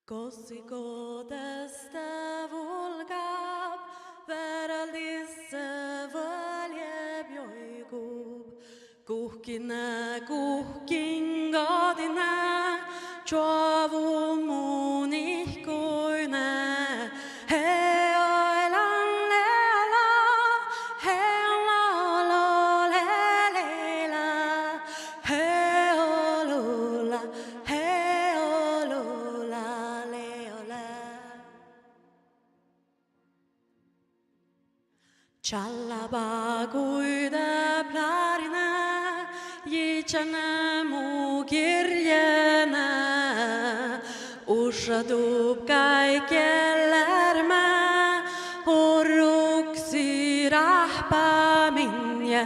Gossigodeste vulgab, veraldisse valjebjoigub, kuhkingadine, tjoavu munihkuine, Challabaguide plarine, jichane mugirjene, ushadub kaikellerme, urruksi rahpa minje,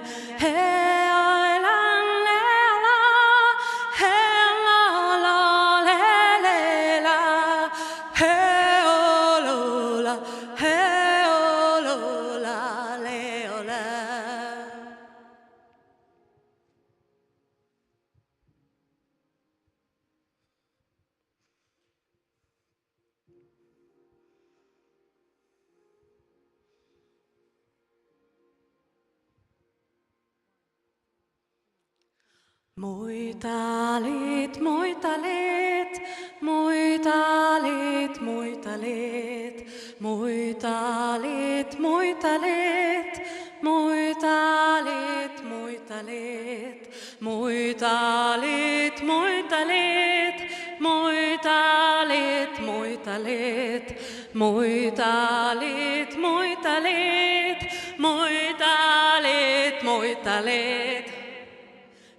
Muitalit, muitalit, muitalit, muitalit, muitalit, muitalit, muitalit, muitalit, muitalit, muitalit, muitalit, muitalit, muitalit, muitalit, muitalit, muitalit.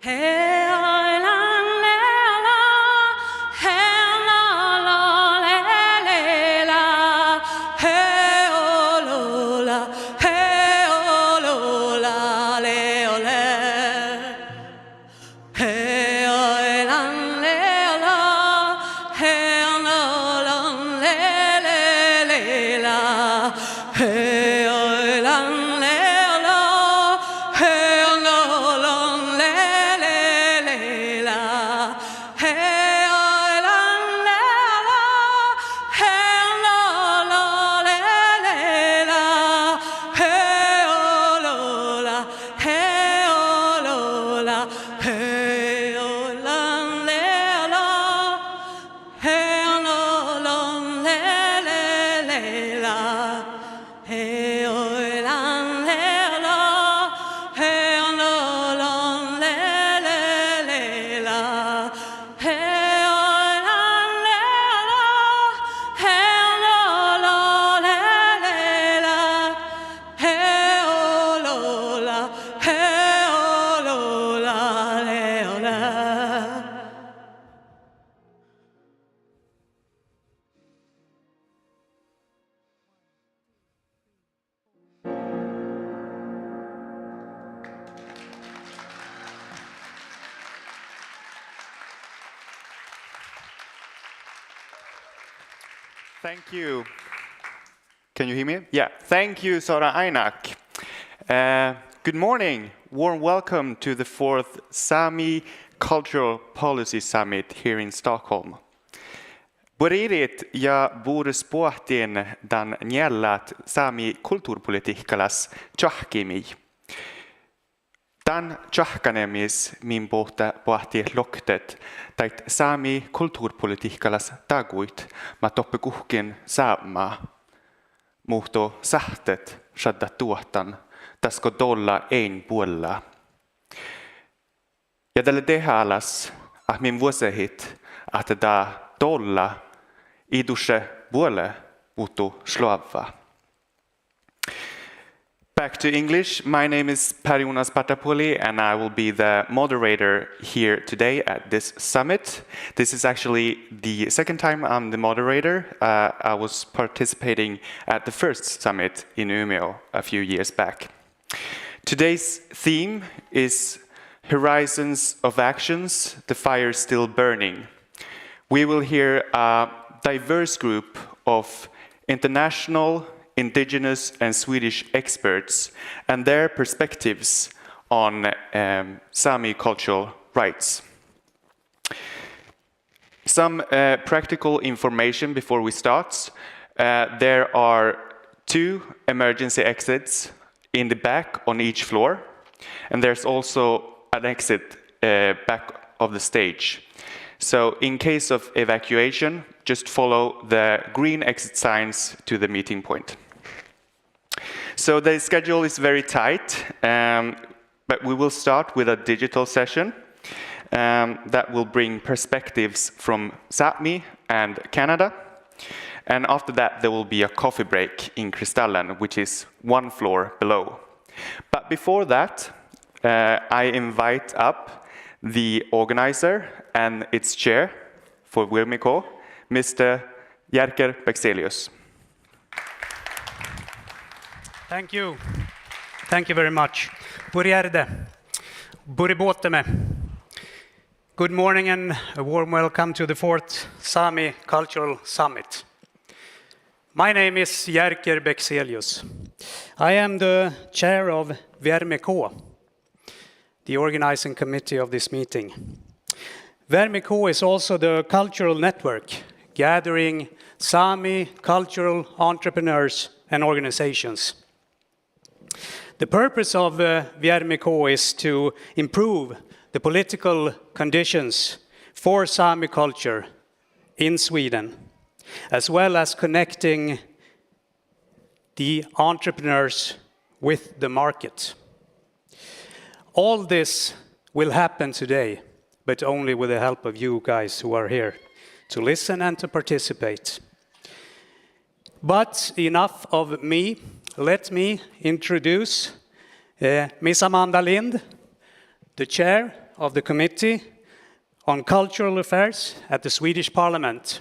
Hey, Thank you. Can you hear me? Yeah. Thank you, Sara Einak. Good morning. Warm welcome to the 4th Sami Cultural Policy Summit here in Stockholm. Boririt ja buurus pohtiin dan njällat Sami kulturpolitiskalas tjahkimi. Dan tjahkanemis min pohti loktet tait Sami kulturpolitiskalas taguit ma toppe kuhkin saama. Muhto sahtet shadda tuotan tasko dolla ein puolla. Ja tälle tehalas min vuosehit että da dolla idushe puole putu slava. Back to English, my name is Per-Jonas Partapoli and I will be the moderator here today at this summit. This is actually the second time I'm the moderator. I was participating at the first summit in Umeå a few years back. Today's theme is Horizons of Actions, the Fire Still Burning. We will hear a diverse group of international, indigenous and Swedish experts and their perspectives on Sami cultural rights. Some practical information before we start. There are 2 emergency exits in the back on each floor, and there's also an exit back of the stage. So in case of evacuation, just follow the green exit signs to the meeting point. So the schedule is very tight, but we will start with a digital session that will bring perspectives from Sami and Canada. And after that, there will be a coffee break in Kristallen, which is 1 floor below. But before that, I invite up the organizer and its chair for Virmi-K, Mr. Jerker Bexelius. Thank you. Thank you very much. Fjärde. Buriboteme. Good morning and a warm welcome to the 4th Sami Cultural Summit. My name is Jerker Bexelius. I am the chair of Virmi-K, the organizing committee of this meeting. Virmi-K is also the cultural network gathering Sami cultural entrepreneurs and organizations. The purpose of Virmi-K is to improve the political conditions for Sami culture in Sweden, as well as connecting the entrepreneurs with the market. All this will happen today, but only with the help of you guys who are here to listen and to participate. But enough of me. Let me introduce Miss Amanda Lind, the chair of the Committee on Cultural Affairs at the Swedish Parliament.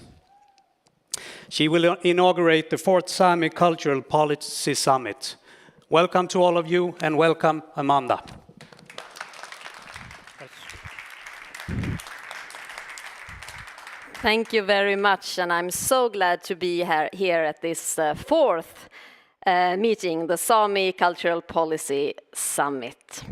She will inaugurate the 4th Sami Cultural Policy Summit. Welcome to all of you, and welcome, Amanda. Thank you very much, and I'm so glad to be here at this 4th meeting, the Sami Cultural Policy Summit.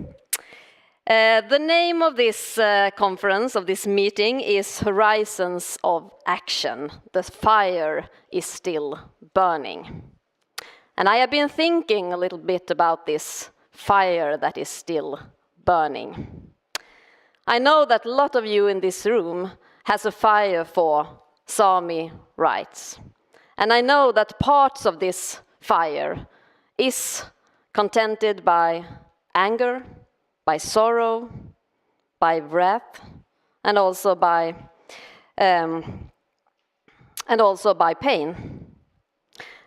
The name of this conference, of this meeting, is Horizons of Action. The fire is still burning. And I have been thinking a little bit about this fire that is still burning. I know that a lot of you in this room has a fire for Sami rights. And I know that parts of this fire is contented by anger, by sorrow, by wrath, and also by pain.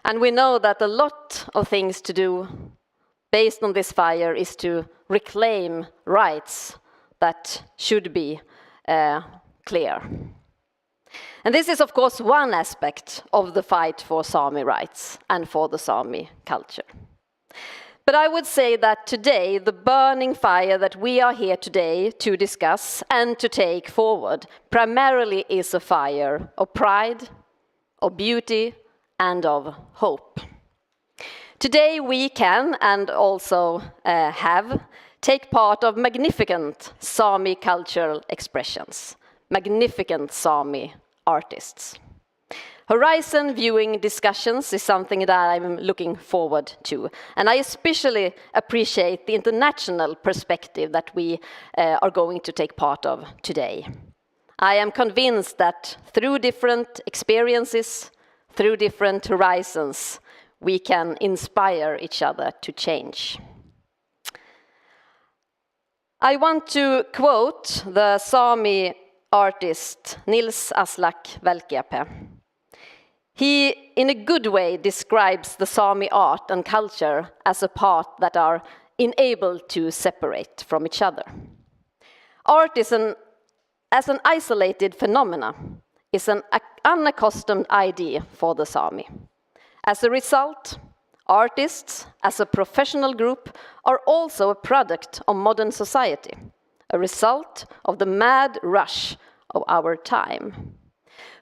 And we know that a lot of things to do based on this fire is to reclaim rights that should be clear. And this is, of course, one aspect of the fight for Sami rights and for the Sami culture. But I would say that today, the burning fire that we are here today to discuss and to take forward primarily is a fire of pride, of beauty, and of hope. Today we can, and also take part of magnificent Sami cultural expressions, magnificent Sami artists. Horizon viewing discussions is something that I'm looking forward to, and I especially appreciate the international perspective that we are going to take part of today. I am convinced that through different experiences, through different horizons, we can inspire each other to change. I want to quote the Sami artist Nils Aslak Valkeapää. He, in a good way, describes the Sami art and culture as a part that are unable to separate from each other. Art is as an isolated phenomena, is an unaccustomed idea for the Sami. As a result, artists, as a professional group, are also a product of modern society, a result of the mad rush of our time.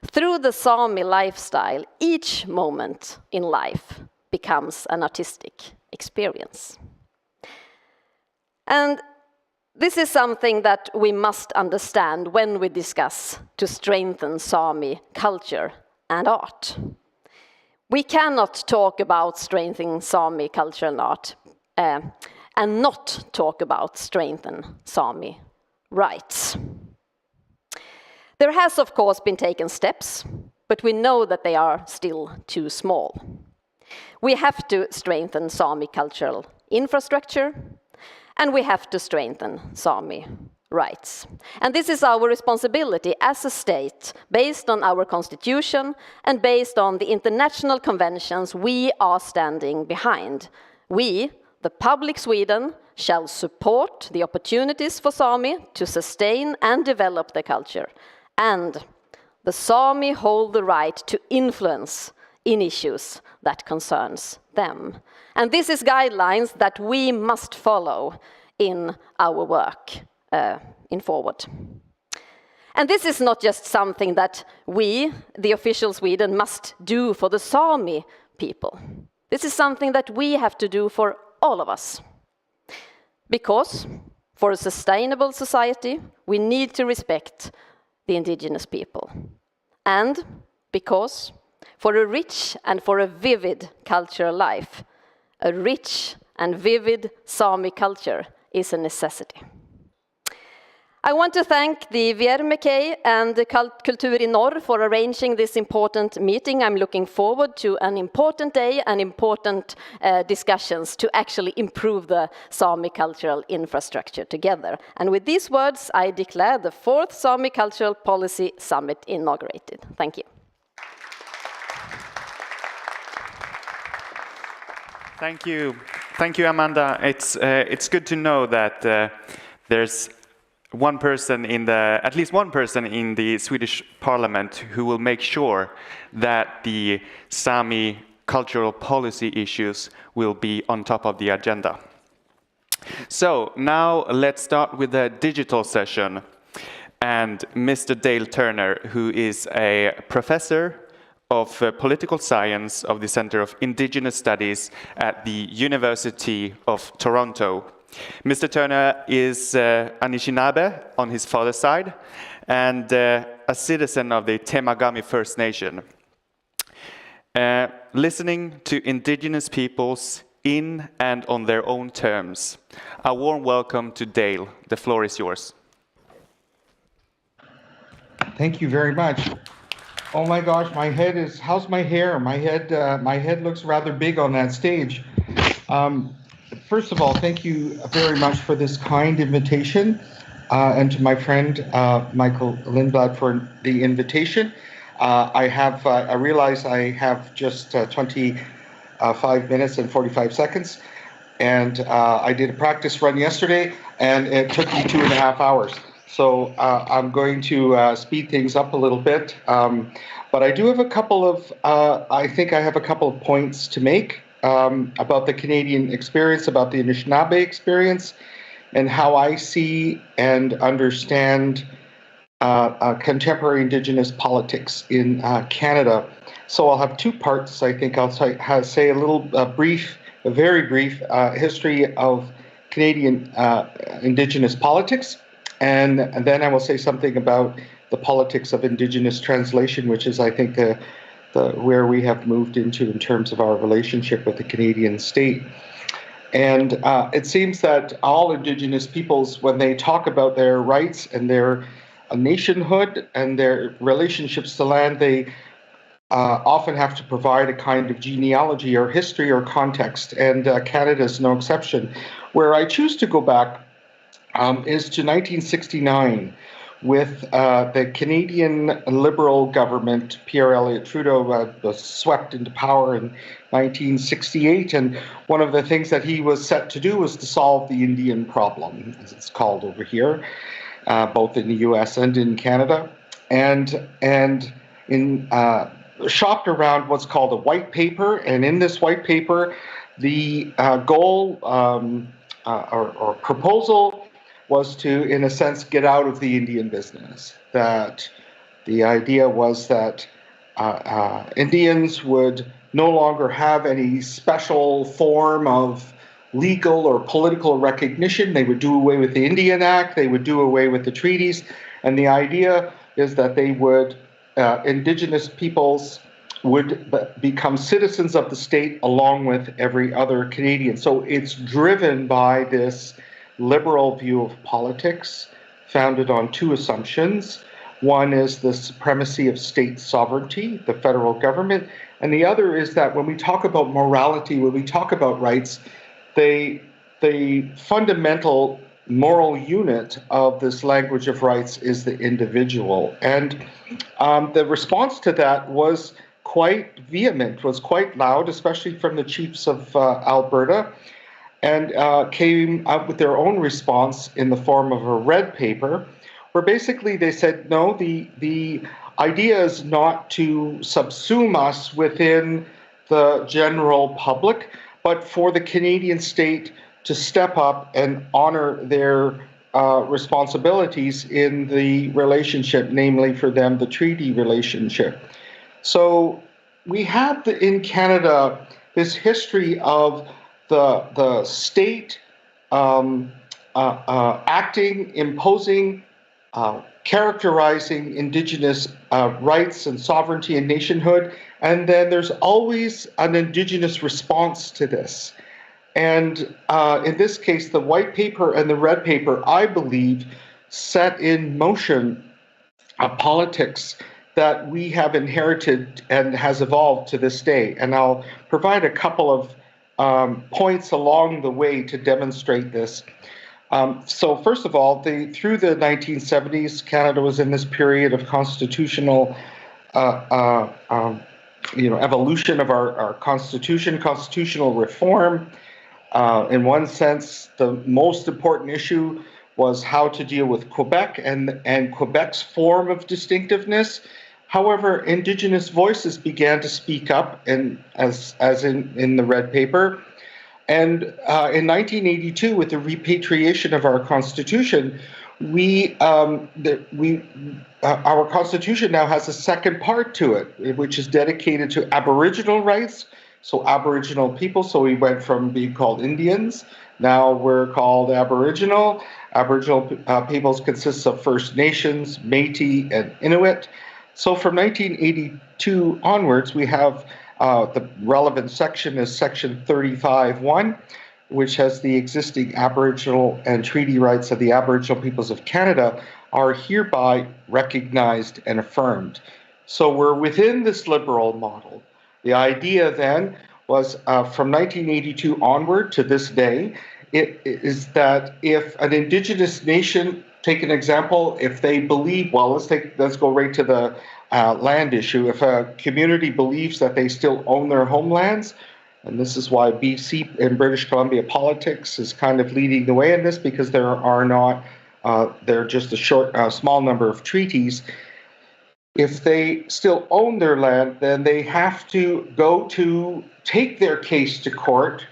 Through the Sami lifestyle, each moment in life becomes an artistic experience. And This is something that we must understand when we discuss to strengthen Sami culture and art. We cannot talk about strengthening Sami culture and art and not talk about strengthen Sami rights. There has, of course, been taken steps, but we know that they are still too small. We have to strengthen Sami cultural infrastructure, and we have to strengthen Sami rights. And this is our responsibility as a state, based on our constitution and based on the international conventions we are standing behind. We, the public Sweden, shall support the opportunities for Sami to sustain and develop their culture. And the Sami hold the right to influence in issues that concerns them. And this is guidelines that we must follow in our work in forward. And this is not just something that we, the official Sweden, must do for the Sami people. This is something that we have to do for all of us. Because for a sustainable society, we need to respect the indigenous people. And because for a rich and for a vivid cultural life, a rich and vivid Sami culture is a necessity. I want to thank the Viermekei and the Kultur i Norr for arranging this important meeting. I'm looking forward to an important day and important discussions to actually improve the Sami cultural infrastructure together. And with these words, I declare the 4th Sami Cultural Policy Summit inaugurated. Thank you. Thank you. Thank you, Amanda. It's good to know that there's at least one person in the Swedish Parliament who will make sure that the Sami cultural policy issues will be on top of the agenda. So now let's start with the digital session. And Mr. Dale Turner, who is a professor of political science of the Center of Indigenous Studies at the University of Toronto. Mr. Turner is Anishinaabe on his father's side and a citizen of the Temagami First Nation. Listening to indigenous peoples in and on their own terms. A warm welcome to Dale. The floor is yours. Thank you very much. Oh my gosh, how's my hair? My head looks rather big on that stage. First of all, thank you very much for this kind invitation, and to my friend Michael Lindblad for the invitation. I realize I have just 25 minutes and 45 seconds, and I did a practice run yesterday, and it took me 2.5 hours. So I'm going to speed things up a little bit, but I do have a couple of, I think I have a couple of points to make about the Canadian experience, about the Anishinaabe experience, and how I see and understand contemporary Indigenous politics in Canada. So I'll have two parts. I think I'll say a little a very brief history of Canadian Indigenous politics. And then I will say something about the politics of Indigenous translation, which is, I think, where we have moved into in terms of our relationship with the Canadian state. And it seems that all Indigenous peoples, when they talk about their rights and their nationhood and their relationships to land, they often have to provide a kind of genealogy or history or context. And Canada is no exception. Where I choose to go back is to 1969, with the Canadian Liberal government. Pierre Elliott Trudeau was swept into power in 1968, and one of the things that he was set to do was to solve the Indian problem, as it's called over here, both in the US and in Canada, and in shopped around what's called a white paper, and in this white paper, the goal or proposal was to, in a sense, get out of the Indian business. That the idea was that Indians would no longer have any special form of legal or political recognition. They would do away with the Indian Act, they would do away with the treaties, and the idea is that they would, Indigenous peoples would become citizens of the state along with every other Canadian. So it's driven by this liberal view of politics founded on two assumptions. One is the supremacy of state sovereignty, the federal government, and the other is that when we talk about morality, when we talk about rights, the fundamental moral unit of this language of rights is the individual. And the response to that was quite vehement, was quite loud, especially from the chiefs of Alberta, and came up with their own response in the form of a red paper, where basically they said, no, the idea is not to subsume us within the general public, but for the Canadian state to step up and honor their responsibilities in the relationship, namely for them, the treaty relationship. So we have in Canada this history of the state acting, imposing, characterizing Indigenous rights and sovereignty and nationhood, and then there's always an Indigenous response to this. And in this case, the white paper and the red paper, I believe, set in motion a politics that we have inherited and has evolved to this day. And I'll provide a couple of points along the way to demonstrate this. So first of all, through the 1970s, Canada was in this period of constitutional evolution of our constitution, constitutional reform. In one sense, the most important issue was how to deal with Quebec and Quebec's form of distinctiveness. However, Indigenous voices began to speak up, and as in the red paper. And in 1982, with the repatriation of our Constitution, our Constitution now has a second part to it, which is dedicated to Aboriginal rights. So Aboriginal people, so we went from being called Indians, now we're called Aboriginal. Aboriginal peoples consists of First Nations, Métis, and Inuit. So from 1982 onwards, we have the relevant section is section 35.1, which has the existing Aboriginal and treaty rights of the Aboriginal peoples of Canada are hereby recognized and affirmed. So we're within this liberal model. The idea then was from 1982 onward to this day, it is that if an Indigenous nation, take an example, if they believe, well, let's go right to the land issue. If a community believes that they still own their homelands, and this is why BC and British Columbia politics is kind of leading the way in this, because there are just a small number of treaties. If they still own their land, then they have to take their case to court,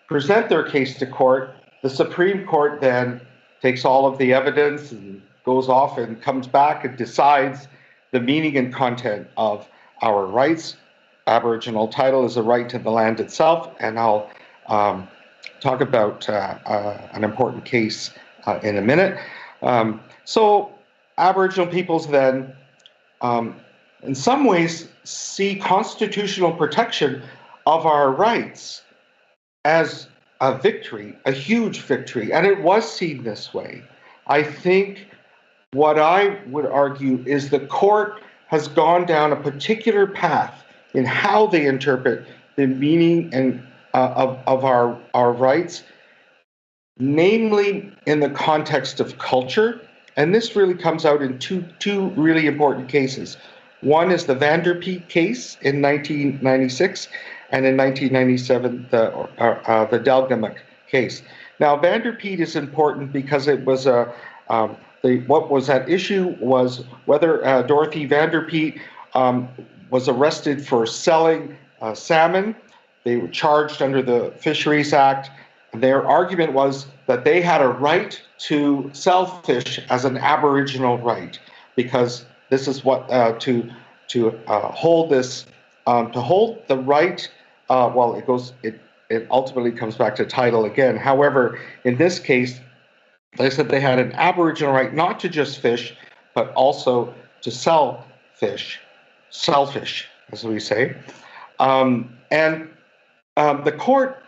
present their case to court. The Supreme Court then takes all of the evidence and goes off and comes back and decides the meaning and content of our rights. Aboriginal title is a right to the land itself, and I'll talk about an important case in a minute. So Aboriginal peoples then in some ways see constitutional protection of our rights as a victory, a huge victory, and it was seen this way. I think what I would argue is the court has gone down a particular path in how they interpret the meaning and of our rights, namely in the context of culture. And this really comes out in two really important cases. One is the Vanderpeet case in 1996, and in 1997, the Delgamuukw case. Now, Vanderpeet is important because it was what was at issue was whether Dorothy Vanderpeet was arrested for selling salmon. They were charged under the Fisheries Act. Their argument was that they had a right to sell fish as an Aboriginal right, because this is what to hold this to hold the right. it ultimately comes back to title again. However, in this case, they said they had an Aboriginal right not to just fish, but also to sell fish, as we say. The court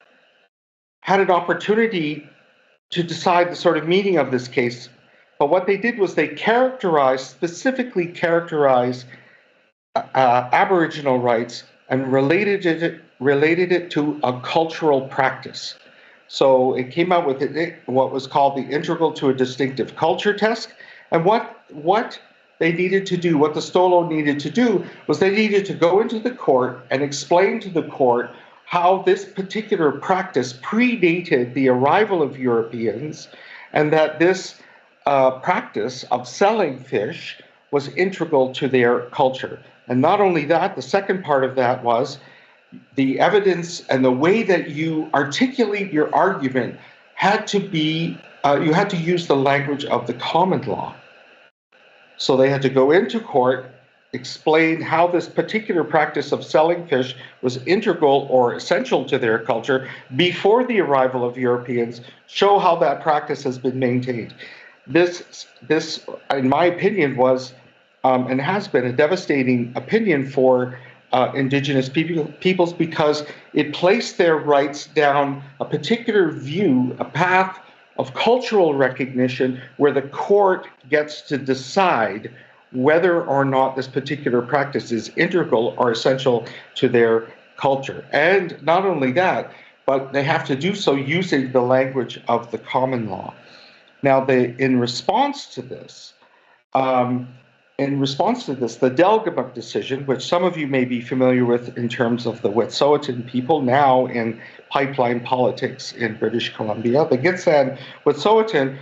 had an opportunity to decide the sort of meaning of this case, but what they did was they specifically characterized Aboriginal rights and related it to a cultural practice. So it came out with what was called the integral to a distinctive culture test. And what they needed to do, what the Stolo needed to do, was they needed to go into the court and explain to the court how this particular practice predated the arrival of Europeans, and that this practice of selling fish was integral to their culture. And not only that, the second part of that was the evidence and the way that you articulate your argument had to be, you had to use the language of the common law. So they had to go into court, explain how this particular practice of selling fish was integral or essential to their culture before the arrival of Europeans, show how that practice has been maintained. This, in my opinion, was and has been a devastating opinion for Indigenous peoples, because it placed their rights down a particular view, a path of cultural recognition where the court gets to decide whether or not this particular practice is integral or essential to their culture. And not only that, but they have to do so using the language of the common law. Now, in response to this, the Delgamuukw decision, which some of you may be familiar with in terms of the Wet'suwet'en people now in pipeline politics in British Columbia, the Gitxsan Wet'suwet'en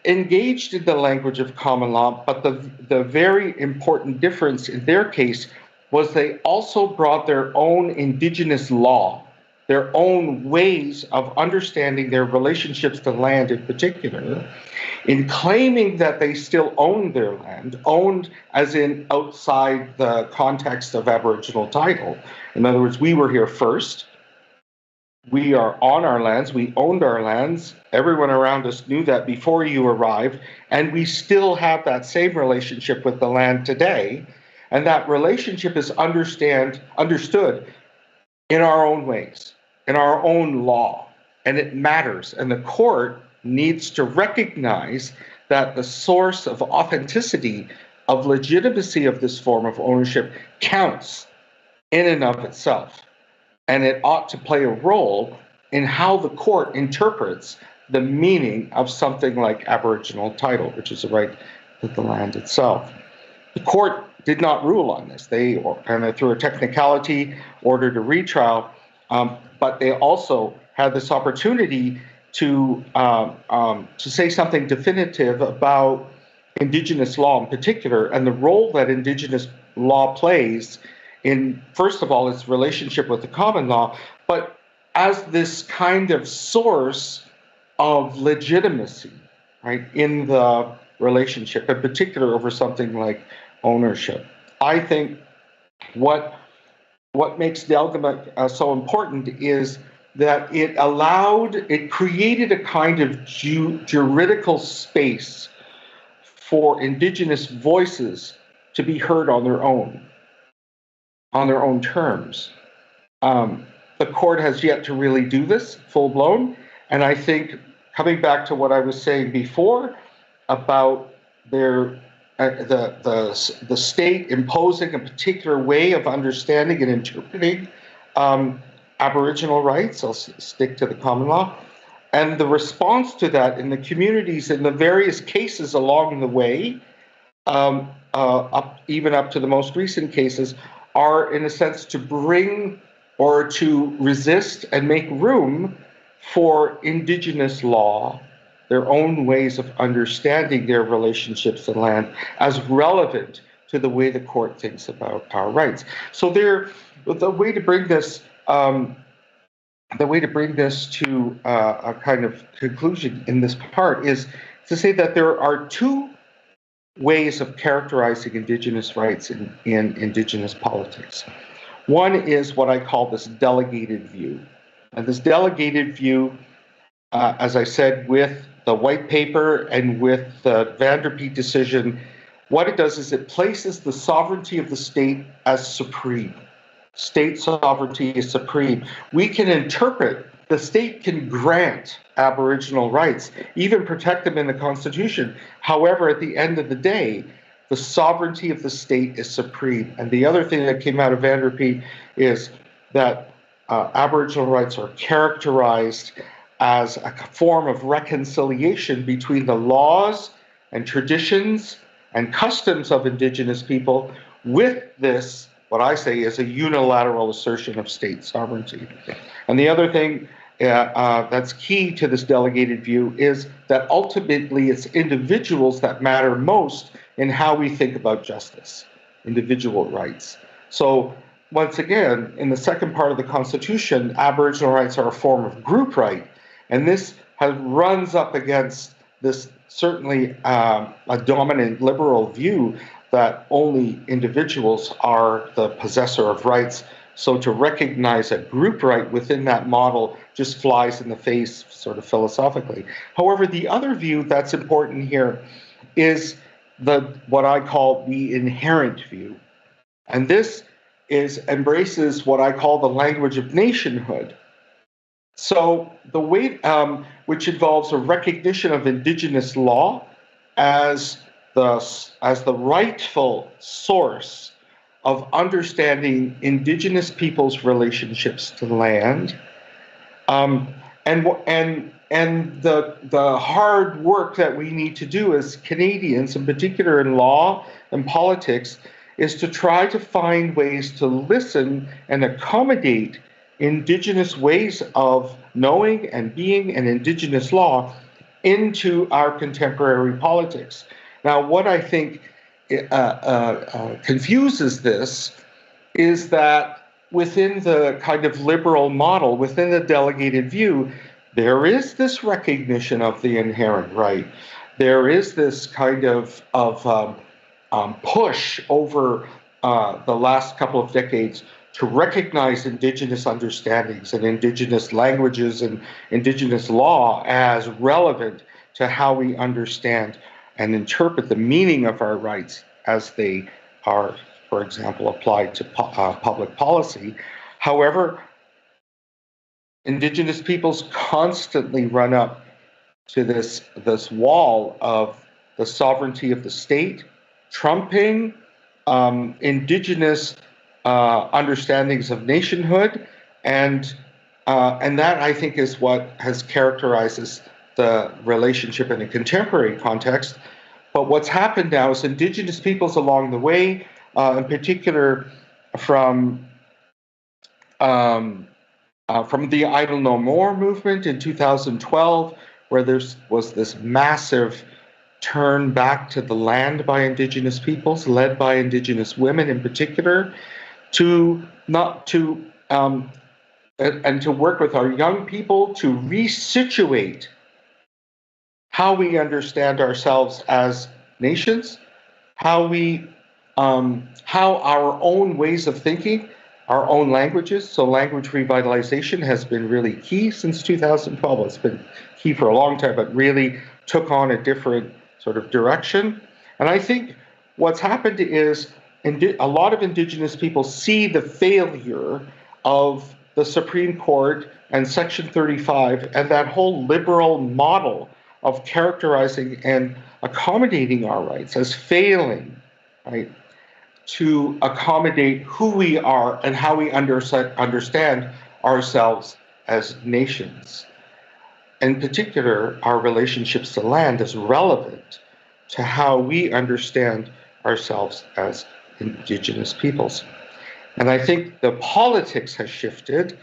engaged in the language of common law, but the very important difference in their case was they also brought their own Indigenous law, their own ways of understanding their relationships to land in particular, in claiming that they still owned their land, owned as in outside the context of Aboriginal title. In other words, we were here first. We are on our lands. We owned our lands. Everyone around us knew that before you arrived, and we still have that same relationship with the land today. And that relationship is understood in our own ways, in our own law, and it matters. And the court needs to recognize that the source of authenticity, of legitimacy of this form of ownership counts in and of itself. And it ought to play a role in how the court interprets the meaning of something like Aboriginal title, which is a right to the land itself. The court did not rule on this. They, through a technicality, ordered a retrial, but they also had this opportunity to say something definitive about Indigenous law in particular, and the role that Indigenous law plays in, first of all, its relationship with the common law, but as this kind of source of legitimacy, right, in the relationship, in particular over something like ownership. I think what makes Delgamuukw so important is that it created a kind of juridical space for Indigenous voices to be heard on their own terms. The court has yet to really do this full blown, and I think, coming back to what I was saying before about the state imposing a particular way of understanding and interpreting Aboriginal rights, I'll stick to the common law, and the response to that in the communities in the various cases along the way, even up to the most recent cases, are in a sense to bring or to resist and make room for Indigenous law, their own ways of understanding their relationships to land as relevant to the way the court thinks about our rights. So the way to bring this to a kind of conclusion in this part is to say that there are two ways of characterizing Indigenous rights in Indigenous politics. One is what I call this delegated view. And this delegated view, as I said, with the white paper and with the Van der Peet decision, what it does is it places the sovereignty of the state as supreme. State sovereignty is supreme. We can interpret, the state can grant Aboriginal rights, even protect them in the Constitution. However, at the end of the day, the sovereignty of the state is supreme. And the other thing that came out of Van der Peet is that Aboriginal rights are characterized as a form of reconciliation between the laws and traditions and customs of Indigenous people with this, what I say is a unilateral assertion of state sovereignty. And the other thing that's key to this delegated view is that ultimately it's individuals that matter most in how we think about justice, individual rights. So once again, in the second part of the Constitution, Aboriginal rights are a form of group right, and this runs up against this certainly a dominant liberal view that only individuals are the possessor of rights. So to recognize a group right within that model just flies in the face sort of philosophically. However, the other view that's important here is what I call the inherent view. And this embraces what I call the language of nationhood. So the way, which involves a recognition of Indigenous law as the rightful source of understanding Indigenous people's relationships to land, and the hard work that we need to do as Canadians, in particular in law and politics, is to try to find ways to listen and accommodate Indigenous ways of knowing and being and Indigenous law into our contemporary politics. Now, what I think confuses this is that within the kind of liberal model, within the delegated view, there is this recognition of the inherent right. There is this kind of push over the last couple of decades to recognize Indigenous understandings and Indigenous languages and Indigenous law as relevant to how we understand and interpret the meaning of our rights as they are, for example, applied to public policy. However, Indigenous peoples constantly run up to this wall of the sovereignty of the state, trumping Indigenous understandings of nationhood, and that, I think, is what has characterizes the relationship in a contemporary context. But what's happened now is Indigenous peoples along the way, in particular from the Idle No More movement in 2012, where there was this massive turn back to the land by Indigenous peoples, led by Indigenous women in particular, to work with our young people to resituate how we understand ourselves as nations, how our own ways of thinking, our own languages. So language revitalization has been really key since 2012. It's been key for a long time, but really took on a different sort of direction. And I think what's happened is a lot of Indigenous people see the failure of the Supreme Court and Section 35 and that whole liberal model of characterizing and accommodating our rights as failing, right, to accommodate who we are and how we understand ourselves as nations. In particular, our relationships to land is relevant to how we understand ourselves as Indigenous peoples. And I think the politics has shifted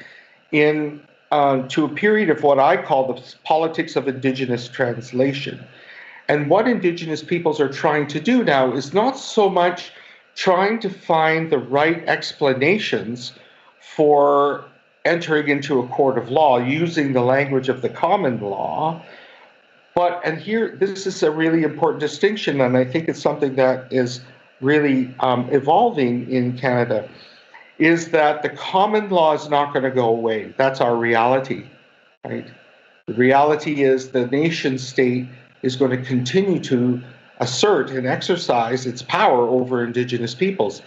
to a period of what I call the politics of Indigenous translation. And what Indigenous peoples are trying to do now is not so much trying to find the right explanations for entering into a court of law using the language of the common law, and here, this is a really important distinction, and I think it's something that is really evolving in Canada, is that the common law is not going to go away. That's our reality, right? The reality is the nation state is going to continue to assert and exercise its power over Indigenous peoples.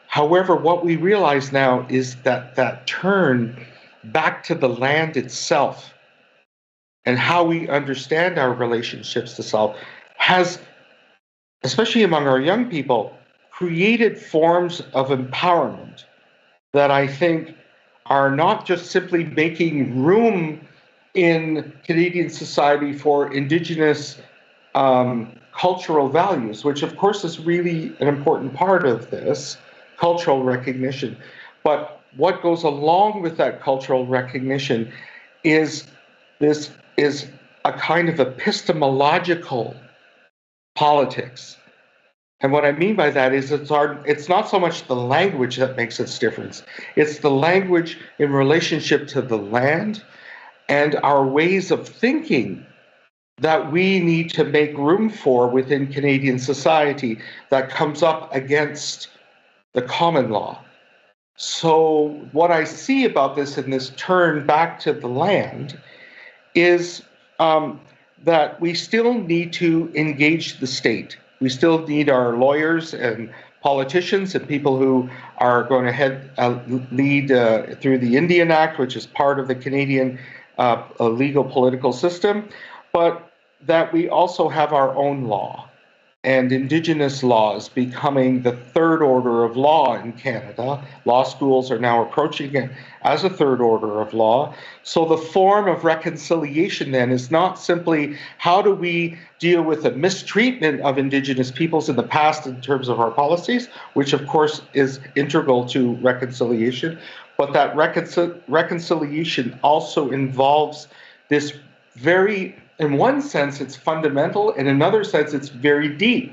However, what we realize now is that that turn back to the land itself and how we understand our relationships to self has, especially among our young people, created forms of empowerment that I think are not just simply making room in Canadian society for Indigenous cultural values, which of course is really an important part of this cultural recognition. But what goes along with that cultural recognition is a kind of epistemological politics. And what I mean by that is it's not so much the language that makes its difference. It's the language in relationship to the land and our ways of thinking that we need to make room for within Canadian society that comes up against the common law. So what I see about this in this turn back to the land is that we still need to engage the state. We still need our lawyers and politicians and people who are going to lead through the Indian Act, which is part of the Canadian legal political system, but that we also have our own law, and Indigenous laws becoming the third order of law in Canada. Law schools are now approaching it as a third order of law. So the form of reconciliation then is not simply how do we deal with the mistreatment of Indigenous peoples in the past in terms of our policies, which of course is integral to reconciliation, but that reconciliation also involves this very, in one sense, it's fundamental. In another sense, it's very deep.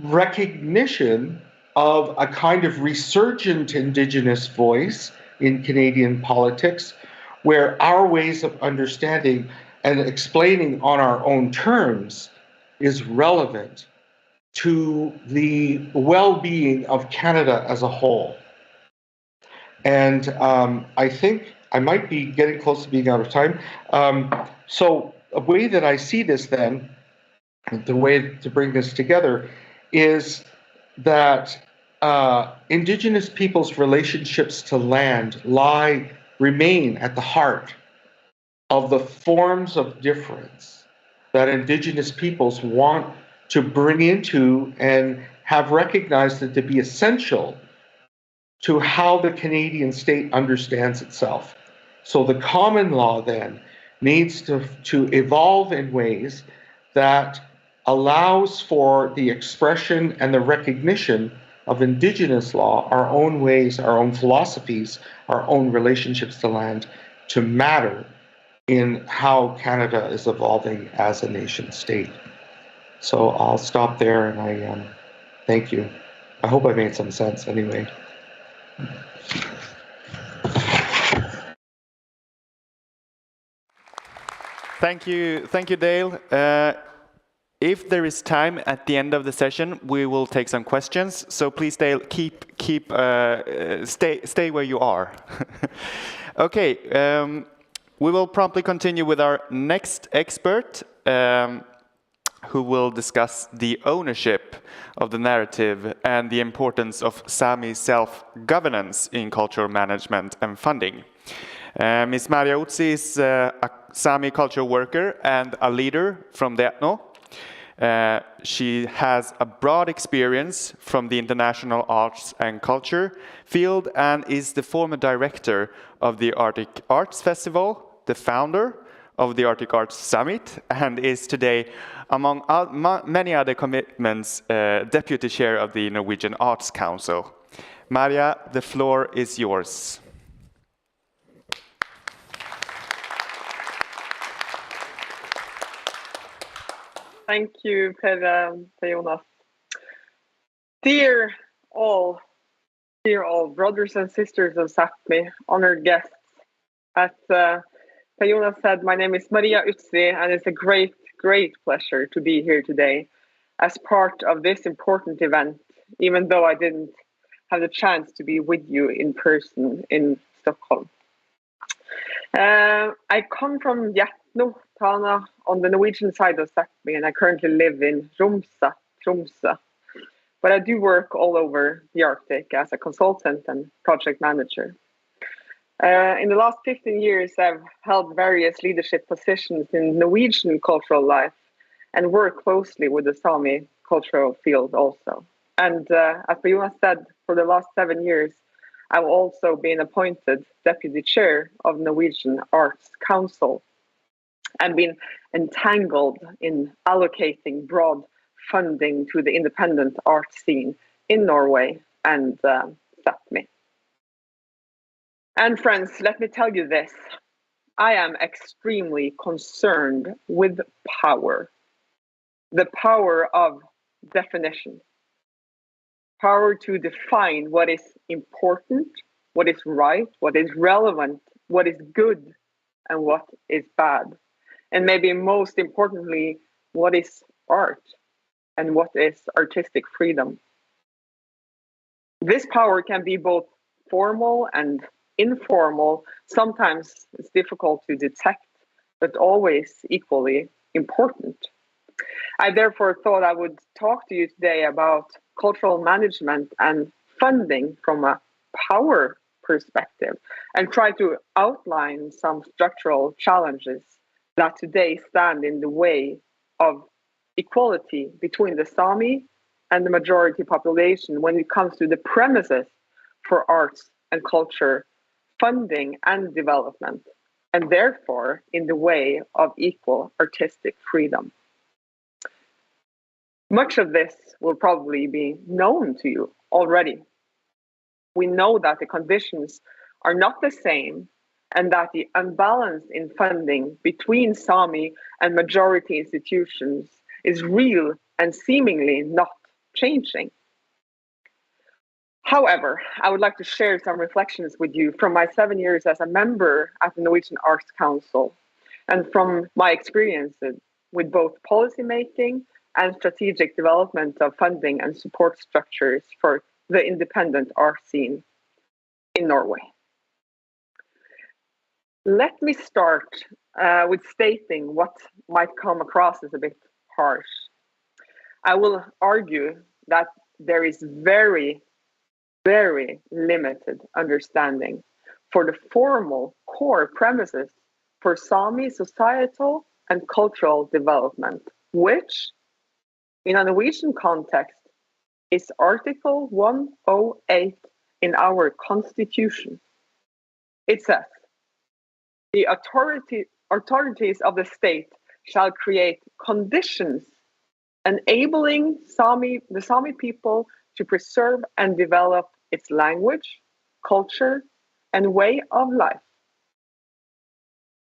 Recognition of a kind of resurgent Indigenous voice in Canadian politics, where our ways of understanding and explaining on our own terms is relevant to the well-being of Canada as a whole. And I think I might be getting close to being out of time. So a way that I see this then, the way to bring this together, is that Indigenous peoples' relationships to land remain at the heart of the forms of difference that Indigenous peoples want to bring into and have recognized it to be essential to how the Canadian state understands itself. So the common law then needs to evolve in ways that allows for the expression and the recognition of Indigenous law, our own ways, our own philosophies, our own relationships to land, to matter in how Canada is evolving as a nation state. So I'll stop there, and I thank you. I hope I made some sense anyway. Thank you, Dale. If there is time at the end of the session, we will take some questions. So please, Dale, stay where you are. Okay, we will promptly continue with our next expert, who will discuss the ownership of the narrative and the importance of Sami self-governance in cultural management and funding. Ms. Maria Utsi is a Sami cultural worker and a leader from the Etno. She has a broad experience from the international arts and culture field and is the former director of the Arctic Arts Festival, the founder of the Arctic Arts Summit, and is today, among many other commitments, deputy chair of the Norwegian Arts Council. Maria, the floor is yours. Thank you, Per Jonas. Dear all brothers and sisters of Sápmi, honored guests. As Per Jonas said, my name is Maria Utsi, and it's a great pleasure to be here today as part of this important event, even though I didn't have the chance to be with you in person in Stockholm. I come from Hjertno, Tana, on the Norwegian side of Sápmi, and I currently live in Tromsø. But I do work all over the Arctic as a consultant and project manager. In the last 15 years, I've held various leadership positions in Norwegian cultural life and work closely with the Sami cultural field also. And as Jonas said, for the last 7 years, I've also been appointed deputy chair of Norwegian Arts Council and been entangled in allocating broad funding to the independent art scene in Norway and Sápmi. And friends, let me tell you this. I am extremely concerned with power. The power of definition. Power to define what is important, what is right, what is relevant, what is good, and what is bad. And maybe most importantly, what is art and what is artistic freedom. This power can be both formal and informal. Sometimes it's difficult to detect, but always equally important. I therefore thought I would talk to you today about cultural management and funding from a power perspective and try to outline some structural challenges that today stand in the way of equality between the Sami and the majority population when it comes to the premises for arts and culture, funding and development, and therefore in the way of equal artistic freedom. Much of this will probably be known to you already. We know that the conditions are not the same and that the imbalance in funding between Sami and majority institutions is real and seemingly not changing. However, I would like to share some reflections with you from my 7 years as a member at the Norwegian Arts Council and from my experiences with both policymaking and strategic development of funding and support structures for the independent art scene in Norway. Let me start with stating what might come across as a bit harsh. I will argue that there is very limited understanding for the formal core premises for Sami societal and cultural development, which in a Norwegian context is Article 108 in our constitution. It says, the authorities of the state shall create conditions enabling the Sami people to preserve and develop its language, culture, and way of life.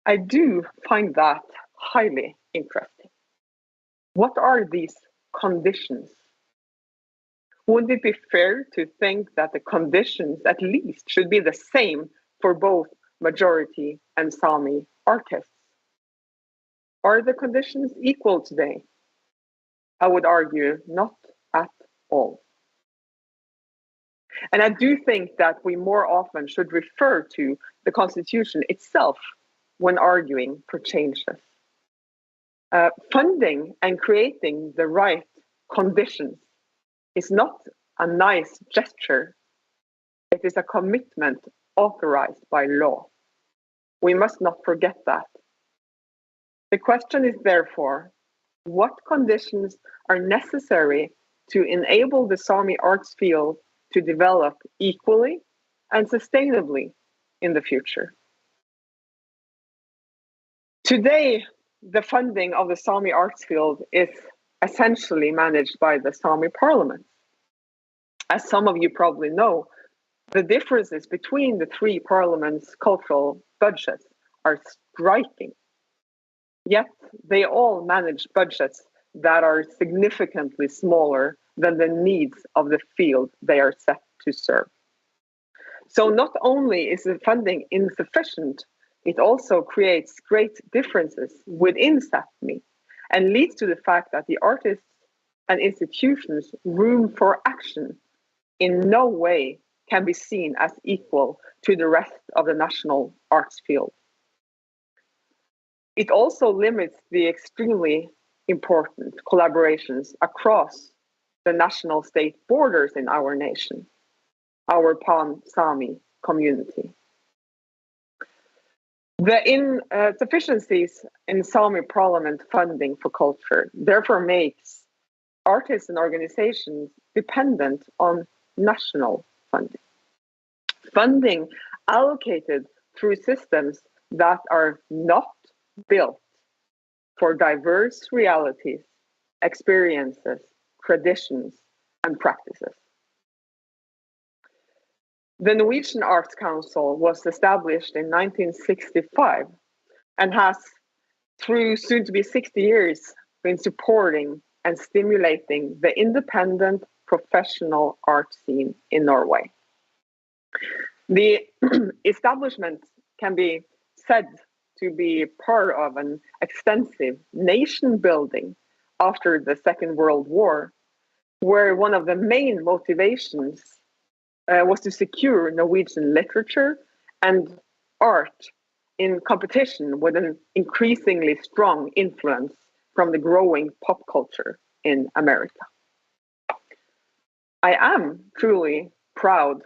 I do find that highly interesting. What are these conditions? Wouldn't it be fair to think that the conditions at least should be the same for both majority and Sami artists? Are the conditions equal today? I would argue not at all. And I do think that we more often should refer to the Constitution itself when arguing for changes. Funding and creating the right conditions is not a nice gesture. It is a commitment authorized by law. We must not forget that. The question is therefore, what conditions are necessary to enable the Sami arts field to develop equally and sustainably in the future? Today, the funding of the Sami arts field is essentially managed by the Sami parliament. As some of you probably know, the differences between the three parliaments' cultural budgets are striking. Yet they all manage budgets that are significantly smaller than the needs of the field they are set to serve. So not only is the funding insufficient, it also creates great differences within Sápmi and leads to the fact that the artists and institutions' room for action in no way can be seen as equal to the rest of the national arts field. It also limits the extremely important collaborations across the national state borders in our nation, our Pan-Sami community. The insufficiencies in Sami Parliament funding for culture therefore makes artists and organizations dependent on national funding. Funding allocated through systems that are not built for diverse realities, experiences, traditions, and practices. The Norwegian Arts Council was established in 1965 and has, through soon to be 60 years, been supporting and stimulating the independent professional art scene in Norway. The establishment can be said to be part of an extensive nation building after the Second World War, where one of the main motivations was to secure Norwegian literature and art in competition with an increasingly strong influence from the growing pop culture in America. I am truly proud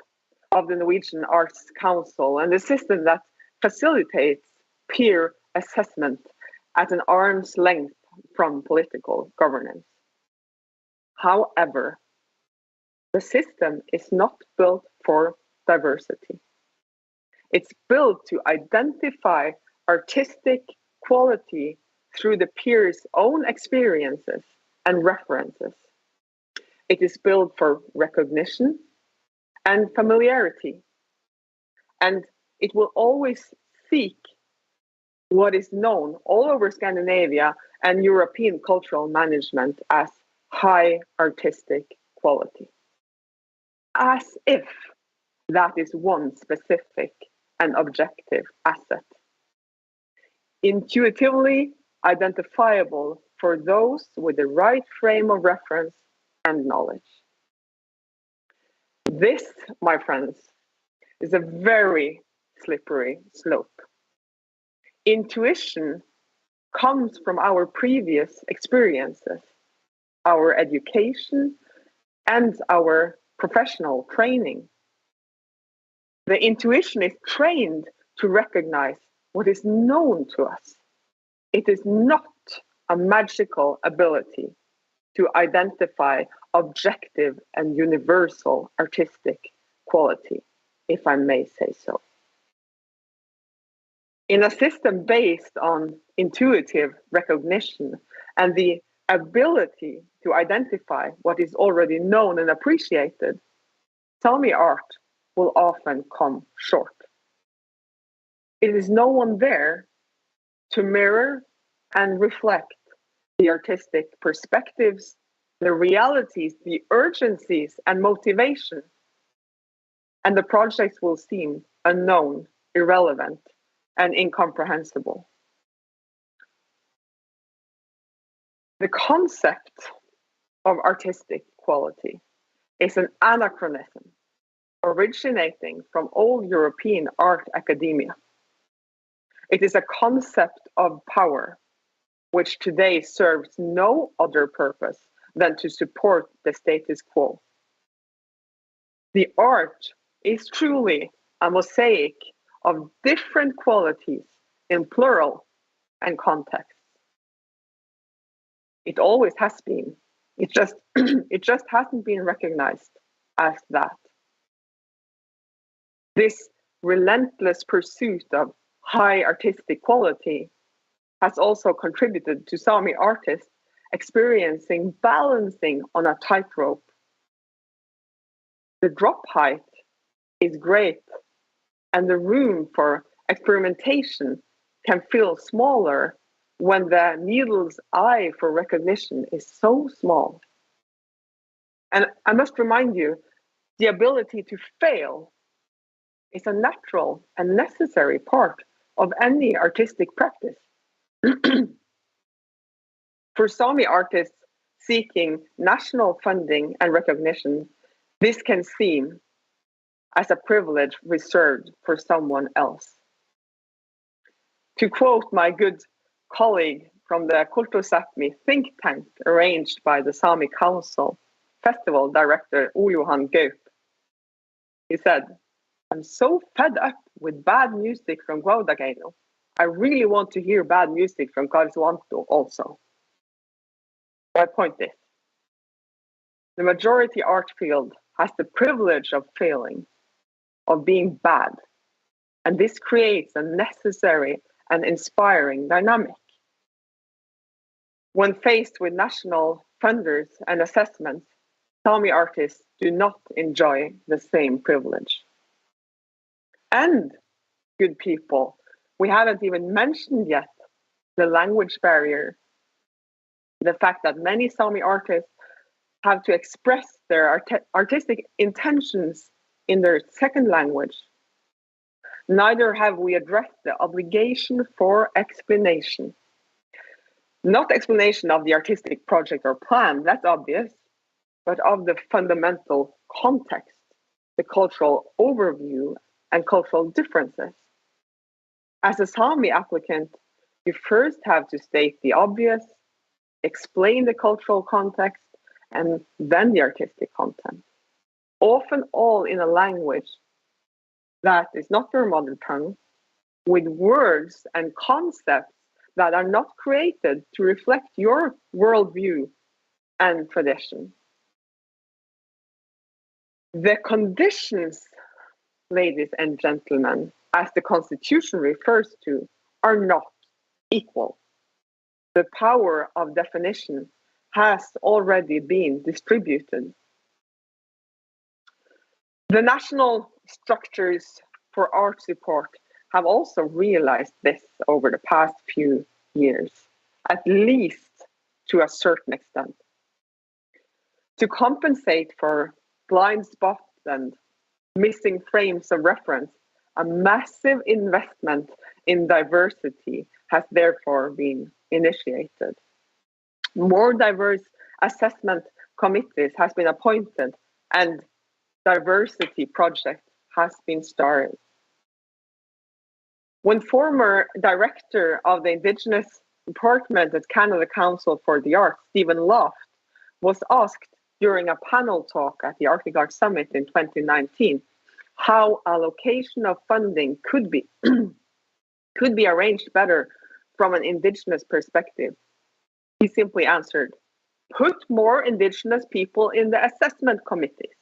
of the Norwegian Arts Council and the system that facilitates peer assessment at an arm's length from political governance. However, the system is not built for diversity. It's built to identify artistic quality through the peers' own experiences and references. It is built for recognition and familiarity, and it will always seek what is known all over Scandinavia and European cultural management as high artistic quality, as if that is one specific and objective asset, intuitively identifiable for those with the right frame of reference and knowledge. This, my friends, is a very slippery slope. Intuition comes from our previous experiences, our education, and our professional training. The intuition is trained to recognize what is known to us. It is not a magical ability to identify objective and universal artistic quality, if I may say so. In a system based on intuitive recognition and the ability to identify what is already known and appreciated, Sami art will often come short. It is no one there to mirror and reflect the artistic perspectives, the realities, the urgencies, and motivation. And the projects will seem unknown, irrelevant, and incomprehensible. The concept of artistic quality is an anachronism originating from old European art academia. It is a concept of power, which today serves no other purpose than to support the status quo. The art is truly a mosaic of different qualities in plural and context. It always has been. It just hasn't been recognized as that. This relentless pursuit of high artistic quality has also contributed to Sami artists experiencing balancing on a tightrope. The drop height is great, and the room for experimentation can feel smaller when the needle's eye for recognition is so small. And I must remind you, the ability to fail is a natural and necessary part of any artistic practice. For Sami artists seeking national funding and recognition, This can seem as a privilege reserved for someone else. To quote my good colleague from the Kulturlivet think tank arranged by the Sami Council Festival director Johan Gaup, he said, "I'm so fed up with bad music from Guadageno. I really want to hear bad music from Kariswanto also." My point is, the majority art field has the privilege of failing, of being bad, and this creates a necessary and inspiring dynamic. When faced with national funders and assessments, Sami artists do not enjoy the same privilege. And, good people, we haven't even mentioned yet the language barrier, the fact that many Sami artists have to express their artistic intentions in their second language. Neither have we addressed the obligation for explanation. Not explanation of the artistic project or plan, that's obvious, but of the fundamental context, the cultural overview, and cultural differences. As a Sami applicant, you first have to state the obvious, explain the cultural context, and then the artistic content. Often all in a language that is not your mother tongue, with words and concepts that are not created to reflect your worldview and tradition. The conditions, ladies and gentlemen, as the Constitution refers to, are not equal. The power of definition has already been distributed. The national structures for art support have also realized this over the past few years, at least to a certain extent. To compensate for blind spots and missing frames of reference, a massive investment in diversity has therefore been initiated. More diverse assessment committees has been appointed and diversity project has been started. When former director of the Indigenous Department at Canada Council for the Arts, Stephen Loft, was asked during a panel talk at the Arctic Arts Summit in 2019 how allocation of funding could be arranged better from an Indigenous perspective. He simply answered, "Put more Indigenous people in the assessment committees."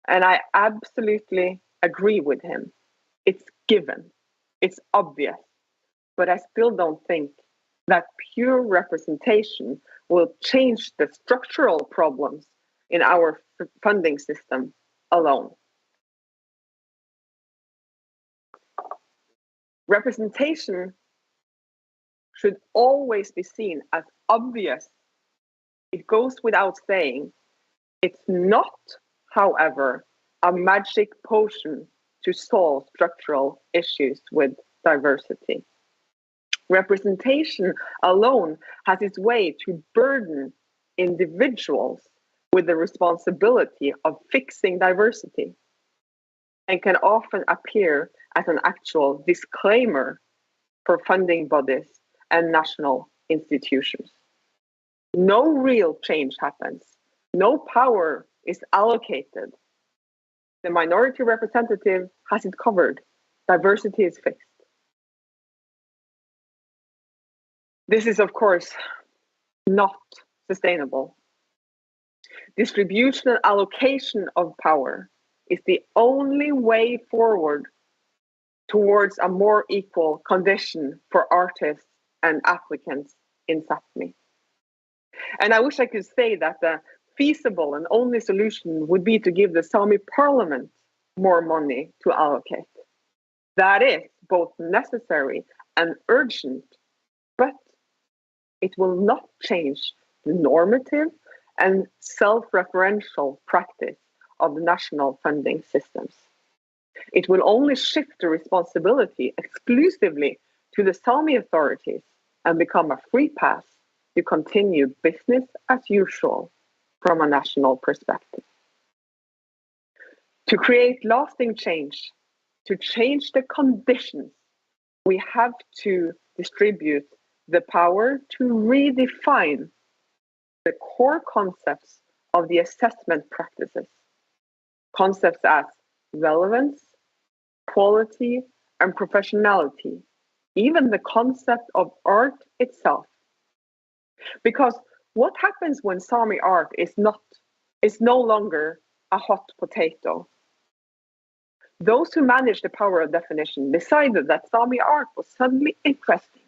And I absolutely agree with him. It's given, it's obvious, but I still don't think that pure representation will change the structural problems in our funding system alone. Representation should always be seen as obvious. It goes without saying. It's not, however, a magic potion to solve structural issues with diversity. Representation alone has its way to burden individuals with the responsibility of fixing diversity and can often appear as an actual disclaimer for funding bodies and national institutions. No real change happens. No power is allocated. The minority representative has it covered. Diversity is fixed. This is, of course, not sustainable. Distribution and allocation of power is the only way forward towards a more equal condition for artists and applicants in Sápmi. And I wish I could say that the feasible and only solution would be to give the Sami parliament more money to allocate. That is both necessary and urgent, but it will not change the normative and self-referential practice of the national funding systems. It will only shift the responsibility exclusively to the Sami authorities and become a free pass to continue business as usual from a national perspective. To create lasting change, to change the conditions, we have to distribute the power to redefine the core concepts of the assessment practices. Concepts as relevance, quality, and professionality, even the concept of art itself. Because what happens when Sami art is no longer a hot potato? Those who manage the power of definition decided that Sami art was suddenly interesting.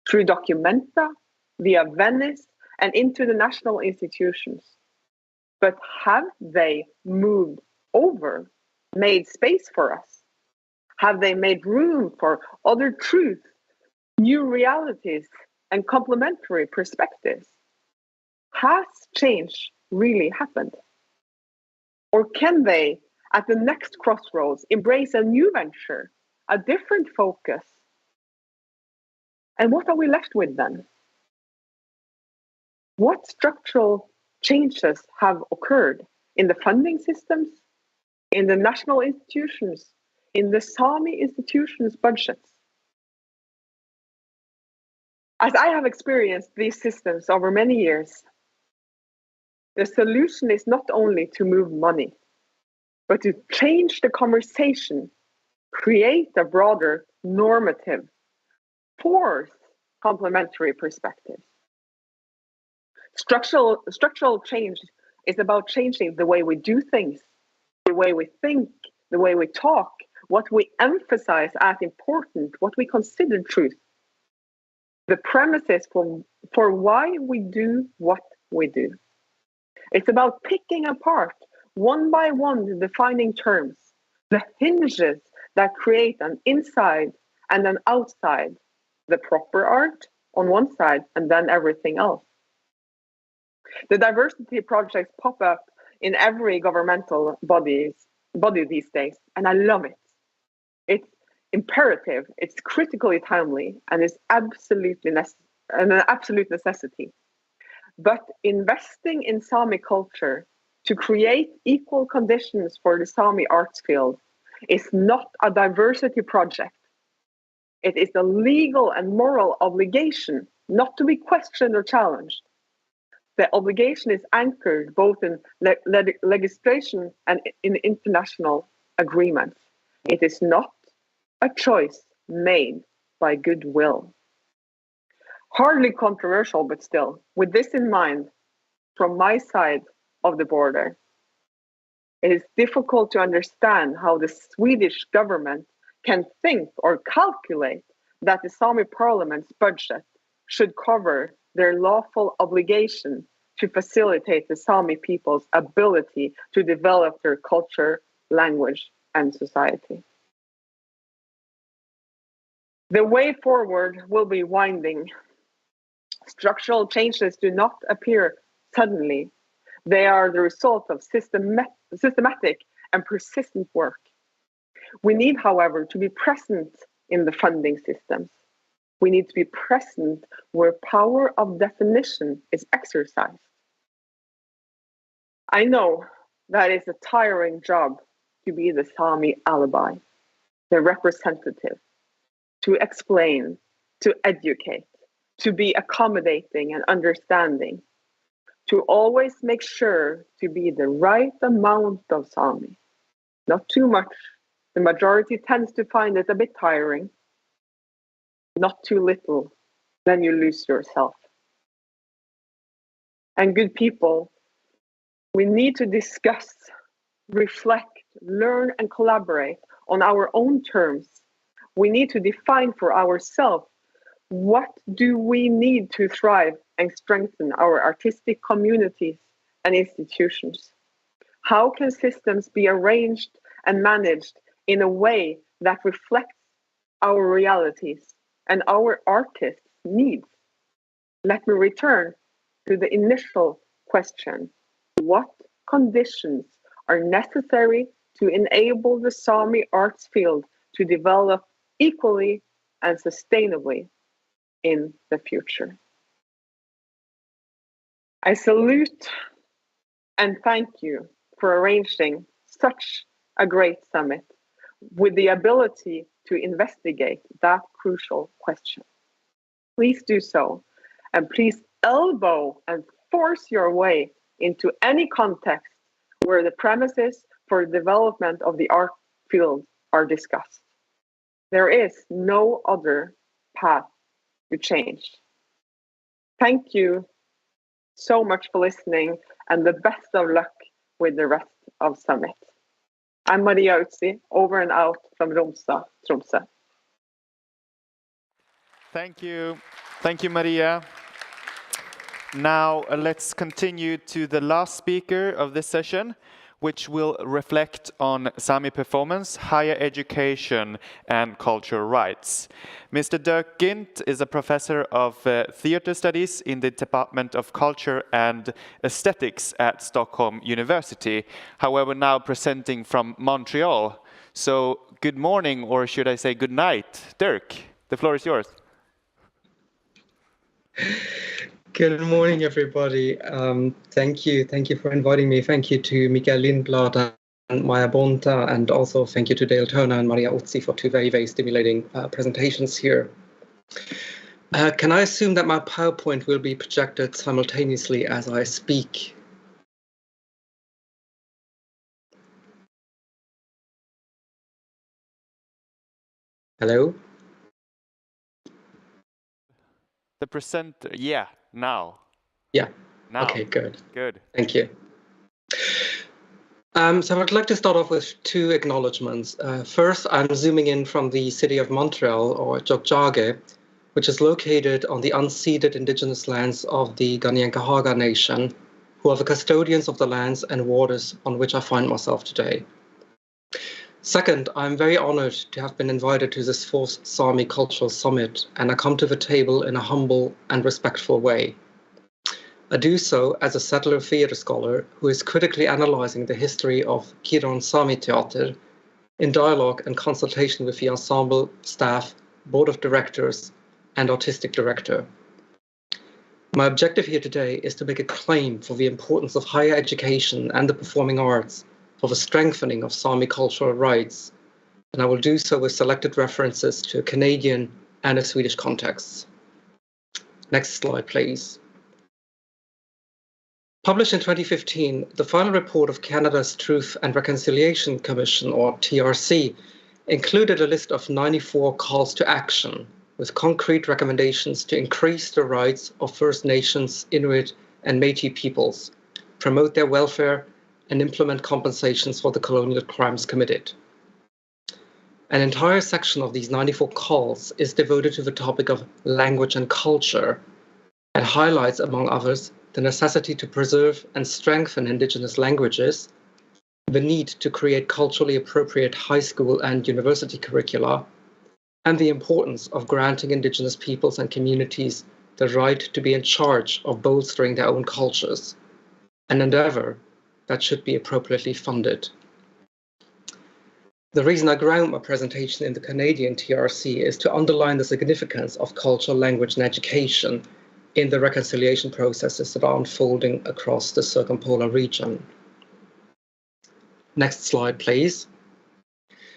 Through Documenta, via Venice, and into the national institutions. But have they moved over, made space for us? Have they made room for other truths, new realities, and complementary perspectives? Has change really happened? Or can they, at the next crossroads, embrace a new venture, a different focus? And what are we left with then? What structural changes have occurred in the funding systems, in the national institutions, in the Sami institutions' budgets? As I have experienced these systems over many years, the solution is not only to move money, but to change the conversation, create a broader normative, force complementary perspectives. Structural change is about changing the way we do things, the way we think, the way we talk, what we emphasize as important, what we consider truth. The premises for why we do what we do. It's about picking apart, one by one, the defining terms, the hinges that create an inside and an outside, the proper art on one side and then everything else. The diversity projects pop up in every governmental body these days, and I love it. It's imperative, it's critically timely, and it's an absolute necessity. But investing in Sami culture to create equal conditions for the Sami arts field is not a diversity project. It is a legal and moral obligation not to be questioned or challenged. The obligation is anchored both in legislation and in international agreements. It is not a choice made by goodwill. Hardly controversial, but still, with this in mind, from my side of the border, it is difficult to understand how the Swedish government can think or calculate that the Sami parliament's budget should cover their lawful obligation to facilitate the Sami people's ability to develop their culture, language, and society. The way forward will be winding. Structural changes do not appear suddenly. They are the result of systematic and persistent work. We need, however, to be present in the funding systems. We need to be present where power of definition is exercised. I know that it's a tiring job to be the Sami alibi, the representative, to explain, to educate, to be accommodating and understanding, to always make sure to be the right amount of Sami, not too much. The majority tends to find it a bit tiring. Not too little, then you lose yourself. And good people, we need to discuss, reflect, learn, and collaborate on our own terms. We need to define for ourselves what do we need to thrive and strengthen our artistic communities and institutions. How can systems be arranged and managed in a way that reflects our realities and our artists' needs? Let me return to the initial question. What conditions are necessary to enable the Sami arts field to develop equally and sustainably in the future? I salute And thank you for arranging such a great summit with the ability to investigate that crucial question. Please do so, and please elbow and force your way into any context where the premises for the development of the art field are discussed. There is no other path to change. Thank you so much for listening, and the best of luck with the rest of Summit. I'm Maria Utsi, over and out from Romsa, Tromsø. Thank you. Thank you, Maria. Now let's continue to the last speaker of this session, which will reflect on Sami performance, higher education, and cultural rights. Mr. Dirk Gint is a professor of theatre studies in the Department of Culture and Aesthetics at Stockholm University, however now presenting from Montreal. So good morning, or should I say good night. Dirk, the floor is yours. Good morning, everybody. Thank you for inviting me. Thank you to Mikael Lindblad and Maja Bonta, and also thank you to Dale Turner and Maria Utsi for two very stimulating presentations here. Can I assume that my PowerPoint will be projected simultaneously as I speak? Hello? The presenter, yeah, now. Yeah. Now. Okay, good. Good. Thank you. So I'd like to start off with two acknowledgements. First, I'm zooming in from the city of Montreal, or Utbudsdag, which is located on the unceded indigenous lands of the Kanien'kehá:ka Nation, who are the custodians of the lands and waters on which I find myself today. Second, I'm very honored to have been invited to this fourth Sami Cultural Summit, and I come to the table in a humble and respectful way. I do so as a settler theatre scholar who is critically analyzing the history of Kiron Sami Teater in dialogue and consultation with the ensemble, staff, board of directors, and artistic director. My objective here today is to make a claim for the importance of higher education and the performing arts for the strengthening of Sami cultural rights, and I will do so with selected references to a Canadian and a Swedish contexts. Next slide, please. Published in 2015, the final report of Canada's Truth and Reconciliation Commission, or TRC, included a list of 94 calls to action with concrete recommendations to increase the rights of First Nations, Inuit, and Métis peoples, promote their welfare, and implement compensations for the colonial crimes committed. An entire section of these 94 calls is devoted to the topic of language and culture, and highlights, among others, the necessity to preserve and strengthen indigenous languages, the need to create culturally appropriate high school and university curricula, and the importance of granting indigenous peoples and communities the right to be in charge of bolstering their own cultures, an endeavor that should be appropriately funded. The reason I ground my presentation in the Canadian TRC is to underline the significance of culture, language, and education in the reconciliation processes that are unfolding across the circumpolar region. Next slide, please.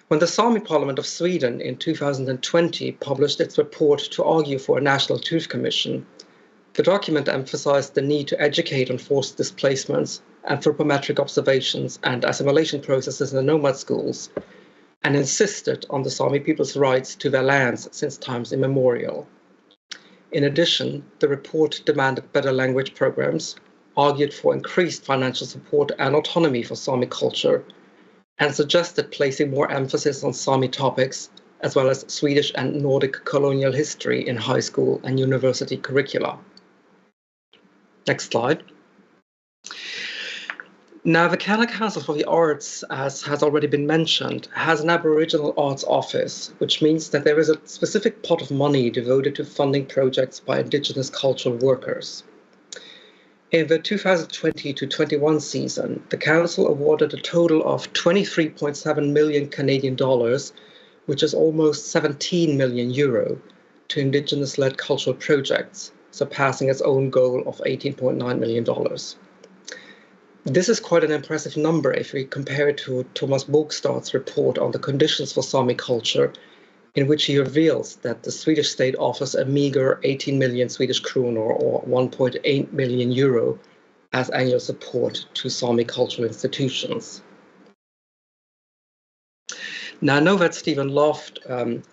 When the Sami Parliament of Sweden in 2020 published its report to argue for a National Truth Commission, the document emphasized the need to educate on forced displacements, anthropometric observations, and assimilation processes in the nomad schools, and insisted on the Sami people's rights to their lands since times immemorial. In addition, the report demanded better language programs, argued for increased financial support and autonomy for Sami culture, and suggested placing more emphasis on Sami topics, as well as Swedish and Nordic colonial history in high school and university curricula. Next slide. Now, the Canada Council for the Arts, as has already been mentioned, has an Aboriginal Arts Office, which means that there is a specific pot of money devoted to funding projects by Indigenous cultural workers. In the 2020-21 season, the Council awarded a total of 23.7 million Canadian dollars, which is almost 17 million euro, to Indigenous-led cultural projects, surpassing its own goal of $18.9 million. This is quite an impressive number if we compare it to Thomas Bogstad's report on the conditions for Sami culture, in which he reveals that the Swedish state offers a meager 18 million Swedish kronor or 1.8 million euro as annual support to Sami cultural institutions. Now, I know that Stephen Loft,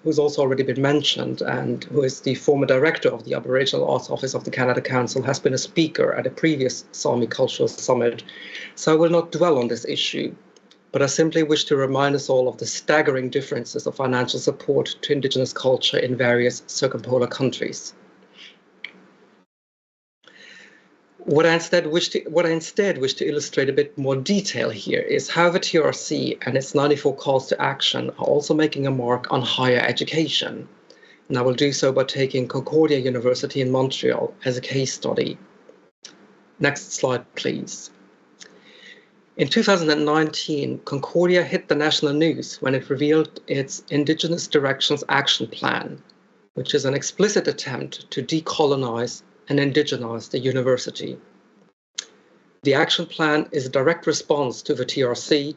who's also already been mentioned and who is the former director of the Aboriginal Arts Office of the Canada Council, has been a speaker at a previous Sami Cultural Summit, so I will not dwell on this issue, but I simply wish to remind us all of the staggering differences of financial support to Indigenous culture in various circumpolar countries. What I instead wish to illustrate a bit more detail here is how the TRC and its 94 calls to action are also making a mark on higher education. And I will do so by taking Concordia University in Montreal as a case study. Next slide, please. In 2019, Concordia hit the national news when it revealed its Indigenous Directions Action Plan, which is an explicit attempt to decolonize and indigenize the university. The action plan is a direct response to the TRC,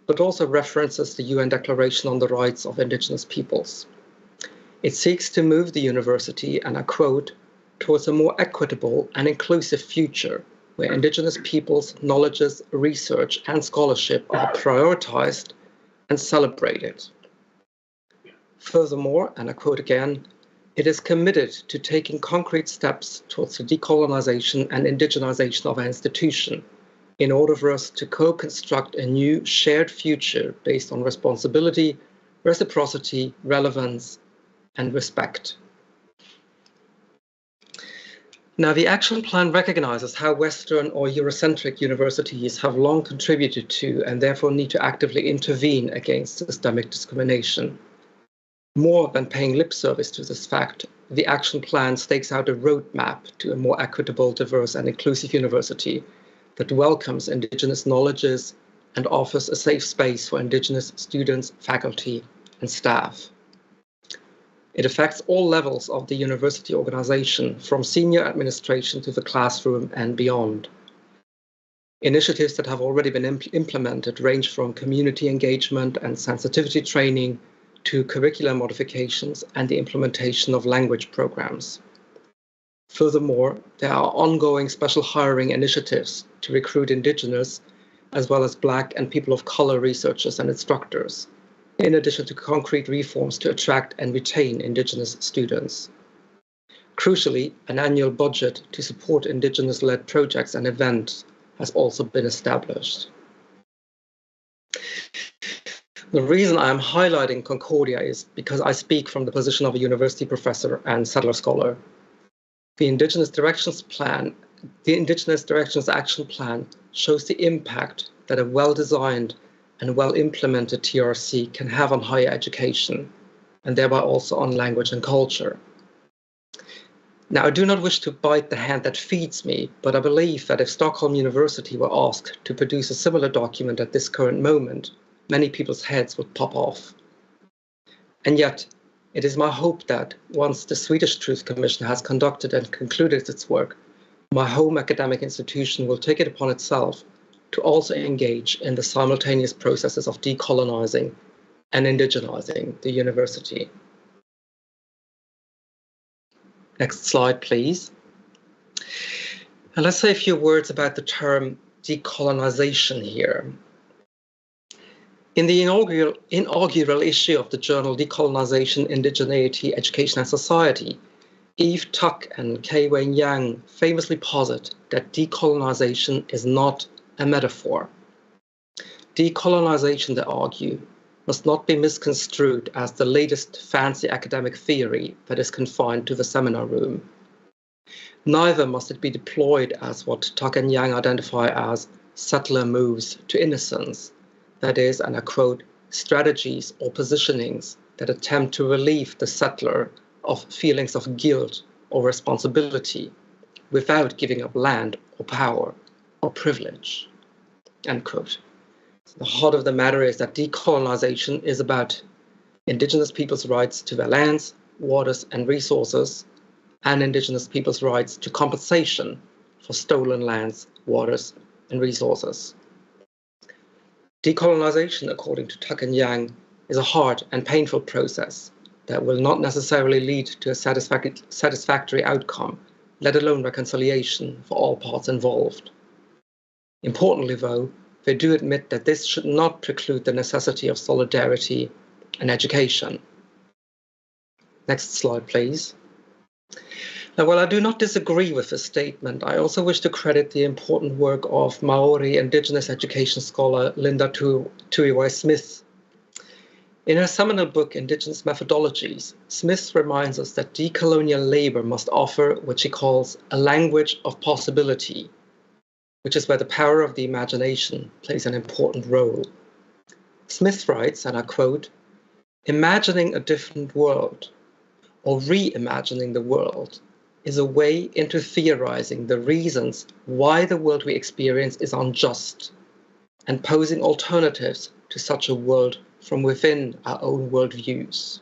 but also references the UN Declaration on the Rights of Indigenous Peoples. It seeks to move the university, and I quote, towards a more equitable and inclusive future where Indigenous peoples' knowledges, research, and scholarship are prioritized and celebrated. Furthermore, and I quote again, it is committed to taking concrete steps towards the decolonization and indigenization of our institution in order for us to co-construct a new shared future based on responsibility, reciprocity, relevance, and respect. Now, the action plan recognizes how Western or Eurocentric universities have long contributed to and therefore need to actively intervene against systemic discrimination. More than paying lip service to this fact, the action plan stakes out a roadmap to a more equitable, diverse, and inclusive university that welcomes Indigenous knowledges and offers a safe space for Indigenous students, faculty, and staff. It affects all levels of the university organization, from senior administration to the classroom and beyond. Initiatives that have already been implemented range from community engagement and sensitivity training to curricular modifications and the implementation of language programs. Furthermore, there are ongoing special hiring initiatives to recruit Indigenous as well as Black and people of color researchers and instructors, in addition to concrete reforms to attract and retain Indigenous students. Crucially, an annual budget to support Indigenous-led projects and events has also been established. The reason I am highlighting Concordia is because I speak from the position of a university professor and settler scholar. The Indigenous Directions Action Plan shows the impact that a well-designed and well-implemented TRC can have on higher education, and thereby also on language and culture. Now, I do not wish to bite the hand that feeds me, but I believe that if Stockholm University were asked to produce a similar document at this current moment, many people's heads would pop off. And yet, it is my hope that once the Swedish Truth Commission has conducted and concluded its work, my home academic institution will take it upon itself to also engage in the simultaneous processes of decolonizing and indigenizing the university. Next slide, please. And let's say a few words about the term decolonization here. In the inaugural issue of the journal Decolonization, Indigeneity, Education and Society, Eve Tuck and Kei Wayne Yang famously posit that decolonization is not a metaphor. Decolonization, they argue, must not be misconstrued as the latest fancy academic theory that is confined to the seminar room. Neither must it be deployed as what Tuck and Yang identify as settler moves to innocence, that is, and I quote, strategies or positionings that attempt to relieve the settler of feelings of guilt or responsibility without giving up land or power or privilege, end quote. So the heart of the matter is that decolonization is about Indigenous people's rights to their lands, waters, and resources, and Indigenous people's rights to compensation for stolen lands, waters, and resources. Decolonization, according to Tuck and Yang, is a hard and painful process that will not necessarily lead to a satisfactory outcome, let alone reconciliation for all parts involved. Importantly, though, they do admit that this should not preclude the necessity of solidarity and education. Next slide, please. Now, while I do not disagree with this statement, I also wish to credit the important work of Maori Indigenous education scholar Linda Tuiwai Smith. In her seminal book, Indigenous Methodologies, Smith reminds us that decolonial labor must offer what she calls a language of possibility, which is where the power of the imagination plays an important role. Smith writes, and I quote, "Imagining a different world, or reimagining the world, is a way into theorizing the reasons why the world we experience is unjust, and posing alternatives to such a world from within our own worldviews."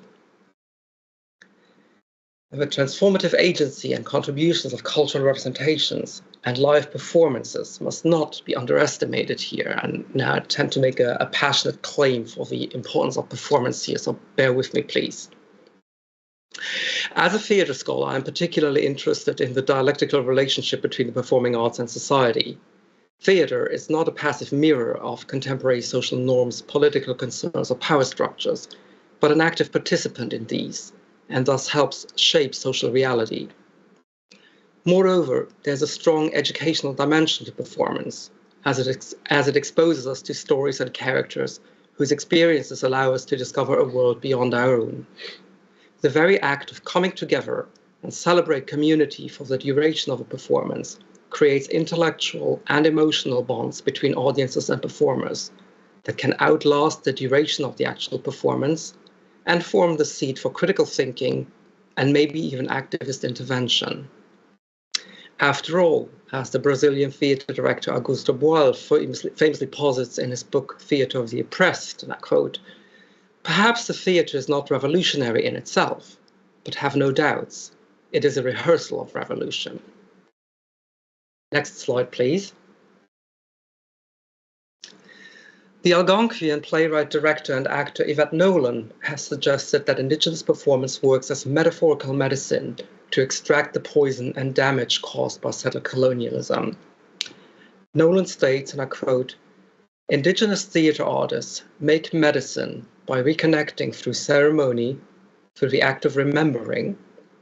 The transformative agency and contributions of cultural representations and live performances must not be underestimated here. And now I tend to make a passionate claim for the importance of performance here, so bear with me, please. As a theatre scholar, I'm particularly interested in the dialectical relationship between the performing arts and society. Theatre is not a passive mirror of contemporary social norms, political concerns, or power structures, but an active participant in these, and thus helps shape social reality. Moreover, there's a strong educational dimension to performance, as it exposes us to stories and characters whose experiences allow us to discover a world beyond our own. The very act of coming together and celebrate community for the duration of a performance creates intellectual and emotional bonds between audiences and performers that can outlast the duration of the actual performance and form the seed for critical thinking and maybe even activist intervention. After all, as the Brazilian theatre director Augusto Boal famously posits in his book Theatre of the Oppressed, and I quote, "Perhaps the theatre is not revolutionary in itself, but have no doubts, it is a rehearsal of revolution." Next slide, please. The Algonquian playwright, director, and actor Yvette Nolan has suggested that Indigenous performance works as metaphorical medicine to extract the poison and damage caused by settler colonialism. Nolan states, and I quote, "Indigenous theatre artists make medicine by reconnecting through ceremony, through the act of remembering,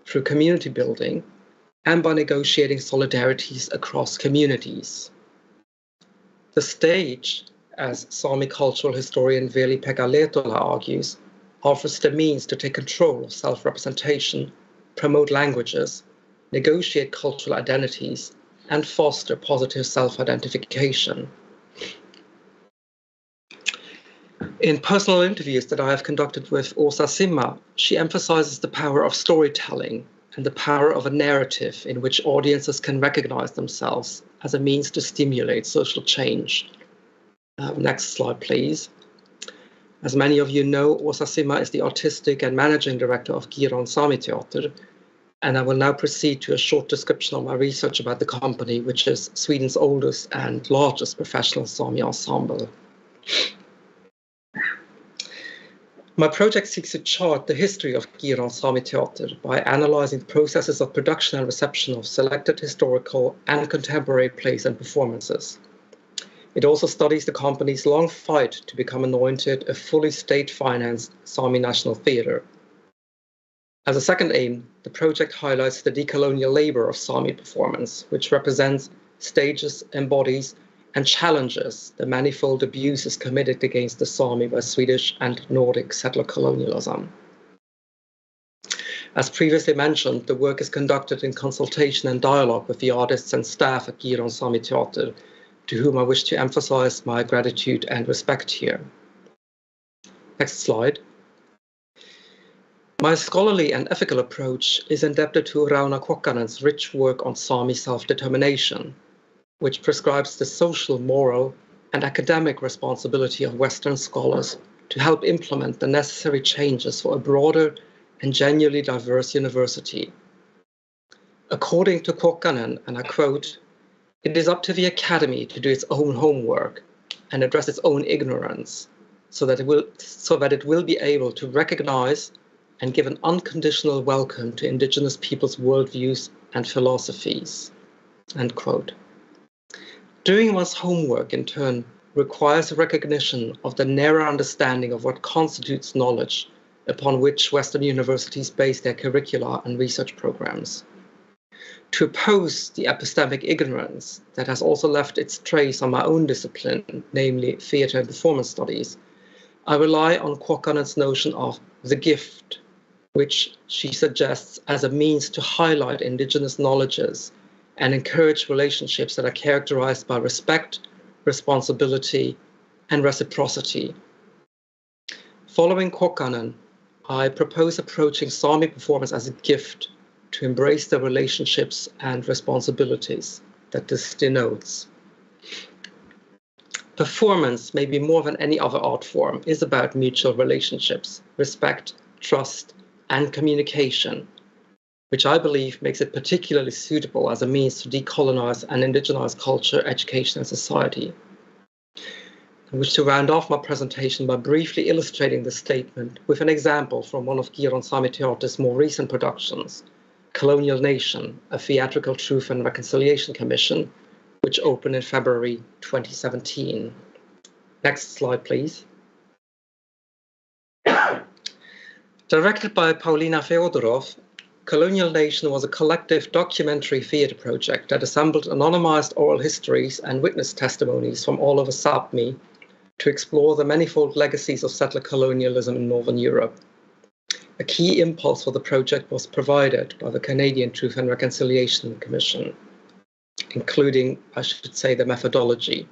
through community building, and by negotiating solidarities across communities. The stage, as Sami cultural historian Veli-Pekka Lehtola argues, offers the means to take control of self-representation, promote languages, negotiate cultural identities, and foster positive self-identification." In personal interviews that I have conducted with Åsa Simma, she emphasizes the power of storytelling and the power of a narrative in which audiences can recognize themselves as a means to stimulate social change. Next slide, please. As many of you know, Åsa Simma is the artistic and managing director of Giron Sami Teater, and I will now proceed to a short description of my research about the company, which is Sweden's oldest and largest professional Sami ensemble. My project seeks to chart the history of Giron Sami Teater by analyzing processes of production and reception of selected historical and contemporary plays and performances. It also studies the company's long fight to become anointed a fully state-financed Sami National Theatre. As a second aim, the project highlights the decolonial labor of Sami performance, which represents, stages, embodies, and challenges the manifold abuses committed against the Sami by Swedish and Nordic settler colonialism. As previously mentioned, the work is conducted in consultation and dialogue with the artists and staff at Giron Sami Teater, to whom I wish to emphasize my gratitude and respect here. Next slide. My scholarly and ethical approach is indebted to Rauno Kokkanen's rich work on Sami self-determination, which prescribes the social, moral, and academic responsibility of Western scholars to help implement the necessary changes for a broader and genuinely diverse university. According to Kokkanen, and I quote, It is up to the Academy to do its own homework and address its own ignorance so that it will be able to recognize and give an unconditional welcome to indigenous peoples' worldviews and philosophies." End quote. Doing one's homework, in turn, requires a recognition of the narrow understanding of what constitutes knowledge upon which Western universities base their curricula and research programs. To oppose the epistemic ignorance that has also left its trace on my own discipline, namely theatre and performance studies, I rely on Kuokkanen's notion of the gift, which she suggests as a means to highlight indigenous knowledges and encourage relationships that are characterized by respect, responsibility, and reciprocity. Following Kuokkanen, I propose approaching Sami performance as a gift to embrace the relationships and responsibilities that this denotes. Performance, maybe more than any other art form, is about mutual relationships, respect, trust, and communication, which I believe makes it particularly suitable as a means to decolonize and indigenize culture, education, and society. I wish to round off my presentation by briefly illustrating this statement with an example from one of Giron Sami Teater's more recent productions, Colonial Nation, a theatrical truth and reconciliation commission, which opened in February 2017. Next slide, please. Directed by Paulina Feodorov, Colonial Nation was a collective documentary theatre project that assembled anonymized oral histories and witness testimonies from all over Sápmi to explore the manifold legacies of settler colonialism in Northern Europe. A key impulse for the project was provided by the Canadian Truth and Reconciliation Commission, including, I should say, the methodology.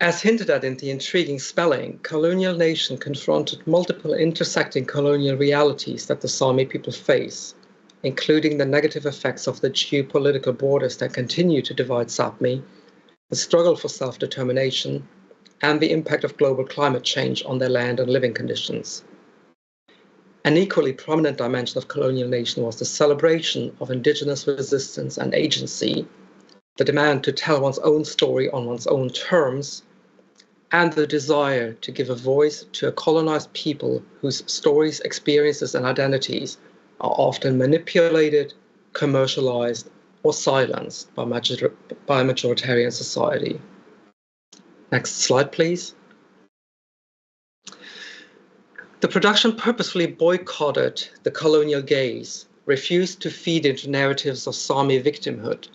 As hinted at in the intriguing spelling, Colonial Nation confronted multiple intersecting colonial realities that the Sami people face, including the negative effects of the geopolitical borders that continue to divide Sápmi, the struggle for self-determination, and the impact of global climate change on their land and living conditions. An equally prominent dimension of Colonial Nation was the celebration of indigenous resistance and agency, the demand to tell one's own story on one's own terms, and the desire to give a voice to a colonized people whose stories, experiences, and identities are often manipulated, commercialized, or silenced by majoritarian society. Next slide, please. The production purposefully boycotted the colonial gaze, refused to feed into narratives of Sami victimhood,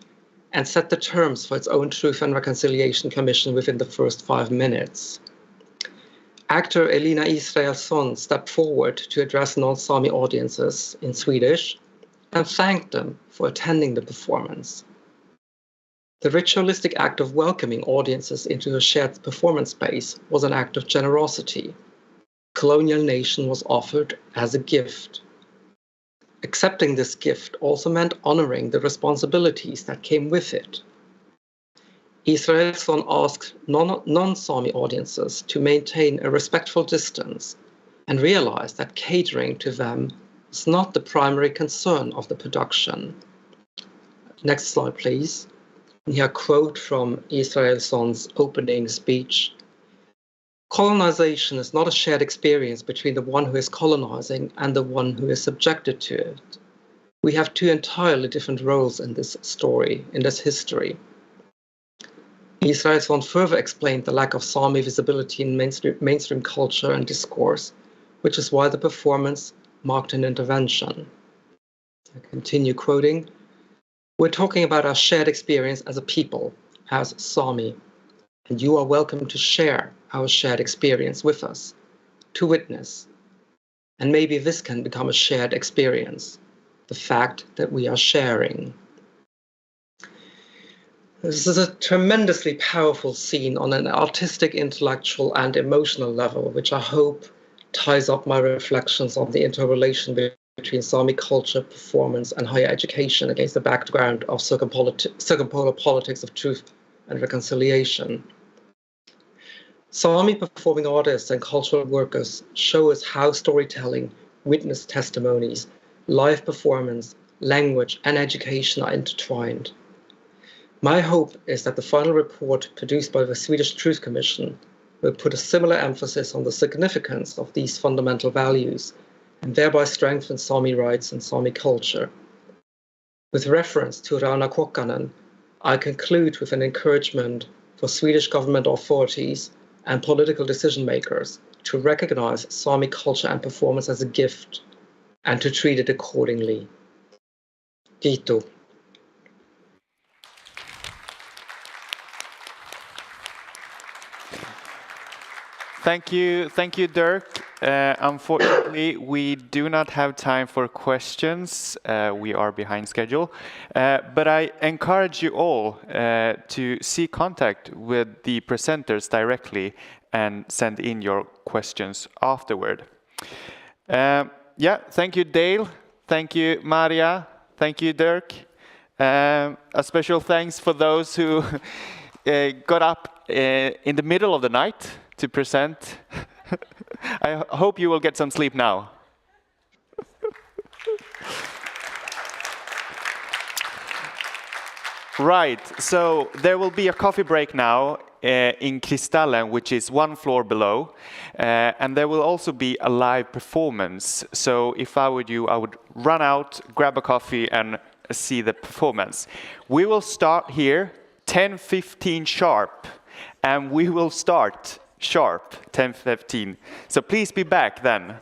and set the terms for its own Truth and Reconciliation Commission within the first 5 minutes. Actor Elina Israelsson stepped forward to address non-Sami audiences in Swedish and thanked them for attending the performance. The ritualistic act of welcoming audiences into a shared performance space was an act of generosity. Colonial Nation was offered as a gift. Accepting this gift also meant honoring the responsibilities that came with it. Israelsson asked non-Sami audiences to maintain a respectful distance and realized that catering to them was not the primary concern of the production. Next slide, please. Here a quote from Israelsson's opening speech. "Colonization is not a shared experience between the one who is colonizing and the one who is subjected to it. We have two entirely different roles in this story, in this history." Israelsson further explained the lack of Sami visibility in mainstream culture and discourse, which is why the performance marked an intervention. I continue quoting, "We're talking about our shared experience as a people, as Sami, and you are welcome to share our shared experience with us, to witness. And maybe this can become a shared experience, the fact that we are sharing." This is a tremendously powerful scene on an artistic, intellectual, and emotional level, which I hope ties up my reflections on the interrelation between Sami culture, performance, and higher education against the background of circumpolar politics of truth and reconciliation. Sami performing artists and cultural workers show us how storytelling, witness testimonies, live performance, language, and education are intertwined. My hope is that the final report produced by the Swedish Truth Commission will put a similar emphasis on the significance of these fundamental values and thereby strengthen Sami rights and Sami culture. With reference to Rana Kokkanen, I conclude with an encouragement for Swedish government authorities and political decision makers to recognize Sami culture and performance as a gift and to treat it accordingly. Kiitos. Thank you, Dirk. Unfortunately, we do not have time for questions. We are behind schedule. But I encourage you all to seek contact with the presenters directly and send in your questions afterward. Yeah, thank you, Dale. Thank you, Maria. Thank you, Dirk. A special thanks for those who got up in the middle of the night to present. I hope you will get some sleep now. Right, so there will be a coffee break now in Kristallen, which is one floor below. And there will also be a live performance. So if I were you, I would run out, grab a coffee and see the performance. We will start here 10:15 sharp, and we will start sharp 10:15. So please be back then.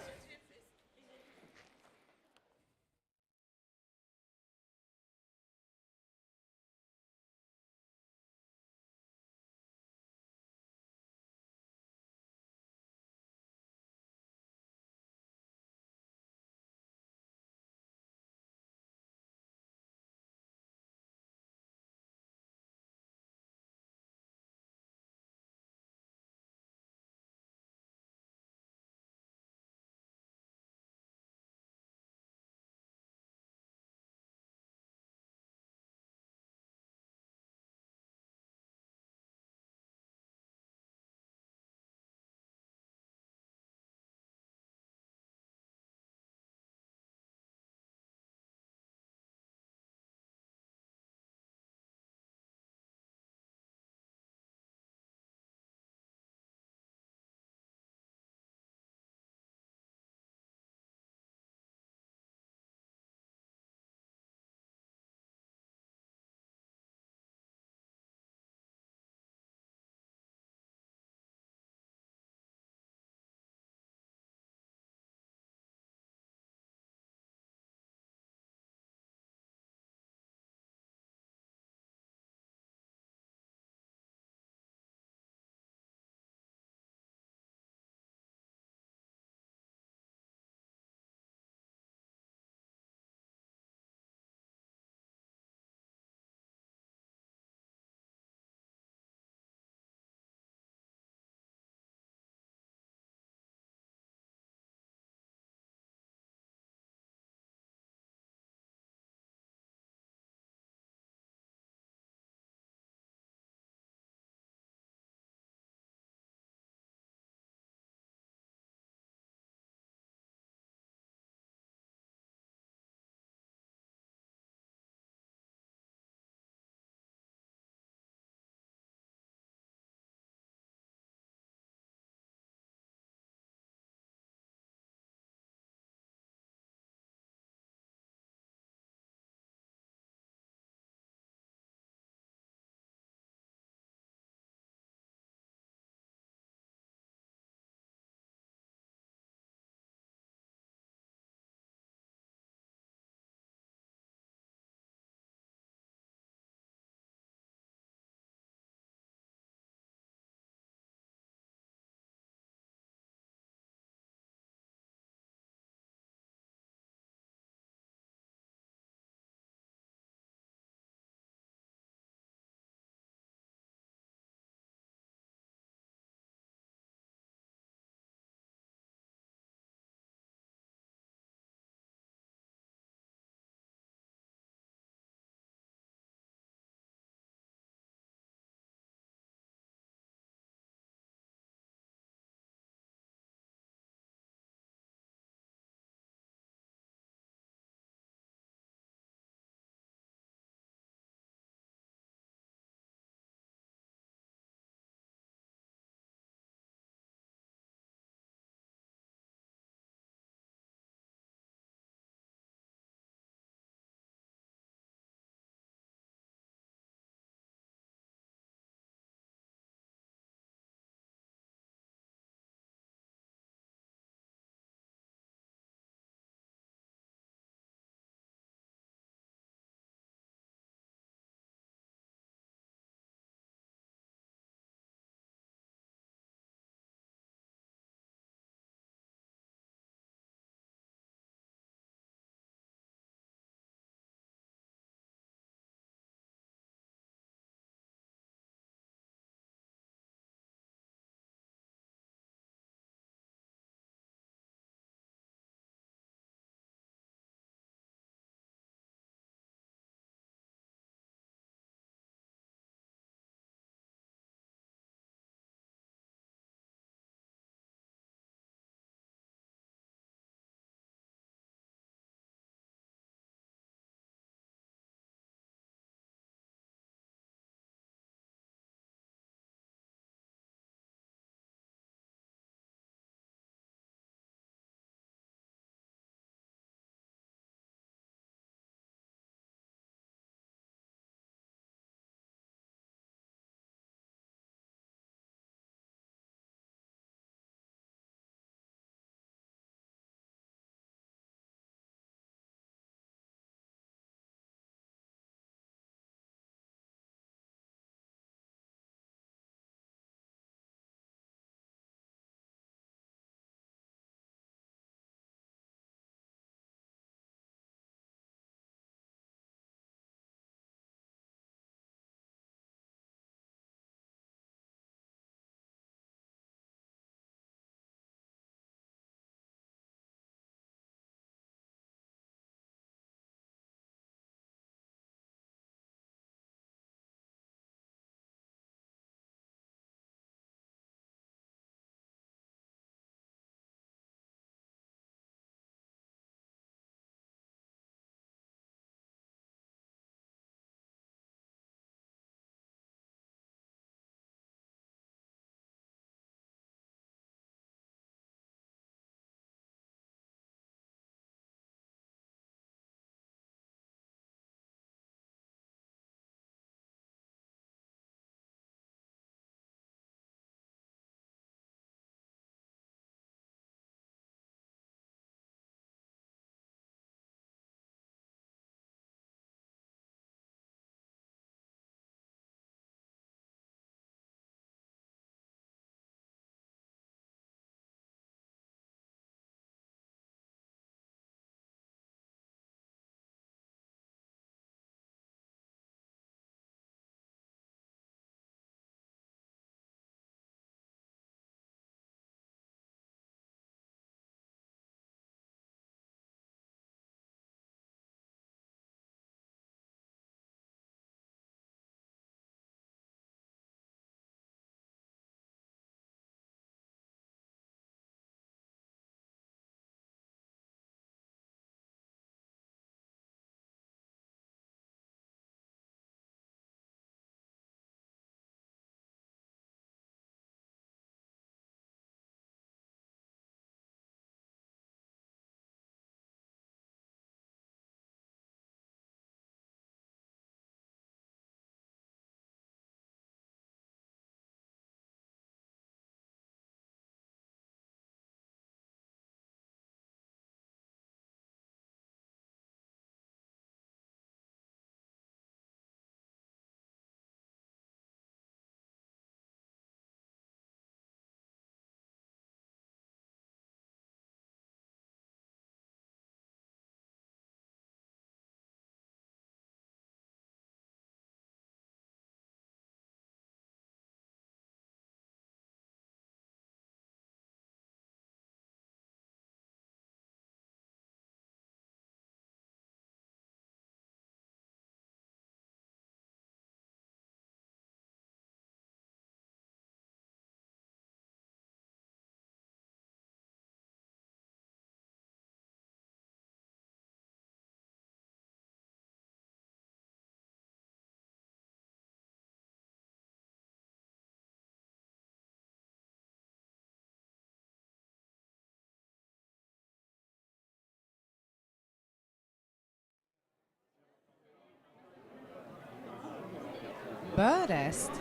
Börest.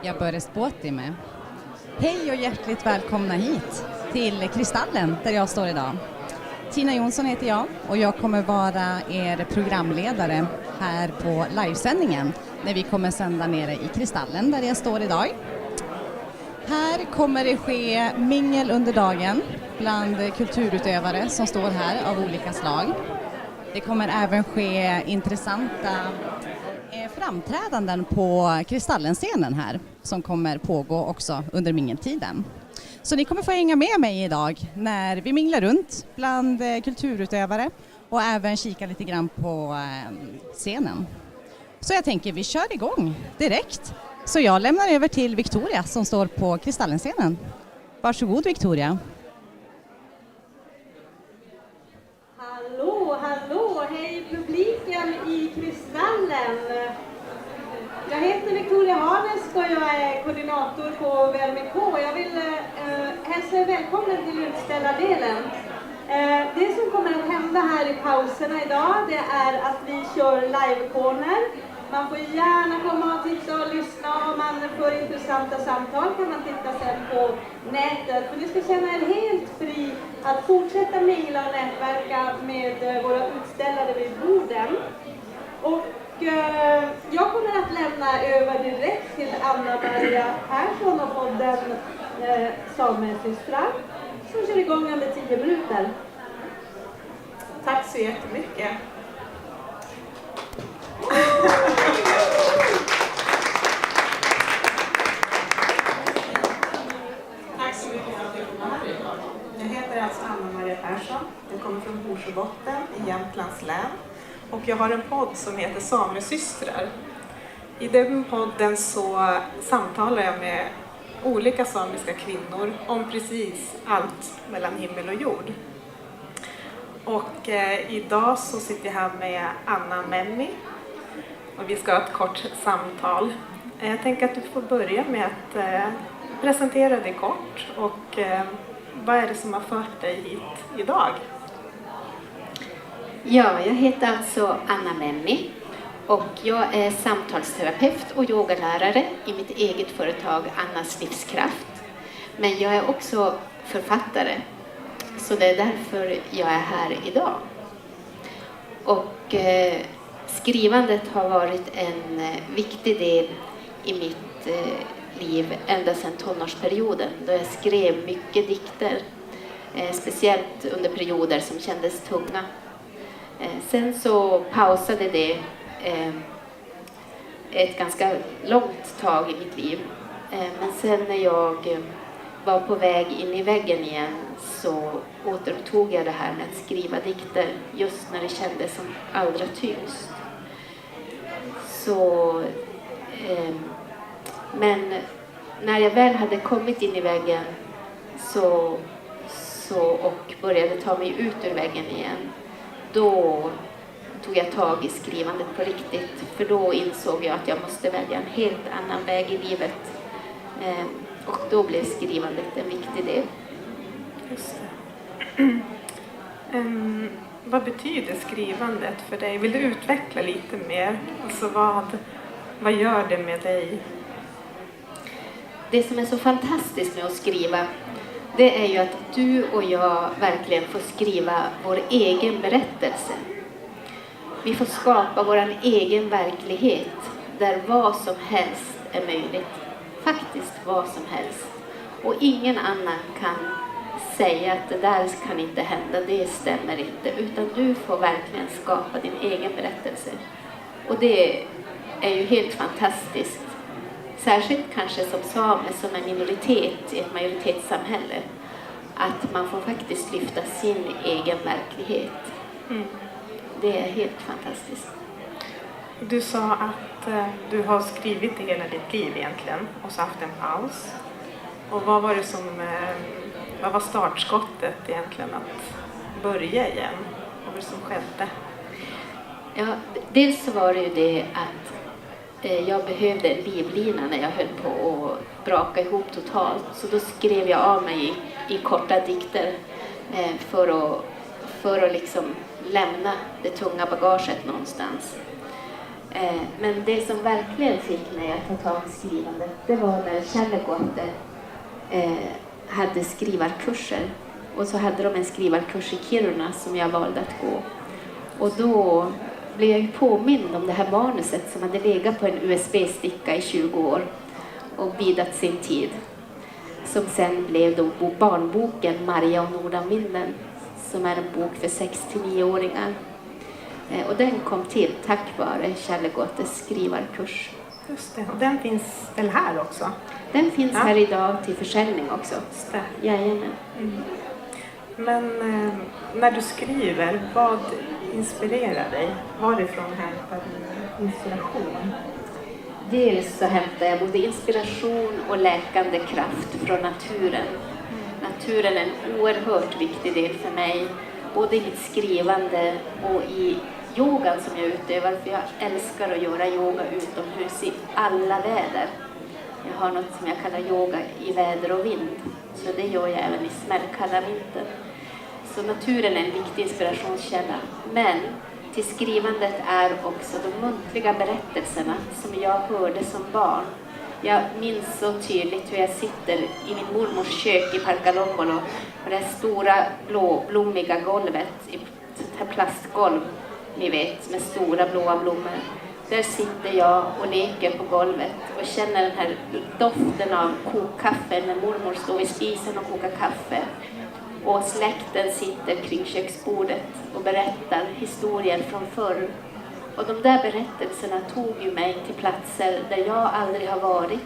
Jag börest båtime. Hej och hjärtligt välkomna hit till Kristallen där jag står idag. Tina Jonsson heter jag och jag kommer vara er programledare här på livesändningen när vi kommer sända nere i Kristallen där jag står idag. Här kommer det ske mingel under dagen bland kulturutövare som står här av olika slag. Det kommer även ske intressanta framträdanden på Kristallenscenen här som kommer pågå också under mingeltiden. Så ni kommer få hänga med mig idag när vi minglar runt bland kulturutövare och även kika lite grann på scenen. Så jag tänker vi kör igång direkt. Så jag lämnar över till Victoria som står på Kristallenscenen. Varsågod Victoria. Hallå, hej publiken i Kristallen. Jag heter Victoria Harnesk och jag är koordinator på VMK. Jag vill hälsa er välkommen till utställardelen. Det som kommer att hända här i pauserna idag, det är att vi kör live-koner. Man får gärna komma och titta och lyssna. Om man får intressanta samtal kan man titta sen på nätet. För ni ska känna er helt fri att fortsätta mingla och nätverka med våra utställare vid borden. Och jag kommer att lämna över direkt till Anna-Maria Persson och podden Samesystrar som kör igång under 10 minuter. Tack så jättemycket. Tack så mycket för att jag kom här idag. Jag heter alltså Anna-Maria Persson. Jag kommer från Borsebotten i Jämtlands län. Och jag har en podd som heter Samesystrar. I den podden så samtalar jag med olika samiska kvinnor om precis allt mellan himmel och jord. Och idag så sitter jag här med Anna Memmi. Och vi ska ha ett kort samtal. Jag tänker att du får börja med att presentera dig kort. Och vad är det som har fört dig hit idag? Ja, jag heter alltså Anna Memmi. Och jag är samtalsterapeut och yogalärare i mitt eget företag Annas livskraft. Men jag är också författare. Så det är därför jag är här idag. Och skrivandet har varit en viktig del i mitt liv ända sedan tonårsperioden. Då jag skrev mycket dikter. Speciellt under perioder som kändes tunga. Sen så pausade det ett ganska långt tag i mitt liv. Men sen när jag var på väg in i väggen igen så återupptog jag det här med att skriva dikter just när det kändes som allra tyngst. Så, men när jag väl hade kommit in i väggen och började ta mig ut ur väggen igen, då tog jag tag i skrivandet på riktigt. För då insåg jag att jag måste välja en helt annan väg i livet. Och då blev skrivandet en viktig del. Just det. Vad betyder skrivandet för dig? Vill du utveckla lite mer? Alltså vad gör det med dig? Det som är så fantastiskt med att skriva, det är ju att du och jag verkligen får skriva vår egen berättelse. Vi får skapa vår egen verklighet där vad som helst är möjligt. Faktiskt vad som helst. Och ingen annan kan säga att det där kan inte hända, det stämmer inte. Utan du får verkligen skapa din egen berättelse. Och det är ju helt fantastiskt. Särskilt kanske som same, som en minoritet i ett majoritetssamhälle. Att man får faktiskt lyfta sin egen verklighet. Mm. Det är helt fantastiskt. Du sa att du har skrivit i hela ditt liv egentligen och så haft en paus. Och vad var startskottet egentligen att börja igen? Vad var det som skedde? Ja, dels så var det ju det att jag behövde en livlina när jag höll på att braka ihop totalt. Så då skrev jag av mig i korta dikter för att liksom lämna det tunga bagaget någonstans. Men det som verkligen fick mig att ta tag i skrivandet, det var när Källegåte hade skrivarkurser. Och så hade de en skrivarkurs i Kiruna som jag valde att gå. Och då blev jag ju påmind om det här manuset som hade legat på en USB-sticka i 20 år och bidat sin tid. Som sen blev då barnboken Maria och Nordanvinden, som är en bok för 6-9-åringar. Och den kom till tack vare Källegåtes skrivarkurs. Just det, och den finns väl här också? Den finns här idag till försäljning också. Just det. Jajamän. Mm. Men när du skriver, vad inspirerar dig? Varifrån hämtar du inspiration? Dels så hämtar jag både inspiration och läkande kraft från naturen. Naturen är en oerhört viktig del för mig, både i mitt skrivande och i yogan som jag utövar, för jag älskar att göra yoga utomhus i alla väder. Jag har något som jag kallar yoga i väder och vind, så det gör jag även i smällkalla vintern. Så naturen är en viktig inspirationskälla, men till skrivandet är också de muntliga berättelserna som jag hörde som barn. Jag minns så tydligt hur jag sitter i min mormors kök i Parkalombolo på det stora blommiga golvet, i ett här plastgolv, ni vet, med stora blåa blommor. Där sitter jag och leker på golvet och känner den här doften av kokkaffe när mormor står vid spisen och kokar kaffe. Och släkten sitter kring köksbordet och berättar historier från förr. Och de där berättelserna tog ju mig till platser där jag aldrig har varit.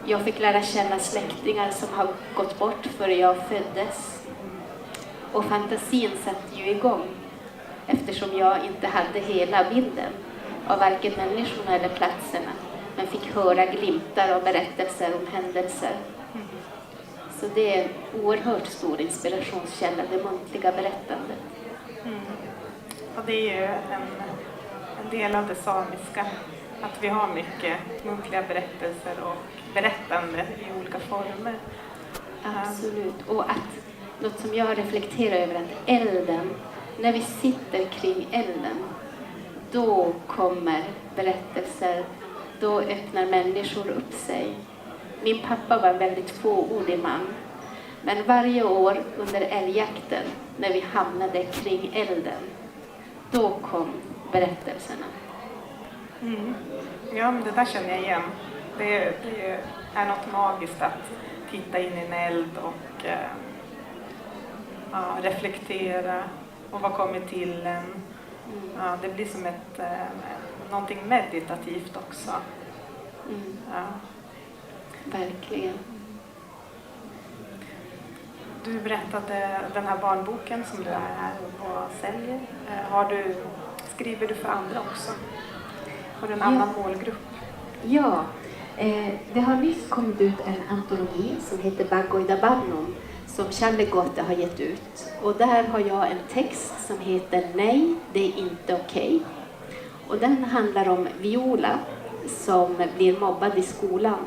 Jag fick lära känna släktingar som har gått bort före jag föddes. Och fantasin satt ju igång, eftersom jag inte hade hela bilden av varken människorna eller platserna, men fick höra glimtar av berättelser om händelser. Så det är en oerhört stor inspirationskälla, det muntliga berättandet. Mm. Och det är ju en del av det samiska, att vi har mycket muntliga berättelser och berättande i olika former. Absolut, och att något som jag reflekterar över, att elden, när vi sitter kring elden, då kommer berättelser, då öppnar människor upp sig. Min pappa var en väldigt fåordig man, men varje år under älgjakten, när vi hamnade kring elden, då kom berättelserna. Mm. Ja, men det där känner jag igen. Det är något magiskt att titta in i en eld och reflektera och vad kommer till en. Ja, det blir som någonting meditativt också. Ja. Verkligen. Du berättade den här barnboken som du är här och säljer. Skriver du för andra också? Har du en annan målgrupp? Ja, det har nyss kommit ut en antologi som heter Bagoida Barnum som Källegåte har gett ut. Och där har jag en text som heter Nej, det är inte okej. Och den handlar om Viola som blir mobbad i skolan.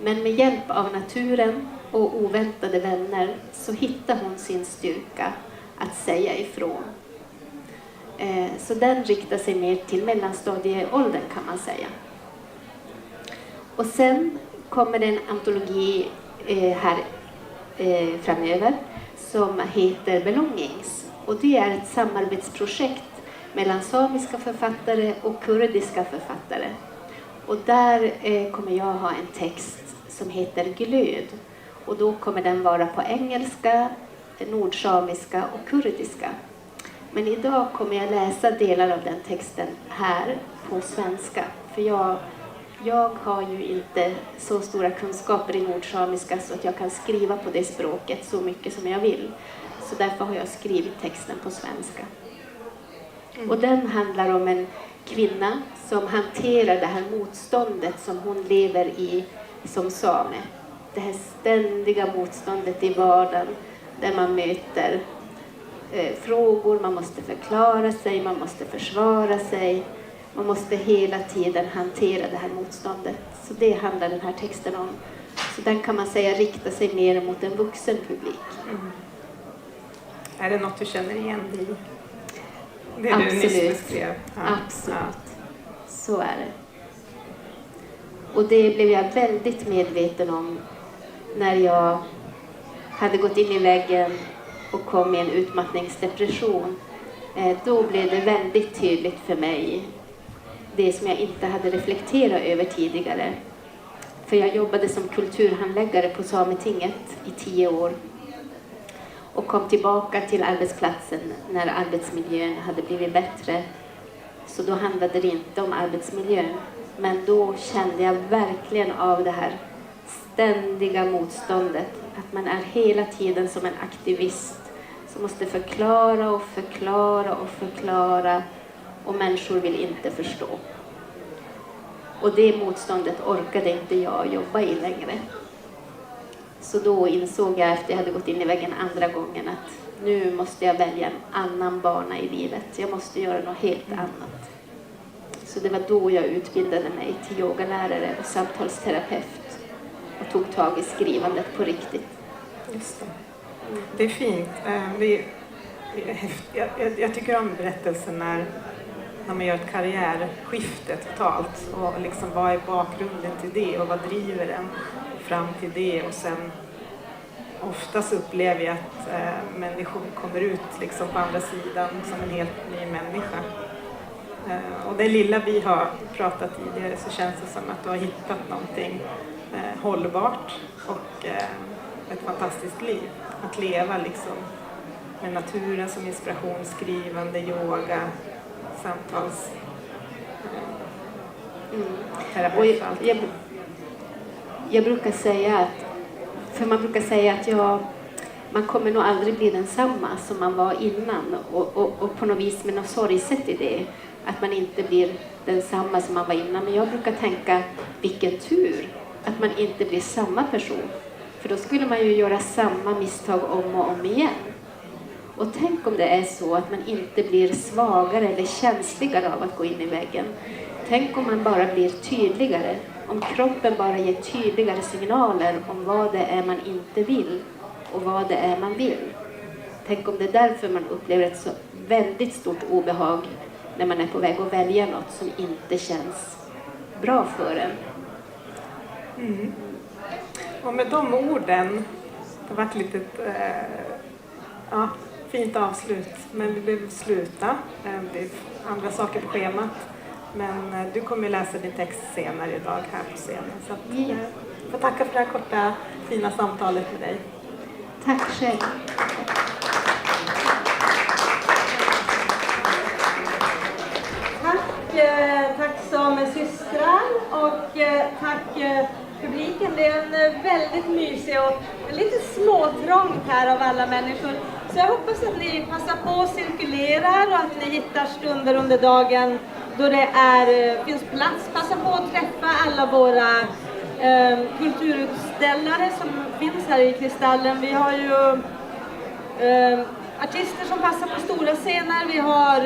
Men med hjälp av naturen och oväntade vänner så hittar hon sin styrka att säga ifrån. Så den riktar sig mer till mellanstadieåldern, kan man säga. Och sen kommer det en antologi här framöver som heter Belongings. Och det är ett samarbetsprojekt mellan samiska författare och kurdiska författare. Och där kommer jag ha en text som heter Glöd. Och då kommer den vara på engelska, nordsamiska och kurdiska. Men idag kommer jag läsa delar av den texten här på svenska. För jag har ju inte så stora kunskaper i nordsamiska så att jag kan skriva på det språket så mycket som jag vill. Så därför har jag skrivit texten på svenska. Och den handlar om en kvinna som hanterar det här motståndet som hon lever i som same. Det här ständiga motståndet i vardagen där man möter frågor, man måste förklara sig, man måste försvara sig. Man måste hela tiden hantera det här motståndet. Så det handlar den här texten om. Så den kan man säga riktar sig mer mot en vuxen publik. Mm. Är det något du känner igen dig i? Det absolut. du nyss beskrev? Ja. Absolut. Så är det. Och det blev jag väldigt medveten om när jag hade gått in i väggen och kom i en utmattningsdepression. Då blev det väldigt tydligt för mig, det som jag inte hade reflekterat över tidigare. För jag jobbade som kulturhandläggare på Sametinget i 10 år. Och kom tillbaka till arbetsplatsen när arbetsmiljön hade blivit bättre. Så då handlade det inte om arbetsmiljön. Men då kände jag verkligen av det här ständiga motståndet. Att man är hela tiden som en aktivist som måste förklara och förklara och förklara. Och människor vill inte förstå. Och det motståndet orkade inte jag jobba i längre. Så då insåg jag efter jag hade gått in i väggen andra gången att nu måste jag välja en annan bana i livet. Jag måste göra något helt annat. Så det var då jag utbildade mig till yogalärare och samtalsterapeut och tog tag i skrivandet på riktigt. Just det. Det är fint. Jag tycker om berättelsen när man gör ett karriärskifte totalt och liksom vad är bakgrunden till det och vad driver den fram till det, och sen oftast upplever jag att människor kommer ut liksom på andra sidan som en helt ny människa. Och det lilla vi har pratat tidigare så känns det som att du har hittat någonting hållbart och ett fantastiskt liv. Att leva liksom med naturen som inspiration, skrivande, yoga, samtals terapeut. Jag brukar säga att, för man brukar säga att man kommer nog aldrig bli densamma som man var innan, och på något vis med något sorgset i det, att man inte blir densamma som man var innan. Men jag brukar tänka, vilken tur att man inte blir samma person, för då skulle man ju göra samma misstag om och om igen. Och tänk om det är så att man inte blir svagare eller känsligare av att gå in i väggen. Tänk om man bara blir tydligare. Om kroppen bara ger tydligare signaler om vad det är man inte vill och vad det är man vill. Tänk om det är därför man upplever ett så väldigt stort obehag när man är på väg att välja något som inte känns bra för en. Mm. Och med de orden, det var ett litet fint avslut, men vi behöver sluta. Det är andra saker på schemat. Men du kommer läsa din text senare idag här på scenen. Så att, jag får tacka för det här korta, fina samtalet med dig. Tack själv. Tack samesystrar och tack publiken. Det är en väldigt mysig och lite småtrångt här av alla människor. Så jag hoppas att ni passar på och cirkulerar och att ni hittar stunder under dagen då det finns plats. Passa på att träffa alla våra kulturutställare som finns här i Kristallen. Vi har ju artister som passar på stora scener. Vi har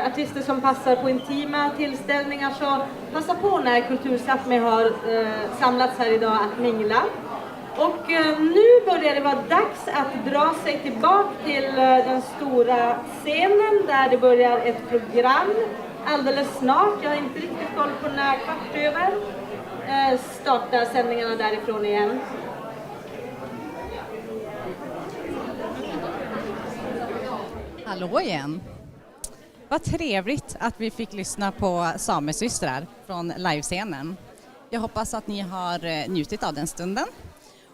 artister som passar på intima tillställningar. Så passa på när Kultur-Sápmi har samlats här idag att mingla. Och nu börjar det vara dags att dra sig tillbaka till den stora scenen där det börjar ett program alldeles snart. Jag har inte riktigt koll på när, 15:15 startar sändningarna därifrån igen. Hallå igen! Vad trevligt att vi fick lyssna på samesystrar från livescenen. Jag hoppas att ni har njutit av den stunden.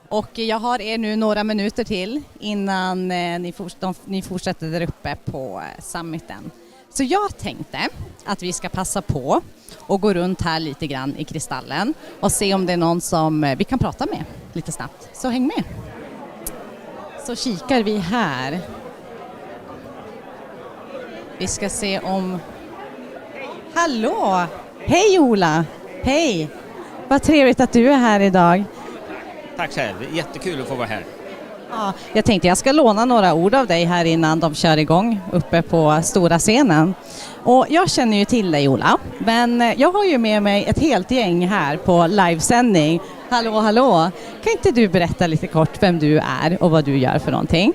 Och jag har er nu några minuter till innan ni fortsätter där uppe på summiten. Så jag tänkte att vi ska passa på och gå runt här lite grann i Kristallen och se om det är någon som vi kan prata med lite snabbt. Så häng med! Så kikar vi här. Vi ska se om... Hallå! Hej Ola! Hej! Vad trevligt att du är här idag. Tack själv, jättekul att få vara här. Ja, jag tänkte jag ska låna några ord av dig här innan de kör igång uppe på stora scenen. Och jag känner ju till dig Ola, men jag har ju med mig ett helt gäng här på livesändning. Hallå, hallå! Kan inte du berätta lite kort vem du är och vad du gör för någonting?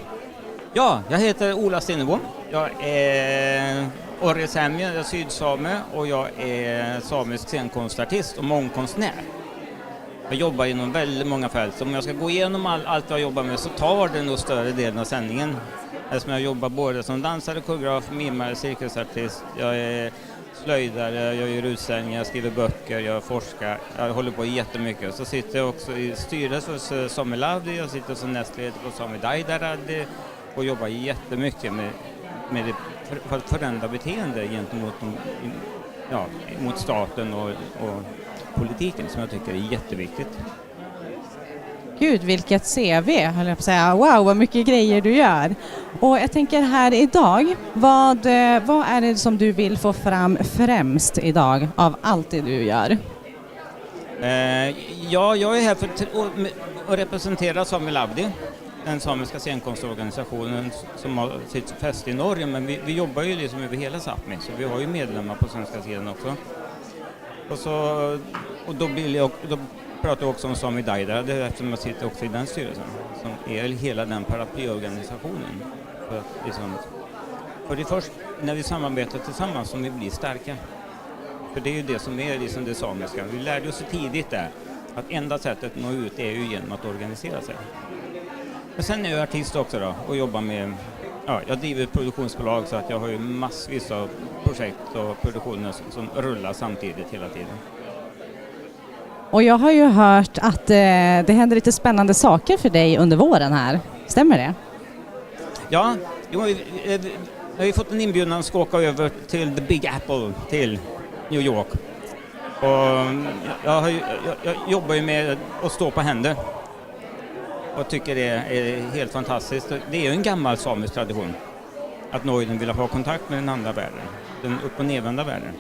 Ja, jag heter Ola Stinnebom. Jag är orgesämje, jag är sydsame och jag är samisk scenkonstartist och mångkonstnär. Jag jobbar inom väldigt många fält, så om jag ska gå igenom allt jag jobbar med så tar det nog större delen av sändningen. Eftersom jag jobbar både som dansare, koreograf, mimare, cirkusartist, jag är slöjdare, jag gör utställningar, jag skriver böcker, jag forskar, jag håller på jättemycket. Så sitter jag också i styrelsen för Sami Lavdi, jag sitter som nästledare på Sami Daidaradi och jobbar jättemycket med det för att förändra beteende gentemot mot staten och politiken som jag tycker är jätteviktigt. Gud, vilket CV, höll jag på att säga. Wow, vad mycket grejer du gör. Och jag tänker här idag, vad är det som du vill få fram främst idag av allt det du gör? Jag är här för att representera Sami Lavdi, den samiska scenkonstorganisationen som har sitt fäste i Norge, men vi jobbar ju liksom över hela Sápmi, så vi har ju medlemmar på svenska sidan också. Och då pratar jag också om Sami Daidaradi eftersom jag sitter också i den styrelsen som är hela den paraplyorganisationen. För det är först när vi samarbetar tillsammans som vi blir starka. För det är ju det som är liksom det samiska. Vi lärde oss tidigt där att enda sättet att nå ut är ju genom att organisera sig. Men sen är jag artist också då och jobbar med, jag driver ett produktionsbolag så att jag har ju massvis av projekt och produktioner som rullar samtidigt hela tiden. Och jag har ju hört att det händer lite spännande saker för dig under våren här. Stämmer det? Ja, jag har ju fått en inbjudan att ska åka över till The Big Apple till New York. Och jag jobbar ju med att stå på händer och tycker det är helt fantastiskt. Det är ju en gammal samisk tradition att nojden vill ha kontakt med den andra världen, den upp- och nedvända världen.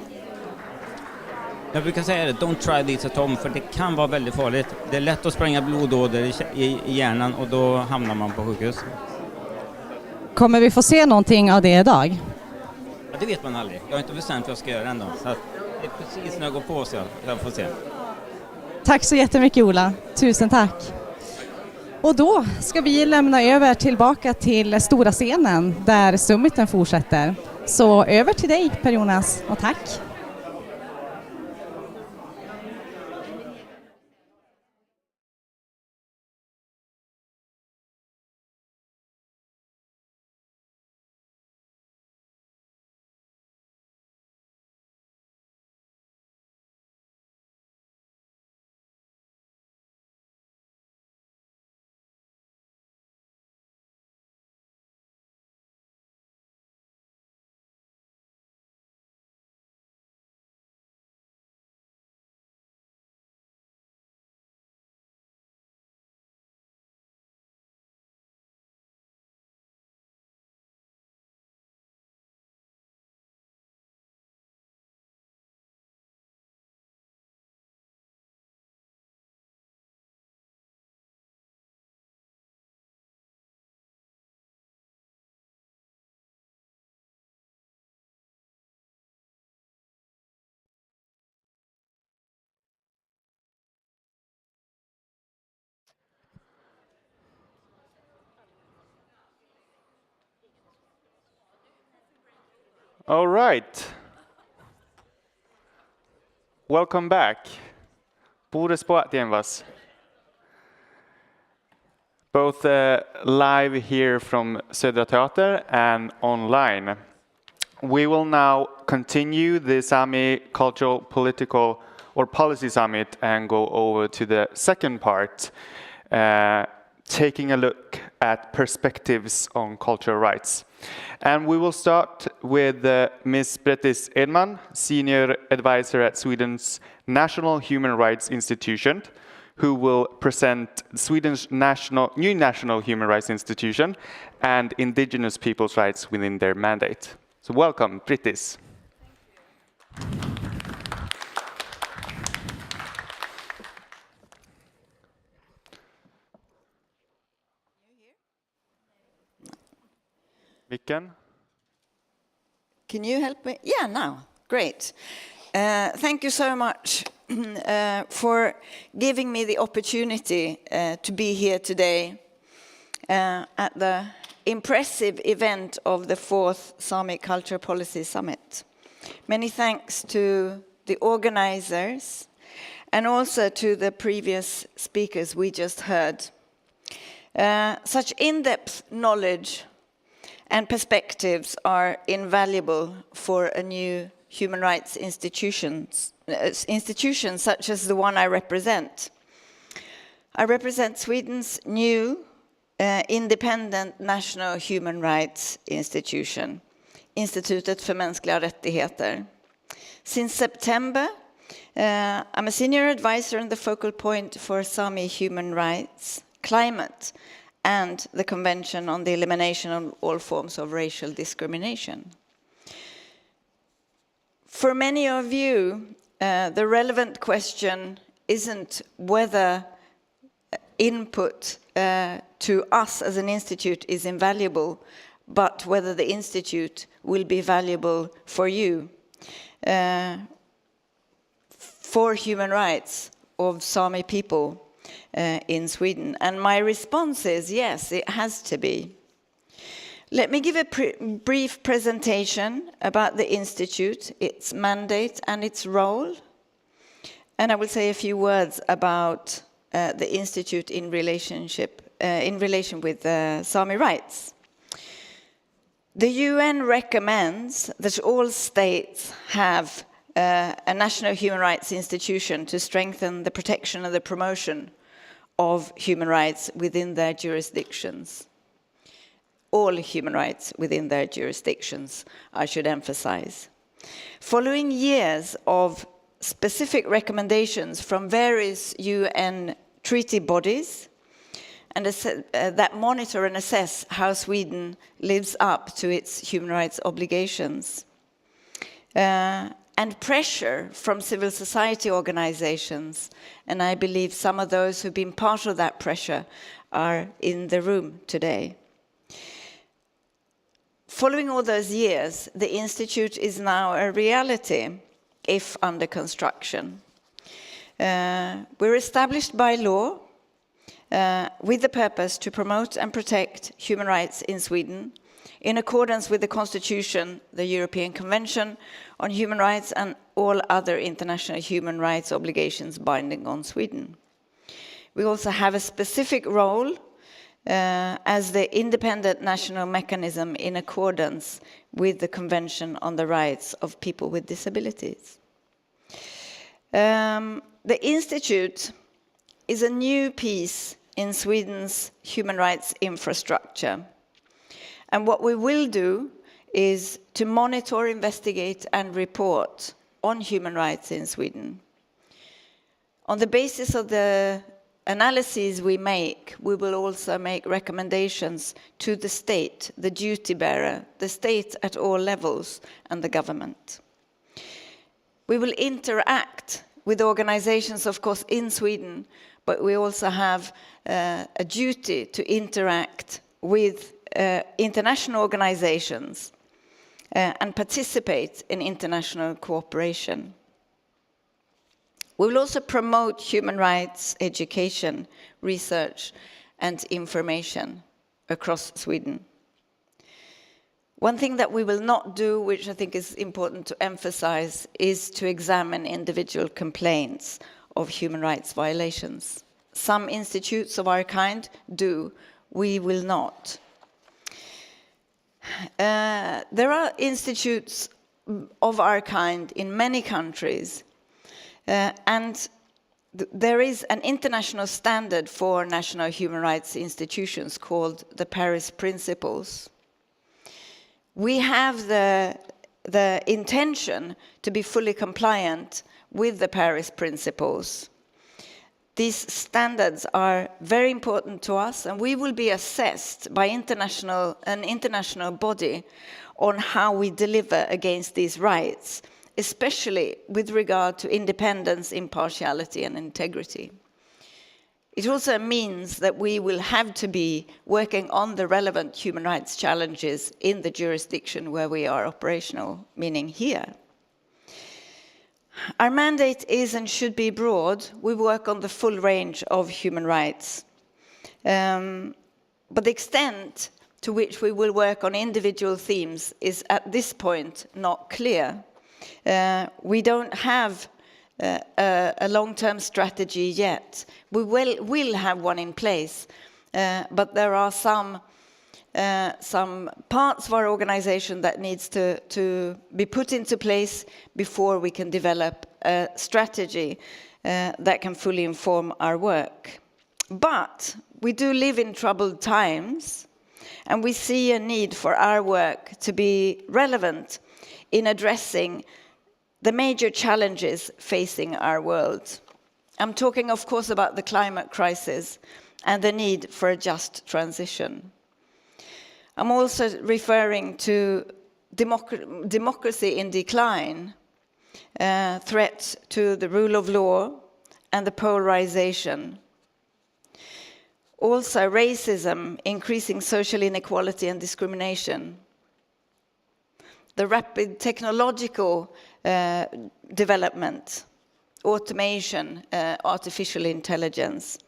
Jag brukar säga det, don't try this at home, för det kan vara väldigt farligt. Det är lätt att spränga blodåder i hjärnan och då hamnar man på sjukhus. Kommer vi få se någonting av det idag? Ja, det vet man aldrig. Jag har inte bestämt vad jag ska göra ändå. Så att det är precis när jag går på så jag får se. Tack så jättemycket Ola. Tusen tack. Och då ska vi lämna över tillbaka till stora scenen där summiten fortsätter. Så över till dig Per-Jonas och tack. All right. Welcome back. Both live here from Södra teater and online. We will now continue the Sami Cultural Policy Summit and go over to the second part, taking a look at perspectives on cultural rights. And we will start with Ms. Brettis Edman, Senior Advisor at Sweden's National Human Rights Institution, who will present Sweden's new National Human Rights Institution and indigenous people's rights within their mandate. So welcome, Brettis. Can you help me? Yeah, now. Great. Thank you so much for giving me the opportunity to be here today at the impressive event of the 4th Sami Cultural Policy Summit. Many thanks to the organizers and also to the previous speakers we just heard. Such in-depth knowledge and perspectives are invaluable for a new human rights institutions such as the one I represent. I represent Sweden's new independent national human rights institution, Institutet för mänskliga rättigheter. Since September, I'm a senior advisor and the focal point for Sami human rights, climate, and the Convention on the Elimination of All Forms of Racial Discrimination. For many of you, the relevant question isn't whether input to us as an institute is invaluable, but whether the institute will be valuable for you, for human rights of Sami people in Sweden. And my response is yes, it has to be. Let me give a brief presentation about the Institute, its mandate and its role. And I will say a few words about the Institute in relation with Sami rights. The UN recommends that all states have a national human rights institution to strengthen the protection and the promotion of human rights within their jurisdictions. All human rights within their jurisdictions, I should emphasize. Following years of specific recommendations from various UN treaty bodies and that monitor and assess how Sweden lives up to its human rights obligations, and pressure from civil society organizations, and I believe some of those who've been part of that pressure are in the room today. Following all those years, the Institute is now a reality, if under construction. We're established by law with the purpose to promote and protect human rights in Sweden in accordance with the Constitution, the European Convention on Human Rights, and all other international human rights obligations binding on Sweden. We also have a specific role as the independent national mechanism in accordance with the Convention on the Rights of People with Disabilities. The Institute is a new piece in Sweden's human rights infrastructure. And what we will do is to monitor, investigate, and report on human rights in Sweden. On the basis of the analyses we make, we will also make recommendations to the state, the duty bearer, the state at all levels, and the government. We will interact with organizations, of course, in Sweden, but we also have a duty to interact with international organizations and participate in international cooperation. We will also promote human rights education, research, and information across Sweden. One thing that we will not do, which I think is important to emphasize, is to examine individual complaints of human rights violations. Some institutes of our kind do, we will not. There are institutes of our kind in many countries, and there is an international standard for national human rights institutions called the Paris Principles. We have the intention to be fully compliant with the Paris Principles. These standards are very important to us, and we will be assessed by an international body on how we deliver against these rights, especially with regard to independence, impartiality, and integrity. It also means that we will have to be working on the relevant human rights challenges in the jurisdiction where we are operational, meaning here. Our mandate is and should be broad. We work on the full range of human rights. But the extent to which we will work on individual themes is at this point not clear. We don't have a long-term strategy yet. We will have one in place, but there are some parts of our organization that needs to be put into place before we can develop a strategy that can fully inform our work. But we do live in troubled times, and we see a need for our work to be relevant in addressing the major challenges facing our world. I'm talking, of course, about the climate crisis and the need for a just transition. I'm also referring to democracy in decline, threats to the rule of law and the polarization. Also, racism, increasing social inequality and discrimination. The rapid technological development, automation, artificial intelligence.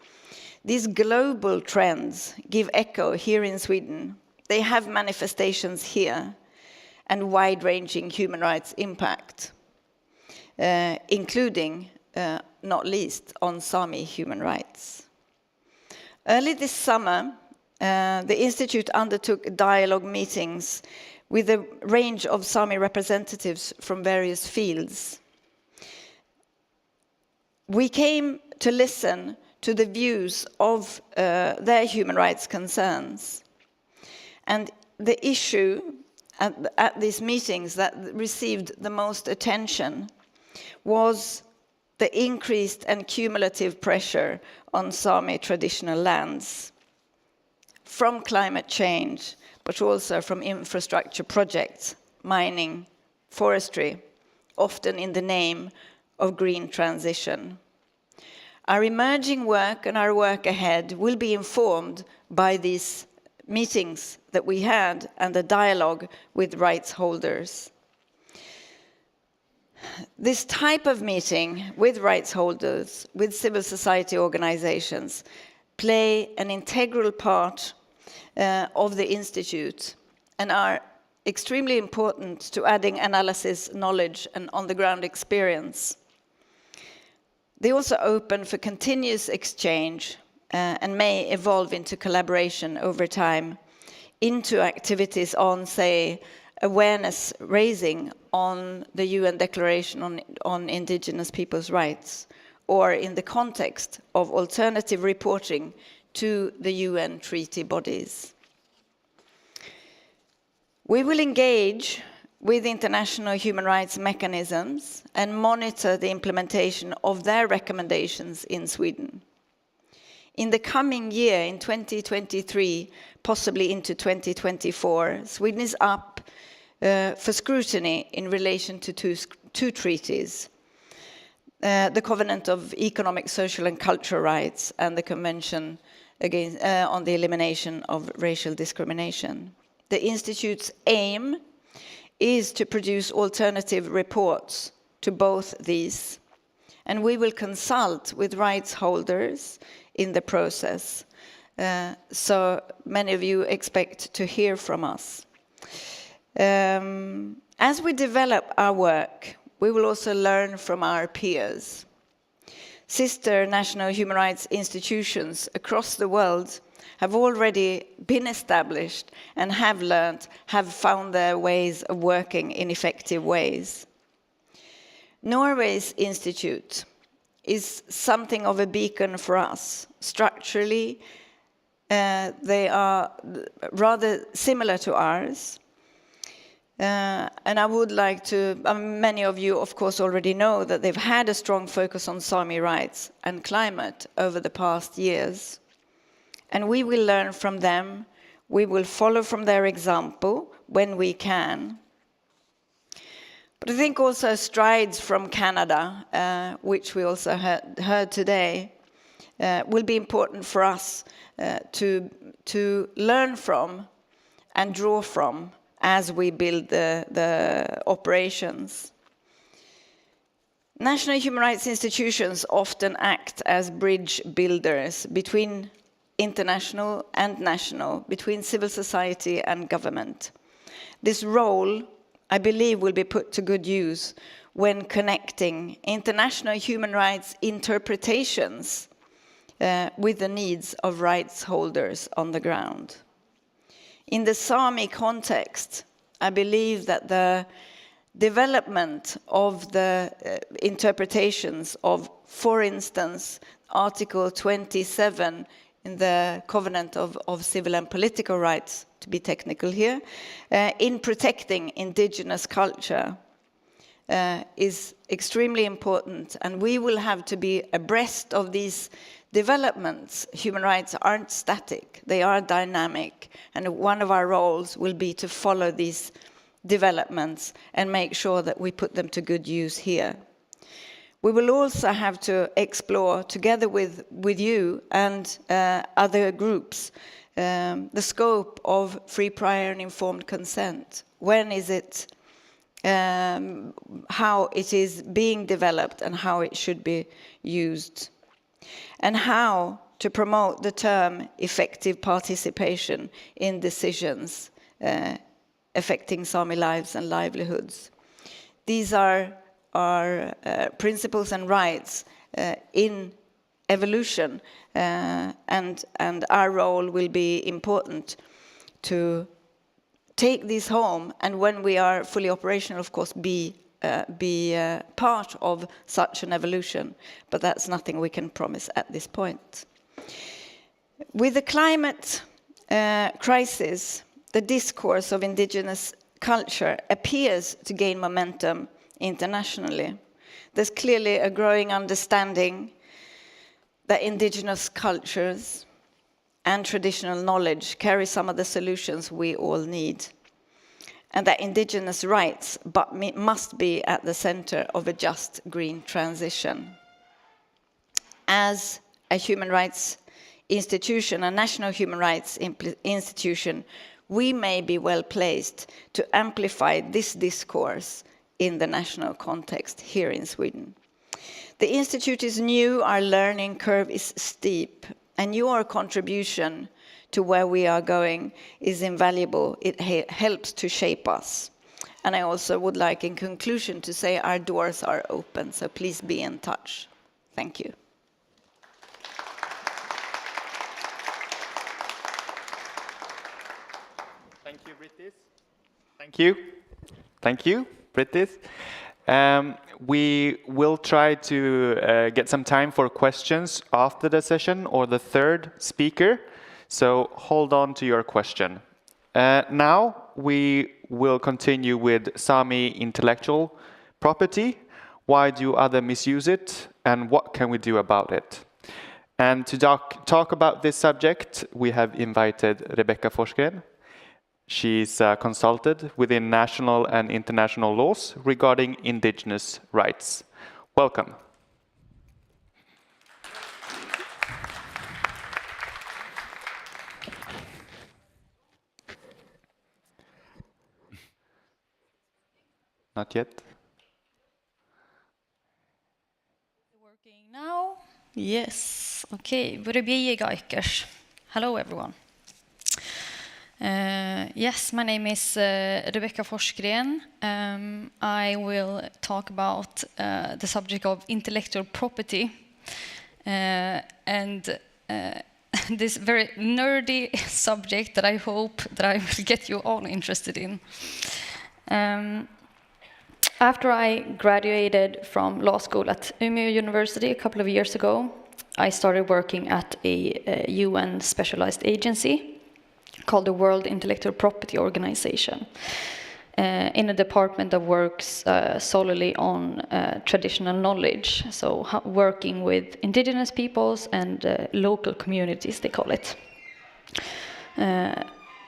These global trends give echo here in Sweden. They have manifestations here and wide-ranging human rights impact, including, not least, on Sami human rights. Early this summer, the Institute undertook dialogue meetings with a range of Sami representatives from various fields. We came to listen to the views of their human rights concerns. And the issue at these meetings that received the most attention was the increased and cumulative pressure on Sami traditional lands from climate change, but also from infrastructure projects, mining, forestry, often in the name of green transition. Our emerging work and our work ahead will be informed by these meetings that we had and the dialogue with rights holders. This type of meeting with rights holders, with civil society organizations, play an integral part of the Institute and are extremely important to adding analysis, knowledge, and on-the-ground experience. They also open for continuous exchange and may evolve into collaboration over time, into activities on, say, awareness raising on the UN Declaration on Indigenous Peoples' Rights, or in the context of alternative reporting to the UN treaty bodies. We will engage with international human rights mechanisms and monitor the implementation of their recommendations in Sweden. In the coming year, in 2023, possibly into 2024, Sweden is up for scrutiny in relation to two treaties, the Covenant of Economic, Social and Cultural Rights and the Convention on the Elimination of Racial Discrimination. The Institute's aim is to produce alternative reports to both these, and we will consult with rights holders in the process. So many of you expect to hear from us. As we develop our work, we will also learn from our peers. Sister national human rights institutions across the world have already been established and have learned, have found their ways of working in effective ways. Norway's institute is something of a beacon for us. Structurally, they are rather similar to ours. And I would like to, many of you of course already know that they've had a strong focus on Sami rights and climate over the past years. And we will learn from them, we will follow from their example when we can. But I think also strides from Canada, which we also heard today, will be important for us to learn from and draw from as we build the operations. National human rights institutions often act as bridge builders between international and national, between civil society and government. This role, I believe, will be put to good use when connecting international human rights interpretations with the needs of rights holders on the ground. In the Sami context, I believe that the development of the interpretations of, for instance, Article 27 in the Covenant of Civil and Political Rights, to be technical here, in protecting indigenous culture is extremely important, and we will have to be abreast of these developments. Human rights aren't static, they are dynamic, and one of our roles will be to follow these developments and make sure that we put them to good use here. We will also have to explore, together with you and other groups, the scope of free, prior and informed consent. When is it, how it is being developed and how it should be used, and how to promote the term effective participation in decisions affecting Sami lives and livelihoods. These are principles and rights in evolution, and our role will be important to take these home, and when we are fully operational, of course, be part of such an evolution, but that's nothing we can promise at this point. With the climate crisis, the discourse of indigenous culture appears to gain momentum internationally. There's clearly a growing understanding that indigenous cultures and traditional knowledge carry some of the solutions we all need, and that indigenous rights must be at the center of a just green transition. As a human rights institution, a national human rights institution, we may be well placed to amplify this discourse in the national context here in Sweden. The Institute is new, our learning curve is steep, and your contribution to where we are going is invaluable. It helps to shape us. And I also would like, in conclusion, to say our doors are open, so please be in touch. Thank you. Thank you, Brittis. Thank you. Thank you, Brittis. We will try to get some time for questions after the session or the third speaker, so hold on to your question. Now we will continue with Sami intellectual property. Why do others misuse it, and what can we do about it? And to talk about this subject, we have invited Rebecca Forsgren. She's consulted within national and international laws regarding indigenous rights. Welcome. Not yet. Working now? Yes. Okay. Hello, everyone. Yes, my name is Rebecca Forsgren. I will talk about the subject of intellectual property and this very nerdy subject that I hope that I will get you all interested in. After I graduated from law school at Umeå University a couple of years ago, I started working at a UN specialized agency called the World Intellectual Property Organization, in a department that works solely on traditional knowledge, so working with indigenous peoples and local communities, they call it,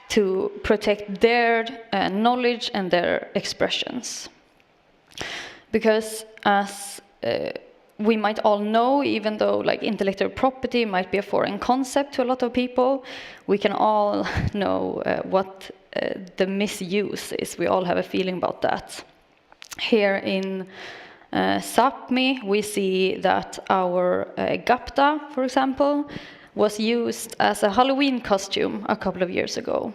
to protect their knowledge and their expressions. Because as we might all know, even though like intellectual property might be a foreign concept to a lot of people, we can all know what the misuse is. We all have a feeling about that. Here in Sápmi, we see that our GAPTA, for example, was used as a Halloween costume a couple of years ago.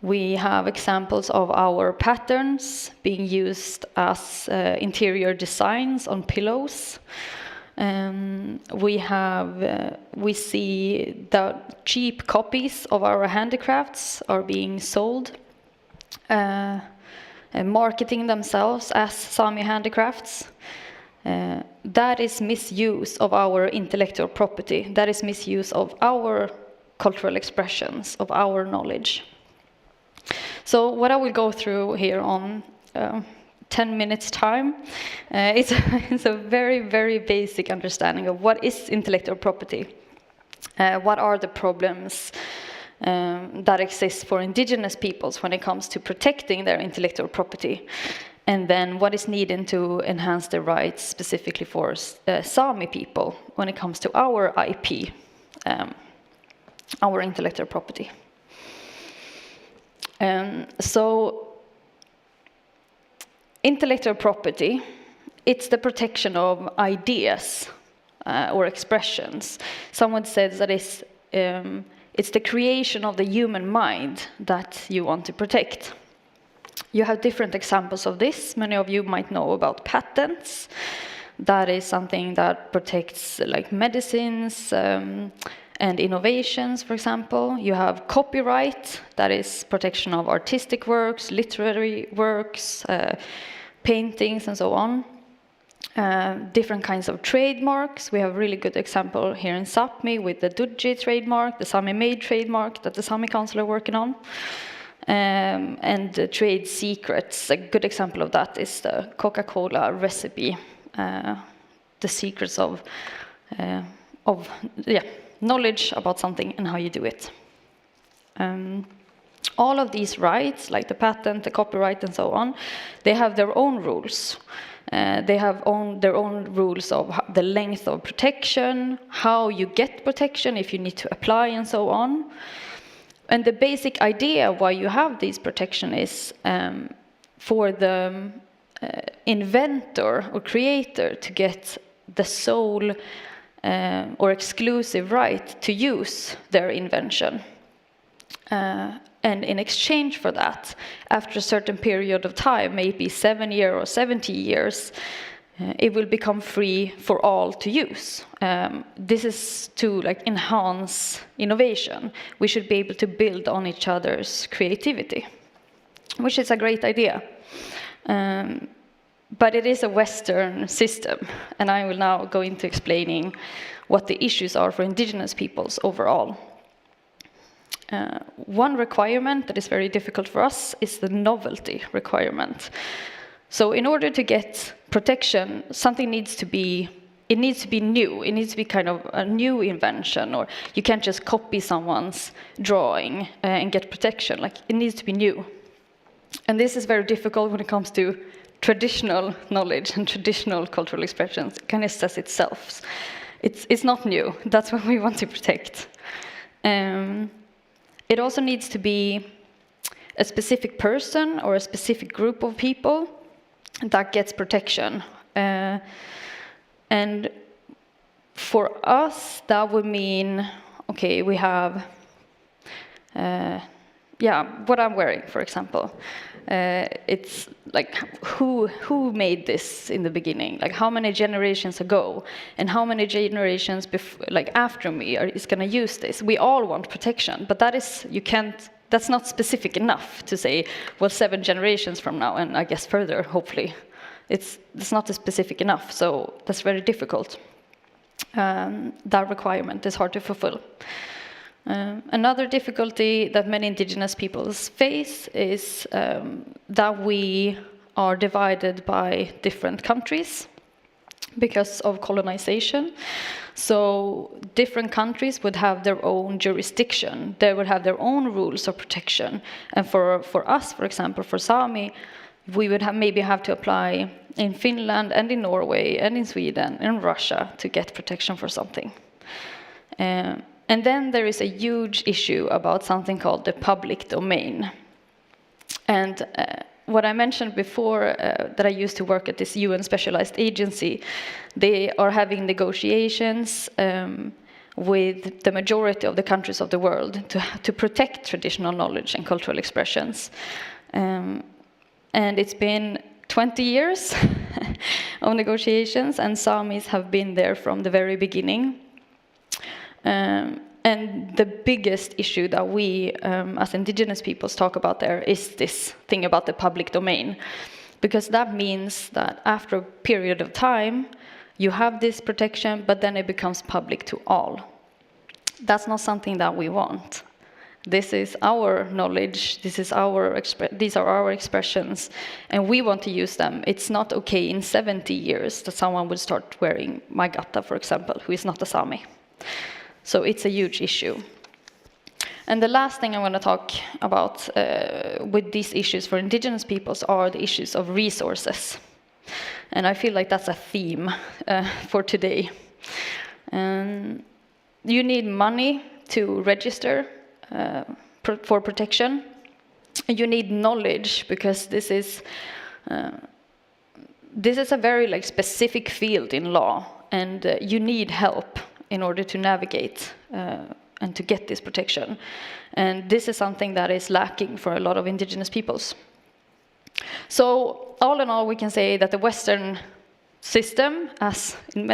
We have examples of our patterns being used as interior designs on pillows. We see that cheap copies of our handicrafts are being sold, marketing themselves as Sami handicrafts. That is misuse of our intellectual property. That is misuse of our cultural expressions, of our knowledge. So what I will go through here on 10 minutes time, it's a very, very basic understanding of what is intellectual property. What are the problems that exist for indigenous peoples when it comes to protecting their intellectual property? And then what is needed to enhance the rights specifically for Sami people when it comes to our IP, our intellectual property. So intellectual property, it's the protection of ideas or expressions. Someone says that it's the creation of the human mind that you want to protect. You have different examples of this. Many of you might know about patents. That is something that protects like medicines and innovations, for example. You have copyright, that is protection of artistic works, literary works, paintings, and so on. Different kinds of trademarks. We have a really good example here in Sápmi with the Dudji trademark, the Sami made trademark that the Sami Council are working on. And trade secrets. A good example of that is the Coca-Cola recipe, the secrets of knowledge about something and how you do it. All of these rights, like the patent, the copyright, and so on, they have their own rules. They have their own rules of the length of protection, how you get protection, if you need to apply, and so on. And the basic idea why you have these protection is for the inventor or creator to get the sole or exclusive right to use their invention. And in exchange for that, after a certain period of time, maybe 7 years or 70 years, it will become free for all to use. This is to enhance innovation. We should be able to build on each other's creativity, which is a great idea. But it is a Western system, and I will now go into explaining what the issues are for indigenous peoples overall. One requirement that is very difficult for us is the novelty requirement. So in order to get protection, something needs to be new. It needs to be kind of a new invention, or you can't just copy someone's drawing and get protection. It needs to be new. And this is very difficult when it comes to traditional knowledge and traditional cultural expressions. It kind of says itself. It's not new. That's what we want to protect. It also needs to be a specific person or a specific group of people that gets protection. And for us, that would mean, okay, we have, what I'm wearing, for example. It's like, who made this in the beginning? Like, how many generations ago? And how many generations after me is going to use this? We all want protection, but that's not specific enough to say, well, 7 generations from now, and I guess further, hopefully. It's not specific enough, so that's very difficult. That requirement is hard to fulfill. Another difficulty that many indigenous peoples face is that we are divided by different countries because of colonization. So different countries would have their own jurisdiction. They would have their own rules of protection. And for us, for example, for Sami, we would maybe have to apply in Finland and in Norway and in Sweden and Russia to get protection for something. And then there is a huge issue about something called the public domain. And what I mentioned before, that I used to work at this UN specialized agency, they are having negotiations with the majority of the countries of the world to protect traditional knowledge and cultural expressions. And it's been 20 years of negotiations, and Samis have been there from the very beginning. And the biggest issue that we, as indigenous peoples, talk about there is this thing about the public domain. Because that means that after a period of time, you have this protection, but then it becomes public to all. That's not something that we want. This is our knowledge, these are our expressions, and we want to use them. It's not okay in 70 years that someone would start wearing Magatta, for example, who is not a Sami. So it's a huge issue. And the last thing I want to talk about with these issues for indigenous peoples are the issues of resources. And I feel like that's a theme for today. You need money to register for protection. You need knowledge, because this is a very specific field in law, and you need help in order to navigate and to get this protection. And this is something that is lacking for a lot of indigenous peoples. So all in all, we can say that the Western system, as in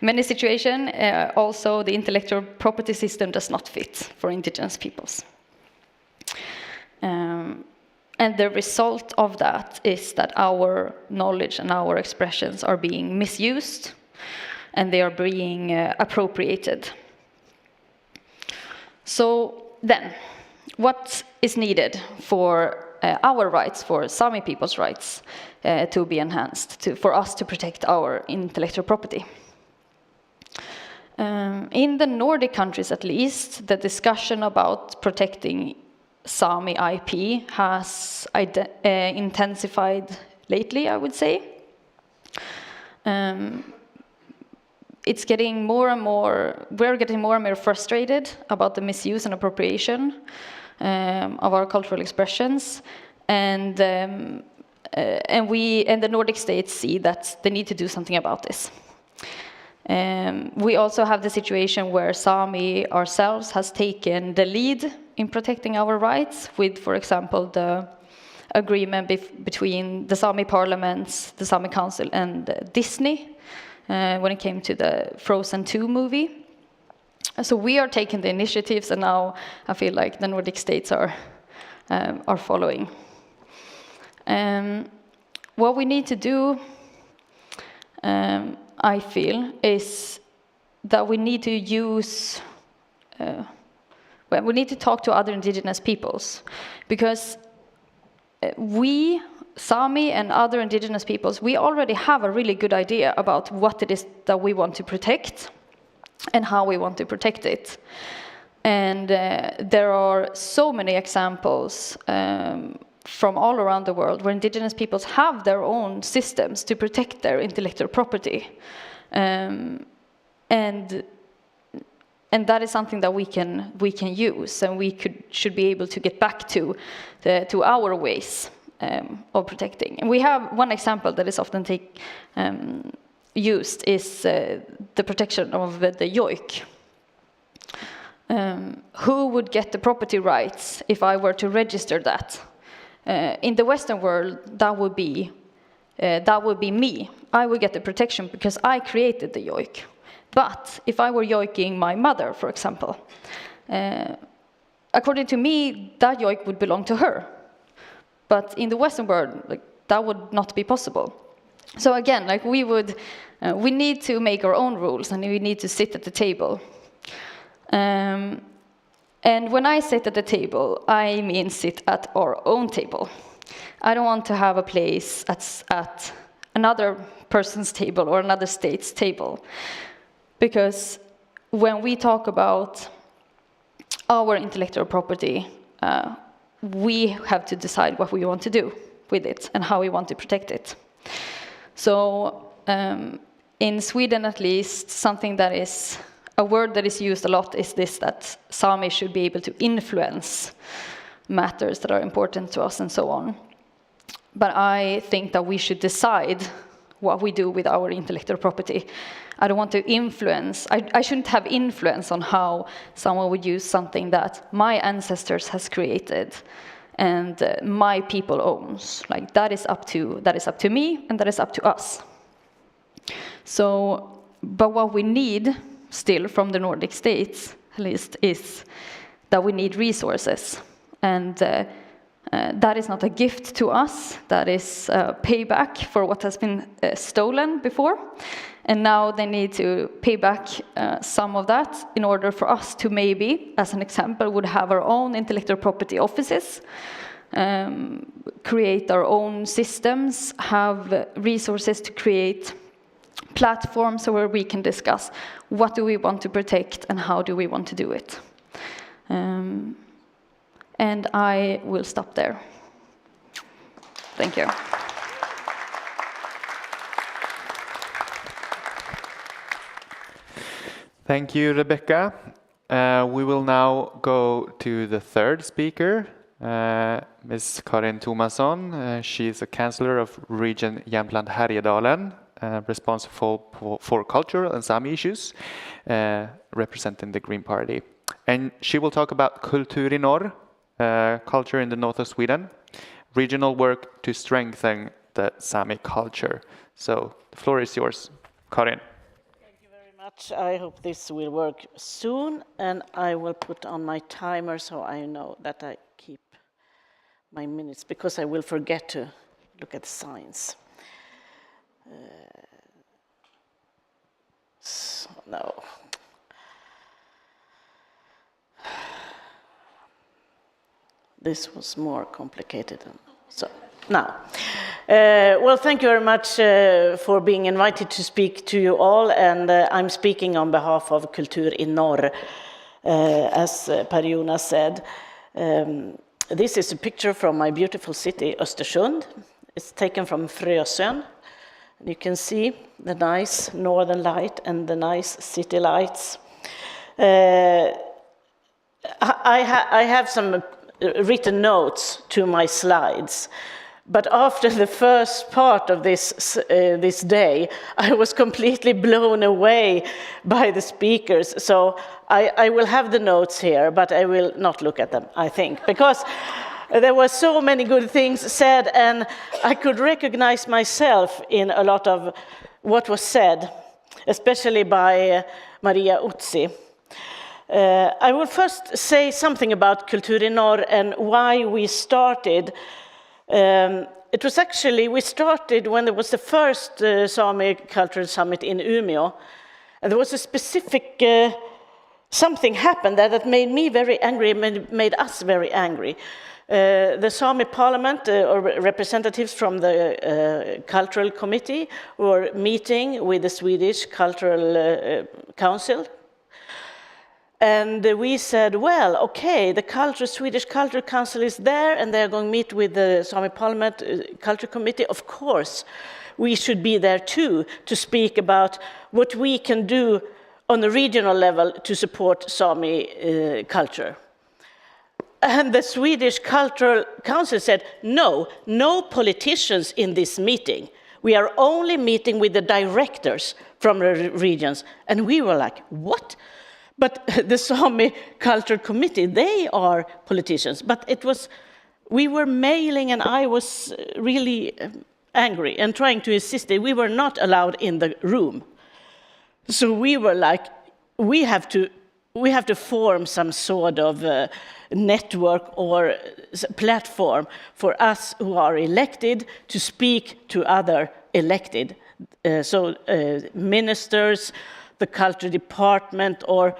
many situations, also the intellectual property system does not fit for indigenous peoples. And the result of that is that our knowledge and our expressions are being misused, and they are being appropriated. So then, what is needed for our rights, for Sami people's rights, to be enhanced, for us to protect our intellectual property? In the Nordic countries, at least, the discussion about protecting Sami IP has intensified lately, I would say. It's getting more and more, we're getting more and more frustrated about the misuse and appropriation of our cultural expressions, and the Nordic states see that they need to do something about this. We also have the situation where Sami ourselves has taken the lead in protecting our rights with, for example, the agreement between the Sami parliaments, the Sami Council, and Disney when it came to the Frozen 2 movie. So we are taking the initiatives, and now I feel like the Nordic states are following. What we need to do, I feel, is that we need to use, we need to talk to other indigenous peoples, because we, Sami and other indigenous peoples, we already have a really good idea about what it is that we want to protect and how we want to protect it. And there are so many examples from all around the world where indigenous peoples have their own systems to protect their intellectual property. And that is something that we can use, and we should be able to get back to our ways of protecting. And we have one example that is often used is the protection of the yoik. Who would get the property rights if I were to register that? In the Western world, that would be me. I would get the protection because I created the yoik. But if I were yoiking my mother, for example, according to me, that yoik would belong to her. But in the Western world, that would not be possible. So again, we need to make our own rules, and we need to sit at the table. And when I sit at the table, I mean sit at our own table. I don't want to have a place at another person's table or another state's table. Because when we talk about our intellectual property, we have to decide what we want to do with it and how we want to protect it. So in Sweden, at least, something that is a word that is used a lot is this, that Sami should be able to influence matters that are important to us and so on. But I think that we should decide what we do with our intellectual property. I don't want to influence, I shouldn't have influence on how someone would use something that my ancestors has created and my people owns. Like that is up to me and that is up to us. So, but what we need still from the Nordic states, at least, is that we need resources. And that is not a gift to us, that is payback for what has been stolen before. And now they need to pay back some of that in order for us to maybe, as an example, would have our own intellectual property offices, create our own systems, have resources to create platforms where we can discuss what do we want to protect and how do we want to do it. And I will stop there. Thank you. Thank you, Rebecca. We will now go to the third speaker, Ms. Karin Thomasson. She is a councillor of Region Jämtland Härjedalen, responsible for cultural and Sami issues, representing the Green Party. And she will talk about Kultur i norr, culture in the north of Sweden, regional work to strengthen the Sami culture. So the floor is yours, Karin. I hope this will work soon, and I will put on my timer so I know that I keep my minutes, because I will forget to look at the signs. So, no. This was more complicated than so. Now, well, thank you very much for being invited to speak to you all, and I'm speaking on behalf of Kultur i norr, as Per-Jonas said. This is a picture from my beautiful city, Östersund. It's taken from Frösön. You can see the nice northern light and the nice city lights. I have some written notes to my slides. But after the first part of this day, I was completely blown away by the speakers. So I will have the notes here, but I will not look at them, I think, because there were so many good things said, and I could recognize myself in a lot of what was said, especially by Maria Utsi. I will first say something about Kultur i norr and why we started. It was actually, we started when there was the first Sami Cultural Summit in Umeå, and there was a specific, something happened that made me very angry, made us very angry. The Sami Parliament, or representatives from the Cultural Committee, were meeting with the Swedish Cultural Council. And we said, well, okay, the Swedish Cultural Council is there, and they're going to meet with the Sami Parliament Culture Committee. Of course, we should be there too, to speak about what we can do on the regional level to support Sami culture. And the Swedish Cultural Council said, no politicians in this meeting. We are only meeting with the directors from the regions. And we were like, what? But the Sami Cultural Committee, they are politicians. But it was, we were mailing, and I was really angry and trying to insist that we were not allowed in the room. So we were like, we have to form some sort of network or platform for us who are elected to speak to other elected. So ministers, the culture department, or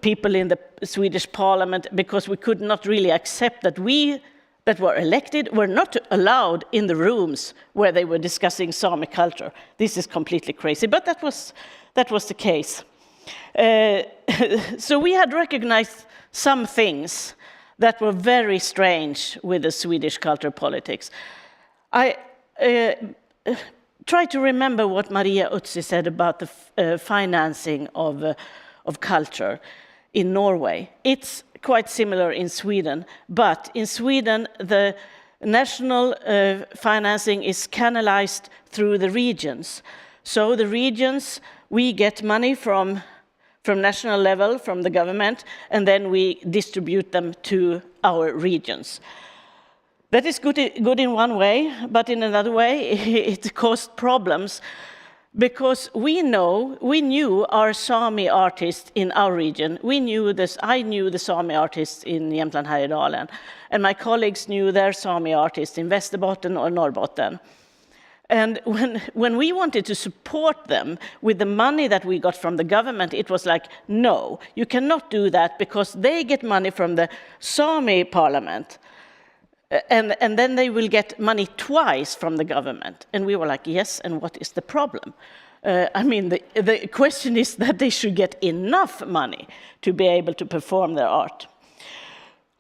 people in the Swedish parliament, because we could not really accept that we that were elected were not allowed in the rooms where they were discussing Sami culture. This is completely crazy, but that was the case. So we had recognized some things that were very strange with the Swedish culture politics. I try to remember what Maria Utsi said about the financing of culture in Norway. It's quite similar in Sweden, but in Sweden the national financing is canalized through the regions. So the regions, we get money from national level, from the government, and then we distribute them to our regions. That is good in one way, but in another way, it caused problems because we knew our Sami artists in our region. I knew the Sami artists in Jämtland Härjedalen, and my colleagues knew their Sami artists in Västerbotten or Norrbotten. And when we wanted to support them with the money that we got from the government, it was like, no, you cannot do that because they get money from the Sami parliament. And then they will get money twice from the government. And we were like, yes, and what is the problem? I mean, the question is that they should get enough money to be able to perform their art.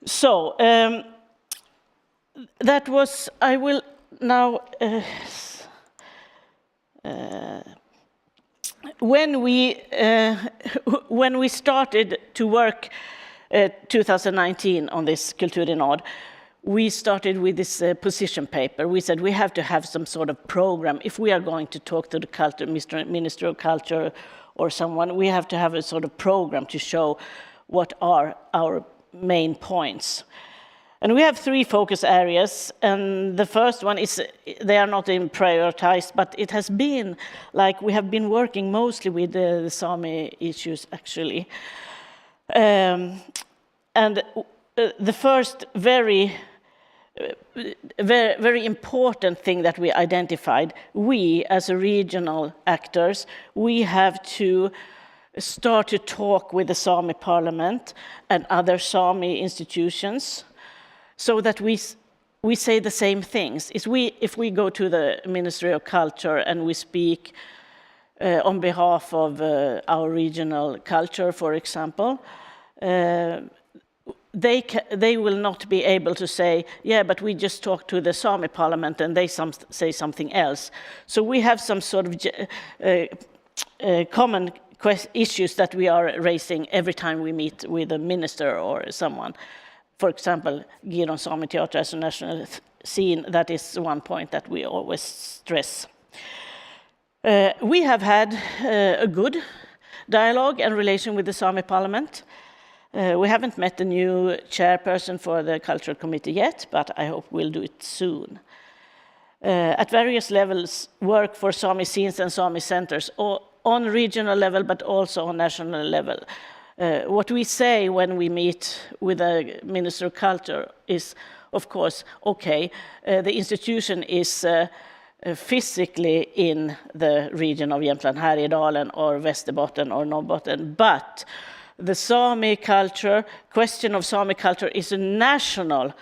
So that was, I will now, when we started to work 2019 on this Kulturinad, we started with this position paper. We said we have to have some sort of program. If we are going to talk to the Minister of Culture or someone, we have to have a sort of program to show what are our main points. And we have 3 focus areas, and the first one is, they are not prioritized, but it has been like we have been working mostly with the Sami issues, actually. And the first very important thing that we identified, we as a regional actors, we have to start to talk with the Sami parliament and other Sami institutions so that we say the same things. If we go to the Ministry of Culture and we speak on behalf of our regional culture, for example, they will not be able to say, yeah, but we just talked to the Sami parliament and they say something else. So we have some sort of common issues that we are raising every time we meet with a minister or someone. For example, Giron Sami Teater as a national scene, that is one point that we always stress. We have had a good dialogue and relation with the Sami parliament. We haven't met the new chairperson for the Cultural Committee yet, but I hope we'll do it soon. At various levels, work for Sami scenes and Sami centers, on regional level, but also on national level. What we say when we meet with the Minister of Culture is, of course, okay, the institution is physically in the region of Jämtland Härjedalen or Västerbotten or Norrbotten, but the Sami culture, question of Sami culture is a national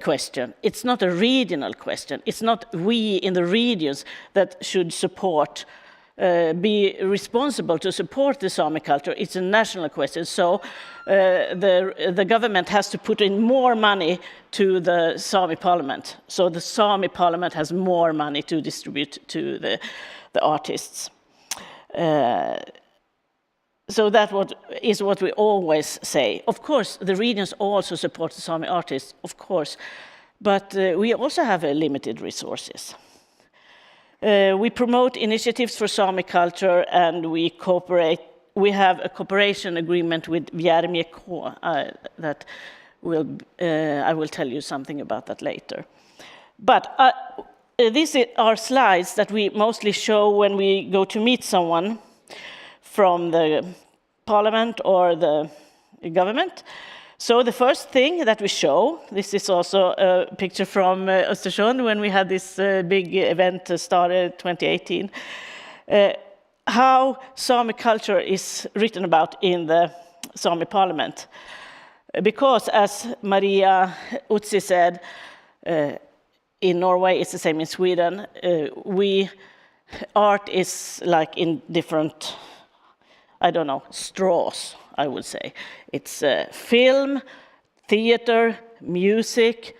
question. It's not a regional question. It's not we in the regions that should support, be responsible to support the Sami culture. It's a national question. So the government has to put in more money to the Sami parliament. So the Sami parliament has more money to distribute to the artists. So that is what we always say. Of course, the regions also support the Sami artists, of course, but we also have limited resources. We promote initiatives for Sami culture and we cooperate. We have a cooperation agreement with fjärde that I will tell you something about that later. But these are slides that we mostly show when we go to meet someone from the parliament or the government. So the first thing that we show, this is also a picture from Östersund when we had this big event started 2018, how Sami culture is written about in the Sami parliament. Because as Maria Utsi said, in Norway, it's the same in Sweden, art is like in different, I don't know, straws, I would say. It's film, theater, music,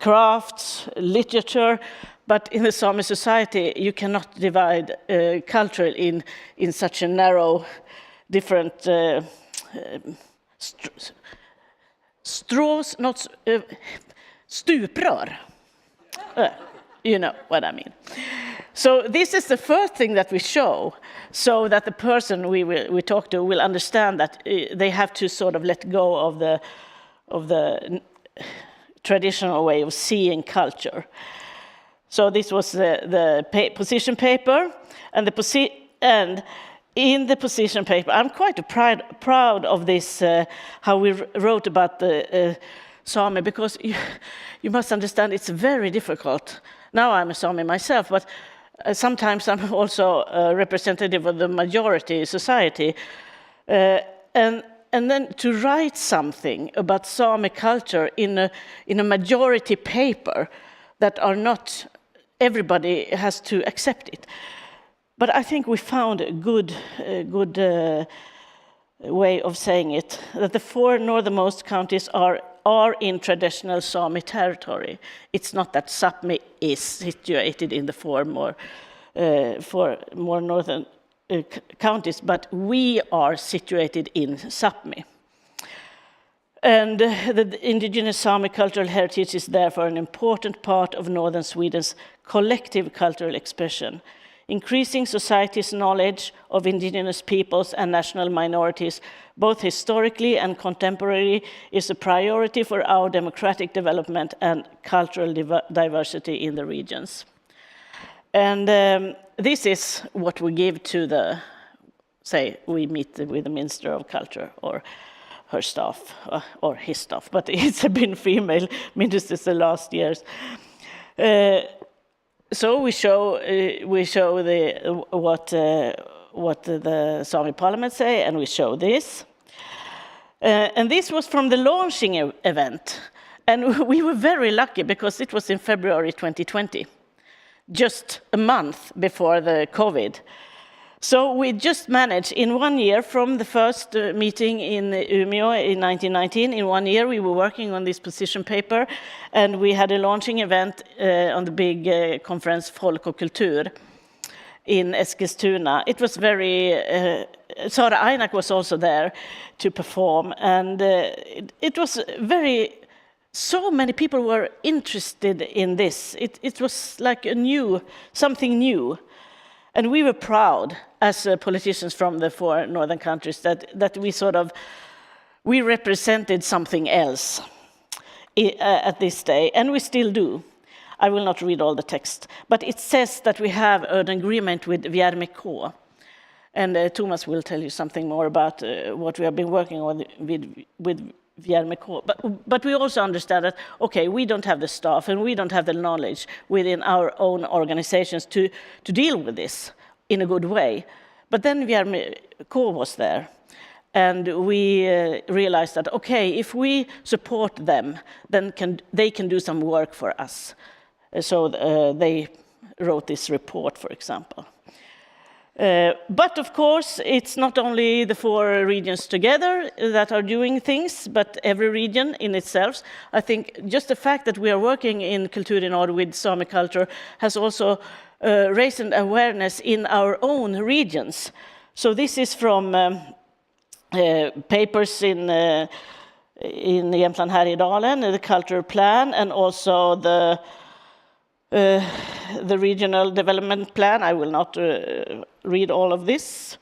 crafts, literature, but in the Sami society, you cannot divide culture in such a narrow, different straws, not stuprör. You know what I mean. So this is the first thing that we show, so that the person we talk to will understand that they have to sort of let go of the traditional way of seeing culture. So this was the position paper, and in the position paper, I'm quite proud of this, how we wrote about the Sami, because you must understand it's very difficult. Now I'm a Sami myself, but sometimes I'm also a representative of the majority society. And then to write something about Sami culture in a majority paper that are not, everybody has to accept it. But I think we found a good way of saying it, that the 4 northernmost counties are in traditional Sami territory. It's not that Sápmi is situated in the 4 more northern counties, but we are situated in Sápmi. And the indigenous Sami cultural heritage is therefore an important part of northern Sweden's collective cultural expression. Increasing society's knowledge of indigenous peoples and national minorities, both historically and contemporarily, is a priority for our democratic development and cultural diversity in the regions. And this is what we give to the, say, we meet with the Minister of Culture or her staff, or his staff, but it's been female ministers the last years. So we show what the Sami Parliament say, and we show this. And this was from the launching event, and we were very lucky because it was in February 2020, just a month before the COVID. So we just managed in 1 year, from the first meeting in Umeå in 1919, in 1 year we were working on this position paper, and we had a launching event on the big conference Folk och Kultur in Eskilstuna. It was very, Sara Ainak was also there to perform, and it was very, so many people were interested in this. It was like something new. And we were proud, as politicians from the 4 northern countries, that we represented something else at this day, and we still do. I will not read all the text, but it says that we have an agreement with Värmekå, and Thomas will tell you something more about what we have been working on with Värmekå. But we also understand that, okay, we don't have the staff and we don't have the knowledge within our own organizations to deal with this in a good way. But then Värmekå was there, and we realized that, okay, if we support them, then they can do some work for us. So they wrote this report, for example. But of course, it's not only the 4 regions together that are doing things, but every region in itself. I think just the fact that we are working in Kultur i Norr with Sami culture has also raised an awareness in our own regions. So this is from papers in Jämtland Härjedalen, the cultural plan, and also the regional development plan. I will not read all of this.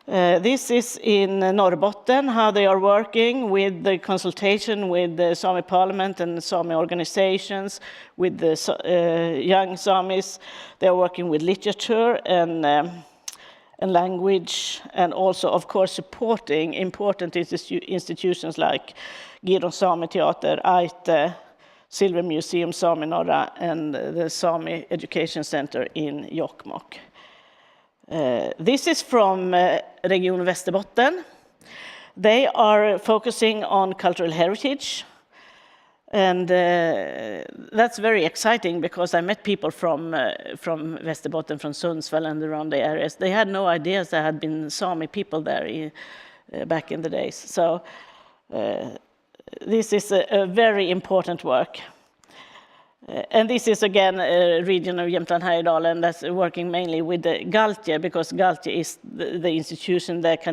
This is in Norrbotten, how they are working with the consultation with the Sami Parliament and Sami organizations, with the young Samis. They are working with literature and language, and also, of course, supporting important institutions like Giron Sami Teater, Aite, Silver Museum, Sami Norra, and the Sami Education Center in Jokkmokk. This is from Region Västerbotten. They are focusing on cultural heritage, and that's very exciting because I met people from Västerbotten, from Sundsvall and around the areas. They had no idea there had been Sami people there back in the days. So this is a very important work. And this is again a region of Jämtland Härjedalen that's working mainly with the Galtje, because Galtje is the institution that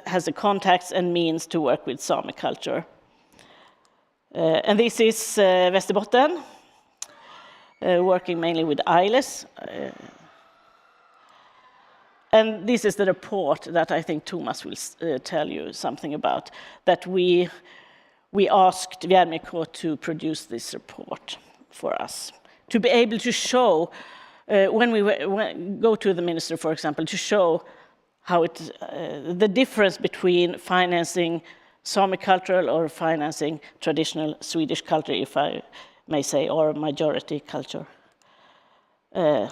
has the contacts and means to work with Sami culture. And this is Västerbotten, working mainly with ILS. And this is the report that I think Thomas will tell you something about, that we asked Värmekå to produce this report for us, to be able to show, when we go to the minister, for example, to show how the difference between financing Sami cultural or financing traditional Swedish culture, if I may say, or majority culture. And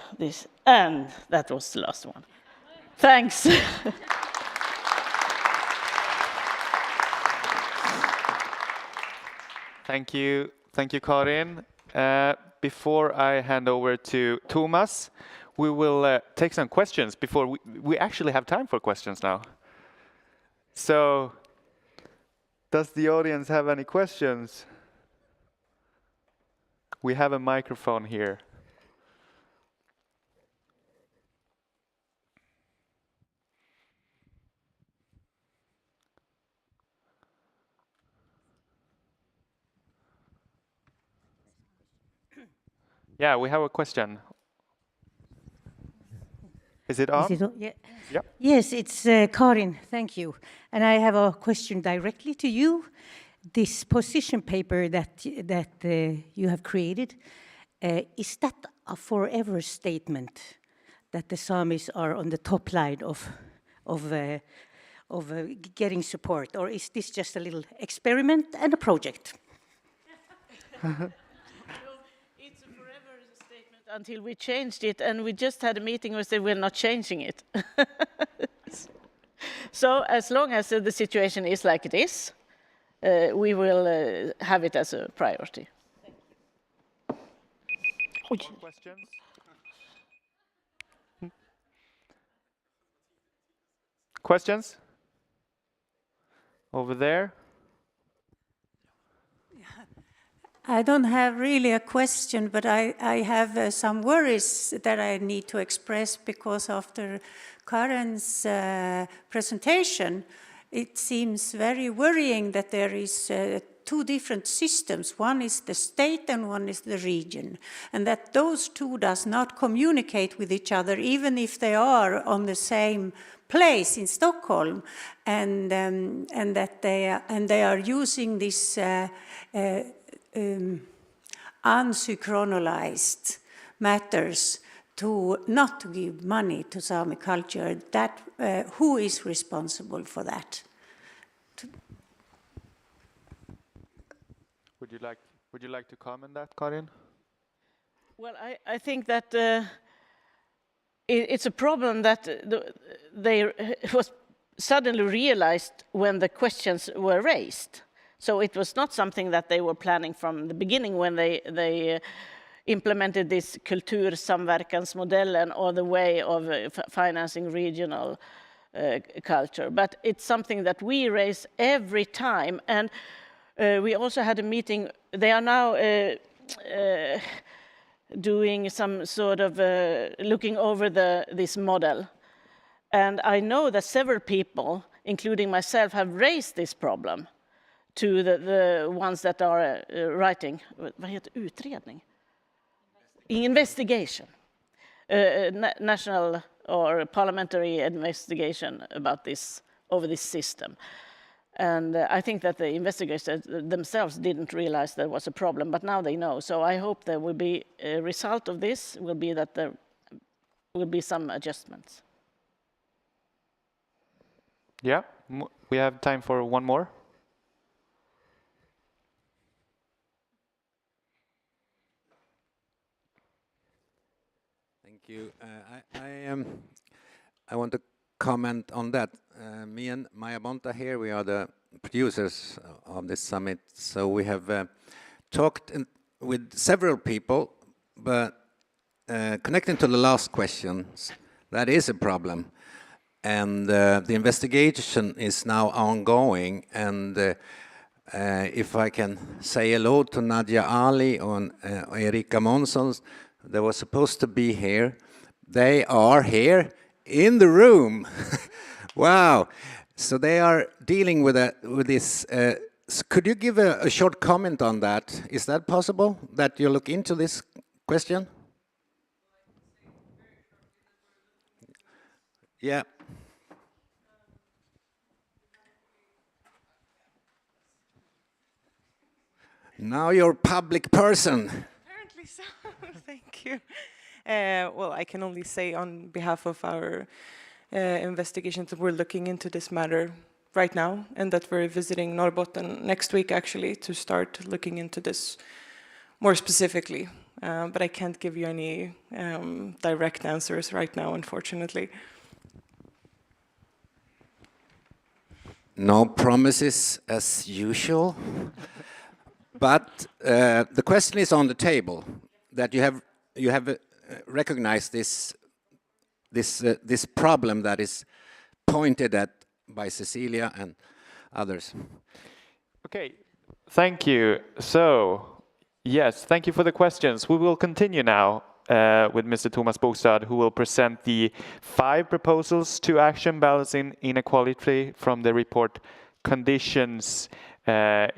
that was the last one. Thanks. Thank you, Karin. Before I hand over to Thomas, we will take some questions before we actually have time for questions now. So, does the audience have any questions? We have a microphone here. Yeah, we have a question. Is it on? Is it on? Yeah. Yep. Yes, it's Karin, thank you. And I have a question directly to you. This position paper that you have created, is that a forever statement that the Samis are on the top line of getting support, or is this just a little experiment and a project? Until we changed it, and we just had a meeting where we said we're not changing it. So as long as the situation is like it is, we will have it as a priority. Questions? Questions? Over there? I don't have really a question, but I have some worries that I need to express, because after Karen's presentation, it seems very worrying that there is two different systems. One is the state and one is the region, and that those two does not communicate with each other, even if they are on the same place in Stockholm, and that they are using this unsynchronized matters to not to give money to Sami culture. That who is responsible for that? Would you like to comment that, Karin? Well, I think that it's a problem that they was suddenly realized when the questions were raised. So it was not something that they were planning from the beginning when they implemented this kultursamverkansmodellen, or the way of financing regional culture. But it's something that we raise every time. And we also had a meeting. They are now doing some sort of looking over this model. And I know that several people, including myself, have raised this problem to the ones that are writing, vad heter utredning? Investigation. National or parliamentary investigation about this, over this system. And I think that the investigators themselves didn't realize there was a problem, but now they know. So I hope there will be a result of this, will be that there will be some adjustments. Yeah, we have time for one more. Thank you. I want to comment on that. Me and Maja Bonta here, we are the producers of this summit. So we have talked with several people, but connecting to the last questions, that is a problem. And the investigation is now ongoing. And if I can say hello to Nadia Ali and Erika Månsson, they were supposed to be here. They are here in the room. Wow. So they are dealing with this Could you give a short comment on that? Is that possible, that you look into this question? Yeah. Now you're a public person. Apparently so. Thank you. Well, I can only say on behalf of our investigations that we're looking into this matter right now, and that we're visiting Norrbotten next week, actually, to start looking into this more specifically. But I can't give you any direct answers right now, unfortunately. No promises as usual. But the question is on the table, that you have recognized this problem that is pointed at by Cecilia and others. Okay, thank you. So, yes, thank you for the questions. We will continue now with Mr. Thomas Bogstad, who will present the 5 proposals to action balancing inequality from the report Conditions for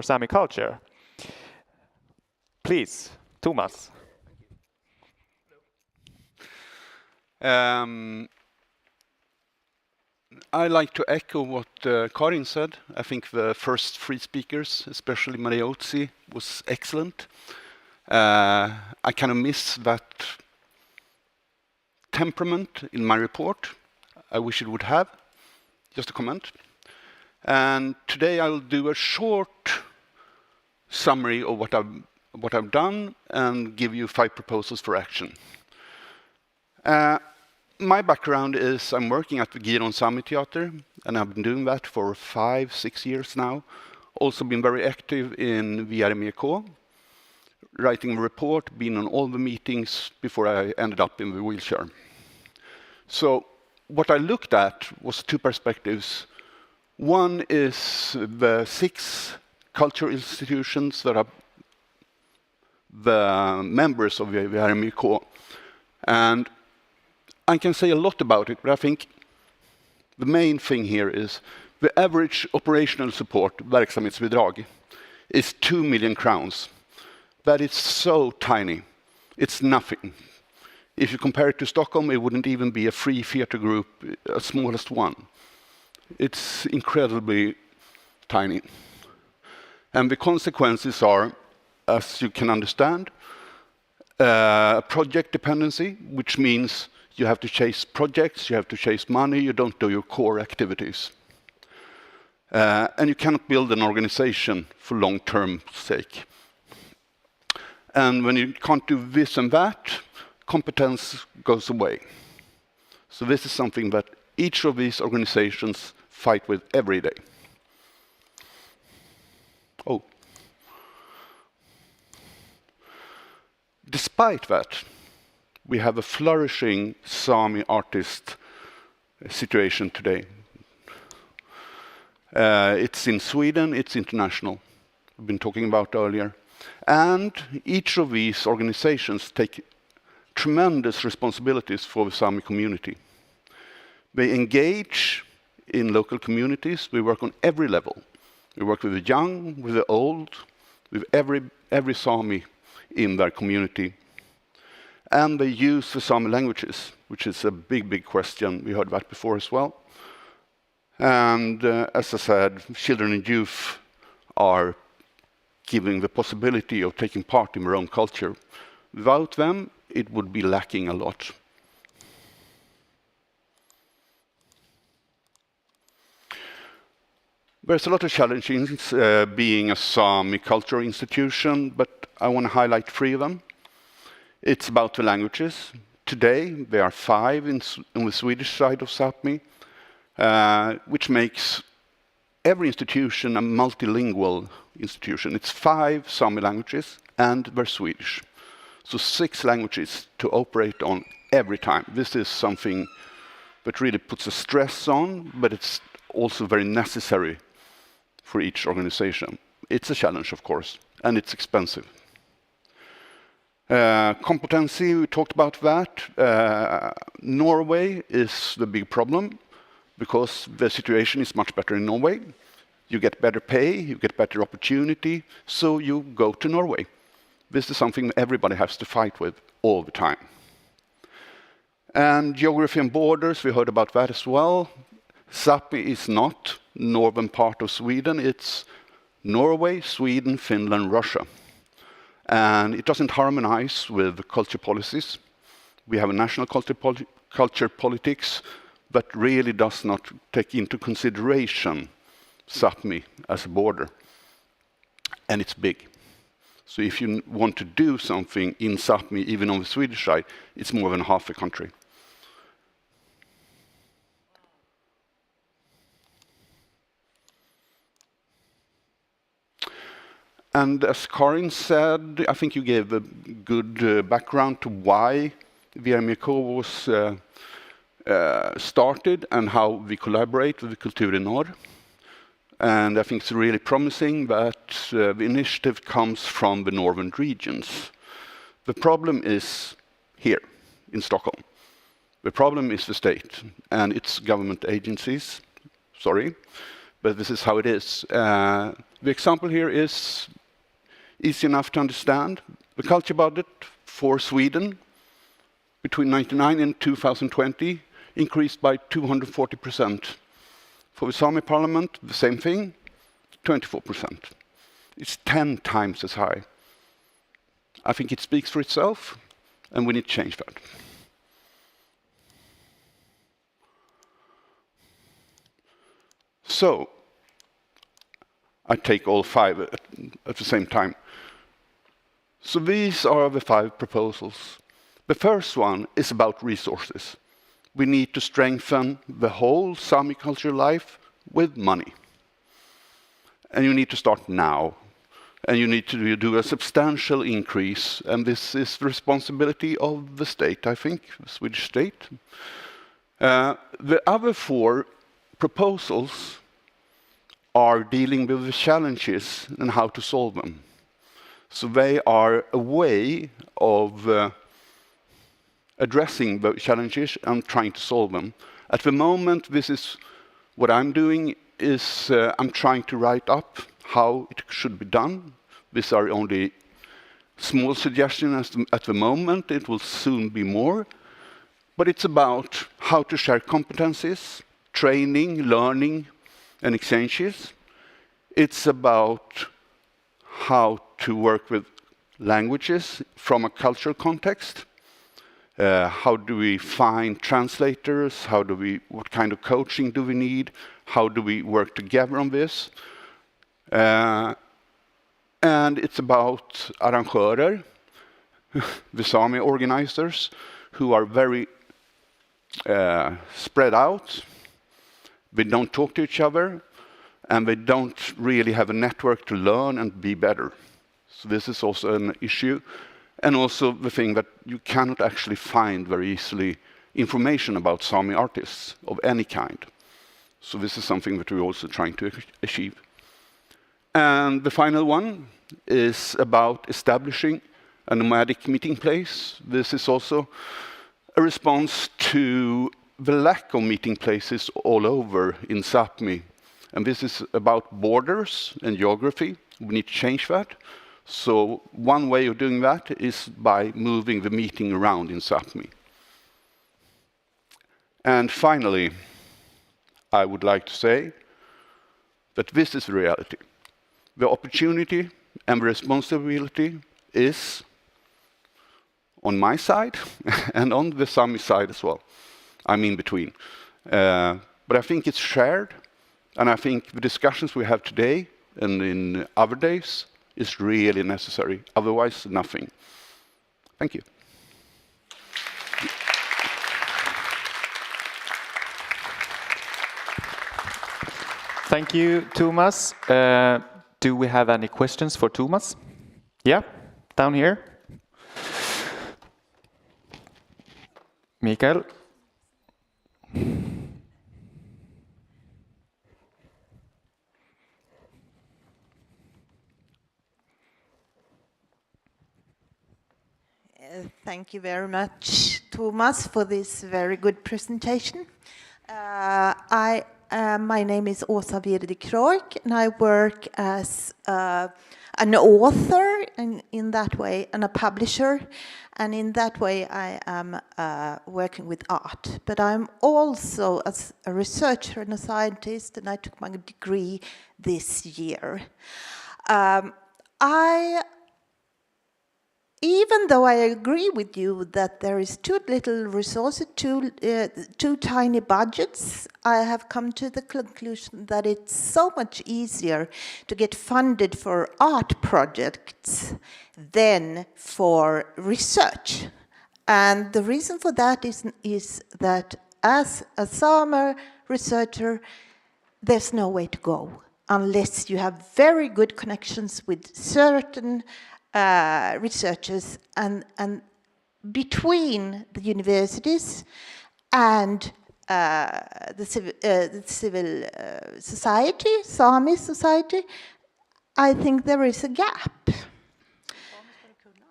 Sami Culture. Please, Thomas. I like to echo what Karin said. I think the first 3 speakers, especially Maria Utsi, was excellent. I kind of miss that temperament in my report. I wish it would have. Just a comment. And today I will do a short summary of what I've done and give you 5 proposals for action. My background is I'm working at the Giron Sami Theater, and I've been doing that for 5-6 years now. Also been very active in VRMK, writing a report, been on all the meetings before I ended up in the wheelchair. So what I looked at was 2 perspectives. One is the 6 cultural institutions that are the members of VRMK. And I can say a lot about it, but I think the main thing here is the average operational support, verksamhetsbidrag, is 2 million crowns. That is so tiny. It's nothing. If you compare it to Stockholm, it wouldn't even be a free theater group, a smallest one. It's incredibly tiny. And the consequences are, as you can understand, project dependency, which means you have to chase projects, you have to chase money, you don't do your core activities. And you cannot build an organization for long-term sake. And when you can't do this and that, competence goes away. So this is something that each of these organizations fight with every day. Oh. Despite that, we have a flourishing Sami artist situation today. It's in Sweden, it's international. We've been talking about earlier. And each of these organizations take tremendous responsibilities for the Sami community. They engage in local communities. We work on every level. We work with the young, with the old, with every Sami in their community. And they use the Sami languages, which is a big, big question. We heard that before as well. And as I said, children and youth are given the possibility of taking part in their own culture. Without them, it would be lacking a lot. There's a lot of challenges being a Sami cultural institution, but I want to highlight 3 of them. It's about the languages. Today, there are 5 on the Swedish side of Sápmi, which makes every institution a multilingual institution. It's 5 Sami languages, and they're Swedish. So 6 languages to operate on every time. This is something that really puts a stress on, but it's also very necessary for each organization. It's a challenge, of course, and it's expensive. Competency, we talked about that. Norway is the big problem because the situation is much better in Norway. You get better pay, you get better opportunity, so you go to Norway. This is something everybody has to fight with all the time. And geography and borders, we heard about that as well. Sápmi is not northern part of Sweden, it's Norway, Sweden, Finland, Russia. And it doesn't harmonize with culture policies. We have a national culture politics that really does not take into consideration Sápmi as a border. And it's big. So if you want to do something in Sápmi, even on the Swedish side, it's more than half the country. And as Karin said, I think you gave a good background to why VRMK was started and how we collaborate with the Kultur i Norr. And I think it's really promising that the initiative comes from the northern regions. The problem is here in Stockholm. The problem is the state and its government agencies. Sorry, but this is how it is. The example here is easy enough to understand. The culture budget for Sweden between 1999 and 2020 increased by 240%. For the Sami parliament, the same thing, 24%. It's 10 times as high. I think it speaks for itself, and we need to change that. So, I take all 5 at the same time. So these are the 5 proposals. The first one is about resources. We need to strengthen the whole Sami cultural life with money. And you need to start now. And you need to do a substantial increase. And this is the responsibility of the state, I think, the Swedish state. The other 4 proposals are dealing with the challenges and how to solve them. So they are a way of addressing the challenges and trying to solve them. At the moment, this is what I'm doing is I'm trying to write up how it should be done. These are only small suggestions at the moment. It will soon be more. But it's about how to share competencies, training, learning, and exchanges. It's about how to work with languages from a cultural context. How do we find translators? What kind of coaching do we need? How do we work together on this? And it's about arrangörer, the Sami organizers, who are very spread out. They don't talk to each other, and they don't really have a network to learn and be better. So this is also an issue. And also the thing that you cannot actually find very easily information about Sami artists of any kind. So this is something that we're also trying to achieve. And the final one is about establishing a nomadic meeting place. This is also a response to the lack of meeting places all over in Sápmi. And this is about borders and geography. We need to change that. So one way of doing that is by moving the meeting around in Sápmi. And finally, I would like to say that this is the reality. The opportunity and the responsibility is on my side and on the Sami side as well. I'm in between. But I think it's shared, and I think the discussions we have today and in other days is really necessary. Otherwise, nothing. Thank you. Thank you, Thomas. Do we have any questions for Thomas? Yeah, down here. Mikael. Thank you very much, Thomas, for this very good presentation. I My name is Åsa Virdi-Kroik, and I work as an author, and in that way, and a publisher, and in that way I am working with art. But I'm also a researcher and a scientist, and I took my degree this year. Even though I agree with you that there is too little resources, too tiny budgets, I have come to the conclusion that it's so much easier to get funded for art projects than for research. And the reason for that is that as a Sami researcher, there's no way to go unless you have very good connections with certain researchers and between the universities and the civil society, Sami society, I think there is a gap.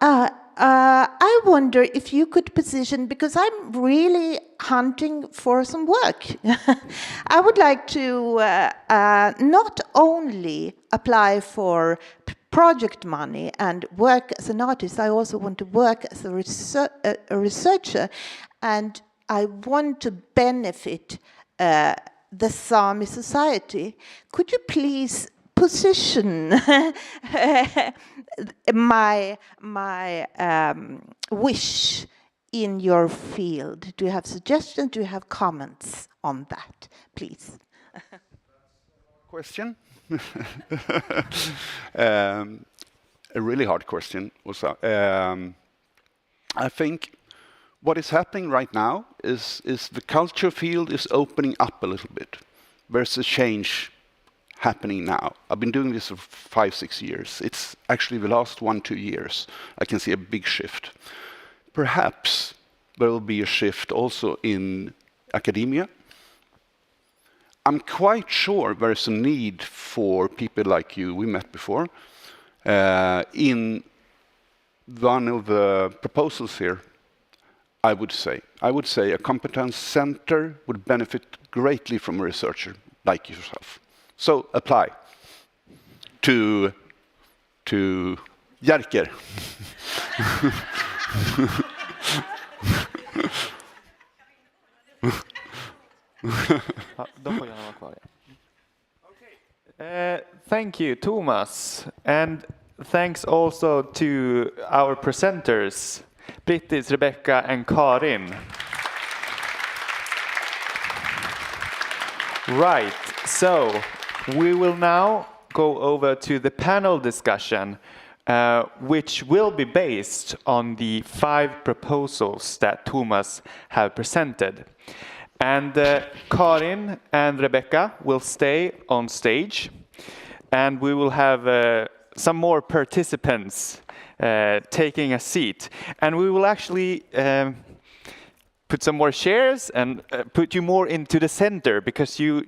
I wonder if you could position, because I'm really hunting for some work. I would like to not only apply for project money and work as an artist, I also want to work as a researcher, and I want to benefit the Sami society. Could you please position my wish in your field? Do you have suggestions? Do you have comments on that, please? Question? A really hard question also. I think what is happening right now is the culture field is opening up a little bit. There's a change happening now. I've been doing this for 5-6 years. It's actually the last 1-2 years I can see a big shift. Perhaps there will be a shift also in academia. I'm quite sure there's a need for people like you, we met before, in one of the proposals here, I would say a competence center would benefit greatly from a researcher like yourself. So apply to Jerker. Thank you, Thomas, and thanks also to our presenters, Brittis, Rebecca, and Karin. Right, so we will now go over to the panel discussion, which will be based on the 5 proposals that Thomas have presented. And Karin and Rebecca will stay on stage, and we will have some more participants taking a seat. And we will actually put some more chairs and put you more into the center, because you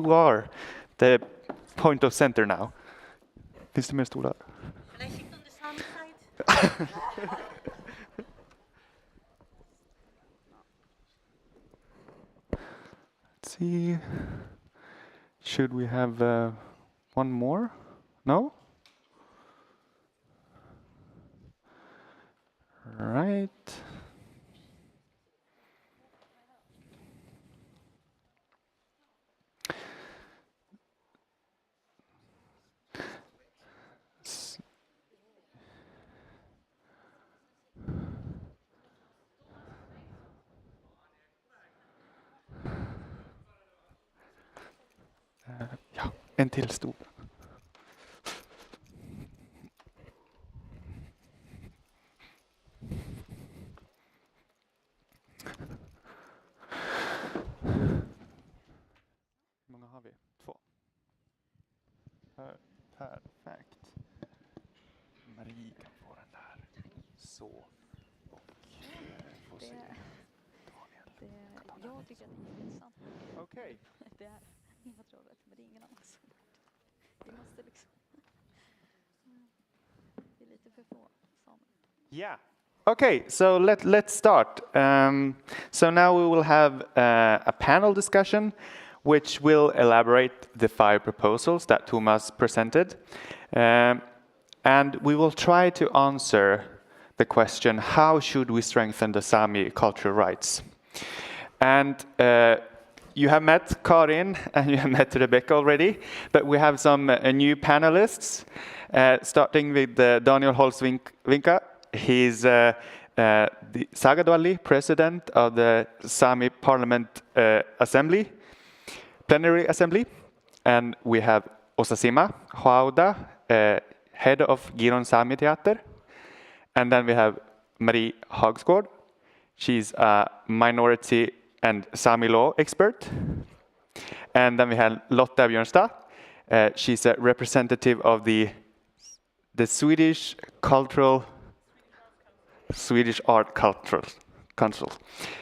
are the point of center now. Finns det mer stolar? Can I sit on the Sami side? Let's see. Should we have one more? No? Right. Ja, en till stol. Hur många har vi? 2. Perfekt. Marie kan få den där. Så. Och får se. Jag tycker att det är intressant. Okej. Det är immaterialet, men det är ingen annan som vi måste liksom. Det är lite för få samer. Yeah. Okay, so let's start. So now we will have a panel discussion which will elaborate the 5 proposals that Thomas presented. And we will try to answer the question, how should we strengthen the Sami cultural rights? And you have met Karin and you have met Rebecca already, but we have some new panelists, starting with Daniel Hålls. He's the Sagadwali, president of the Sami Parliament Assembly, Plenary Assembly. And we have Osasima Huauda, head of Giron Sami Teater. And then we have Marie Hagsgård. She's a minority and Sami law expert. And then we have Lotta Björnstad. She's a representative of the Swedish Art Cultural Council.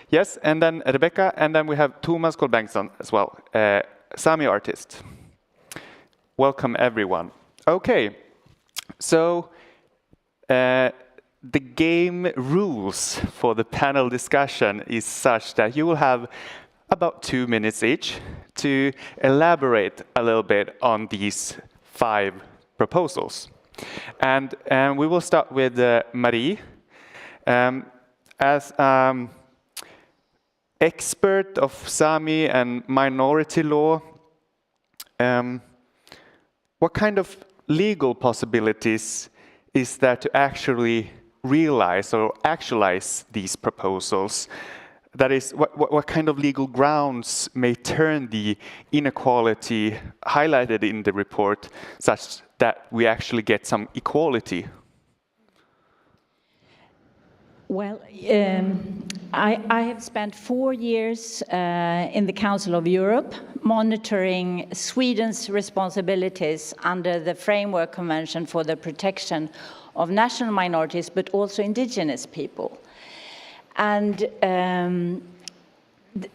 Yes, and then Rebecca, and then we have Thomas Kolbengtsson as well, Sami artist. Welcome everyone. Okay, so the game rules for the panel discussion is such that you will have about 2 minutes each to elaborate a little bit on these 5 proposals. And we will start with Marie. As expert of Sami and minority law, what kind of legal possibilities is there to actually realize or actualize these proposals? That is, what kind of legal grounds may turn the inequality highlighted in the report such that we actually get some equality? Well, I have spent 4 years in the Council of Europe monitoring Sweden's responsibilities under the Framework Convention for the Protection of National Minorities, but also indigenous people. And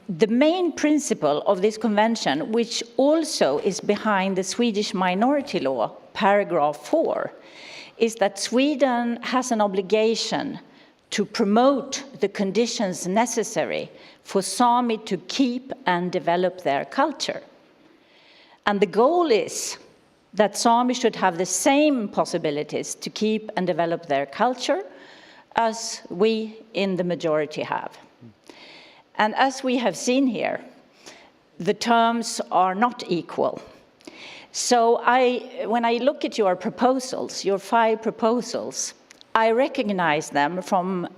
the main principle of this convention, which also is behind the Swedish minority law, paragraph 4, is that Sweden has an obligation to promote the conditions necessary for Sami to keep and develop their culture. And the goal is that Sami should have the same possibilities to keep and develop their culture as we in the majority have. And as we have seen here, the terms are not equal. So when I look at your proposals, your 5 proposals, I recognize them from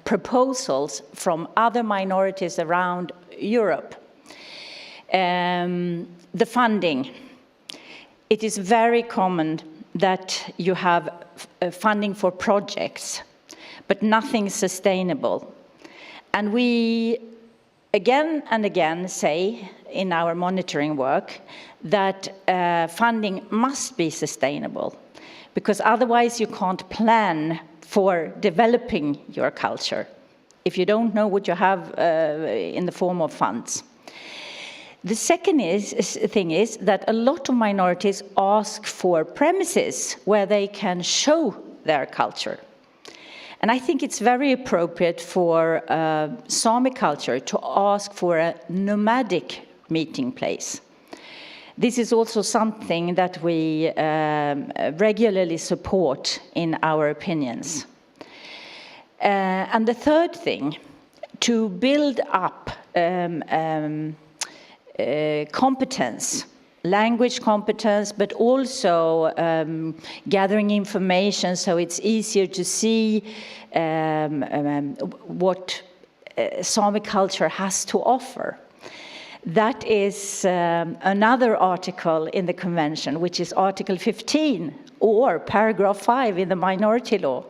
proposals from other minorities around Europe. The funding. It is very common that you have funding for projects, but nothing sustainable. And we again and again say in our monitoring work that funding must be sustainable, because otherwise you can't plan for developing your culture if you don't know what you have in the form of funds. The second thing is that a lot of minorities ask for premises where they can show their culture. And I think it's very appropriate for Sami culture to ask for a nomadic meeting place. This is also something that we regularly support in our opinions. And the third thing, to build up competence, language competence, but also gathering information so it's easier to see what Sami culture has to offer. That is another article in the convention, which is Article 15 or paragraph 5 in the minority law.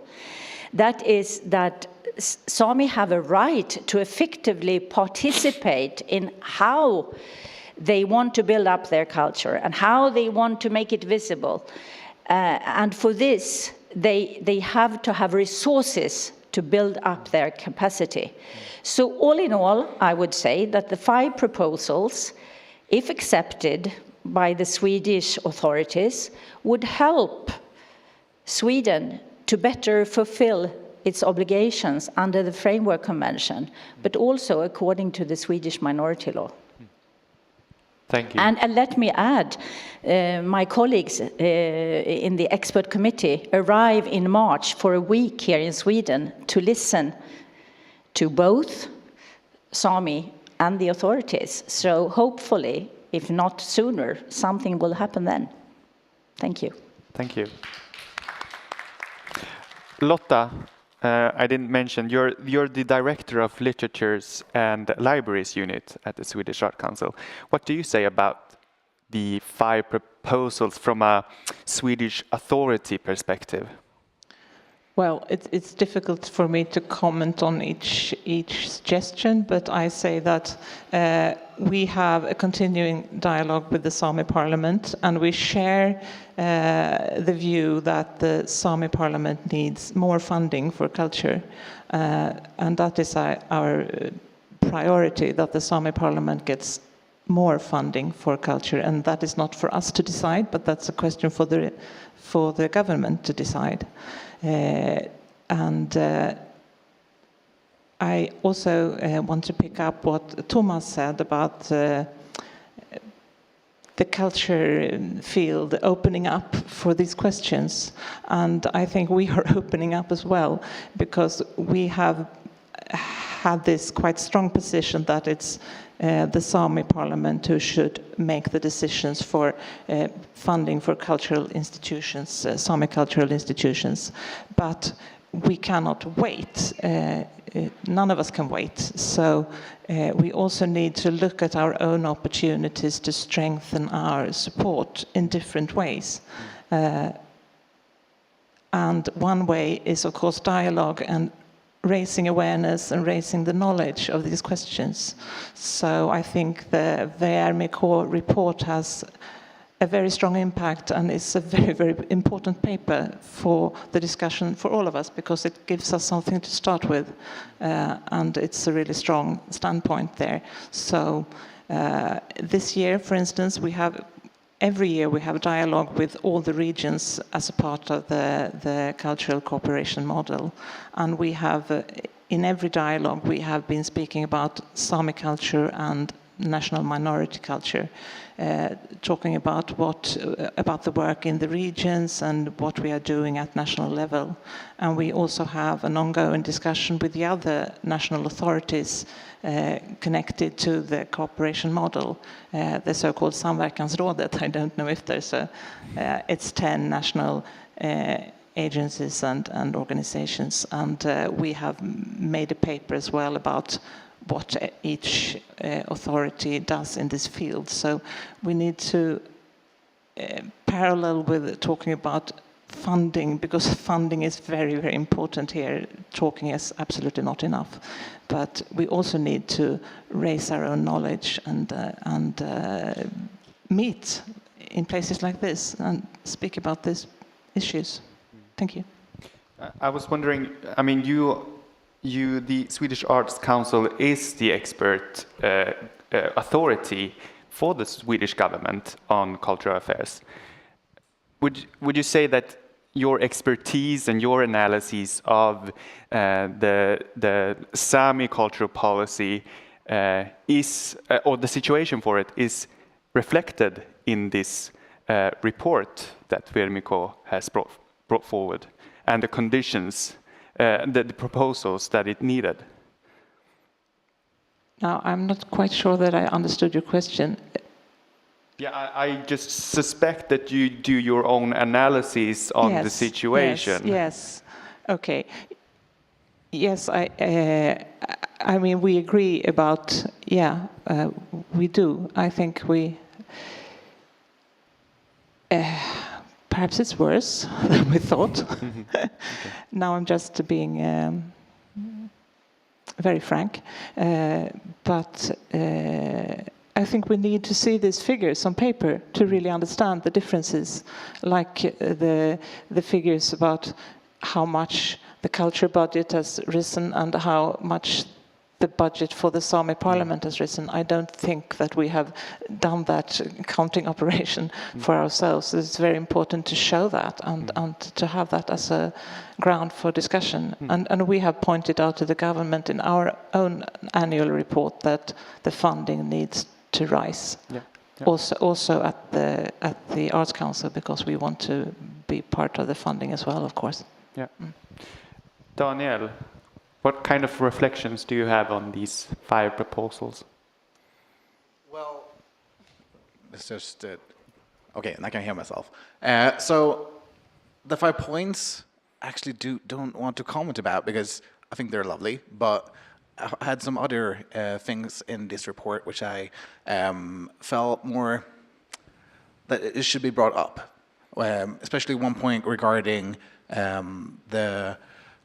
That is that Sami have a right to effectively participate in how they want to build up their culture and how they want to make it visible. And for this, they have to have resources to build up their capacity. So all in all, I would say that the 5 proposals, if accepted by the Swedish authorities, would help Sweden to better fulfill its obligations under the Framework Convention, but also according to the Swedish minority law. Thank you. And let me add, my colleagues in the expert committee arrive in March for a week here in Sweden to listen to both Sami and the authorities. So hopefully, if not sooner, something will happen then. Thank you. Thank you. Lotta, I didn't mention, you're the Director of Literatures and Libraries Unit at the Swedish Art Council. What do you say about the 5 proposals from a Swedish authority perspective? Well, it's difficult for me to comment on each suggestion, but I say that we have a continuing dialogue with the Sami Parliament, and we share the view that the Sami Parliament needs more funding for culture, and that is our priority, that the Sami Parliament gets more funding for culture, and that is not for us to decide, but that's a question for the government to decide. I also want to pick up what Thomas said about the culture field opening up for these questions, and I think we are opening up as well, because we have had this quite strong position that it's the Sami Parliament who should make the decisions for funding for cultural institutions, Sami cultural institutions. But we cannot wait. None of us can wait. So we also need to look at our own opportunities to strengthen our support in different ways. And one way is, of course, dialogue and raising awareness and raising the knowledge of these questions. So I think the VRMK report has a very strong impact, and it's a very, very important paper for the discussion for all of us, because it gives us something to start with, and it's a really strong standpoint there. So this year, for instance, every year we have dialogue with all the regions as a part of the cultural cooperation model. And we have, in every dialogue, we have been speaking about Sami culture and national minority culture, talking about the work in the regions and what we are doing at national level. And we also have an ongoing discussion with the other national authorities connected to the cooperation model, the so-called Samverkansrådet. I don't know if there's it's 10 national agencies and organizations, and we have made a paper as well about what each authority does in this field. So we need to parallel with talking about funding, because funding is very, very important here. Talking is absolutely not enough. But we also need to raise our own knowledge and meet in places like this and speak about these issues. Thank you. I was wondering, I mean, the Swedish Arts Council is the expert authority for the Swedish government on cultural affairs. Would you say that your expertise and your analysis of the Sami cultural policy is, or the situation for it, is reflected in this report that VRMK has brought forward, and the conditions, the proposals that it needed? Now, I'm not quite sure that I understood your question. Yeah, I just suspect that you do your own analysis on the situation. Yes. Okay. Yes, I mean, we agree about, we do. I think perhaps it's worse than we thought. Mm-hmm. Okay. Now I'm just being very frank. But I think we need to see these figures on paper to really understand the differences, like the figures about how much the culture budget has risen and how much the budget for the Sami Parliament has risen. I don't think that we have done that counting operation for ourselves. It's very important to show that and to have that as a ground for discussion. And we have pointed out to the government in our own annual report that the funding needs to rise. Yeah. Also at the Arts Council, because we want to be part of the funding as well, of course. Yeah. Daniel, what kind of reflections do you have on these 5 proposals? Well, it's just okay, and I can hear myself. So the 5 points actually don't want to comment about, because I think they're lovely, but I had some other things in this report which I felt more that it should be brought up, especially one point regarding the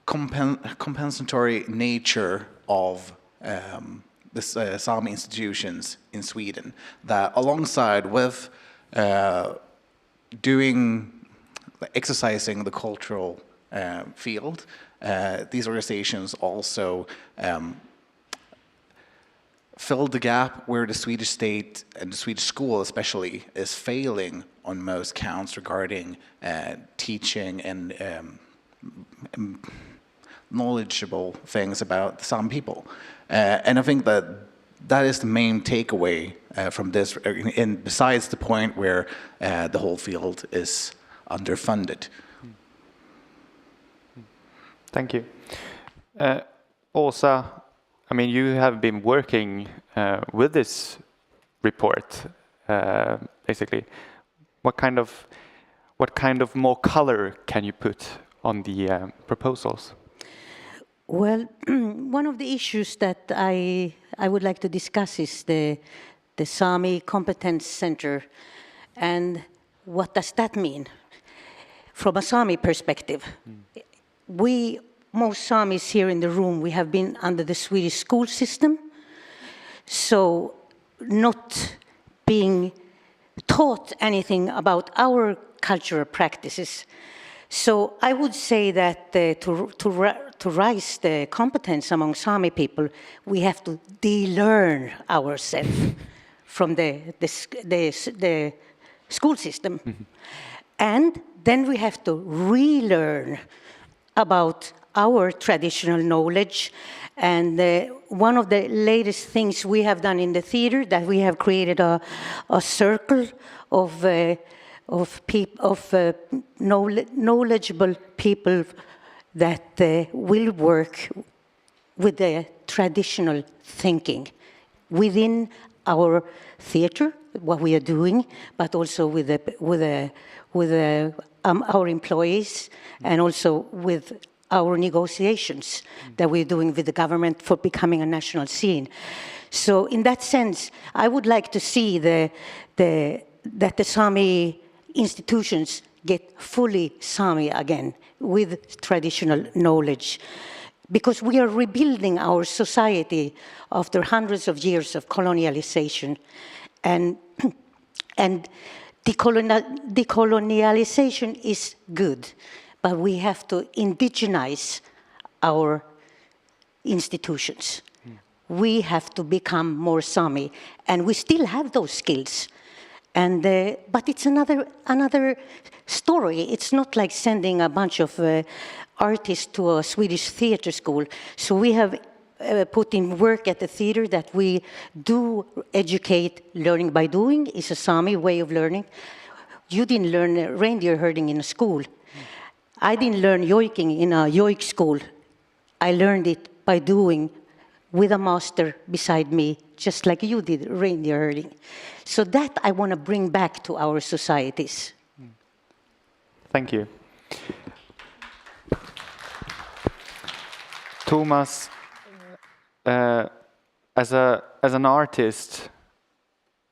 compensatory nature of the Sami institutions in Sweden, that alongside with exercising the cultural field, these organizations also fill the gap where the Swedish state and the Swedish school especially is failing on most counts regarding teaching and knowledgeable things about some people. And I think that is the main takeaway from this, and besides the point where the whole field is underfunded. Thank you. Åsa, I mean, you have been working with this report, basically. What kind of more color can you put on the proposals? Well, one of the issues that I would like to discuss is the Sami Competence Center, and what does that mean from a Sami perspective? Most Samis here in the room, we have been under the Swedish school system, so not being taught anything about our cultural practices. So I would say that to rise the competence among Sami people, we have to de-learn ourselves from the school system. Mm-hmm. And then we have to relearn about our traditional knowledge. And one of the latest things we have done in the theater, that we have created a circle of knowledgeable people that will work with the traditional thinking within our theater, what we are doing, but also with our employees, and also with our negotiations that we're doing with the government for becoming a national scene. So in that sense, I would like to see that the Sami institutions get fully Sami again with traditional knowledge, because we are rebuilding our society after hundreds of years of colonialization, and decolonialization is good, but we have to indigenize our institutions. We have to become more Sami, and we still have those skills. And but it's another story. It's not like sending a bunch of artists to a Swedish theater school. So we have put in work at the theater that we do educate learning by doing. It's a Sami way of learning. You didn't learn reindeer herding in a school. I didn't learn yoiking in a yoik school. I learned it by doing with a master beside me, just like you did reindeer herding. So that I want to bring back to our societies. Thank you. Thomas, as an artist,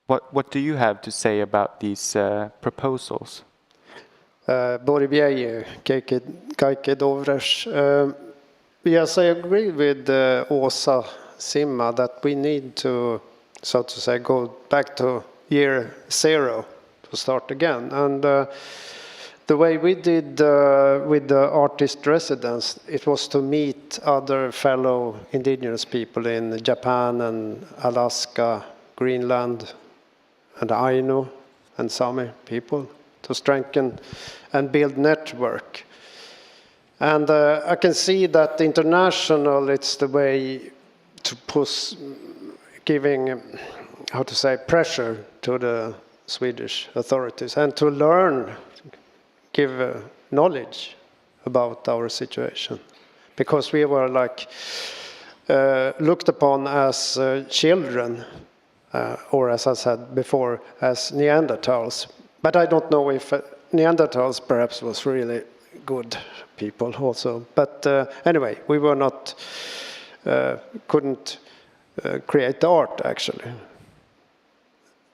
what do you have to say about these proposals? Boribjeje, Kaikke Dovres. Yes, I agree with Åsa Simma that we need to, so to say, go back to year 0 to start again. And the way we did with the artist residence, it was to meet other fellow indigenous people in Japan and Alaska, Greenland, and Ainu and Sami people to strengthen and build network. And I can see that international, it's the way to push, giving how to say, pressure to the Swedish authorities and to learn, give knowledge about our situation, because we were like looked upon as children, or as I said before, as Neanderthals. But I don't know if Neanderthals perhaps was really good people also. But anyway, we were not, couldn't create art actually.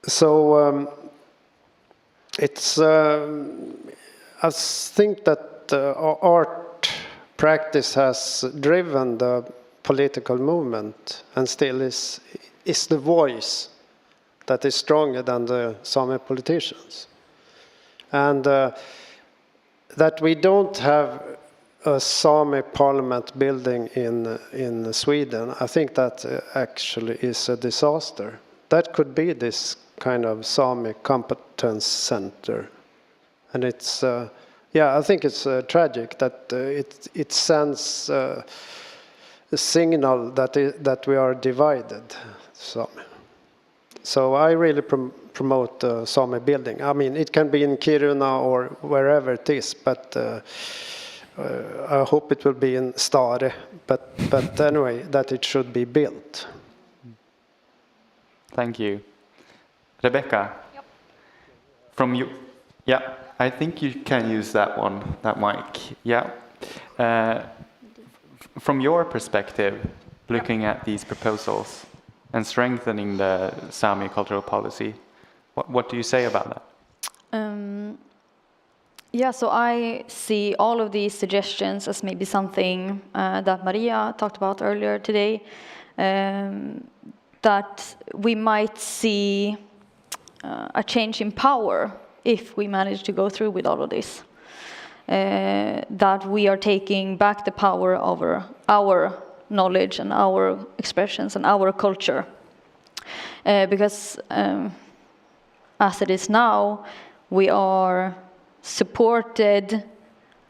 So it's, I think that art practice has driven the political movement and still is the voice that is stronger than the Sami politicians. And that we don't have a Sami parliament building in Sweden, I think that actually is a disaster. That could be this kind of Sami competence center. And it's, yeah, I think it's tragic that it sends a signal that we are divided, Sami. So I really promote Sami building. I mean, it can be in Kiruna or wherever it is, but I hope it will be in Stare. But anyway, that it should be built. Thank you. Rebecca, yep. From you, yeah, I think you can use that one, that mic. Yeah. From your perspective, looking at these proposals and strengthening the Sami cultural policy, what do you say about that? Yeah, so I see all of these suggestions as maybe something that Maria talked about earlier today, that we might see a change in power if we manage to go through with all of this. That we are taking back the power over our knowledge and our expressions and our culture. Because as it is now, we are supported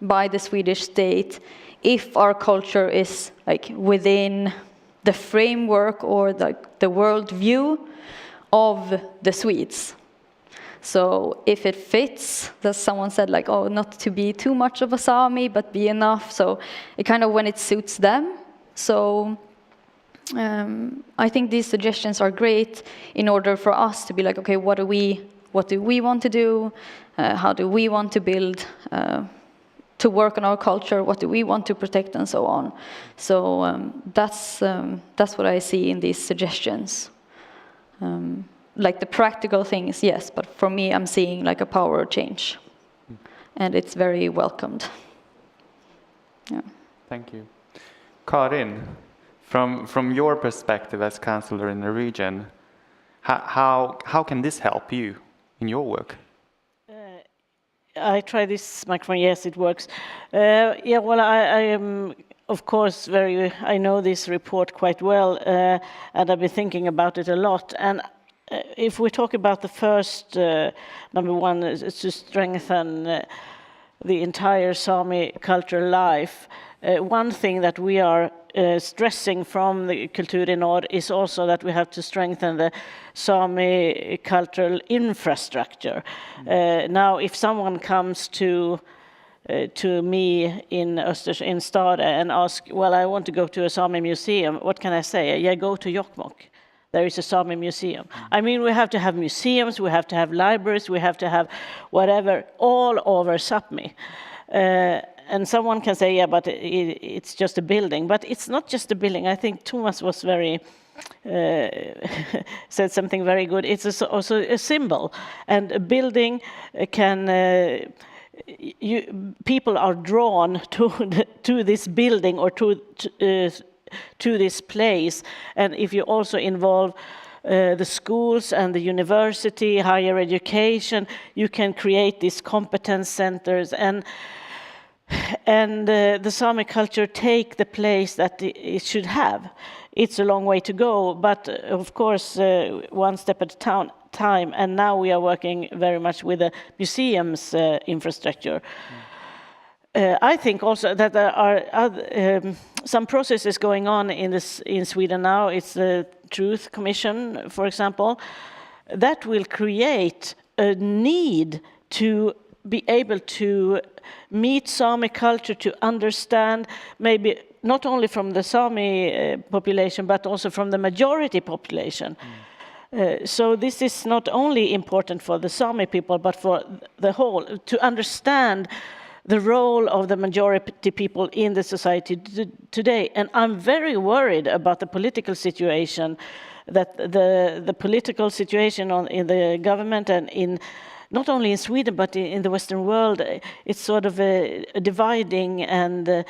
by the Swedish state if our culture is like within the framework or the world view of the Swedes. So if it fits, that someone said like, oh, not to be too much of a Sami, but be enough. So it kind of when it suits them. So I think these suggestions are great in order for us to be like, okay, what do we want to do? How do we want to build, to work on our culture? What do we want to protect and so on? So that's what I see in these suggestions. Like the practical things, yes, but for me, I'm seeing like a power change, and it's very welcomed. Yeah. Thank you. Karin, from your perspective as councillor in the region, how can this help you in your work? I try this microphone. Yes, it works. Yeah, well, I am, of course, I know this report quite well, and I've been thinking about it a lot. And if we talk about the first, number one, is to strengthen the entire Sami cultural life. One thing that we are stressing from the Kultur i Norr is also that we have to strengthen the Sami cultural infrastructure. Now, if someone comes to me in Stare and ask, well, I want to go to a Sami museum, what can I say? Yeah, go to Jokkmokk. There is a Sami museum. I mean, we have to have museums, we have to have libraries, we have to have whatever, all over Sápmi. And someone can say, yeah, but it's just a building. But it's not just a building. I think Thomas was said something very good. It's also a symbol. And a building can, people are drawn to this building or to this place. And if you also involve the schools and the university, higher education, you can create these competence centers. And the Sami culture take the place that it should have. It's a long way to go, but of course, one step at a time. And now we are working very much with the museums infrastructure. I think also that there are some processes going on in Sweden now. It's the Truth Commission, for example, that will create a need to be able to meet Sami culture, to understand maybe not only from the Sami population, but also from the majority population. So this is not only important for the Sami people, but for the whole, to understand the role of the majority people in the society today. And I'm very worried about the political situation, that the political situation in the government and in not only in Sweden, but in the Western world, it's sort of a dividing and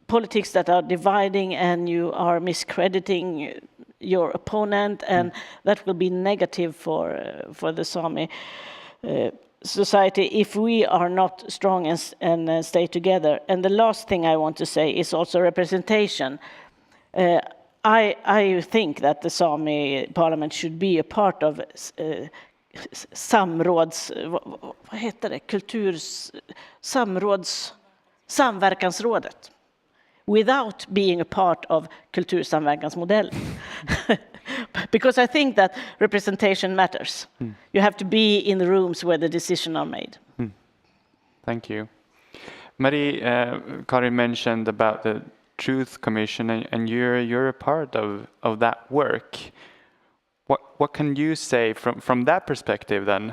politics that are dividing, and you are miscrediting your opponent, and that will be negative for the Sami society if we are not strong and stay together. And the last thing I want to say is also representation. I think that the Sami parliament should be a part of samverkansrådet without being a part of kultursamverkansmodellen. Because I think that representation matters. You have to be in the rooms where the decisions are made. Thank you. Marie, Karin mentioned about the Truth Commission, and you're a part of that work. What can you say from that perspective then?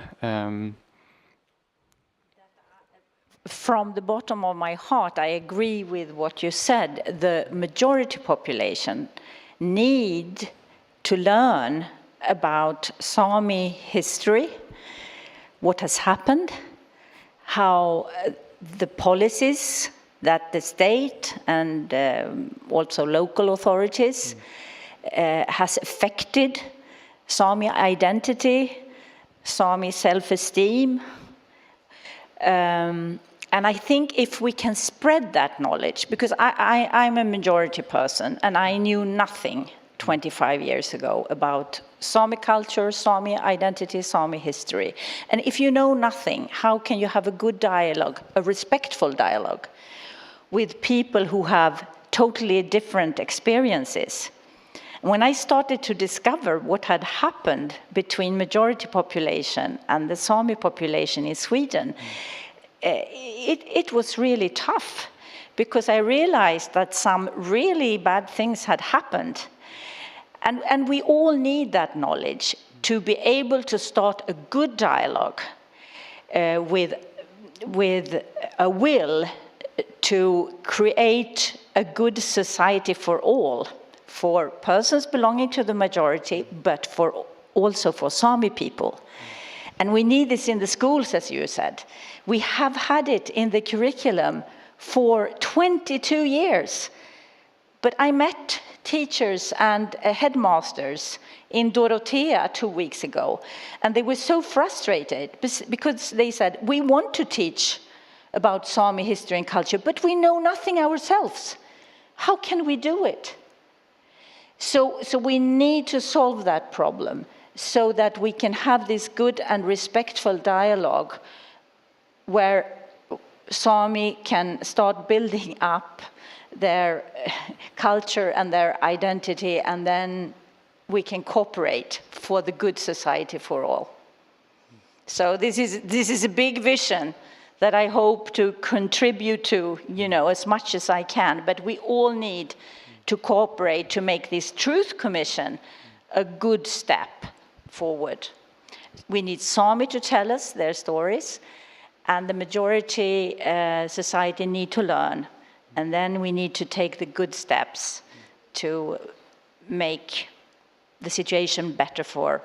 From the bottom of my heart, I agree with what you said. The majority population need to learn about Sami history, what has happened, how the policies that the state and also local authorities has affected Sami identity, Sami self-esteem. And I think if we can spread that knowledge, because I'm a majority person and I knew nothing 25 years ago about Sami culture, Sami identity, Sami history. And if you know nothing, how can you have a good dialogue, a respectful dialogue with people who have totally different experiences? When I started to discover what had happened between majority population and the Sami population in Sweden, it was really tough, because I realized that some really bad things had happened. And we all need that knowledge to be able to start a good dialogue with a will to create a good society for all, for persons belonging to the majority, but also for Sami people. And we need this in the schools, as you said. We have had it in the curriculum for 22 years. But I met teachers and headmasters in Dorotea 2 weeks ago, and they were so frustrated because they said, we want to teach about Sami history and culture, but we know nothing ourselves. How can we do it? So we need to solve that problem so that we can have this good and respectful dialogue where Sami can start building up their culture and their identity, and then we can cooperate for the good society for all. So this is a big vision that I hope to contribute to, as much as I can, but we all need to cooperate to make this Truth Commission a good step forward. We need Sami to tell us their stories, and the majority society need to learn. And then we need to take the good steps to make the situation better for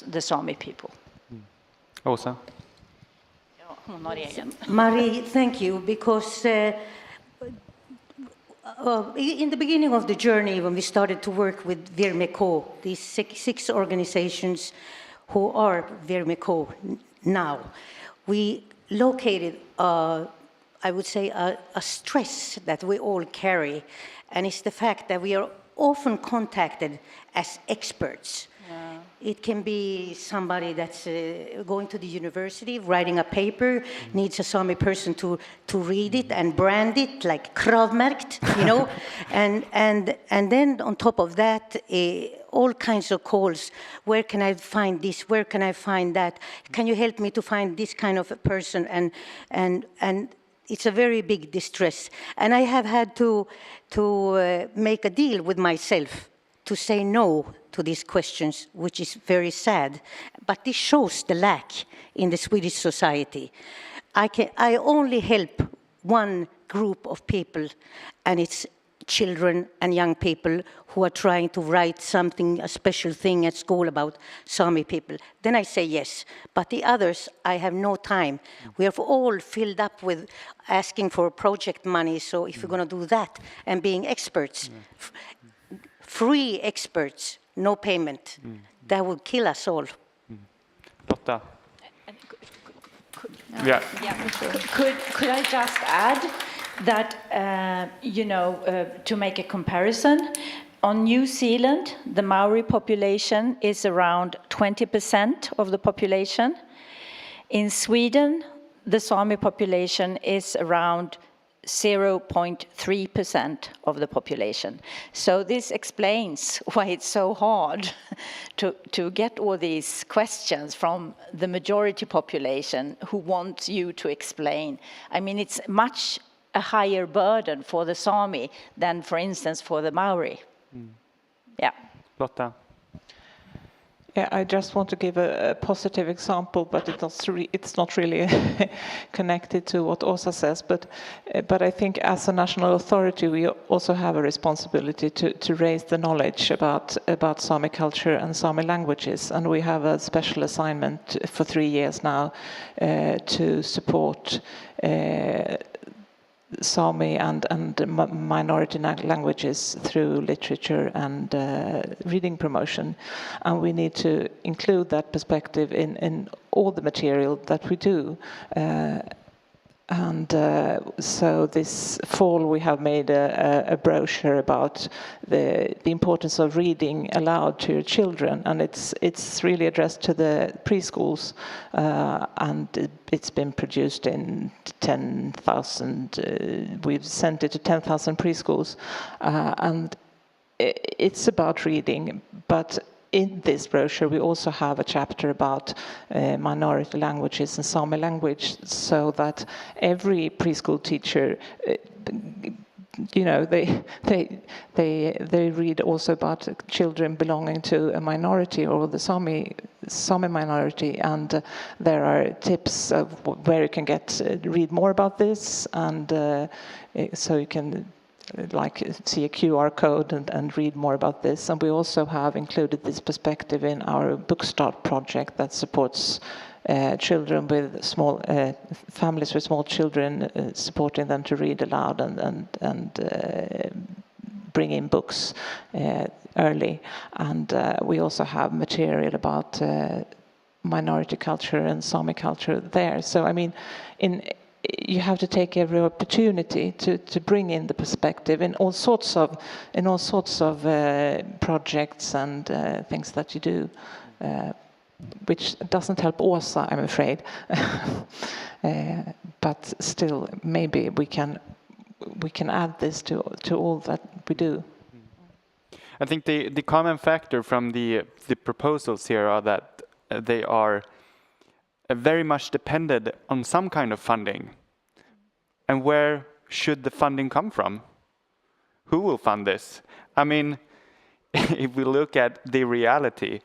the Sami people. Åsa? Marie, thank you, because in the beginning of the journey, when we started to work with VRMK, these six organizations who are VRMK now, we located I would say a stress that we all carry, and it's the fact that we are often contacted as experts. It can be somebody that's going to the university, writing a paper, needs a Sami person to read it and brand it, like kravmärkt, you know. and then on top of that, all kinds of calls. Where can I find this? Where can I find that? Can you help me to find this kind of a person? And it's a very big distress. And I have had to make a deal with myself to say no to these questions, which is very sad. But this shows the lack in the Swedish society. I only help one group of people, and it's children and young people who are trying to write something, a special thing at school about Sami people. Then I say yes. But the others, I have no time. We have all filled up with asking for project money, so if you're going to do that, and being experts, free experts, no payment, that would kill us all. Lotta? Yeah. Could I just add that, to make a comparison, on New Zealand, the Maori population is around 20% of the population. In Sweden, the Sami population is around 0.3% of the population. So this explains why it's so hard to get all these questions from the majority population who want you to explain. I mean, it's much a higher burden for the Sami than, for instance, for the Maori. Yeah. Lotta? Yeah, I just want to give a positive example, but it's not really connected to what Åsa says. But I think as a national authority, we also have a responsibility to raise the knowledge about Sami culture and Sami languages. And we have a special assignment for 3 years now to support Sami and minority languages through literature and reading promotion. And we need to include that perspective in all the material that we do. So this fall we have made a brochure about the importance of reading aloud to your children, and it's really addressed to the preschools, and it's been produced in 10,000. We've sent it to 10,000 preschools, and it's about reading, but in this brochure, we also have a chapter about minority languages and Sami language, so that every preschool teacher, they read also about children belonging to a minority or the Sami minority, and there are tips of where you can read more about this, and so you can see a QR code and read more about this. And we also have included this perspective in our Bookstart project that supports children with families with small children, supporting them to read aloud and bring in books early. And we also have material about minority culture and Sami culture there. So I mean, you have to take every opportunity to bring in the perspective in all sorts of projects and things that you do, which doesn't help Åsa, I'm afraid. But still, maybe we can add this to all that we do. I think the common factor from the proposals here are that they are very much dependent on some kind of funding. And where should the funding come from? Who will fund this? I mean, if we look at the reality,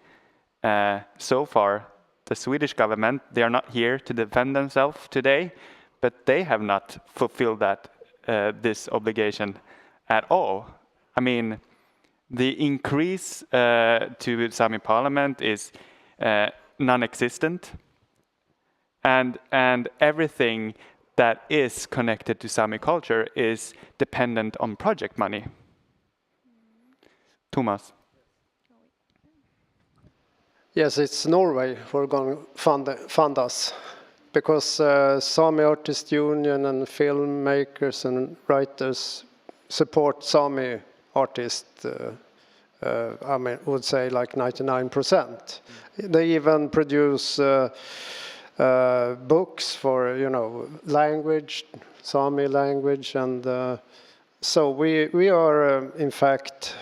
so far, the Swedish government, they are not here to defend themselves today, but they have not fulfilled this obligation at all. I mean, the increase to Sami parliament is non-existent. And everything that is connected to Sami culture is dependent on project money. Thomas? Yes, it's Norway who are going to fund us, because Sami Artist Union and filmmakers and writers support Sami artists I mean, would say like 99%. They even produce books for, you know, language, Sami language, and so we are, in fact,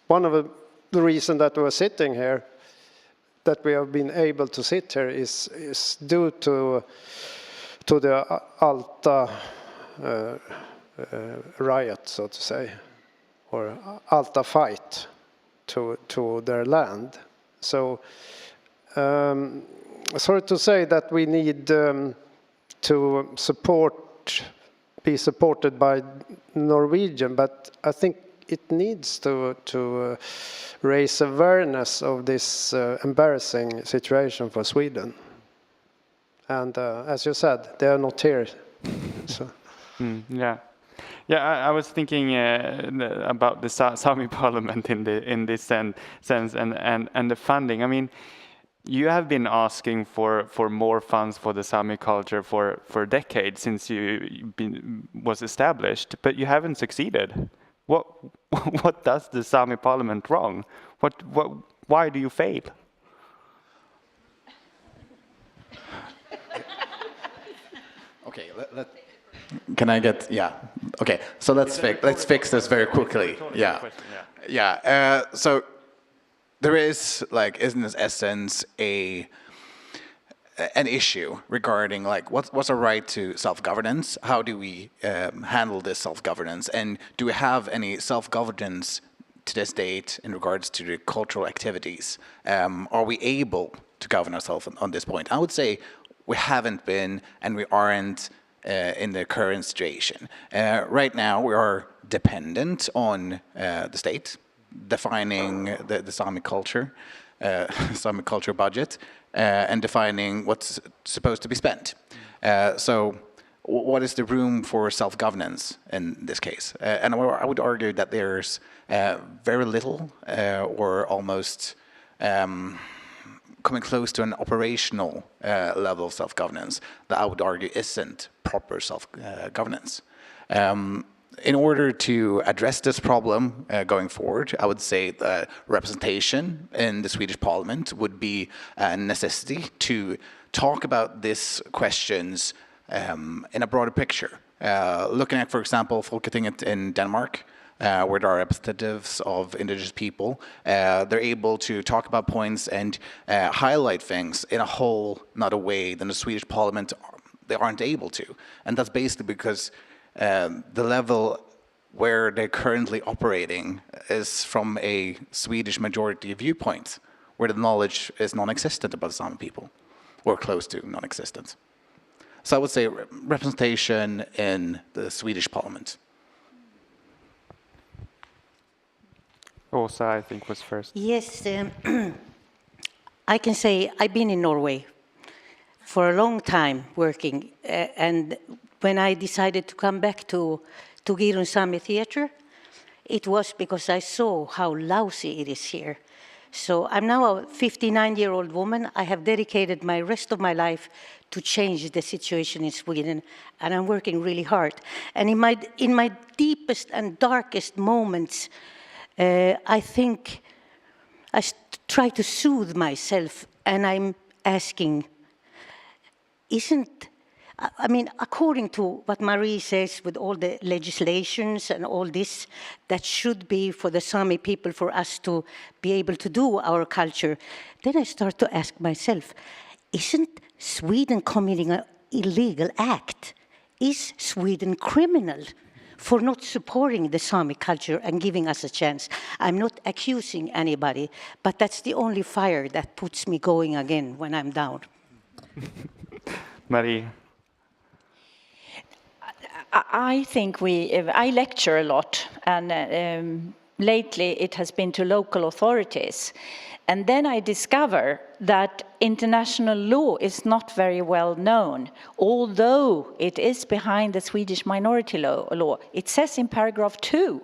one of the reasons that we're sitting here, that we have been able to sit here, is due to the Alta riot, so to say, or Alta fight to their land. So, sorry to say that we need to be supported by Norwegian, but I think it needs to raise awareness of this embarrassing situation for Sweden. And as you said, they are not here. So. Yeah. Yeah, I was thinking about the Sami Parliament in this sense and the funding. I mean, you have been asking for more funds for the Sami culture for decades since was established, but you haven't succeeded. What does the Sami Parliament wrong? Why do you fail? Okay, can I get, yeah. Okay, so let's fix this very quickly. Yeah. So there is, like, in this essence, an issue regarding, like, what's a right to self-governance? How do we handle this self-governance? And do we have any self-governance to this date in regards to the cultural activities? Are we able to govern ourselves on this point? I would say we haven't been, and we aren't in the current situation. Right now, we are dependent on the state, defining the Sami culture, Sami culture budget, and defining what's supposed to be spent. So what is the room for self-governance in this case? And I would argue that there's very little or almost coming close to an operational level of self-governance that I would argue isn't proper self-governance. In order to address this problem going forward, I would say that representation in the Swedish Parliament would be a necessity to talk about these questions in a broader picture. Looking at, for example, Folketinget in Denmark, where there are representatives of indigenous people, they're able to talk about points and highlight things in a whole nother way than the Swedish Parliament, they aren't able to. And that's basically because the level where they're currently operating is from a Swedish majority viewpoint, where the knowledge is non-existent about the Sami people, or close to non-existent. So I would say representation in the Swedish Parliament. Åsa, I think, was first. Yes, I can say I've been in Norway for a long time working, and when I decided to come back to Girun Sami Theatre, it was because I saw how lousy it is here. So I'm now a 59-year-old woman. I have dedicated my rest of my life to change the situation in Sweden, and I'm working really hard. And in my deepest and darkest moments, I think I try to soothe myself, and I'm asking, I mean, according to what Marie says, with all the legislations and all this, that should be for the Sami people, for us to be able to do our culture, then I start to ask myself, isn't Sweden committing an illegal act? Is Sweden criminal for not supporting the Sami culture and giving us a chance? I'm not accusing anybody, but that's the only fire that puts me going again when I'm down. Marie. I think I lecture a lot, and lately it has been to local authorities. And then I discover that international law is not very well known, although it is behind the Swedish minority law. It says in paragraph 2,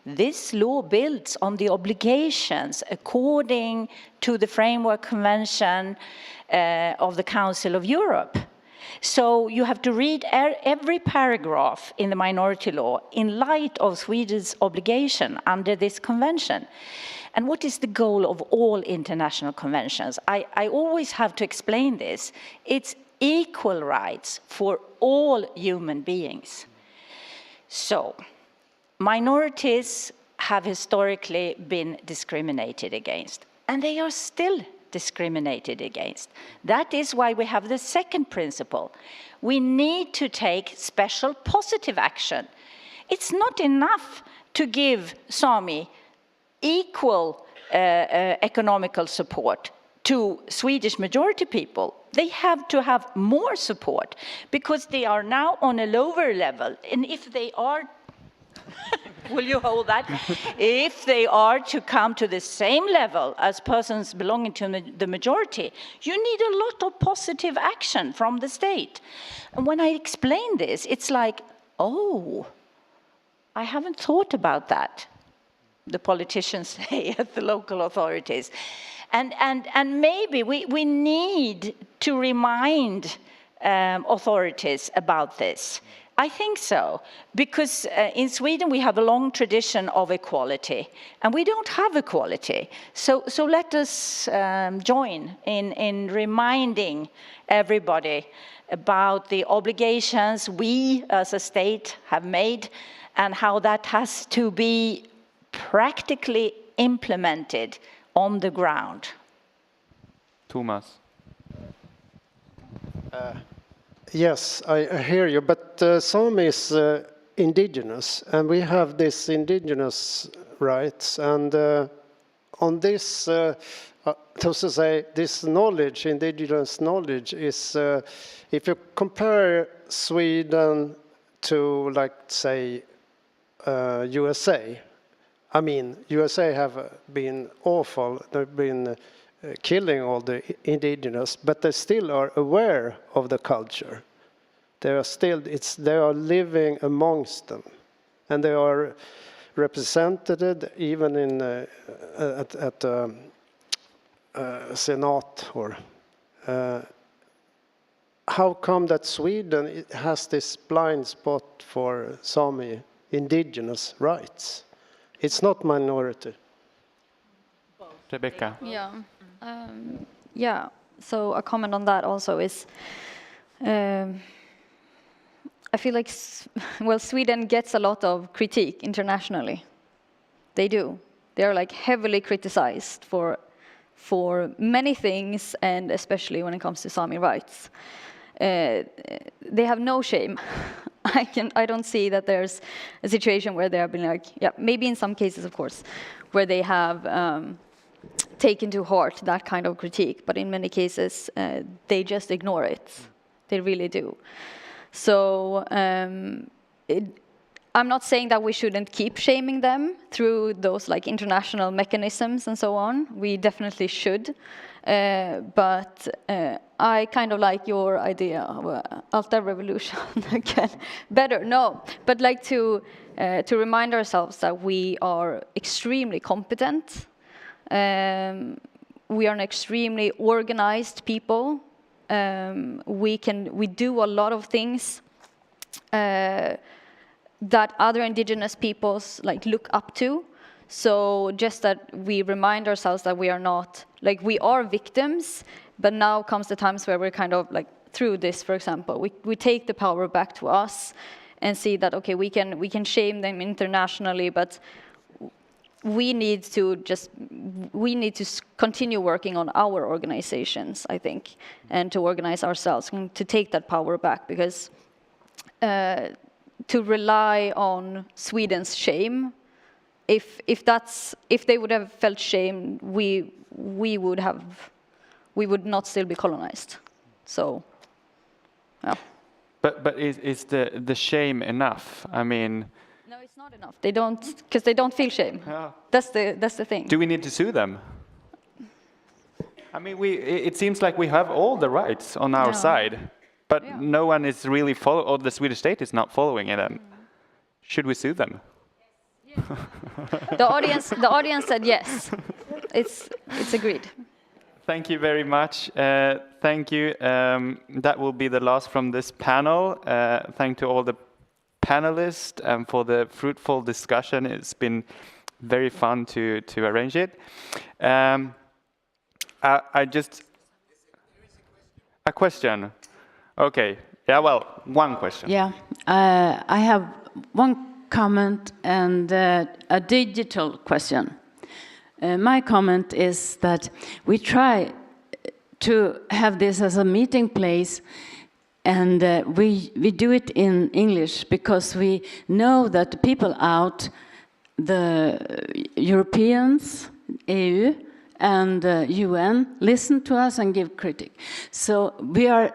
this law builds on the obligations according to the Framework Convention of the Council of Europe. So you have to read every paragraph in the minority law in light of Sweden's obligation under this convention. And what is the goal of all international conventions? I always have to explain this. It's equal rights for all human beings. So, minorities have historically been discriminated against, and they are still discriminated against. That is why we have the second principle. We need to take special positive action. It's not enough to give Sami equal economical support to Swedish majority people. They have to have more support because they are now on a lower level. And if they are, will you hold that? If they are to come to the same level as persons belonging to the majority, you need a lot of positive action from the state. And when I explain this, it's like, oh, I haven't thought about that, the politicians say at the local authorities. And maybe we need to remind authorities about this. I think so, because in Sweden we have a long tradition of equality, and we don't have equality. So let us join in reminding everybody about the obligations we as a state have made and how that has to be practically implemented on the ground. Thomas. Yes, I hear you, but Sami is indigenous, and we have this indigenous rights, and on this, so to say, this knowledge, indigenous knowledge, is if you compare Sweden to, like, say, USA. I mean, USA have been awful. They've been killing all the indigenous, but they still are aware of the culture. They are still, they are living amongst them, and they are represented even in at Senate. Or how come that Sweden has this blind spot for Sami indigenous rights? It's not minority. Rebecca. Yeah. Yeah. So a comment on that also is, I feel like, well, Sweden gets a lot of critique internationally. They do. They are like heavily criticized for many things, and especially when it comes to Sami rights. They have no shame. I don't see that there's a situation where they have been like, yeah, maybe in some cases, of course, where they have taken to heart that kind of critique, but in many cases, they just ignore it. They really do. So I'm not saying that we shouldn't keep shaming them through those like international mechanisms and so on. We definitely should. But I kind of like your idea of Alta Revolution again. Better, no. But like to remind ourselves that we are extremely competent. We are an extremely organized people. We do a lot of things that other indigenous peoples like look up to. So just that we remind ourselves that we are not, like, we are victims, but now comes the times where we're kind of like, through this, for example, we take the power back to us and see that, okay, we can shame them internationally, but we need to continue working on our organizations, I think, and to organize ourselves and to take that power back, because to rely on Sweden's shame, if they would have felt shame, we would not still be colonized. So, yeah. But is the shame enough? I mean, no, it's not enough. They don't, because they don't feel shame. Yeah. That's the thing. Do we need to sue them? I mean, it seems like we have all the rights on our side, but no one is really following, or the Swedish state is not following it. Should we sue them? The audience said yes. It's agreed. Thank you very much. Thank you. That will be the last from this panel. Thank to all the panelists and for the fruitful discussion. It's been very fun to arrange it. A question. Okay. Yeah, well, one question. Yeah, I have one comment and a digital question. My comment is that we try to have this as a meeting place, and we do it in English because we know that the people out, the Europeans, EU, and UN listen to us and give critic. So vi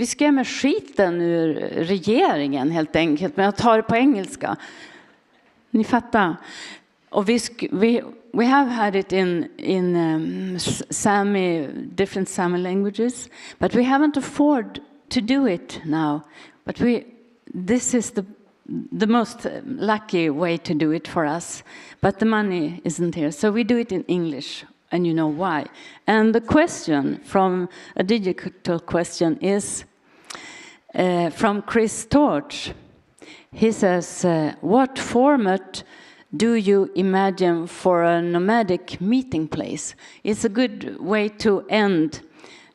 skrämmer skiten ur regeringen helt enkelt, men jag tar det på engelska. Ni fattar. Och we have had it in different Sami languages, but we haven't afforded to do it now. But this is the most lucky way to do it for us. But the money isn't here, so we do it in English, and you know why. And the question from a digital question is from Chris Torch. He says, what format do you imagine for a nomadic meeting place? It's a good way to end.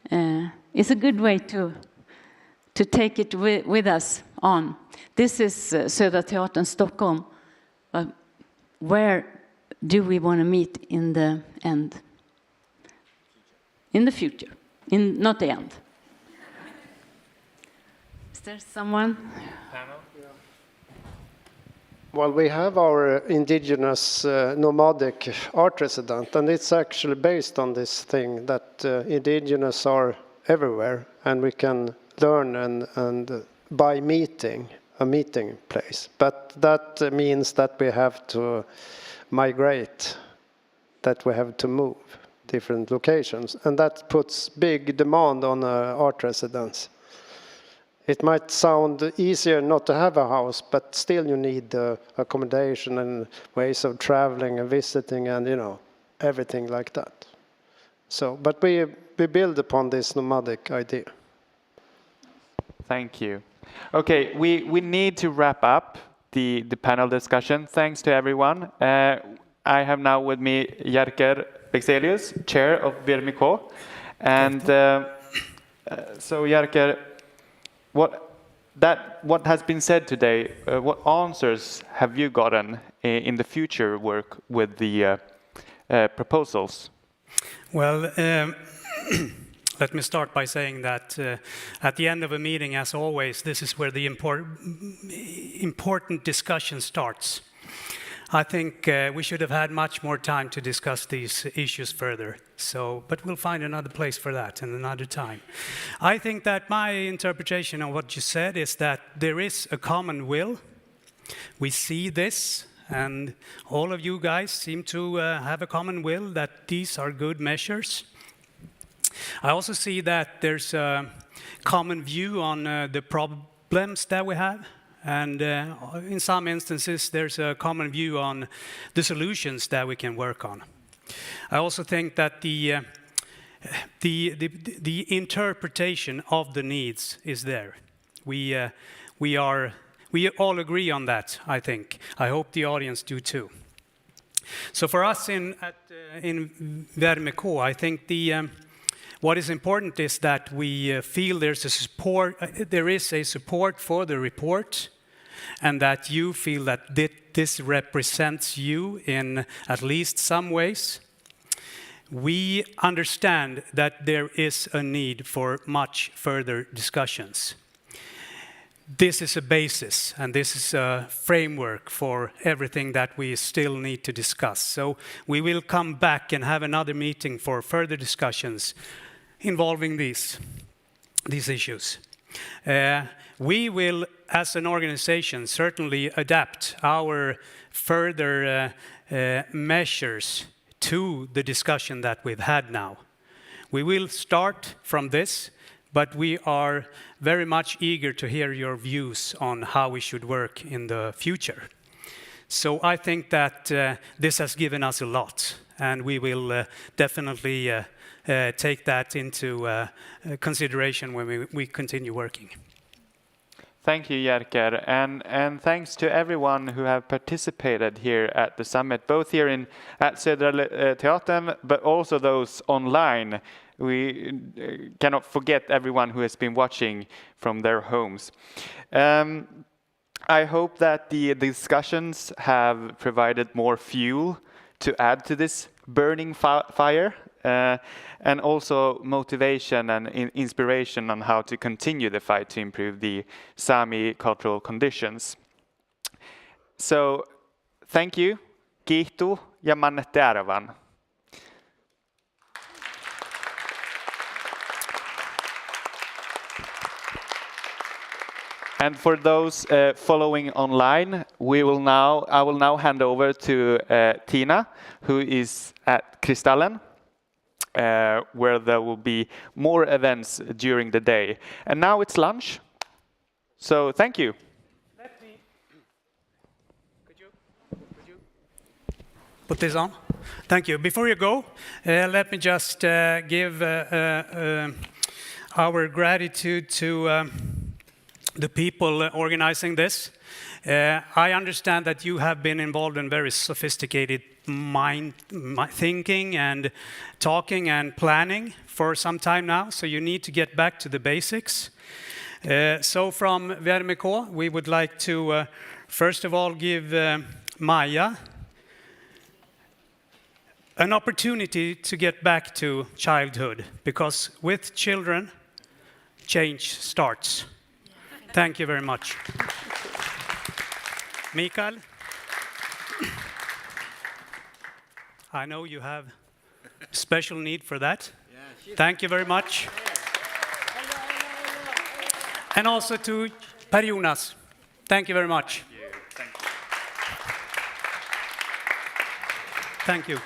It's a good way to take it with us on. This is Södra teatern, Stockholm. Where do we want to meet in the end? In the future, not the end. Is there someone? Well, we have our indigenous nomadic art resident, and it's actually based on this thing that indigenous are everywhere, and we can learn and by a meeting place. But that means that we have to migrate, that we have to move different locations, and that puts big demand on art residents. It might sound easier not to have a house, but still you need accommodation and ways of traveling and visiting and, everything like that. So, but we build upon this nomadic idea. Thank you. Okay, we need to wrap up the panel discussion. Thanks to everyone. I have now with me Jerker Bexelius, chair of VRMK. And so Jerker, what has been said today, what answers have you gotten in the future work with the proposals? Well, let me start by saying that at the end of a meeting, as always, this is where the important discussion starts. I think we should have had much more time to discuss these issues further. But we'll find another place for that and another time. I think that my interpretation of what you said is that there is a common will. We see this, and all of you guys seem to have a common will that these are good measures. I also see that there's a common view on the problems that we have. And in some instances, there's a common view on the solutions that we can work on. I also think that the interpretation of the needs is there. We all agree on that, I think. I hope the audience do too. So for us in VRMK, I think what is important is that we feel there is a support for the report, and that you feel that this represents you in at least some ways. We understand that there is a need for much further discussions. This is a basis, and this is a framework for everything that we still need to discuss. So we will come back and have another meeting for further discussions involving these issues. We will, as an organization, certainly adapt our further measures to the discussion that we've had now. We will start from this, but we are very much eager to hear your views on how we should work in the future. So I think that this has given us a lot, and we will definitely take that into consideration when we continue working. Thank you, Jerker, and thanks to everyone who have participated here at the summit, both here at Södra teatern, but also those online. We cannot forget everyone who has been watching from their homes. I hope that the discussions have provided more fuel to add to this burning fire, and also motivation and inspiration on how to continue the fight to improve the Sami cultural conditions. So, thank you. Kiitos ja mannette arvan. And for those following online, I will now hand over to Tina, who is at Kristallen, where there will be more events during the day. And now it's lunch, so thank you. Could you put this on? Thank you. Before you go, let me just give our gratitude to the people organizing this. I understand that you have been involved in very sophisticated thinking and talking and planning for some time now, so you need to get back to the basics. So from VRMK, we would like to first of all give Maja an opportunity to get back to childhood, because with children, change starts. Thank you very much. Mikael, I know you have special need for that. Thank you very much. And also to Per-Jonas. Thank you very much. Thank you.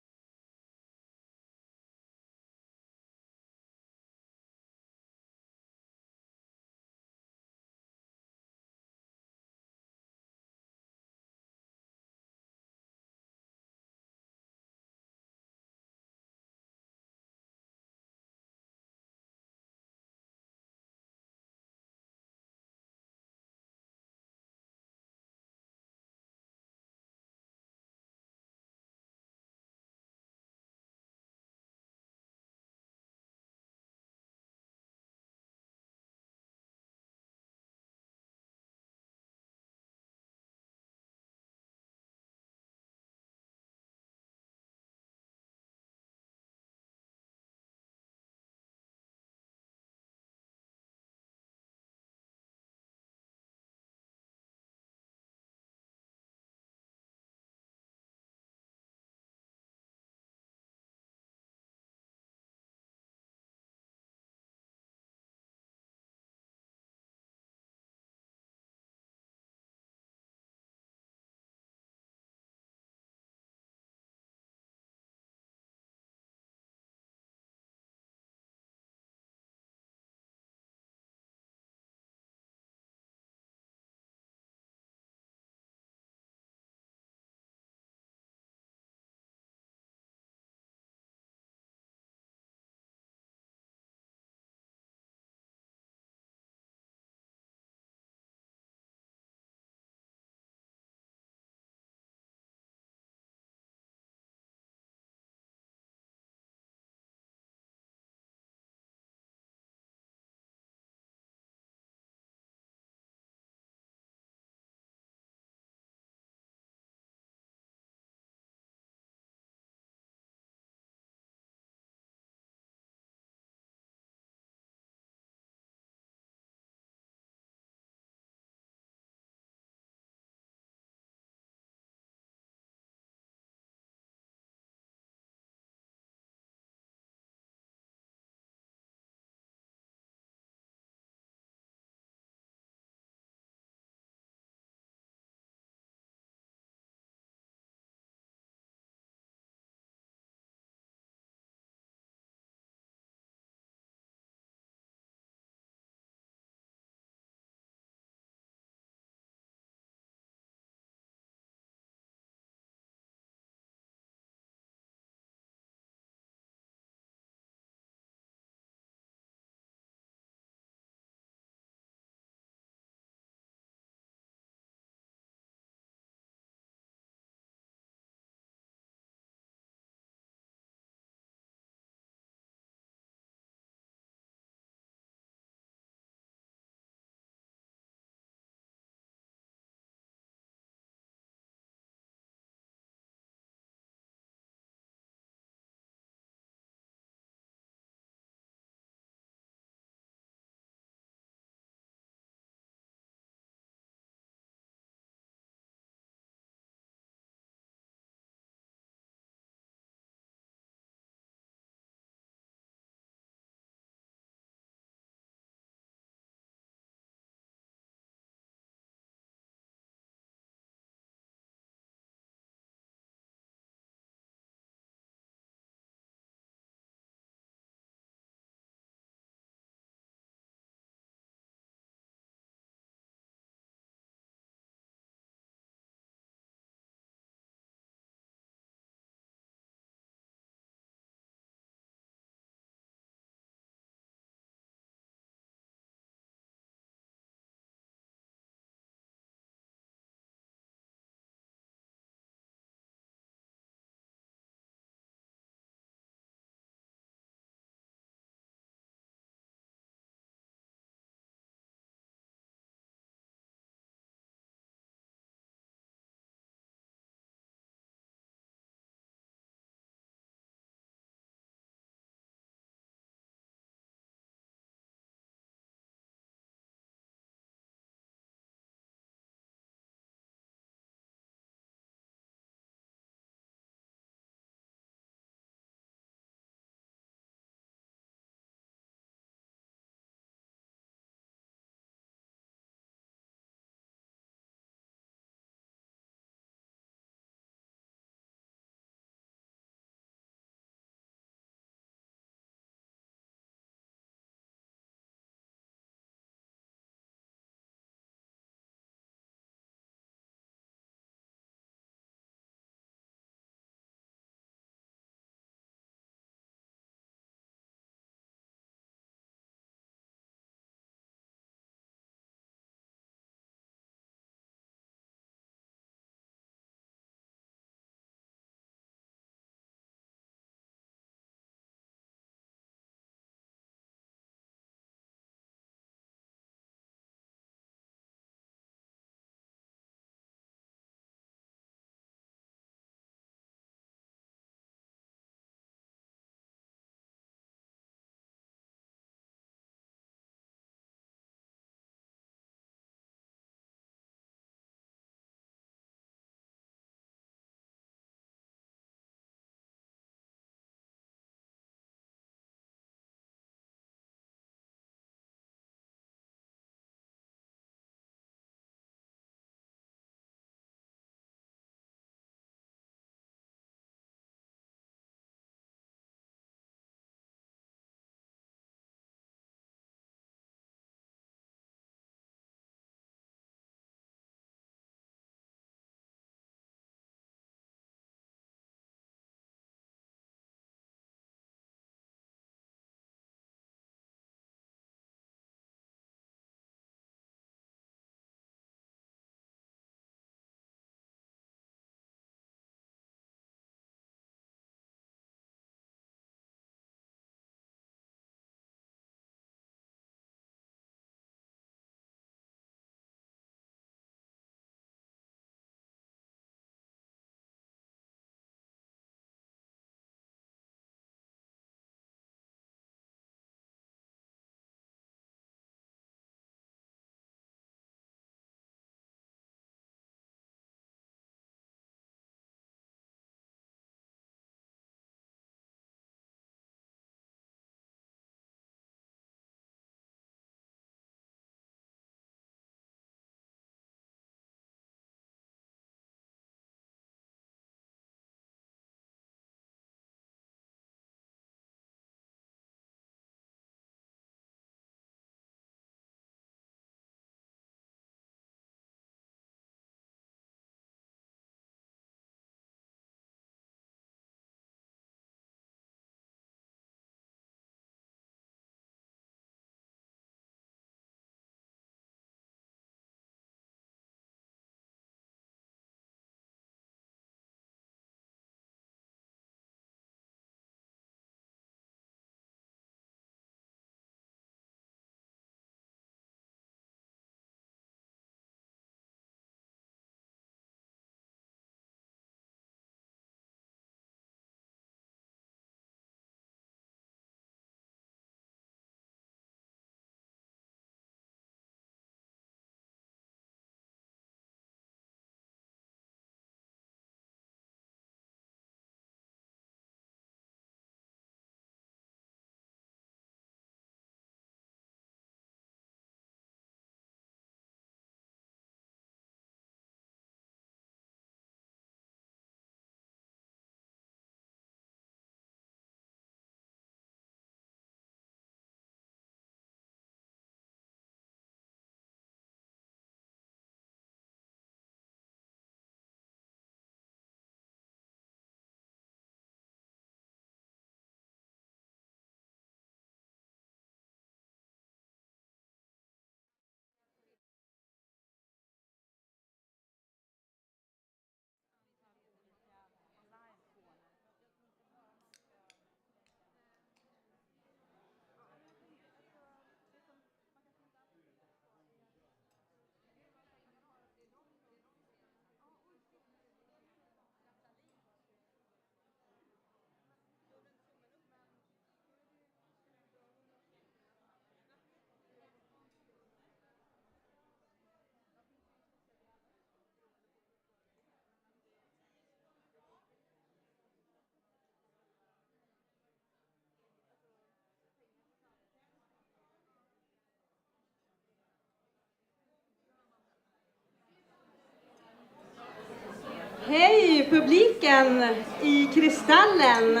publiken i Kristallen.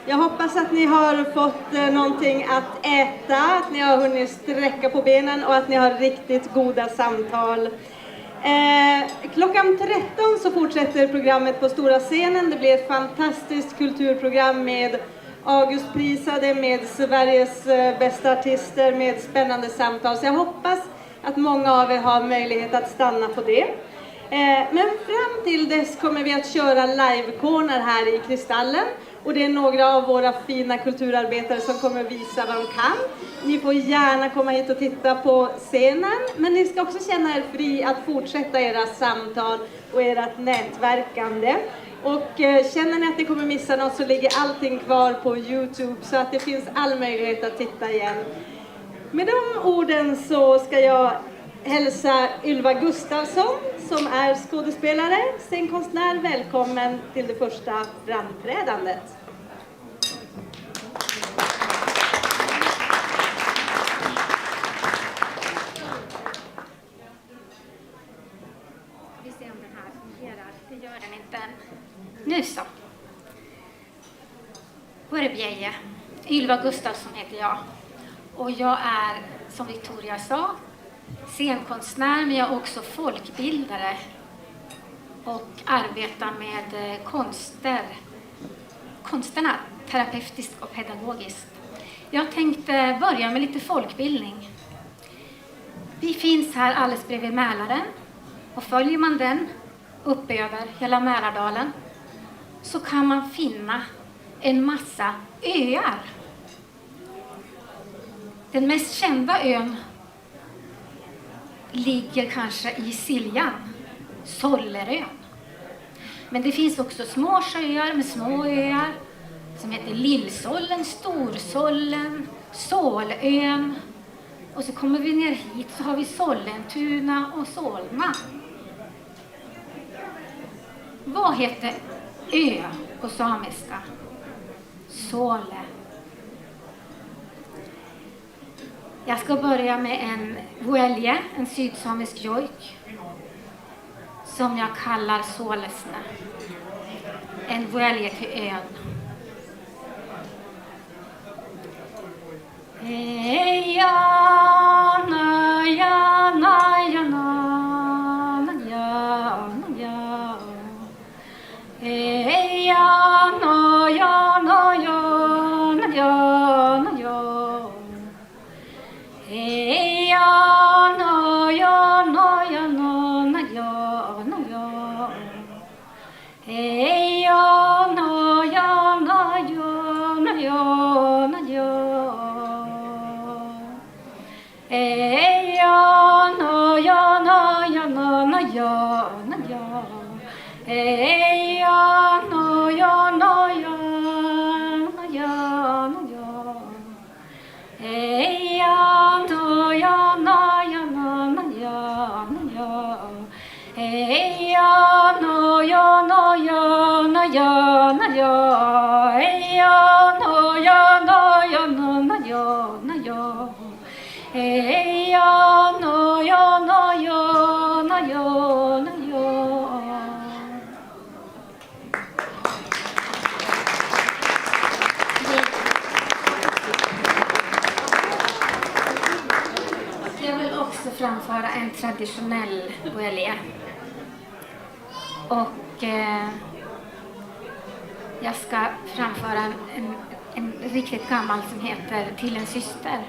Jag hoppas att ni har fått någonting att äta, att ni har hunnit sträcka på benen och att ni har riktigt goda samtal. Klockan 13 så fortsätter programmet på stora scenen. Det blir ett fantastiskt kulturprogram med Augustprisade, med Sveriges bästa artister, med spännande samtal. Så jag hoppas att många av er har möjlighet att stanna på det. Men fram till dess kommer vi att köra live-corner här i Kristallen. Och det är några av våra fina kulturarbetare som kommer att visa vad de kan. Ni får gärna komma hit och titta på scenen. Men ni ska också känna er fri att fortsätta era samtal och ert nätverkande. Och känner ni att ni kommer missa något så ligger allting kvar på YouTube. Så att det finns all möjlighet att titta igen. Med de orden så ska jag hälsa Ylva Gustafsson som är skådespelare, scenkonstnär, välkommen till det första framträdandet. Vi ser om den här fungerar. Det gör den inte. Nu så. Börje. Ylva Gustafsson heter jag. Och jag är, som Victoria sa, scenkonstnär, men jag är också folkbildare och arbetar med konsterna terapeutiskt och pedagogiskt. Jag tänkte börja med lite folkbildning. Vi finns här alldeles bredvid Mälaren och följer man den upp över hela Mälardalen så kan man finna en massa öar. Den mest kända ön ligger kanske i Siljan, Sollerön. Men det finns också små sjöar med små öar som heter Lillsollen, Storsollen, Solön. Och så kommer vi ner hit så har vi Sollentuna och Solna. Vad heter ö på samiska? Sole. Jag ska börja med en vuelje, en sydsamisk jojk, som jag kallar Solesne. En vuelje till ön. Framföra en traditionell vuelje. Och jag ska framföra en riktigt gammal som heter Till en syster.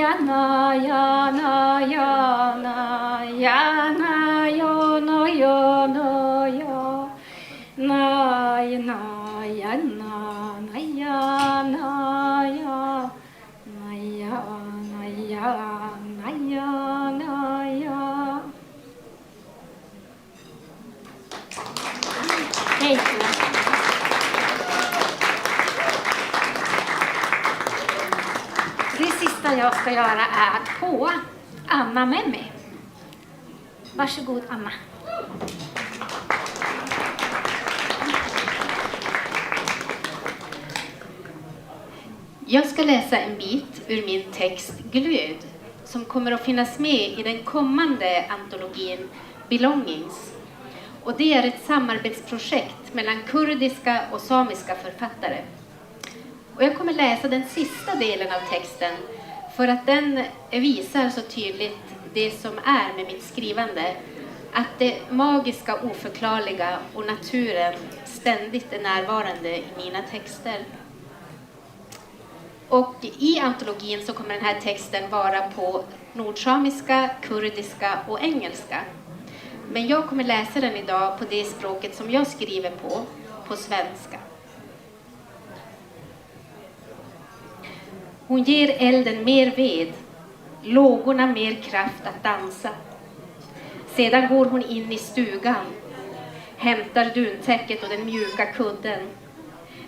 yana yana yana yana yana yana ya na yana yana na yana ya na yana yana yana ya. Hej. Det sista jag ska göra är att få Anna med mig. Varsågod Anna. Jag ska läsa en bit ur min text Glöd som kommer att finnas med i den kommande antologin Belongings. Och det är ett samarbetsprojekt mellan kurdiska och samiska författare. Och jag kommer läsa den sista delen av texten för att den visar så tydligt det som är med mitt skrivande. Att det magiska, oförklarliga och naturen ständigt är närvarande i mina texter. Och i antologin så kommer den här texten vara på nordsamiska, kurdiska och engelska. Men jag kommer läsa den idag på det språket som jag skriver på svenska. Hon ger elden mer ved, lågorna mer kraft att dansa. Sedan går hon in i stugan, hämtar duntäcket och den mjuka kudden,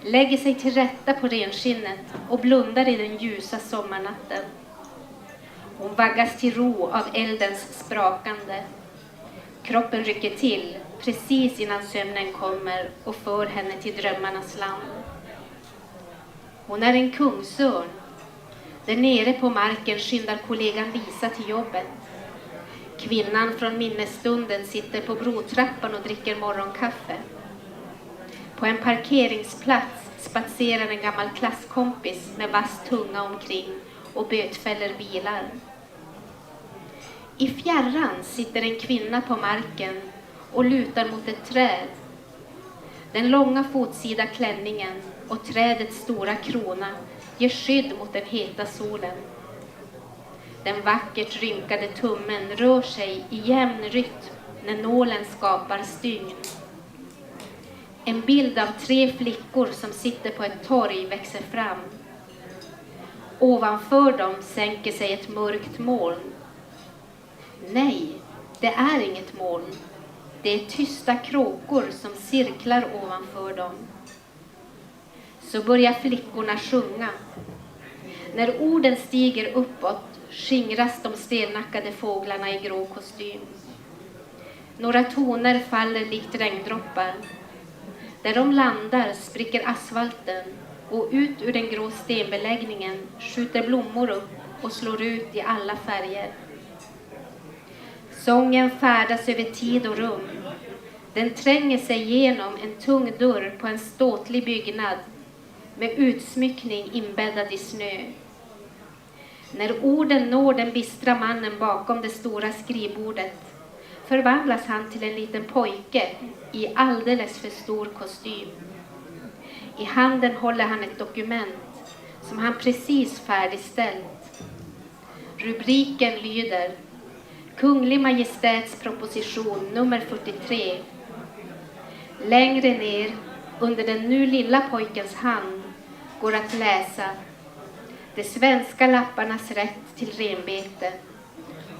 lägger sig till rätta på renskinnet och blundar i den ljusa sommarnatten. Hon vaggas till ro av eldens sprakande. Kroppen rycker till precis innan sömnen kommer och för henne till drömmarnas land. Hon är en kungsörn. Där nere på marken skyndar kollegan Lisa till jobbet. Kvinnan från minnesstunden sitter på brotrappan och dricker morgonkaffe. På en parkeringsplats spatserar en gammal klasskompis med vass tunga omkring och bötfäller bilar. I fjärran sitter en kvinna på marken och lutar mot ett träd. Den långa fotsida klänningen och trädets stora krona ger skydd mot den heta solen. Den vackert rynkade tummen rör sig i jämn rytm när nålen skapar stygn. En bild av 3 flickor som sitter på ett torg växer fram. Ovanför dem sänker sig ett mörkt moln. Nej, det är inget moln. Det är tysta kråkor som cirklar ovanför dem. Så börjar flickorna sjunga. När orden stiger uppåt skingras de stelnackade fåglarna i grå kostym. Några toner faller likt regndroppar. Där de landar spricker asfalten och ut ur den grå stenbeläggningen skjuter blommor upp och slår ut i alla färger. Sången färdas över tid och rum. Den tränger sig igenom en tung dörr på en ståtlig byggnad med utsmyckning inbäddad i snö. När orden når den bistra mannen bakom det stora skrivbordet förvandlas han till en liten pojke i alldeles för stor kostym. I handen håller han ett dokument som han precis färdigställt. Rubriken lyder Kunglig Majestäts proposition nummer 43. Längre ner under den nu lilla pojkens hand går att läsa de svenska lapparnas rätt till renbete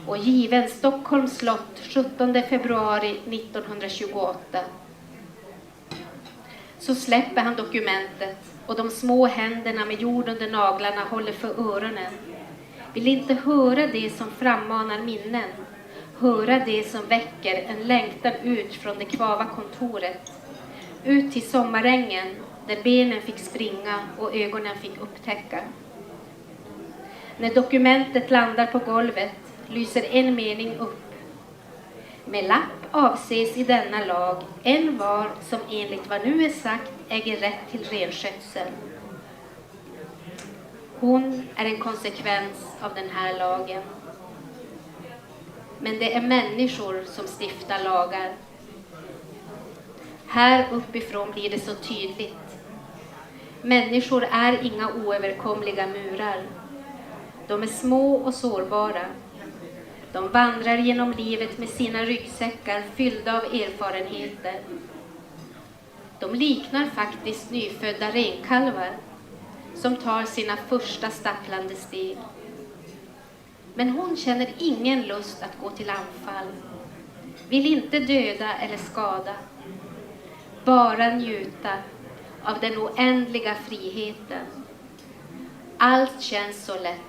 och given Stockholms slott 17 februari 1928. Så släpper han dokumentet och de små händerna med jord under naglarna håller för öronen. Vill inte höra det som frammanar minnen. Höra det som väcker en längtan ut från det kvava kontoret. Ut till sommarängen där benen fick springa och ögonen fick upptäcka. När dokumentet landar på golvet lyser en mening upp. Med lapp avses i denna lag en var som enligt vad nu är sagt äger rätt till renskötsel. Hon är en konsekvens av den här lagen. Men det är människor som stiftar lagar. Här uppifrån blir det så tydligt. Människor är inga oöverkomliga murar. De är små och sårbara. De vandrar genom livet med sina ryggsäckar fyllda av erfarenheter. De liknar faktiskt nyfödda renkalvar som tar sina första stapplande steg. Men hon känner ingen lust att gå till anfall. Vill inte döda eller skada. Bara njuta av den oändliga friheten. Allt känns så lätt.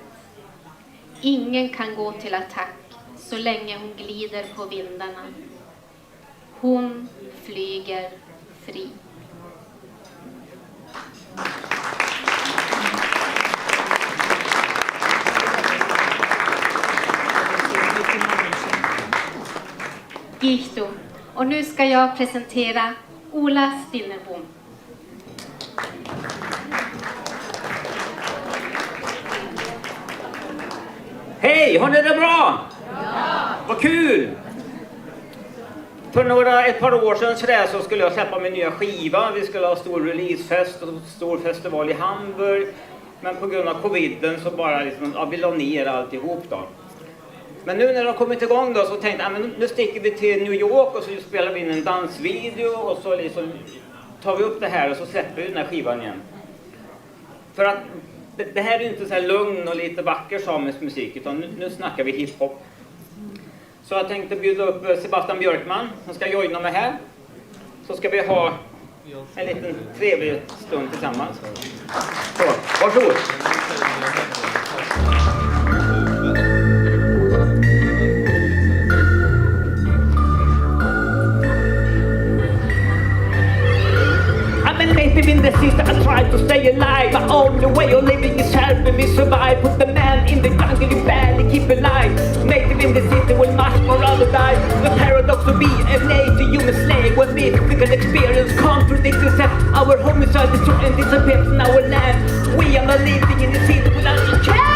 Ingen kan gå till attack så länge hon glider på vindarna. Hon flyger fri. Gihto. Och nu ska jag presentera Ola Stinnerbom. Hej, har ni det bra? Ja! Vad kul! För ett par år sedan så skulle jag släppa min nya skiva. Vi skulle ha stor releasefest och stor festival i Hamburg. Men på grund av coviden så bara vi la ner alltihop då. Men nu när de har kommit igång då så tänkte jag nu sticker vi till New York och så spelar vi in en dansvideo och så tar vi upp det här och så släpper vi den här skivan igen. För att det här är ju inte så här lugn och lite vacker samisk musik utan nu snackar vi hiphop. Så jag tänkte bjuda upp Sebastian Björkman som ska joina mig här. Så ska vi ha en liten trevlig stund tillsammans. Så, varsågod! Native in the city, I try to stay alive. My only way of living is helping me survive. Put the man in the jungle, you barely keep alive. Native in the city will much more rather die. The paradox of being a native human slave. When mythical experience contradicts itself. Our homicide destroy and disappear from our land. We are not living in the city without a chance.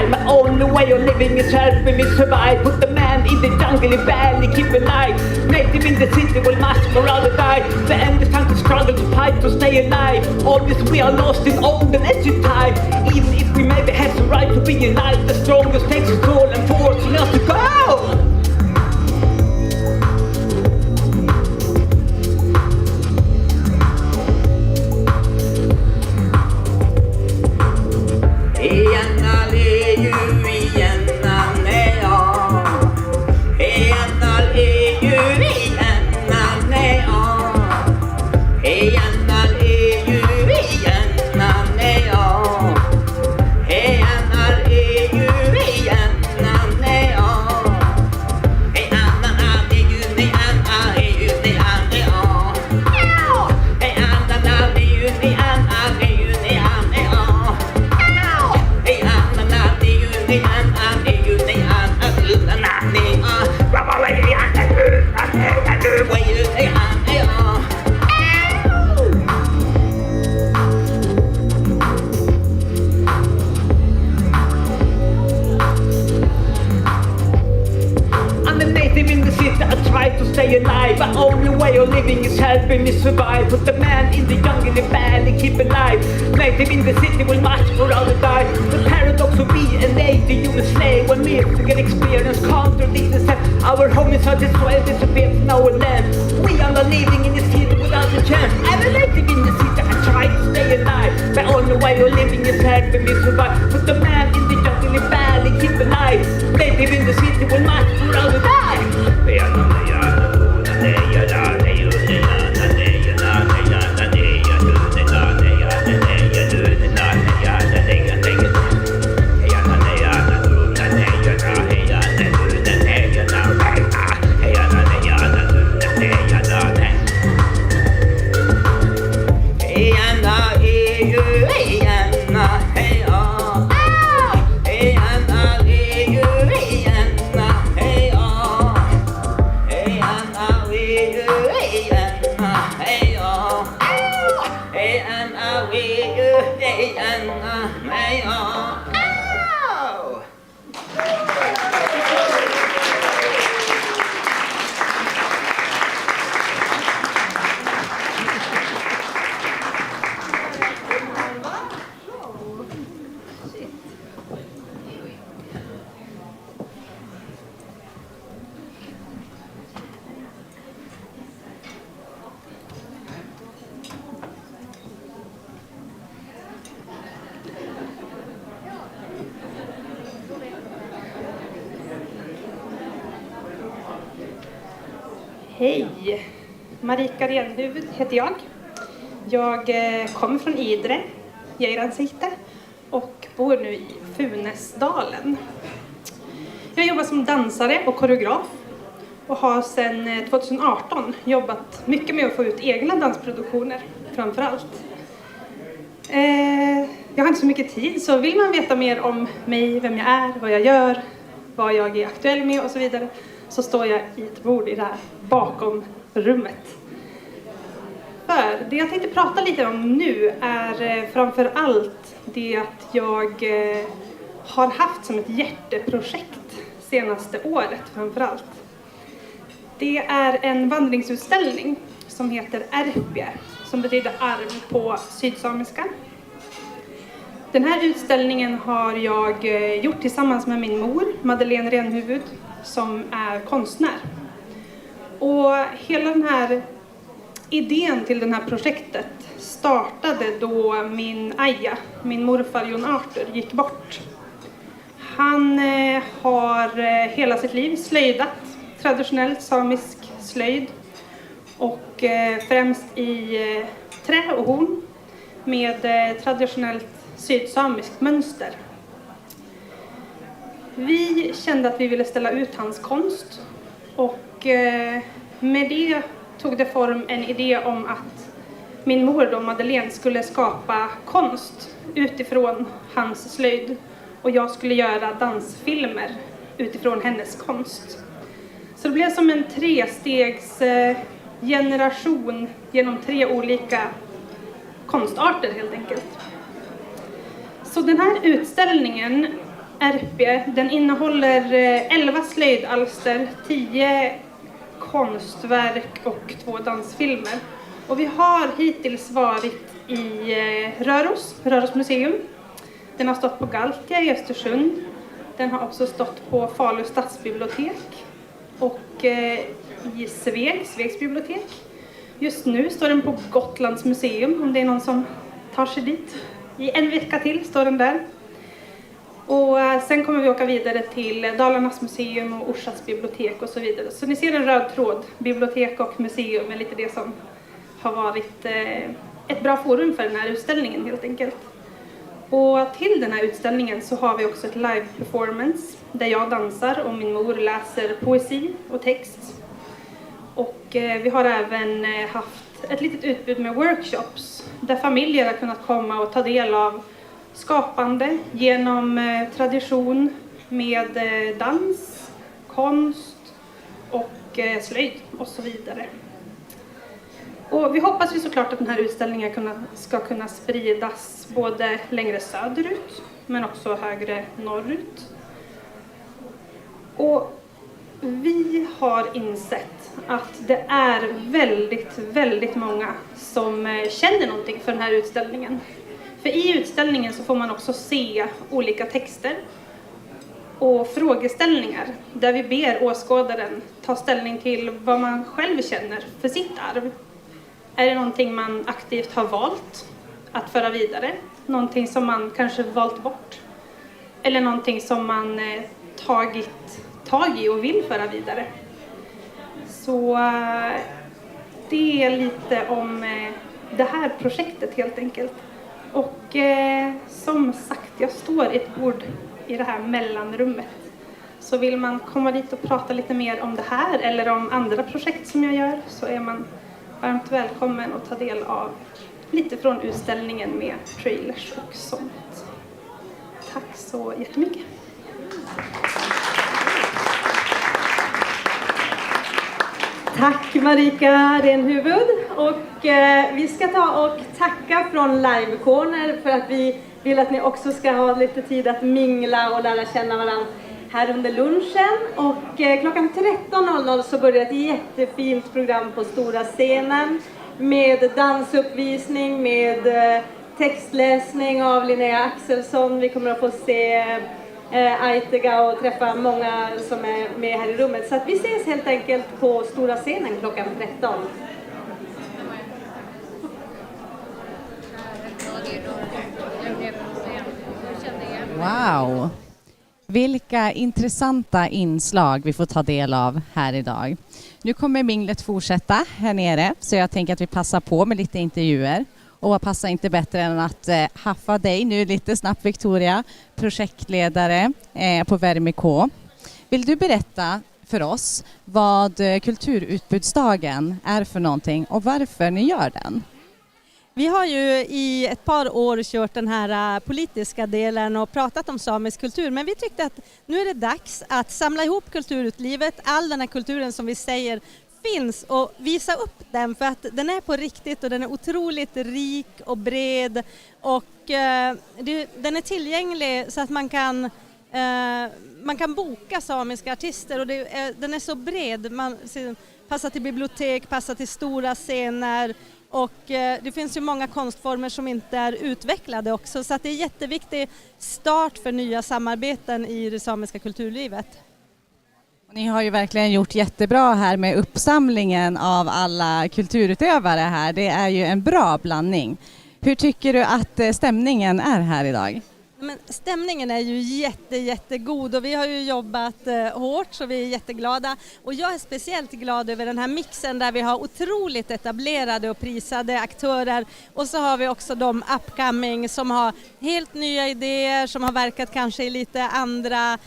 My only way of living is helping me survive. Put the man in the jungle, he barely keep alive. Native in the city will much more rather die. The end is time to struggle to fight to stay alive. Always we are lost in old and edgy time. Even if we maybe have the right to be alive, the strongest takes its toll and forcing us to go. My only way of living is helping me survive. Put the man in the jungle, he barely keep alive. Native in the city will much more rather die. The paradox of being a native human slave. When mythical experience contradicts itself. Our homicide destroys disappear from our land. We are not living in the city without a chance. I'm a native in the city, I try to stay alive. My only way of living is helping me survive. Put the man in the jungle, he barely keep alive. Native in the city will much more rather die. Hej! Marika Renhuvud heter jag. Jag kommer från Idre, Geiransikte, och bor nu i Funäsdalen. Jag jobbar som dansare och koreograf och har sedan 2018 jobbat mycket med att få ut egna dansproduktioner, framför allt. Jag har inte så mycket tid, så vill man veta mer om mig, vem jag är, vad jag gör, vad jag är aktuell med och så vidare, så står jag i ett bord i det här bakom rummet. För det jag tänkte prata lite om nu är framför allt det att jag har haft som ett hjärteprojekt senaste året framför allt. Det är en vandringsutställning som heter Erpie, som betyder arv på sydsamiska. Den här utställningen har jag gjort tillsammans med min mor, Madeleine Renhuvud, som är konstnär. Och hela den här idén till det här projektet startade då min aja, min morfar Jon Arthur, gick bort. Han har hela sitt liv slöjdat traditionell samisk slöjd och främst i trä och horn med traditionellt sydsamiskt mönster. Vi kände att vi ville ställa ut hans konst och med det tog det form en idé om att min mor då, Madeleine, skulle skapa konst utifrån hans slöjd och jag skulle göra dansfilmer utifrån hennes konst. Så det blev som en trestegs generation genom 3 olika konstarter helt enkelt. Så den här utställningen, RP, den innehåller 11 slöjdalster, 10 konstverk och 2 dansfilmer. Och vi har hittills varit i Röros museum. Den har stått på Galtia i Östersund. Den har också stått på Falu stadsbibliotek och i Svegs bibliotek. Just nu står den på Gotlands museum, om det är någon som tar sig dit. I en vecka till står den där. Och sen kommer vi åka vidare till Dalarnas museum och Orsas bibliotek och så vidare. Så ni ser en röd tråd. Bibliotek och museum är lite det som har varit ett bra forum för den här utställningen helt enkelt. Och till den här utställningen så har vi också ett live performance där jag dansar och min mor läser poesi och text. Och vi har även haft ett litet utbud med workshops där familjer har kunnat komma och ta del av skapande genom tradition med dans, konst och slöjd och så vidare. Och vi hoppas ju såklart att den här utställningen ska kunna spridas både längre söderut men också högre norrut. Och vi har insett att det är väldigt många som känner någonting för den här utställningen. För i utställningen så får man också se olika texter och frågeställningar där vi ber åskådaren ta ställning till vad man själv känner för sitt arv. Är det någonting man aktivt har valt att föra vidare? Någonting som man kanske valt bort? Eller någonting som man tagit tag i och vill föra vidare? Så det är lite om det här projektet helt enkelt. Och som sagt, jag står i ett bord i det här mellanrummet. Så vill man komma dit och prata lite mer om det här eller om andra projekt som jag gör så är man varmt välkommen att ta del av lite från utställningen med trailers och sånt. Tack så jättemycket. Tack Marika Renhuvud, och vi ska ta och tacka från Livecorner för att vi vill att ni också ska ha lite tid att mingla och lära känna varandra här under lunchen. Och klockan 13.00 så börjar ett jättefint program på stora scenen med dansuppvisning, med textläsning av Linnea Axelsson. Vi kommer att få se Aitega och träffa många som är med här i rummet. Så att vi ses helt enkelt på stora scenen klockan 13. Wow! Vilka intressanta inslag vi får ta del av här idag. Nu kommer minglet fortsätta här nere, så jag tänker att vi passar på med lite intervjuer. Och vad passar inte bättre än att haffa dig nu lite snabbt, Victoria, projektledare på Vermik. Vill du berätta för oss vad kulturutbudsdagen är för någonting och varför ni gör den? Vi har ju i ett par år kört den här politiska delen och pratat om samisk kultur, men vi tyckte att nu är det dags att samla ihop kulturutlivet, all den här kulturen som vi säger finns, och visa upp den, för att den är på riktigt och den är otroligt rik och bred, och den är tillgänglig så att man kan boka samiska artister, och den är så bred, man passar till bibliotek, passar till stora scener. Och det finns ju många konstformer som inte är utvecklade också, så att det är jätteviktig start för nya samarbeten i det samiska kulturlivet. Ni har ju verkligen gjort jättebra här med uppsamlingen av alla kulturutövare här. Det är ju en bra blandning. Hur tycker du att stämningen är här idag? Men stämningen är ju jättegod, och vi har ju jobbat hårt, så vi är jätteglada. Och jag är speciellt glad över den här mixen där vi har otroligt etablerade och prisade aktörer. Och så har vi också de upcoming som har helt nya idéer, som har verkat kanske i lite andra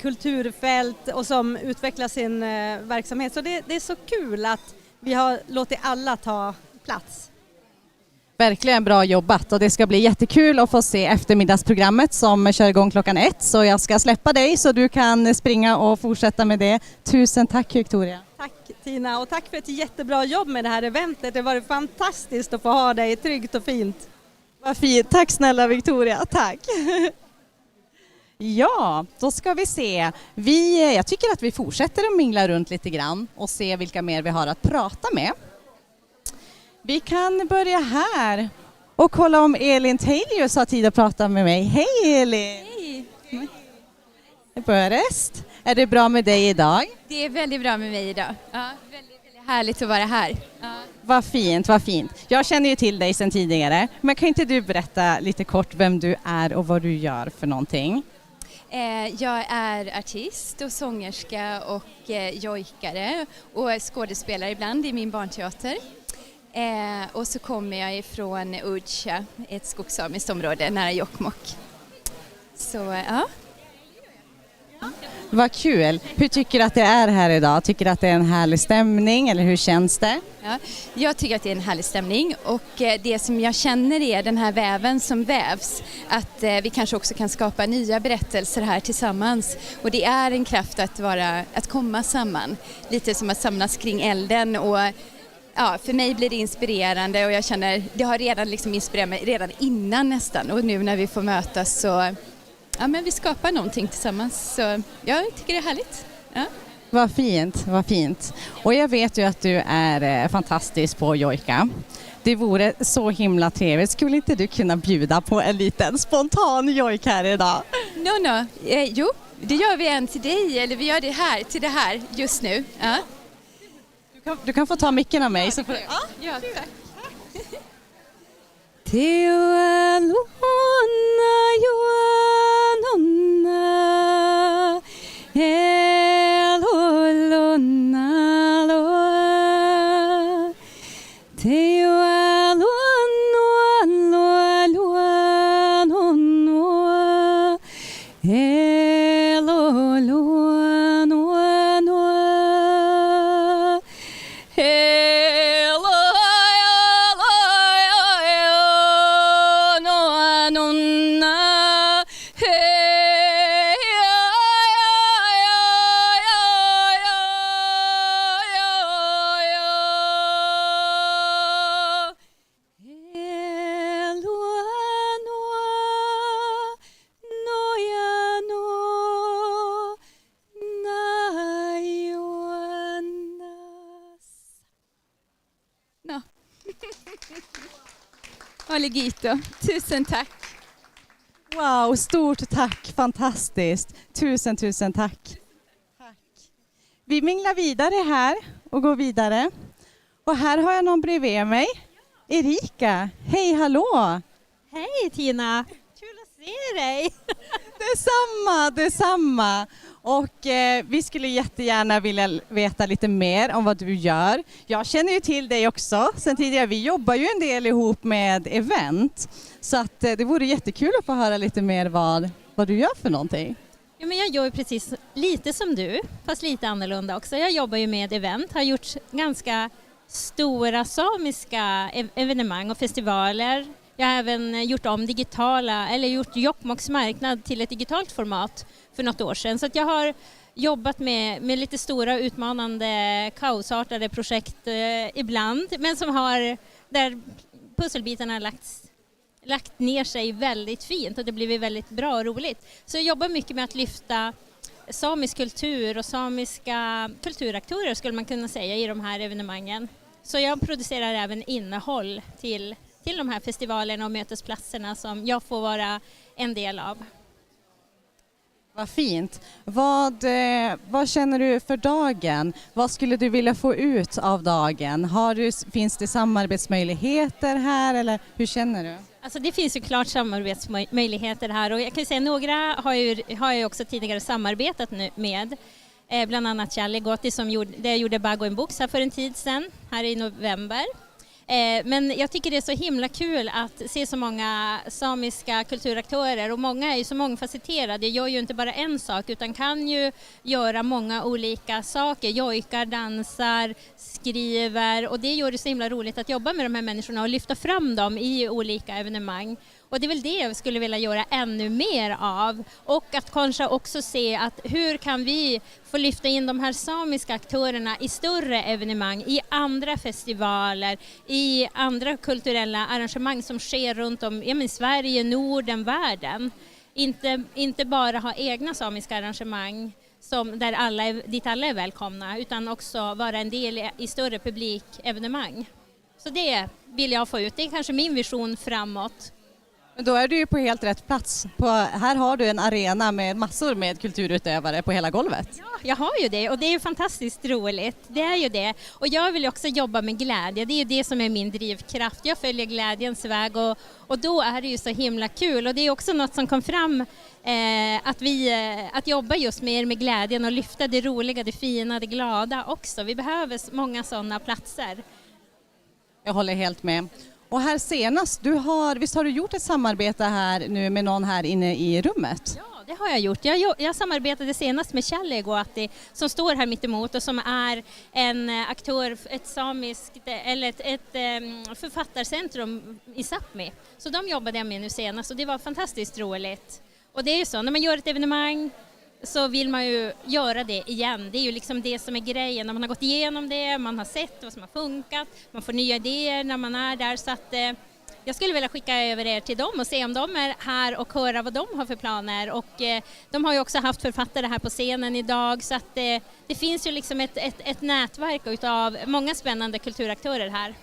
kulturfält och som utvecklar sin verksamhet. Så det är så kul att vi har låtit alla ta plats. Verkligen bra jobbat, och det ska bli jättekul att få se eftermiddagsprogrammet som kör igång 1:00, så jag ska släppa dig så du kan springa och fortsätta med det. Tusen tack, Victoria. Tack Tina, och tack för ett jättebra jobb med det här eventet. Det var fantastiskt att få ha dig tryggt och fint. Vad fint, tack snälla Victoria, tack. Ja, då ska vi se. Jag tycker att vi fortsätter att mingla runt lite grann och se vilka mer vi har att prata med. Vi kan börja här och kolla om Elin Tailius har tid att prata med mig. Hej Elin! Hej! Börjest. Är det bra med dig idag? Det är väldigt bra med mig idag. Ja, väldigt härligt att vara här. Ja. Vad fint, vad fint. Jag känner ju till dig sedan tidigare, men kan inte du berätta lite kort vem du är och vad du gör för någonting? Jag är artist och sångerska och jojkare och skådespelare ibland i min barnteater. Och så kommer jag ifrån Utbudsdag, ett skogssamiskt område nära Jokkmokk. Så ja. Vad kul. Hur tycker du att det är här idag? Tycker du att det är en härlig stämning eller hur känns det? Ja, jag tycker att det är en härlig stämning, och det som jag känner är den här väven som vävs. Att vi kanske också kan skapa nya berättelser här tillsammans. Och det är en kraft att komma samman. Lite som att samlas kring elden, och ja, för mig blir det inspirerande, och jag känner det har redan liksom inspirerat mig redan innan nästan, och nu när vi får mötas så ja, men vi skapar någonting tillsammans, så jag tycker det är härligt. Ja. Vad fint, vad fint. Och jag vet ju att du är fantastisk på jojka. Det vore så himla trevligt. Skulle inte du kunna bjuda på en liten spontan jojk här idag? Jo, det gör vi en till dig, eller vi gör det här till det här just nu. Ja. Du kan få ta micken av mig. Ja, så får ja, tack. Oligito. Tusen tack. Wow, stort tack. Fantastiskt. Tusen tack. Vi minglar vidare här och går vidare. Och här har jag någon bredvid mig. Erika. Hej, hallå. Hej Tina. Kul att se dig. Detsamma. Och vi skulle jättegärna vilja veta lite mer om vad du gör. Jag känner ju till dig också sen tidigare. Vi jobbar ju en del ihop med Event. Så att det vore jättekul att få höra lite mer vad du gör för någonting. Ja, men jag gör ju precis lite som du, fast lite annorlunda också. Jag jobbar ju med Event, har gjort ganska stora samiska evenemang och festivaler. Jag har även gjort gjort Jokkmokks marknad till ett digitalt format för något år sedan. Så att jag har jobbat med lite stora, utmanande, kaosartade projekt ibland, men där pusselbitarna lagt ner sig väldigt fint och det blivit väldigt bra och roligt. Så jag jobbar mycket med att lyfta samisk kultur och samiska kulturaktörer skulle man kunna säga i de här evenemangen. Så jag producerar även innehåll till de här festivalerna och mötesplatserna som jag får vara en del av. Vad fint. Vad känner du för dagen? Vad skulle du vilja få ut av dagen? Finns det samarbetsmöjligheter här eller hur känner du? Alltså det finns ju klart samarbetsmöjligheter här och jag kan säga några har jag också tidigare samarbetat med. Bland annat Charlie Gotti där jag gjorde Baggo en box här för en tid sedan, här i november. Men jag tycker det är så himla kul att se så många samiska kulturaktörer och många är ju så mångfacetterade. Jag gör ju inte bara en sak utan kan ju göra många olika saker. Jojkar, dansar, skriver och det gör det så himla roligt att jobba med de här människorna och lyfta fram dem i olika evenemang. Och det är väl det jag skulle vilja göra ännu mer av och att kanske också se att hur kan vi få lyfta in de här samiska aktörerna i större evenemang, i andra festivaler, i andra kulturella arrangemang som sker runt om i Sverige, Norden, världen. Inte bara ha egna samiska arrangemang dit alla är välkomna utan också vara en del i större publikevenemang. Så det vill jag få ut, det är kanske min vision framåt. Men då är du ju på helt rätt plats. Här har du en arena med massor med kulturutövare på hela golvet. Ja, jag har ju det och det är ju fantastiskt roligt. Det är ju det. Och jag vill också jobba med glädje. Det är ju det som är min drivkraft. Jag följer glädjens väg och då är det ju så himla kul. Och det är också något som kom fram att jobba just mer med glädjen och lyfta det roliga, det fina, det glada också. Vi behöver många sådana platser. Jag håller helt med. Och här senast, visst har du gjort ett samarbete här nu med någon här inne i rummet? Ja, det har jag gjort. Jag samarbetade senast med Charlie Gotti som står här mitt emot och som är en aktör, ett samiskt eller ett författarcentrum i Sápmi. Så de jobbade jag med nu senast och det var fantastiskt roligt. Och det är ju så, när man gör ett evenemang så vill man ju göra det igen. Det är ju liksom det som är grejen. När man har gått igenom det, man har sett vad som har funkat, man får nya idéer när man är där. Så att jag skulle vilja skicka över er till dem och se om de är här och höra vad de har för planer. Och de har ju också haft författare här på scenen idag så att det finns ju liksom ett nätverk utav många spännande kulturaktörer här.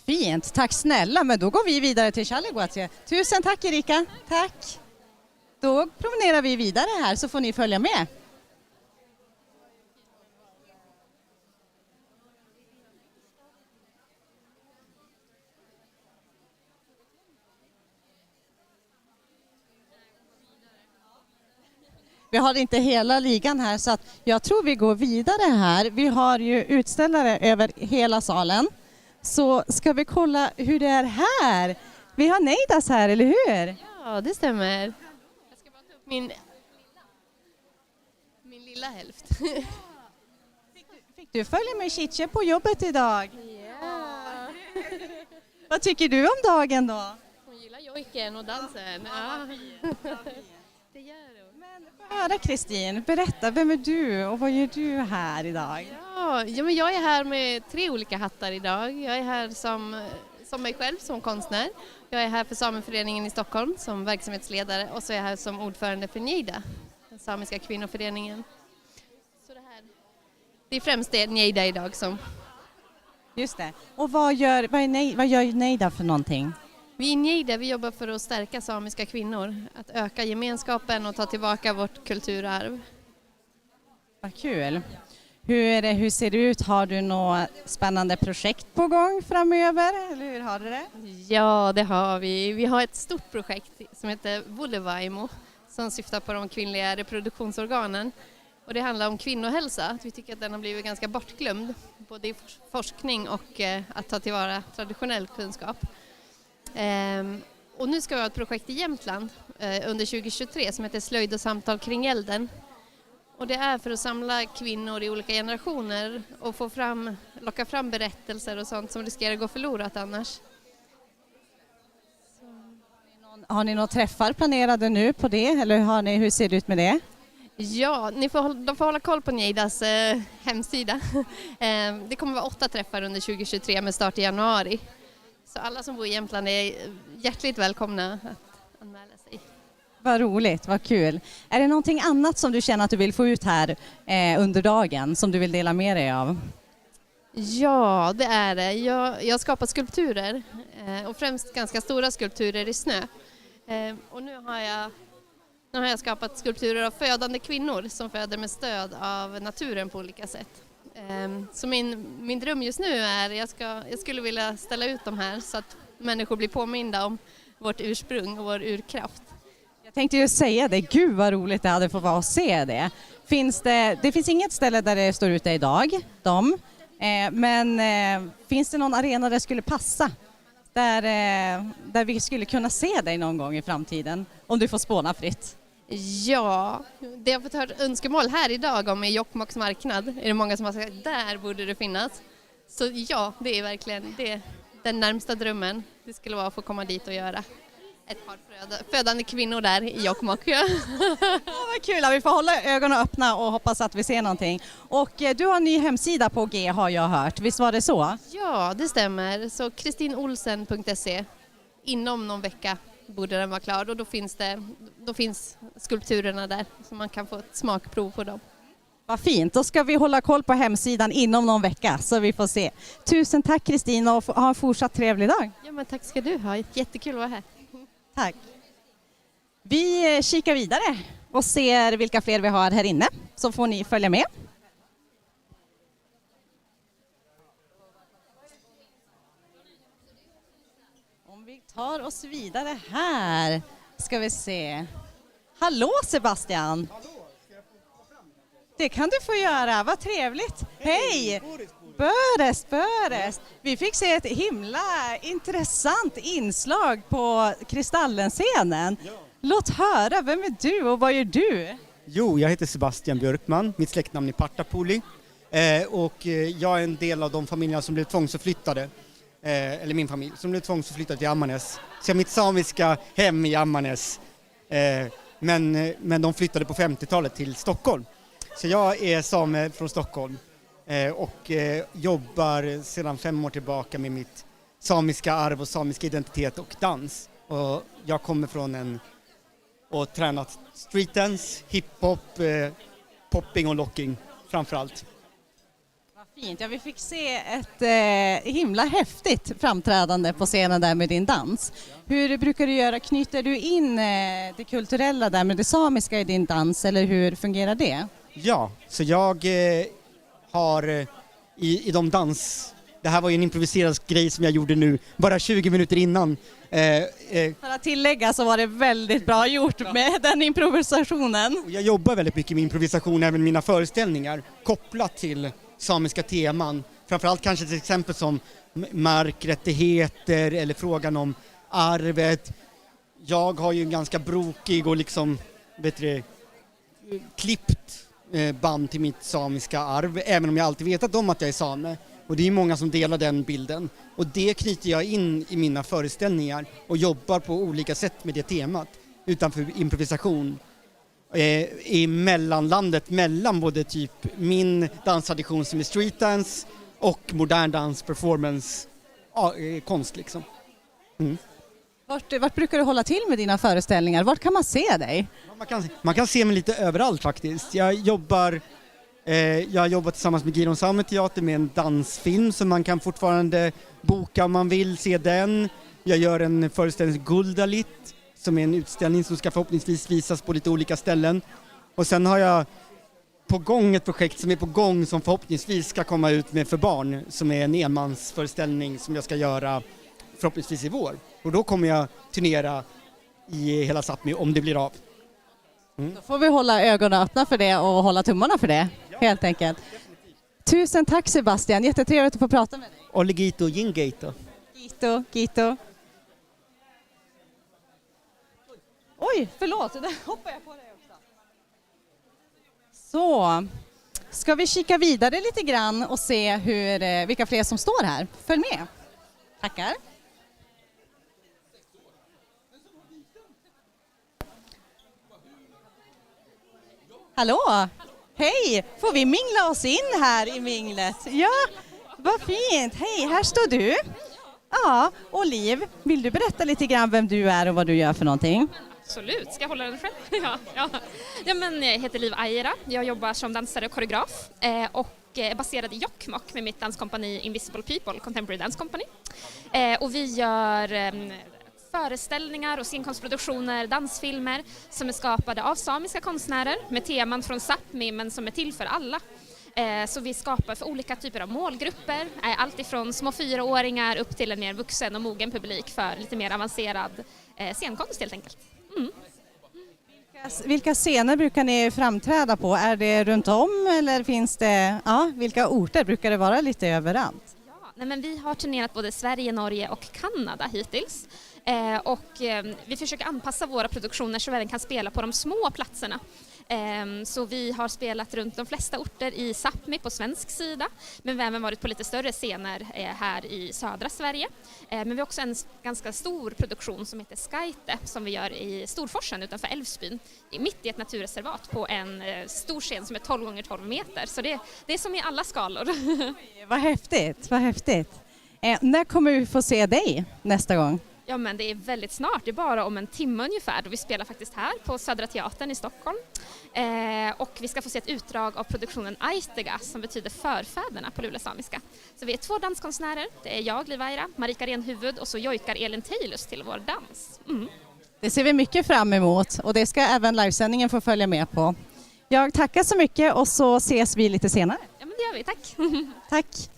Fint, tack snälla. Men då går vi vidare till Charlie Gotti. Tusen tack Erika. Tack. Då promenerar vi vidare här så får ni följa med. Vi har inte hela ligan här så att jag tror vi går vidare här. Vi har ju utställare över hela salen. Så ska vi kolla hur det är här. Vi har Neidas här, eller hur? Ja, det stämmer. Min lilla hälft. Fick du följa med Chiche på jobbet idag? Ja. Vad tycker du om dagen då? Hon gillar jojken och dansen. Ja. Det gör hon. Men få höra Kristin, berätta, vem är du och vad gör du här idag? Ja, men jag är här med 3 olika hattar idag. Jag är här som mig själv som konstnär. Jag är här för Sameföreningen i Stockholm som verksamhetsledare och så är jag här som ordförande för Njeida, den samiska kvinnoföreningen. Så det är främst det Njeida idag som... Just det. Och vad gör Njeida för någonting? Vi i Njeida, vi jobbar för att stärka samiska kvinnor, att öka gemenskapen och ta tillbaka vårt kulturarv. Vad kul. Hur ser det ut? Har du några spännande projekt på gång framöver? Eller hur har du det? Ja, det har vi. Vi har ett stort projekt som heter Vuolevaimo som syftar på de kvinnliga reproduktionsorganen. Och det handlar om kvinnohälsa. Att vi tycker att den har blivit ganska bortglömd, både i forskning och att ta tillvara traditionell kunskap. Och nu ska vi ha ett projekt i Jämtland under 2023 som heter Slöjd och samtal kring elden. Och det är för att samla kvinnor i olika generationer och locka fram berättelser och sånt som riskerar att gå förlorat annars. Har ni några träffar planerade nu på det, eller hur ser det ut med det? Ja, de får hålla koll på Njeidas hemsida. Det kommer vara 8 träffar under 2023 med start i januari. Så alla som bor i Jämtland är hjärtligt välkomna att anmäla sig. Vad roligt, vad kul. Är det någonting annat som du känner att du vill få ut här under dagen som du vill dela med dig av? Ja, det är det. Jag skapar skulpturer och främst ganska stora skulpturer i snö. Och nu har jag skapat skulpturer av födande kvinnor som föder med stöd av naturen på olika sätt. Så min dröm just nu är jag skulle vilja ställa ut de här så att människor blir påminda om vårt ursprung och vår urkraft. Jag tänkte ju säga det, gud vad roligt det hade fått vara att se det. Det finns inget ställe där det står ute idag, men finns det någon arena där det skulle passa? Där vi skulle kunna se dig någon gång i framtiden, om du får spåna fritt. Ja, det jag har fått höra önskemål här idag om i Jokkmokks marknad är det många som har sagt där borde det finnas. Så ja, det är verkligen den närmsta drömmen. Det skulle vara att få komma dit och göra ett par födande kvinnor där i Jokkmokk. Ja. Vad kul, vi får hålla ögonen öppna och hoppas att vi ser någonting. Och du har en ny hemsida på G har jag hört, visst var det så? Ja, det stämmer. Så kristinolsen.se, inom någon vecka borde den vara klar och då finns skulpturerna där så man kan få ett smakprov på dem. Vad fint, då ska vi hålla koll på hemsidan inom någon vecka så vi får se. Tusen tack Kristina och ha en fortsatt trevlig dag. Ja, men tack ska du ha, jättekul att vara här. Tack. Vi kikar vidare och ser vilka fler vi har här inne så får ni följa med. Om vi tar oss vidare här ska vi se. Hallå Sebastian! Det kan du få göra, vad trevligt. Hej! Börest. Vi fick se ett himla intressant inslag på Kristallen-scenen. Ja. Låt höra, vem är du och vad gör du? Jo, jag heter Sebastian Björkman, mitt släktnamn är Partapoli. Och jag är en del av de familjerna som blev tvångsförflyttade. Eller min familj, som blev tvångsförflyttade till Ammarnäs. Så jag har mitt samiska hem i Ammarnäs. Men de flyttade på 50-talet till Stockholm. Så jag är same från Stockholm och jobbar sedan 5 år tillbaka med mitt samiska arv och samiska identitet och dans. Och jag kommer från och tränat streetdance, hiphop, popping och locking framförallt. Vad fint, ja, vi fick se ett himla häftigt framträdande på scenen där med din dans. Hur brukar du göra? Knyter du in det kulturella där med det samiska i din dans eller hur fungerar det? Ja, så jag har i de dans... Det här var ju en improviserad grej som jag gjorde nu, bara 20 minuter innan. För att tillägga så var det väldigt bra gjort med den improvisationen. Jag jobbar väldigt mycket med improvisation, även mina föreställningar, kopplat till samiska teman. Framförallt kanske till exempel som markrättigheter eller frågan om arvet. Jag har ju en ganska brokig och liksom, klippt band till mitt samiska arv, även om jag alltid vetat om att jag är same. Och det är många som delar den bilden. Och det knyter jag in i mina föreställningar och jobbar på olika sätt med det temat utanför improvisation. I mellanlandet mellan både typ min danstradition som är streetdance och modern dans, performance, konst liksom. Mm. Vart brukar du hålla till med dina föreställningar? Vart kan man se dig? Man kan se mig lite överallt faktiskt. Jag jobbar tillsammans med Giron Sami teater med en dansfilm som man kan fortfarande boka om man vill se den. Jag gör en föreställning Guldalit som är en utställning som ska förhoppningsvis visas på lite olika ställen. Och sen har jag på gång ett projekt som är på gång som förhoppningsvis ska komma ut med för barn som är en enmansföreställning som jag ska göra förhoppningsvis i vår. Och då kommer jag turnera i hela Sápmi om det blir av. Då får vi hålla ögonen öppna för det och hålla tummarna för det, helt enkelt. Tusen tack Sebastian, jättetrevligt att få prata med dig. Oligito, Jingato. Gito. Oj, förlåt, där hoppar jag på dig också. Så, ska vi kika vidare lite grann och se vilka fler som står här. Följ med. Tackar. Hallå! Hej! Får vi mingla oss in här i minglet? Ja, vad fint. Hej, här står du. Ja, och Liv, vill du berätta lite grann vem du är och vad du gör för någonting? Absolut, ska jag hålla den själv? Ja, men jag heter Liv Aira, jag jobbar som dansare och koreograf och är baserad i Jokkmokk med mitt danskompani Invisible People, Contemporary Dance Company. Och vi gör föreställningar och scenkonstproduktioner, dansfilmer som är skapade av samiska konstnärer med teman från Sápmi men som är till för alla. Så vi skapar för olika typer av målgrupper, allt ifrån små 4-åringar upp till en mer vuxen och mogen publik för lite mer avancerad scenkonst helt enkelt. Mm. Vilka scener brukar ni framträda på? Är det runt om eller finns det, vilka orter brukar det vara lite överallt? Nej, men vi har turnerat både Sverige, Norge och Kanada hittills. Vi försöker anpassa våra produktioner så vi även kan spela på de små platserna. Så vi har spelat runt de flesta orter i Sápmi på svensk sida, men vi har även varit på lite större scener här i södra Sverige. Men vi har också en ganska stor produktion som heter Skajte som vi gör i Storforsen utanför Älvsbyn, mitt i ett naturreservat på en stor scen som är 12 x 12 meter. Så det är som i alla skalor. Vad häftigt, vad häftigt. När kommer vi få se dig nästa gång? Ja, men det är väldigt snart, det är bara om en timme ungefär, och vi spelar faktiskt här på Södra teatern i Stockholm. Och vi ska få se ett utdrag av produktionen Aitega som betyder förfäderna på lulesamiska. Så vi är 2 danskonstnärer, det är jag, Liv Aira, Marika Renhuvud och så jojkar Elin Teilus till vår dans. Mm. Det ser vi mycket fram emot och det ska även livesändningen få följa med på. Jag tackar så mycket och så ses vi lite senare. Ja, men det gör vi, tack. Tack.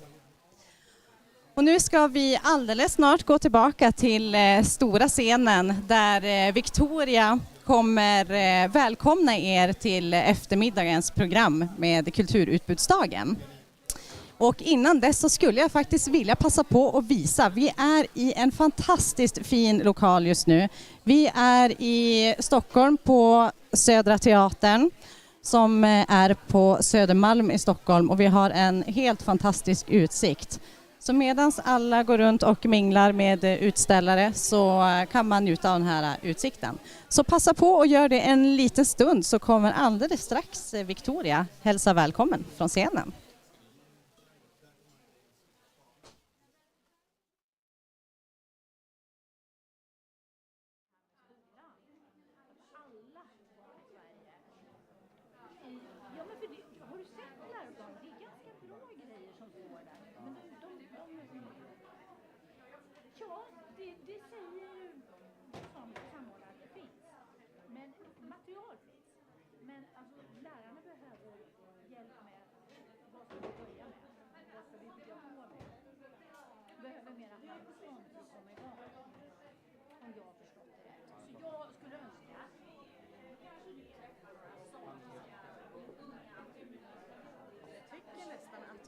Och nu ska vi alldeles snart gå tillbaka till stora scenen där Victoria kommer välkomna er till eftermiddagens program med kulturutbudsdagen. Och innan dess så skulle jag faktiskt vilja passa på att visa. Vi är i en fantastiskt fin lokal just nu. Vi är i Stockholm på Södra teatern som är på Södermalm i Stockholm och vi har en helt fantastisk utsikt. Så medan alla går runt och minglar med utställare så kan man njuta av den här utsikten. Så passa på och gör det en liten stund så kommer alldeles strax Victoria hälsa välkommen från scenen.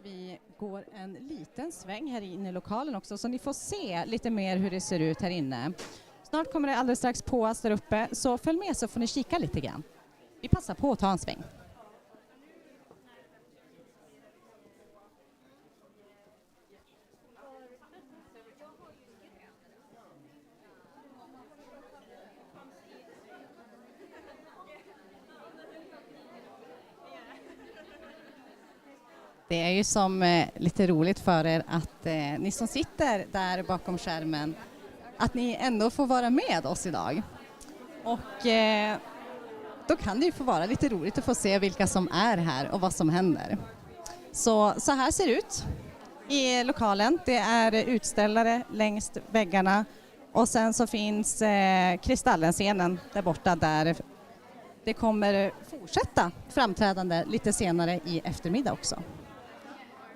Vi går en liten sväng här inne i lokalen också så ni får se lite mer hur det ser ut här inne. Snart kommer det alldeles strax på oss där uppe så följ med så får ni kika lite grann. Vi passar på att ta en sväng. Det är ju som lite roligt för er att ni som sitter där bakom skärmen, att ni ändå får vara med oss idag. Och då kan det ju få vara lite roligt att få se vilka som är här och vad som händer. Så här ser det ut i lokalen. Det är utställare längs väggarna och sen så finns Kristallenscenen där borta där det kommer fortsätta framträdande lite senare i eftermiddag också.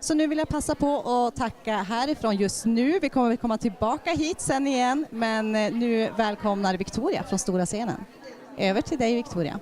Så nu vill jag passa på att tacka härifrån just nu. Vi kommer komma tillbaka hit sen igen, men nu välkomnar Victoria från stora scenen. Över till dig Victoria.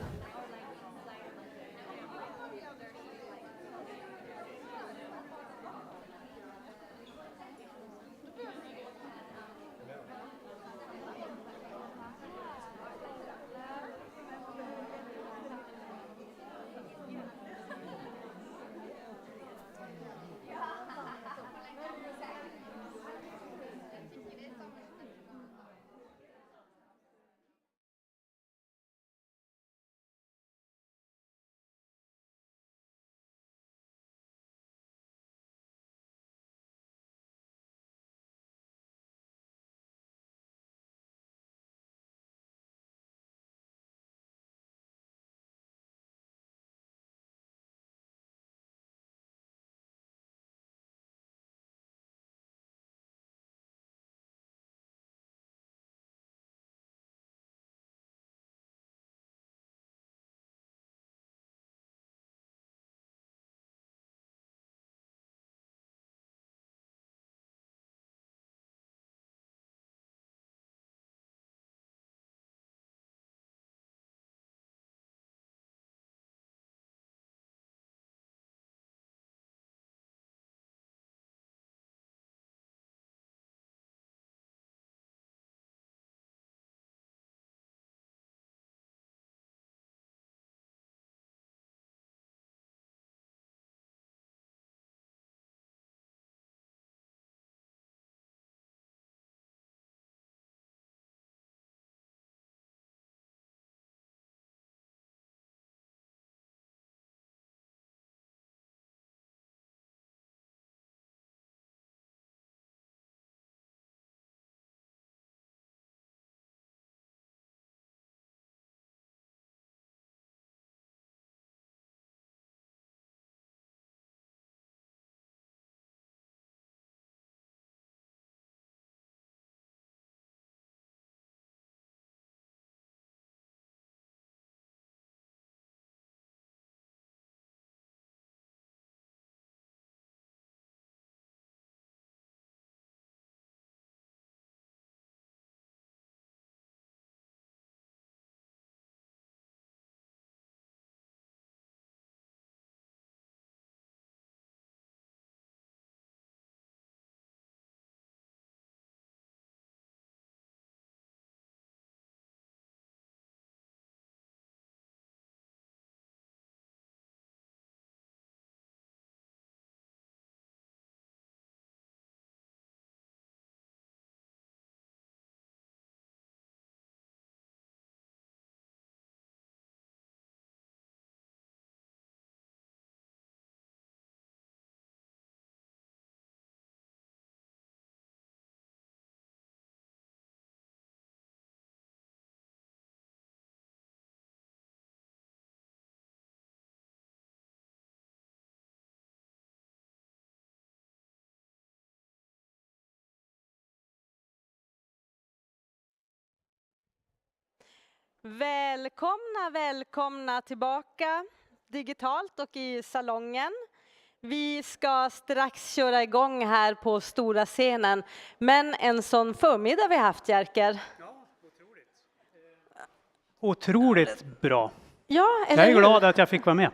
Välkomna tillbaka digitalt och i salongen. Vi ska strax köra igång här på stora scenen. Men en sån förmiddag vi har haft, Jerker. Otroligt bra. Ja, jag är glad att jag fick vara med.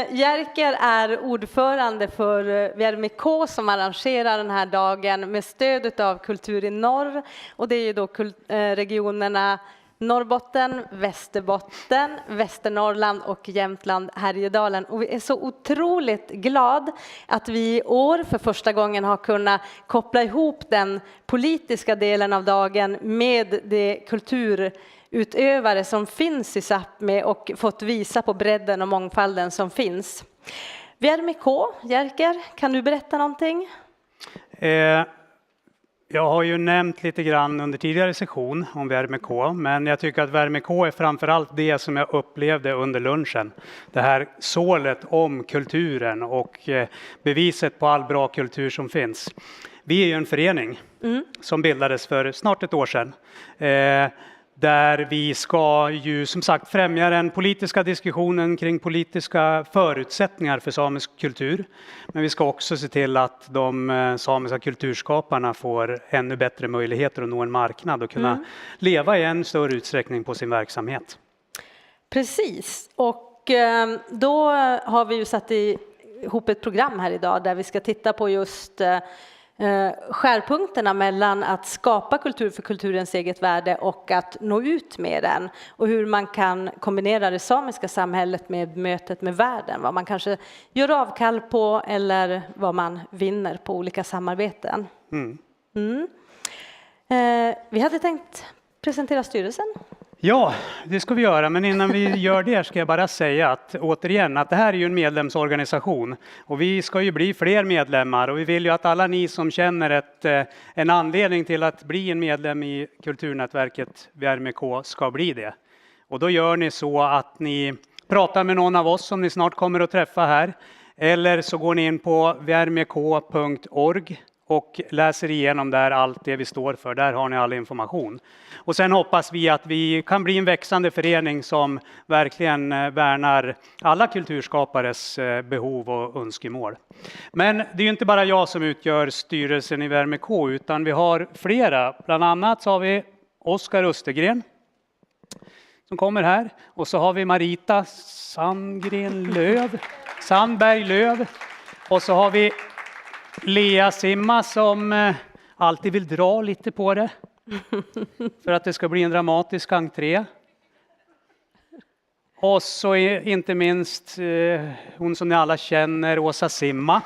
Jerker är ordförande för VRMK som arrangerar den här dagen med stöd av Kultur i norr. Och det är ju då regionerna Norrbotten, Västerbotten, Västernorrland och Jämtland, Härjedalen. Och vi är så otroligt glad att vi i år för första gången har kunnat koppla ihop den politiska delen av dagen med det kulturutövare som finns i Sápmi och fått visa på bredden och mångfalden som finns. VRMK, Jerker, kan du berätta någonting? Jag har ju nämnt lite grann under tidigare session om VRMK, men jag tycker att VRMK är framförallt det som jag upplevde under lunchen. Det här sålet om kulturen och beviset på all bra kultur som finns. Vi är ju en förening som bildades för snart ett år sedan. Där vi ska ju som sagt främja den politiska diskussionen kring politiska förutsättningar för samisk kultur. Men vi ska också se till att de samiska kulturskaparna får ännu bättre möjligheter att nå en marknad och kunna leva i en större utsträckning på sin verksamhet. Precis, och då har vi ju satt ihop ett program här idag där vi ska titta på just skärpunkterna mellan att skapa kultur för kulturens eget värde och att nå ut med den och hur man kan kombinera det samiska samhället med mötet med världen, vad man kanske gör avkall på eller vad man vinner på olika samarbeten. Vi hade tänkt presentera styrelsen. Ja, det ska vi göra, men innan vi gör det ska jag bara säga att återigen att det här är ju en medlemsorganisation och vi ska ju bli fler medlemmar och vi vill ju att alla ni som känner en anledning till att bli en medlem i kulturnätverket VRMK ska bli det. Och då gör ni så att ni pratar med någon av oss som ni snart kommer att träffa här, eller så går ni in på vrmk.org och läser igenom där allt det vi står för. Där har ni all information. Och sen hoppas vi att vi kan bli en växande förening som verkligen värnar alla kulturskapares behov och önskemål. Men det är ju inte bara jag som utgör styrelsen i VRMK utan vi har flera. Bland annat så har vi Oskar Östergren som kommer här. Och så har vi Marita Sandberg Löv. Och så har vi Lea Simma som alltid vill dra lite på det för att det ska bli en dramatisk entré. Och så är inte minst hon som ni alla känner, Åsa Simma.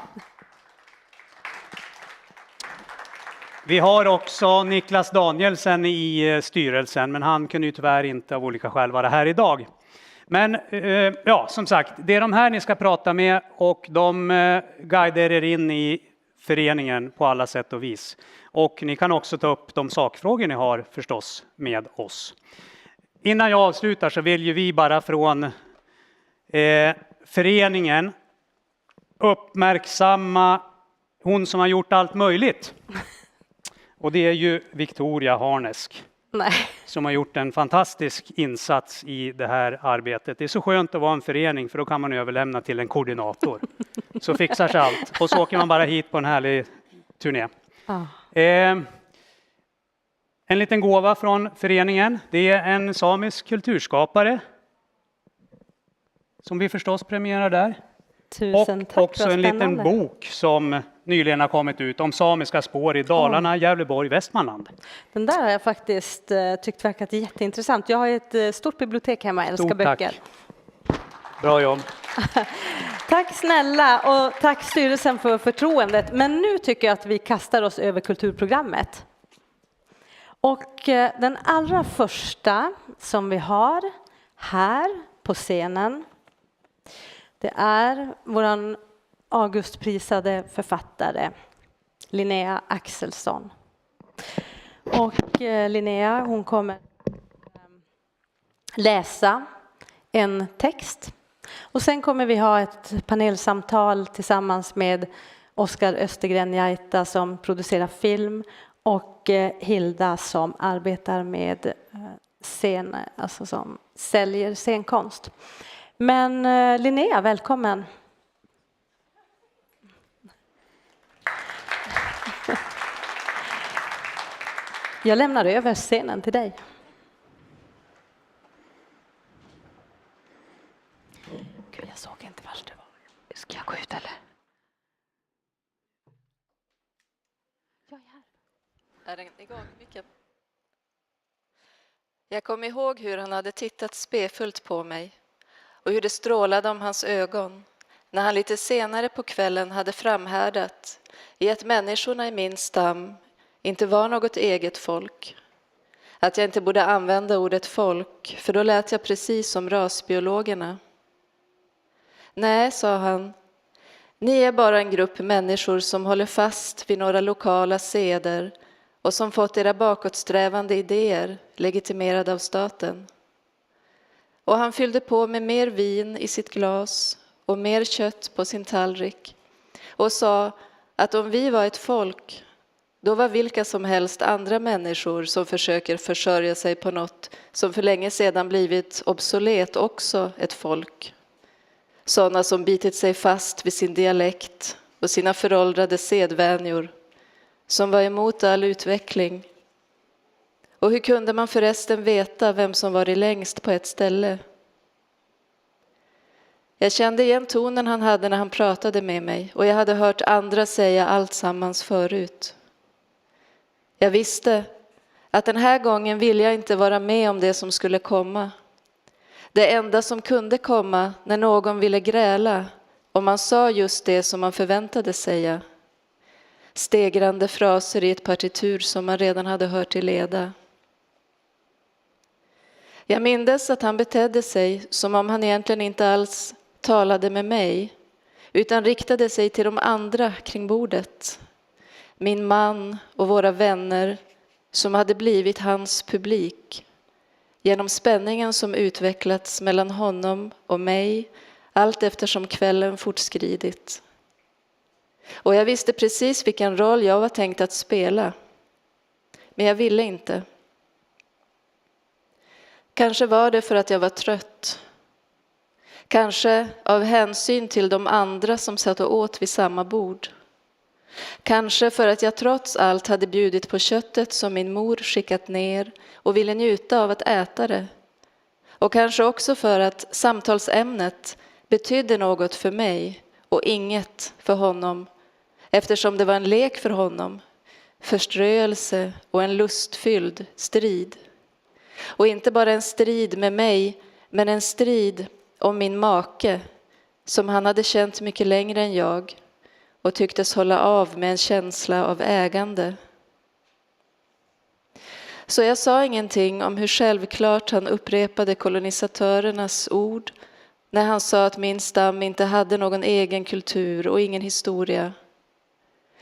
Vi har också Niklas Danielsen i styrelsen, men han kunde ju tyvärr inte av olika skäl vara här idag. Men ja, som sagt, det är de här ni ska prata med och de guider er in i föreningen på alla sätt och vis. Och ni kan också ta upp de sakfrågor ni har förstås med oss. Innan jag avslutar så vill ju vi bara från föreningen uppmärksamma hon som har gjort allt möjligt. Och det är ju Victoria Harnesk. Nej. Som har gjort en fantastisk insats i det här arbetet. Det är så skönt att vara en förening för då kan man överlämna till en koordinator. Så fixar sig allt. Och så åker man bara hit på en härlig turné. En liten gåva från föreningen. Det är en samisk kulturskapare. Som vi förstås premierar där. Tusen tack, och också en liten bok som nyligen har kommit ut om samiska spår i Dalarna, Gävleborg, Västmanland. Den där har jag faktiskt tyckt verkat jätteintressant. Jag har ett stort bibliotek hemma, jag älskar böcker. Bra jobb. Tack snälla och tack styrelsen för förtroendet. Men nu tycker jag att vi kastar oss över kulturprogrammet. Och den allra första som vi har här på scenen, det är våran Augustprisade författare Linnea Axelsson. Och Linnea, hon kommer läsa en text. Och sen kommer vi ha ett panelsamtal tillsammans med Oskar Östergren som producerar film och Hilda som arbetar med alltså som säljer scenkonst. Men Linnea, välkommen. Jag lämnar över scenen till dig. Gud, jag såg inte vart det var. Ska jag gå ut eller? Jag är här. Är den igång? Mycket. Jag kom ihåg hur han hade tittat spefullt på mig och hur det strålade om hans ögon när han lite senare på kvällen hade framhärdat i att människorna i min stam inte var något eget folk. Att jag inte borde använda ordet folk, för då lät jag precis som rasbiologerna. Nej, sa han, ni är bara en grupp människor som håller fast vid några lokala seder och som fått era bakåtsträvande idéer legitimerade av staten. Och han fyllde på med mer vin i sitt glas och mer kött på sin tallrik och sa att om vi var ett folk, då var vilka som helst andra människor som försöker försörja sig på något som för länge sedan blivit obsolet också ett folk. Sådana som bitit sig fast vid sin dialekt och sina föråldrade sedvänjor, som var emot all utveckling. Och hur kunde man förresten veta vem som var längst på ett ställe? Jag kände igen tonen han hade när han pratade med mig och jag hade hört andra säga allt sammans förut. Jag visste att den här gången ville jag inte vara med om det som skulle komma. Det enda som kunde komma när någon ville gräla om man sa just det som man förväntade säga. Stegrande fraser i ett partitur som man redan hade hört till leda. Jag mindes att han betedde sig som om han egentligen inte alls talade med mig utan riktade sig till de andra kring bordet. Min man och våra vänner som hade blivit hans publik. Genom spänningen som utvecklats mellan honom och mig allt eftersom kvällen fortskridit. Och jag visste precis vilken roll jag var tänkt att spela. Men jag ville inte. Kanske var det för att jag var trött. Kanske av hänsyn till de andra som satt och åt vid samma bord. Kanske för att jag trots allt hade bjudit på köttet som min mor skickat ner och ville njuta av att äta det. Och kanske också för att samtalsämnet betydde något för mig och inget för honom, eftersom det var en lek för honom, förströelse och en lustfylld strid. Och inte bara en strid med mig, men en strid om min make som han hade känt mycket längre än jag och tycktes hålla av med en känsla av ägande. Så jag sa ingenting om hur självklart han upprepade kolonisatörernas ord när han sa att min stam inte hade någon egen kultur och ingen historia.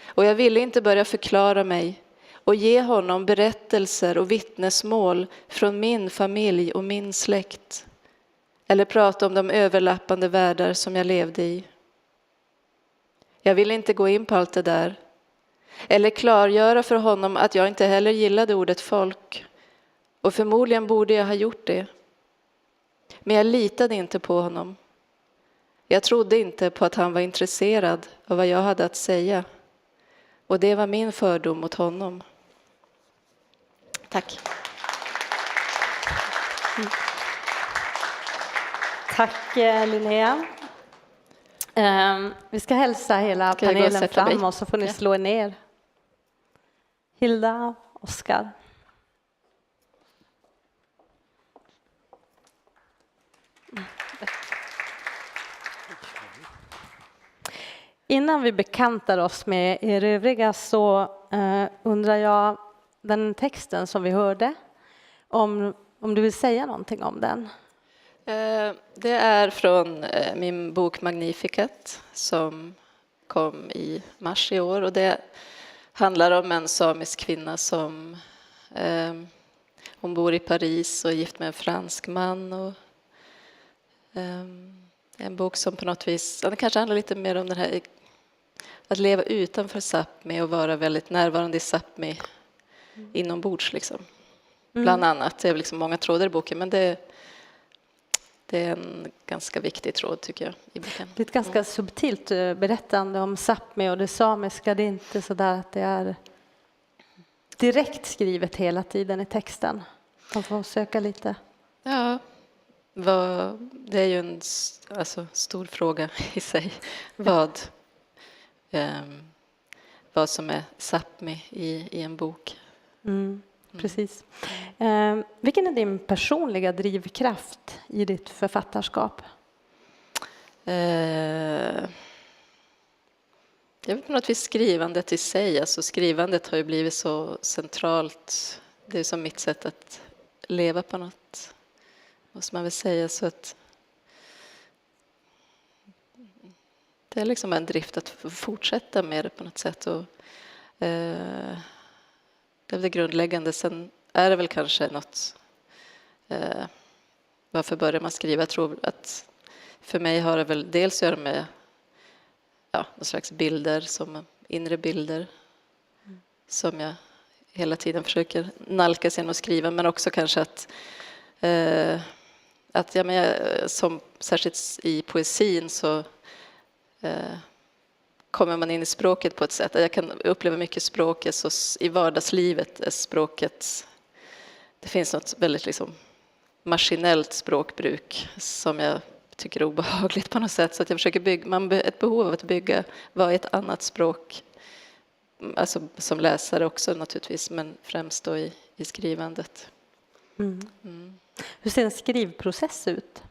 Och jag ville inte börja förklara mig och ge honom berättelser och vittnesmål från min familj och min släkt. Eller prata om de överlappande världar som jag levde i. Jag ville inte gå in på allt det där. Eller klargöra för honom att jag inte heller gillade ordet folk. Och förmodligen borde jag ha gjort det. Men jag litade inte på honom. Jag trodde inte på att han var intresserad av vad jag hade att säga. Och det var min fördom mot honom. Tack. Tack Linnea. Vi ska hälsa hela panelen fram och så får ni slå er ner. Hilda, Oskar. Innan vi bekantar oss med er övriga så undrar jag den texten som vi hörde, om du vill säga någonting om den. Det är från min bok Magnificat som kom i mars i år. Och det handlar om en samisk kvinna som hon bor i Paris och är gift med en fransk man. Och, en bok som på något vis, det kanske handlar lite mer om den här, att leva utanför Sápmi och vara väldigt närvarande i Sápmi inombords liksom. bland annat. Det är liksom många trådar i boken, men det är en ganska viktig tråd tycker jag i boken. Det är ett ganska subtilt berättande om Sápmi och det samiska. Det är inte så där att det är direkt skrivet hela tiden i texten. Man får söka lite. Ja, det är ju en stor fråga i sig. Vad som är Sápmi i en bok. Precis. Vilken är din personliga drivkraft i ditt författarskap? Jag vet på något vis skrivandet i sig. Alltså skrivandet har ju blivit så centralt. Det är som mitt sätt att leva på något, måste man väl säga. Så att det är liksom en drift att fortsätta med det på något sätt. Och, det är det grundläggande. Sen är det väl kanske något... varför börjar man skriva? Jag tror att för mig har det väl dels att göra med någon slags bilder, som inre bilder som jag hela tiden försöker nalkas genom att skriva, men också kanske att som särskilt i poesin så kommer man in i språket på ett sätt. Jag kan uppleva mycket språket så i vardagslivet är språket, det finns något väldigt liksom maskinellt språkbruk som jag tycker är obehagligt på något sätt, så att jag försöker ett behov av att bygga vad är ett annat språk, alltså som läsare också naturligtvis, men främst då i skrivandet. Hur ser en skrivprocess ut?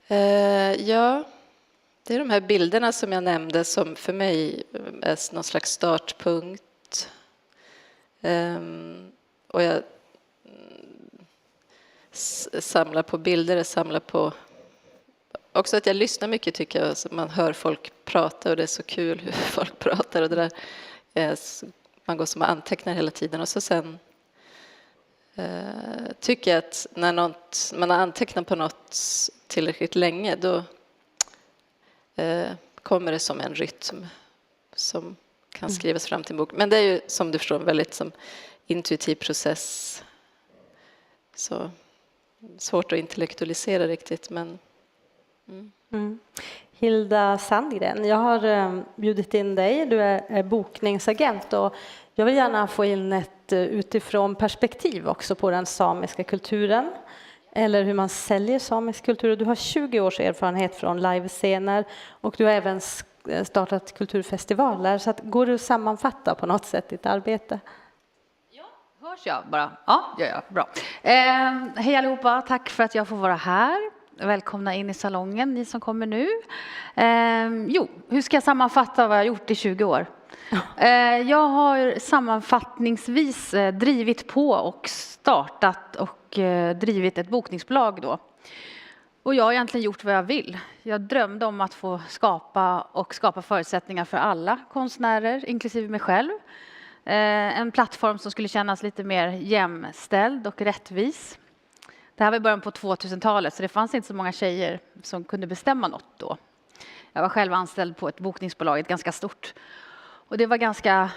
Det är de här bilderna som jag nämnde som för mig är någon slags startpunkt. Och jag samlar på bilder, jag samlar på... Också att jag lyssnar mycket tycker jag. Man hör folk prata och det är så kul hur folk pratar. Och det där, man går som antecknar hela tiden. Och så sen tycker jag att när man har antecknat på något tillräckligt länge, då kommer det som en rytm som kan skrivas fram till en bok. Men det är ju som du förstår en väldigt som intuitiv process. Så svårt att intellektualisera riktigt, men... Hilda Sandgren, jag har bjudit in dig. Du är bokningsagent och jag vill gärna få in ett utifrån perspektiv också på den samiska kulturen. Eller hur man säljer samisk kultur. Du har 20 års erfarenhet från livescener och du har även startat kulturfestivaler. Så att, går du att sammanfatta på något sätt ditt arbete? Hörs jag bara? Ja, gör jag. Bra. Hej allihopa, tack för att jag får vara här. Välkomna in i salongen, ni som kommer nu. Hur ska jag sammanfatta vad jag har gjort i 20 år? Jag har sammanfattningsvis drivit på och startat och drivit ett bokningsbolag då. Och jag har egentligen gjort vad jag vill. Jag drömde om att få skapa förutsättningar för alla konstnärer, inklusive mig själv. En plattform som skulle kännas lite mer jämställd och rättvis. Det här var i början på 2000-talet, så det fanns inte så många tjejer som kunde bestämma något då. Jag var själv anställd på ett bokningsbolag, ett ganska stort. Och det var ganska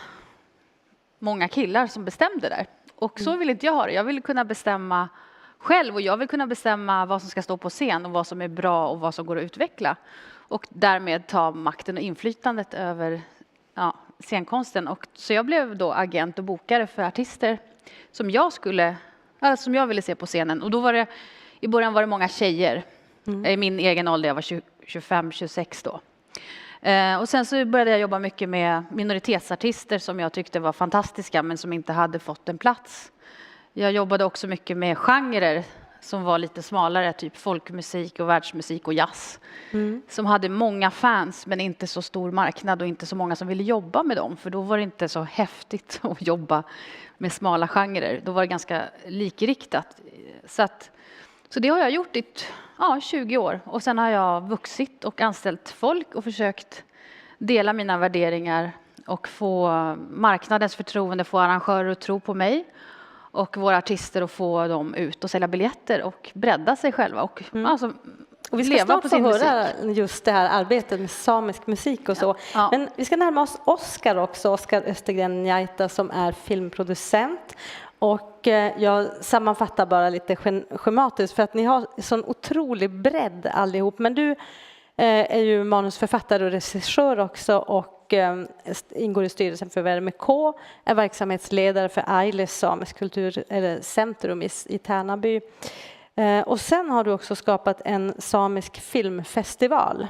många killar som bestämde där. Och så vill inte jag ha det. Jag vill kunna bestämma själv och jag vill kunna bestämma vad som ska stå på scen och vad som är bra och vad som går att utveckla. Och därmed ta makten och inflytandet över scenkonsten. Och så jag blev då agent och bokare för artister som jag ville se på scenen. Och då i början var det många tjejer. I min egen ålder, jag var 25-26 då. Och sen så började jag jobba mycket med minoritetsartister som jag tyckte var fantastiska men som inte hade fått en plats. Jag jobbade också mycket med genrer som var lite smalare, typ folkmusik och världsmusik och jazz. Som hade många fans men inte så stor marknad och inte så många som ville jobba med dem. För då var det inte så häftigt att jobba med smala genrer. Då var det ganska likriktat. Så det har jag gjort i 20 år. Och sen har jag vuxit och anställt folk och försökt dela mina värderingar och få marknadens förtroende, få arrangörer att tro på mig och våra artister att få dem ut och sälja biljetter och bredda sig själva och och vi ska leva snart på få sin höra musik. Just det här arbetet med samisk musik och så. Men vi ska närma oss Oskar också, Oskar Östergren Njaita som är filmproducent. Och jag sammanfattar bara lite schematiskt för att ni har sån otrolig bredd allihop. Men du är ju manusförfattare och regissör också och ingår i styrelsen för VRMK, är verksamhetsledare för Ailes samisk kultur eller centrum i Tärnaby. Och sen har du också skapat en samisk filmfestival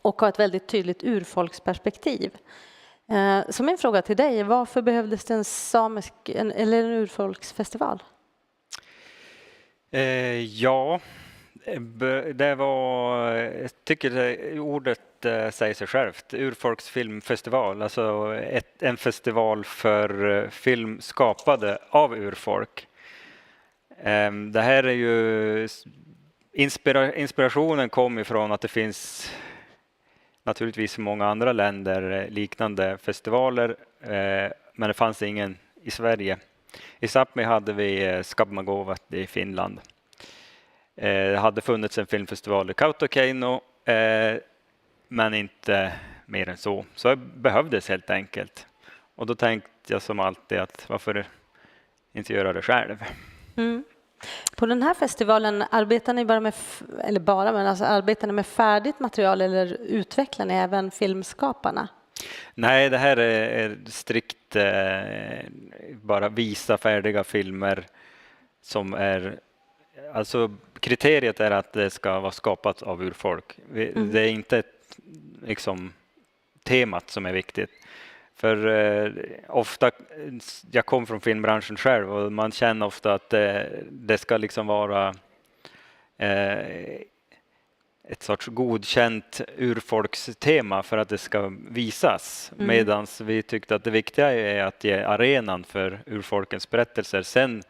och har ett väldigt tydligt urfolksperspektiv. Så min fråga till dig är, varför behövdes det en urfolksfestival? Ja, det var, jag tycker ordet säger sig självt. Urfolksfilmfestival, alltså en festival för film skapade av urfolk. Det här är ju, inspirationen kom ifrån att det finns naturligtvis i många andra länder liknande festivaler, men det fanns ingen i Sverige. I Sápmi hade vi Skabmagovat i Finland. Det hade funnits en filmfestival i Kautokeino, men inte mer än så. Så det behövdes helt enkelt. Och då tänkte jag som alltid att varför inte göra det själv? Mm. På den här festivalen arbetar ni arbetar ni med färdigt material eller utvecklar ni även filmskaparna? Nej, det här är strikt bara visa färdiga filmer som är, alltså kriteriet är att det ska vara skapat av urfolk. Det är inte liksom temat som är viktigt. För ofta, jag kom från filmbranschen själv och man känner ofta att det ska liksom vara ett sorts godkänt urfolkstema för att det ska visas. Medan vi tyckte att det viktiga är att ge arenan för urfolkens berättelser. Sen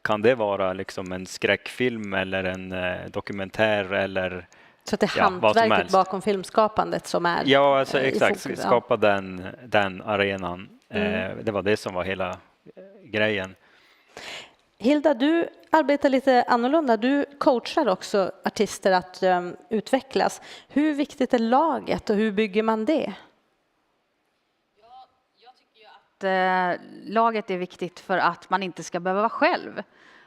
kan det vara liksom en skräckfilm eller en dokumentär eller så att det är hantverket bakom filmskapandet som är alltså exakt, skapa den arenan. Det var det som var hela grejen. Hilda, du arbetar lite annorlunda. Du coachar också artister att utvecklas. Hur viktigt är laget och hur bygger man det? Jag tycker ju att laget är viktigt för att man inte ska behöva vara själv.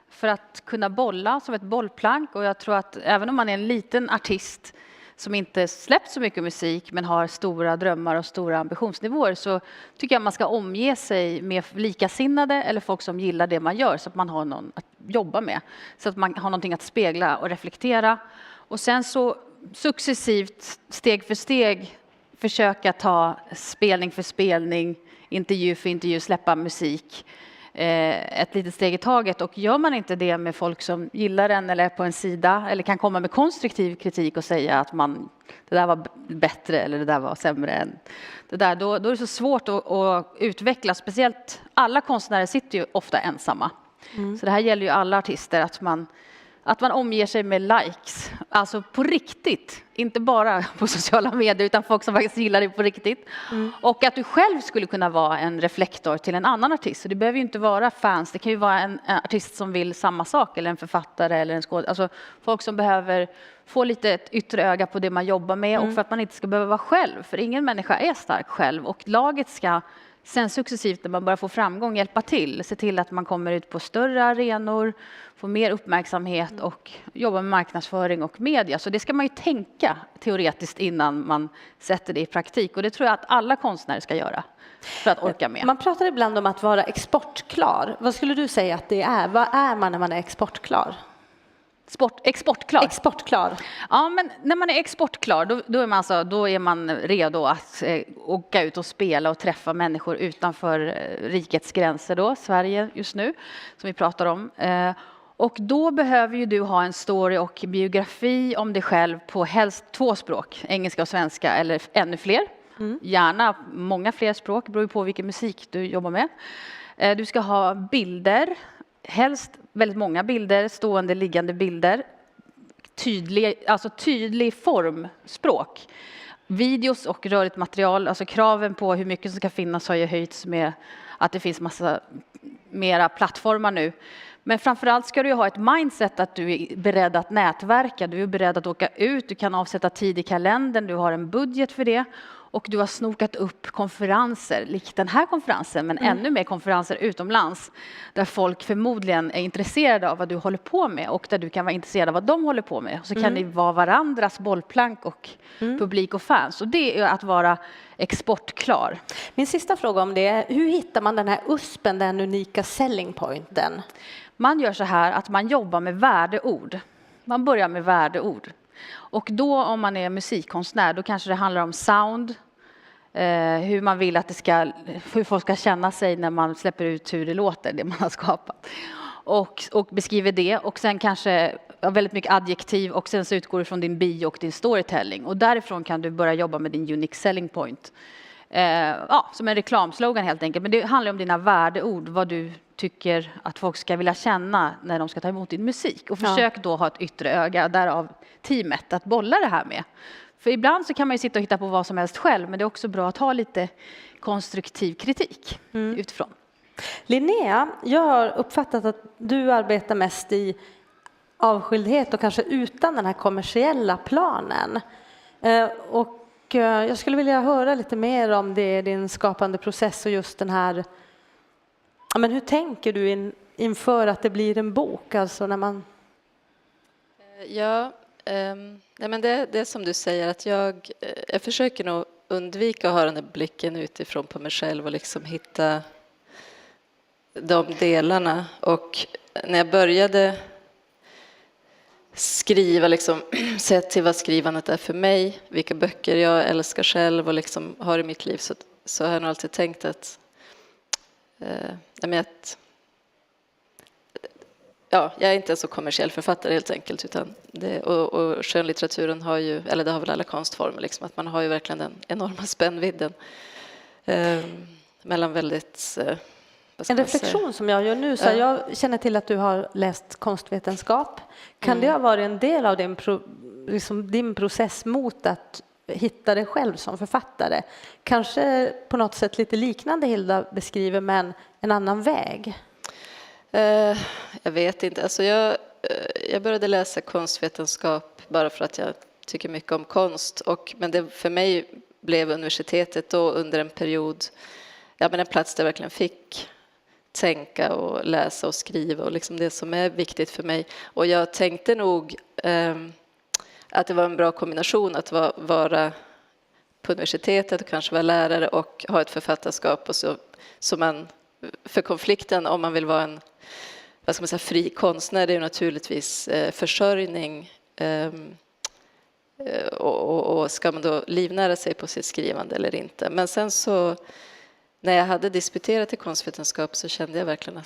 För att kunna bolla som ett bollplank, och jag tror att även om man är en liten artist som inte släppt så mycket musik men har stora drömmar och stora ambitionsnivåer, så tycker jag man ska omge sig med likasinnade eller folk som gillar det man gör, så att man har någon att jobba med, så att man har någonting att spegla och reflektera. Och sen så successivt, steg för steg, försöka ta spelning för spelning, intervju för intervju, släppa musik. Ett litet steg i taget, och gör man inte det med folk som gillar den eller är på en sida eller kan komma med konstruktiv kritik och säga att det där var bättre eller det där var sämre än det där, då är det så svårt att utveckla. Speciellt alla konstnärer sitter ju ofta ensamma. Så det här gäller ju alla artister, att man omger sig med likes, alltså på riktigt, inte bara på sociala medier utan folk som faktiskt gillar det på riktigt. Och att du själv skulle kunna vara en reflektor till en annan artist. Så det behöver ju inte vara fans, det kan ju vara en artist som vill samma sak, eller en författare eller en skådespelare. Alltså folk som behöver få lite ett yttre öga på det man jobbar med, och för att man inte ska behöva vara själv, för ingen människa är stark själv, och laget ska sen successivt när man börjar få framgång hjälpa till, se till att man kommer ut på större arenor, får mer uppmärksamhet och jobba med marknadsföring och media. Så det ska man ju tänka teoretiskt innan man sätter det i praktik, och det tror jag att alla konstnärer ska göra för att orka med. Man pratar ibland om att vara exportklar. Vad skulle du säga att det är? Vad är man när man är exportklar? Exportklar. Ja, men när man är exportklar då är man redo att åka ut och spela och träffa människor utanför rikets gränser då, Sverige just nu, som vi pratar om. Och då behöver ju du ha en story och biografi om dig själv på helst 2 språk, engelska och svenska eller ännu fler. Gärna många fler språk, beror på vilken musik du jobbar med. Du ska ha bilder, helst väldigt många bilder, stående, liggande bilder, tydlig formspråk, videos och rörligt material. Alltså kraven på hur mycket som ska finnas har ju höjts med att det finns massa mera plattformar nu. Men framförallt ska du ha ett mindset att du är beredd att nätverka, du är beredd att åka ut, du kan avsätta tid i kalendern, du har en budget för det. Och du har snokat upp konferenser, likt den här konferensen, men ännu mer konferenser utomlands. Där folk förmodligen är intresserade av vad du håller på med och där du kan vara intresserad av vad de håller på med. Så kan ni vara varandras bollplank och publik och fans. Och det är att vara exportklar. Min sista fråga om det är, hur hittar man den här USPen, den unika selling pointen? Man gör så här att man jobbar med värdeord. Man börjar med värdeord. Och då om man är musikkonstnär, då kanske det handlar om sound. Hur man vill att det ska, hur folk ska känna sig när man släpper ut hur det låter, det man har skapat. Och beskriver det. Och sen kanske väldigt mycket adjektiv. Och sen så utgår du från din bio och din storytelling. Och därifrån kan du börja jobba med din unique selling point. Som en reklamslogan helt enkelt. Men det handlar om dina värdeord. Vad du tycker att folk ska vilja känna när de ska ta emot din musik. Och försök då ha ett yttre öga, därav teamet, att bolla det här med. För ibland så kan man ju sitta och hitta på vad som helst själv. Men det är också bra att ha lite konstruktiv kritik utifrån. Linnea, jag har uppfattat att du arbetar mest i avskildhet och kanske utan den här kommersiella planen. Och jag skulle vilja höra lite mer om det, din skapande process och just den här. Men hur tänker du inför att det blir en bok? Alltså när man. Men det är som du säger, att jag försöker nog undvika att ha den här blicken utifrån på mig själv och liksom hitta de delarna. Och när jag började skriva, liksom, sett till vad skrivandet är för mig, vilka böcker jag älskar själv och liksom har i mitt liv, så har jag nog alltid tänkt att jag är inte en så kommersiell författare helt enkelt, utan och skönlitteraturen har ju, eller det har väl alla konstformer, liksom, att man har ju verkligen den enorma spännvidden mellan väldigt en reflektion som jag gör nu, så jag känner till att du har läst konstvetenskap. Kan det ha varit en del av din process mot att hitta dig själv som författare? Kanske på något sätt lite liknande Hilda beskriver, men en annan väg? Jag vet inte. Alltså jag började läsa konstvetenskap bara för att jag tycker mycket om konst. Men det för mig blev universitetet då under en period, en plats där jag verkligen fick tänka och läsa och skriva och liksom det som är viktigt för mig. Och jag tänkte nog att det var en bra kombination att vara på universitetet och kanske vara lärare och ha ett författarskap. Och så man, för konflikten om man vill vara en fri konstnär, det är ju naturligtvis försörjning. Och ska man då livnära sig på sitt skrivande eller inte. Men sen så när jag hade disputerat i konstvetenskap så kände jag verkligen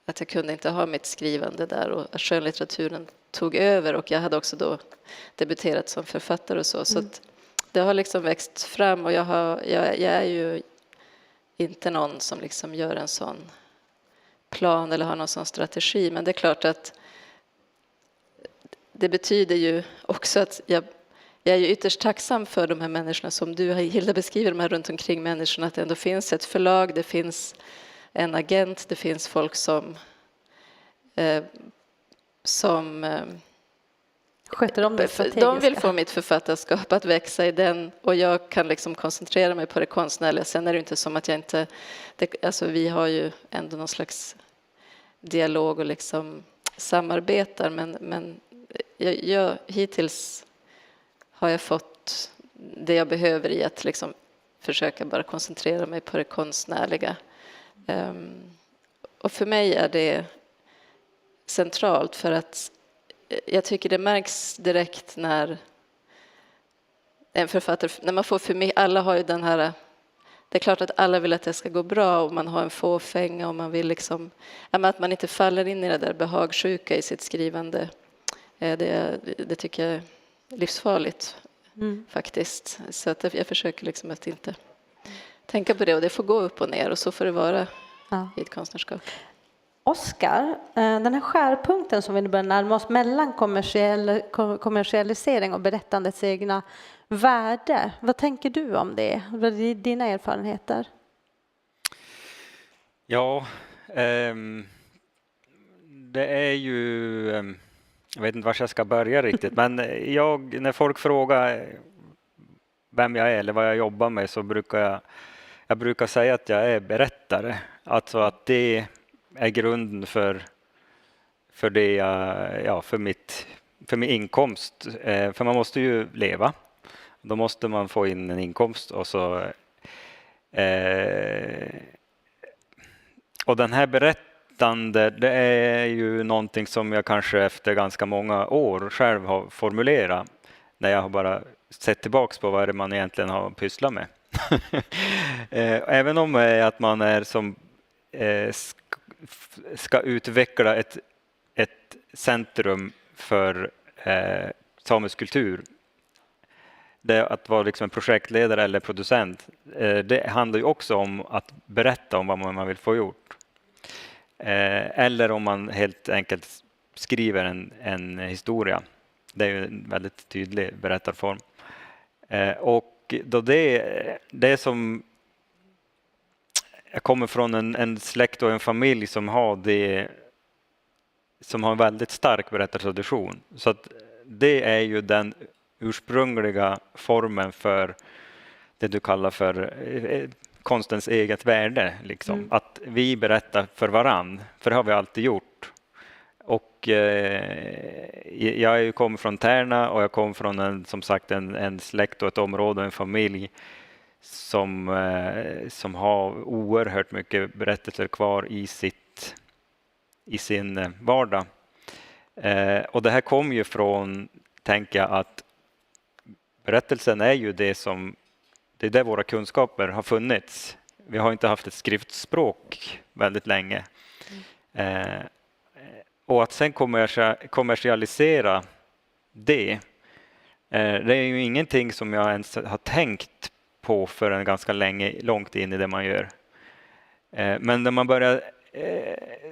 att jag kunde inte ha mitt skrivande där och att skönlitteraturen tog över, och jag hade också då debuterat som författare och så. Så att det har liksom växt fram, och jag är ju inte någon som liksom gör en sån plan eller har någon sån strategi, men det är klart att det betyder ju också att jag är ju ytterst tacksam för de här människorna som du, Hilda, beskriver, de här runt omkring människorna, att det ändå finns ett förlag, det finns en agent, det finns folk som sköter om det strategiska. De vill få mitt författarskap att växa i den, och jag kan liksom koncentrera mig på det konstnärliga. Sen är det inte som att jag inte, vi har ju ändå någon slags dialog och liksom samarbetar, men jag hittills har jag fått det jag behöver i att liksom försöka bara koncentrera mig på det konstnärliga. Och för mig är det centralt, för att jag tycker det märks direkt när en författare, när man får för mig, alla har ju den här, det är klart att alla vill att det ska gå bra och man har en fåfänga och man vill liksom, att man inte faller in i det där behagsjuka i sitt skrivande. Det tycker jag är livsfarligt faktiskt. Så att jag försöker liksom att inte tänka på det, och det får gå upp och ner, och så får det vara i ett konstnärskap. Oskar, den här skärpunkten som vi nu börjar närma oss mellan kommersialisering och berättandets egna värde. Vad tänker du om det? Vad är dina erfarenheter? Ja, det är ju... Jag vet inte var jag ska börja riktigt, men när folk frågar vem jag är eller vad jag jobbar med, så brukar jag brukar säga att jag är berättare. Alltså att det är grunden för det för min inkomst. För man måste ju leva. Då måste man få in en inkomst och så och den här berättande, det är ju någonting som jag kanske efter ganska många år själv har formulerat, när jag har bara sett tillbaks på vad det man egentligen har pysslat med. Även om att man är som ska utveckla ett centrum för samisk kultur. Det att vara liksom en projektledare eller producent, det handlar ju också om att berätta om vad man vill få gjort. Eller om man helt enkelt skriver en historia. Det är ju en väldigt tydlig berättarform. Och då det som jag kommer från en släkt och en familj som har en väldigt stark berättartradition. Så att det är ju den ursprungliga formen för det du kallar för konstens eget värde. Liksom. Att vi berättar för varann, för det har vi alltid gjort. Och jag kommer från Tärna och jag kommer från en släkt och ett område och en familj som har oerhört mycket berättelser kvar i sin vardag. Och det här kommer ju från, tänker jag, att berättelsen är ju det är där våra kunskaper har funnits. Vi har inte haft ett skriftspråk väldigt länge. Och att sen kommersialisera det är ju ingenting som jag ens har tänkt på för en ganska långt in i det man gör. Men när man börjar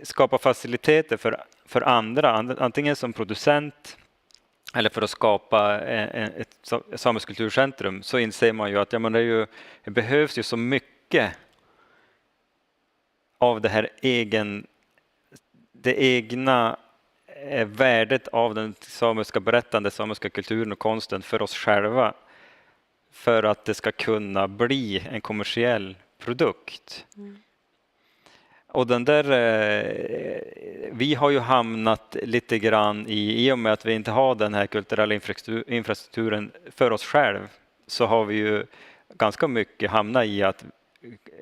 skapa faciliteter för andra, antingen som producent eller för att skapa ett samiskt kulturcentrum, så inser man ju att det behövs ju så mycket av det egna värdet av den samiska berättande, samiska kulturen och konsten för oss själva, för att det ska kunna bli en kommersiell produkt. Och vi har ju hamnat lite grann i och med att vi inte har den här kulturella infrastrukturen för oss själv, så har vi ju ganska mycket hamnat i att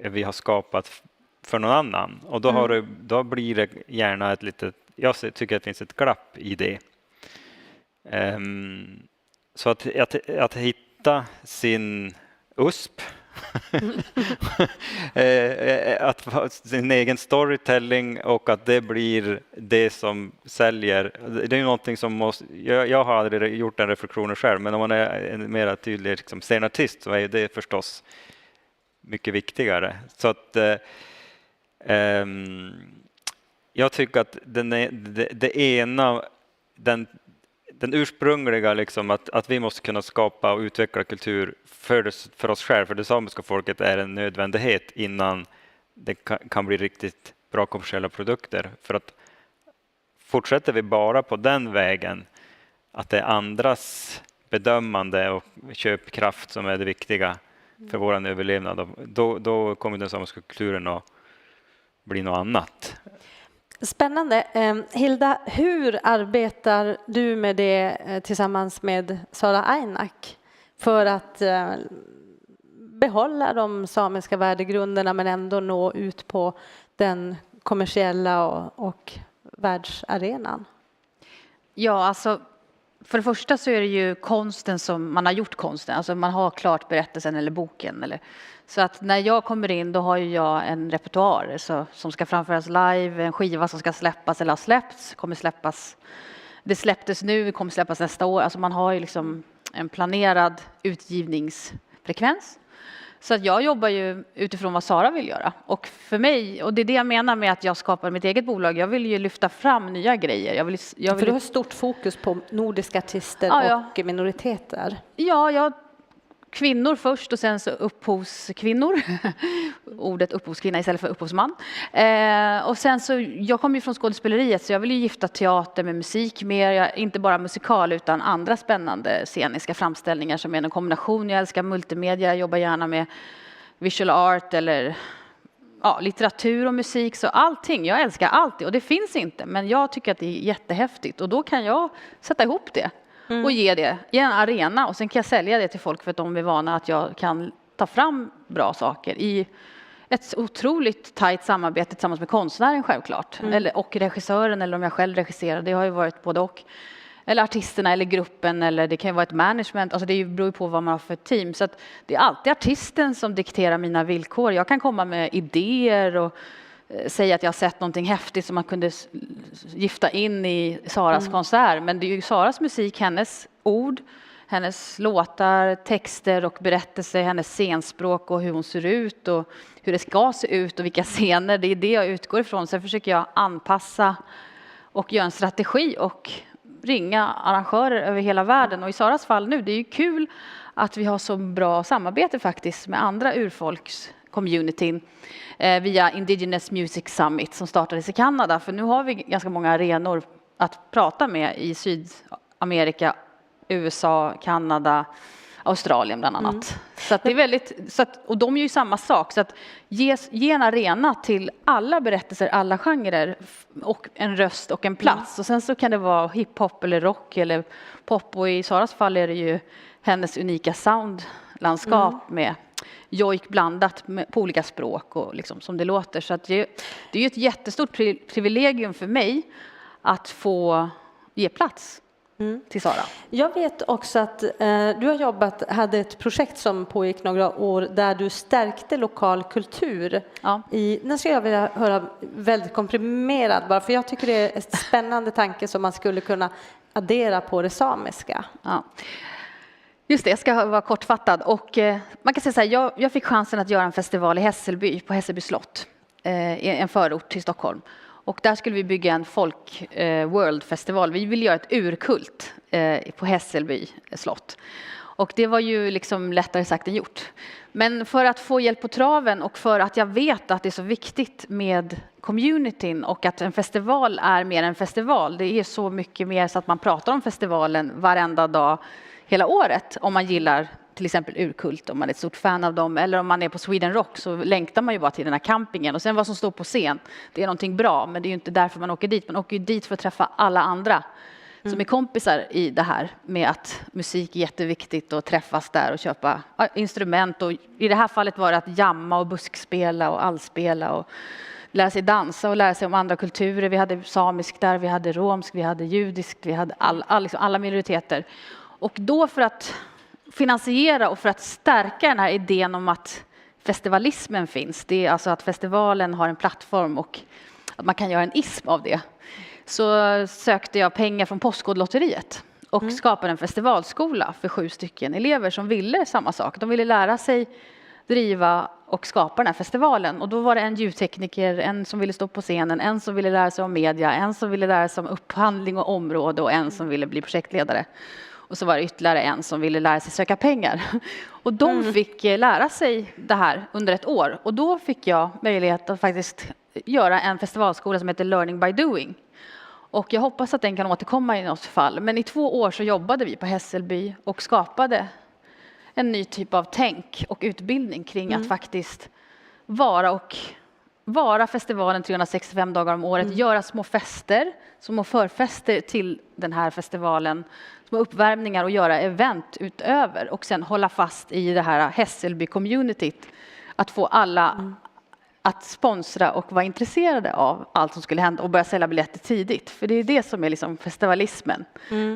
vi har skapat för någon annan. Och då blir det gärna jag tycker att det finns ett glapp i det. Så att hitta sin USP, att sin egen storytelling, och att det blir det som säljer. Det är ju någonting som jag har aldrig gjort den reflektionen själv, men om man är en mer tydlig liksom, scenartist, så är det förstås mycket viktigare. Så att jag tycker att den ursprungliga, liksom, att vi måste kunna skapa och utveckla kultur för oss själva, för det samiska folket, är en nödvändighet innan det kan bli riktigt bra kommersiella produkter. För att fortsätter vi bara på den vägen, att det är andras bedömande och köpkraft som är det viktiga för vår överlevnad, då kommer den samiska kulturen att bli något annat. Spännande. Hilda, hur arbetar du med det tillsammans med Sara Ainak för att behålla de samiska värdegrunderna men ändå nå ut på den kommersiella och världsarenan? Ja, alltså för det första så är det ju konsten som man har gjort konsten. Alltså man har klart berättelsen eller boken. Så att när jag kommer in, då har jag en repertoar som ska framföras live, en skiva som ska släppas eller har släppts, kommer släppas. Det släpptes nu, kommer släppas nästa år. Alltså man har ju liksom en planerad utgivningsfrekvens. Så att jag jobbar ju utifrån vad Sara vill göra. Och för mig, och det är det jag menar med att jag skapar mitt eget bolag, jag vill ju lyfta fram nya grejer. För du har stort fokus på nordiska artister och minoriteter. Ja, jag kvinnor först och sen så upphovskvinnor. Ordet upphovskvinna istället för upphovsman. Och sen så, jag kommer ju från skådespeleriet så jag vill ju gifta teater med musik mer. Inte bara musikal utan andra spännande sceniska framställningar som är en kombination. Jag älskar multimedia, jag jobbar gärna med visual art eller litteratur och musik. Så allting, jag älskar allt och det finns inte. Men jag tycker att det är jättehäftigt och då kan jag sätta ihop det. Och ge en arena och sen kan jag sälja det till folk för att de är vana att jag kan ta fram bra saker i ett otroligt tajt samarbete tillsammans med konstnären självklart. Och regissören eller om jag själv regisserar, det har ju varit både och. Eller artisterna eller gruppen eller det kan ju vara ett management. Alltså det beror ju på vad man har för team. Så att det är alltid artisten som dikterar mina villkor. Jag kan komma med idéer och säga att jag har sett någonting häftigt som man kunde gifta in i Saras konsert. Men det är ju Saras musik, hennes ord, hennes låtar, texter och berättelser, hennes scenspråk och hur hon ser ut och hur det ska se ut och vilka scener. Det är det jag utgår ifrån. Sen försöker jag anpassa och göra en strategi och ringa arrangörer över hela världen. Och i Saras fall nu, det är ju kul att vi har så bra samarbete faktiskt med andra urfolkscommunityn via Indigenous Music Summit som startades i Kanada. För nu har vi ganska många arenor att prata med i Sydamerika, USA, Kanada, Australien bland annat. Så att det är väldigt, och de är ju samma sak. Så att ge en arena till alla berättelser, alla genrer och en röst och en plats. Och sen så kan det vara hiphop eller rock eller pop. Och i Saras fall är det ju hennes unika soundlandskap med jojk blandat på olika språk och liksom som det låter. Så att det är ju ett jättestort privilegium för mig att få ge plats till Sara. Jag vet också att du har hade ett projekt som pågick några år där du stärkte lokal kultur. Nu ska jag vilja höra väldigt komprimerad bara, för jag tycker det är en spännande tanke som man skulle kunna addera på det samiska. Just det, jag ska vara kortfattad. Och man kan säga så här, jag fick chansen att göra en festival i Hässelby, på Hässelby slott, en förort till Stockholm. Och där skulle vi bygga en world-festival. Vi ville göra ett urkult på Hässelby slott. Och det var ju liksom lättare sagt än gjort. Men för att få hjälp på traven och för att jag vet att det är så viktigt med communityn och att en festival är mer en festival. Det är så mycket mer så att man pratar om festivalen varenda dag hela året om man gillar till exempel urkult, om man är ett stort fan av dem, eller om man är på Sweden Rock så längtar man ju bara till den här campingen och sen vad som står på scen, det är någonting bra, men det är ju inte därför man åker dit. Man åker ju dit för att träffa alla andra som är kompisar i det här med att musik är jätteviktigt och träffas där och köpa instrument, och i det här fallet var det att jamma och buskspela och allspela och lära sig dansa och lära sig om andra kulturer. Vi hade samisk där, vi hade romsk, vi hade judisk, vi hade alla minoriteter. Och då för att finansiera och för att stärka den här idén om att festivalismen finns, det är alltså att festivalen har en plattform och att man kan göra en ism av det, så sökte jag pengar från Postkodlotteriet och skapade en festivalskola för 7 stycken elever som ville samma sak. De ville lära sig driva och skapa den här festivalen. Och då var det en ljudtekniker, en som ville stå på scenen, en som ville lära sig om media, en som ville lära sig om upphandling och område och en som ville bli projektledare. Och så var det ytterligare en som ville lära sig söka pengar. Och de fick lära sig det här under ett år. Och då fick jag möjlighet att faktiskt göra en festivalskola som heter Learning by Doing. Och jag hoppas att den kan återkomma i något fall. Men i 2 år så jobbade vi på Hässelby och skapade en ny typ av tänk och utbildning kring att faktiskt vara festivalen 365 dagar om året, göra små fester, små förfester till den här festivalen, små uppvärmningar och göra event utöver och sen hålla fast i det här Hässelby-communityt, att få alla att sponsra och vara intresserade av allt som skulle hända och börja sälja biljetter tidigt. För det är det som är liksom festivalismen.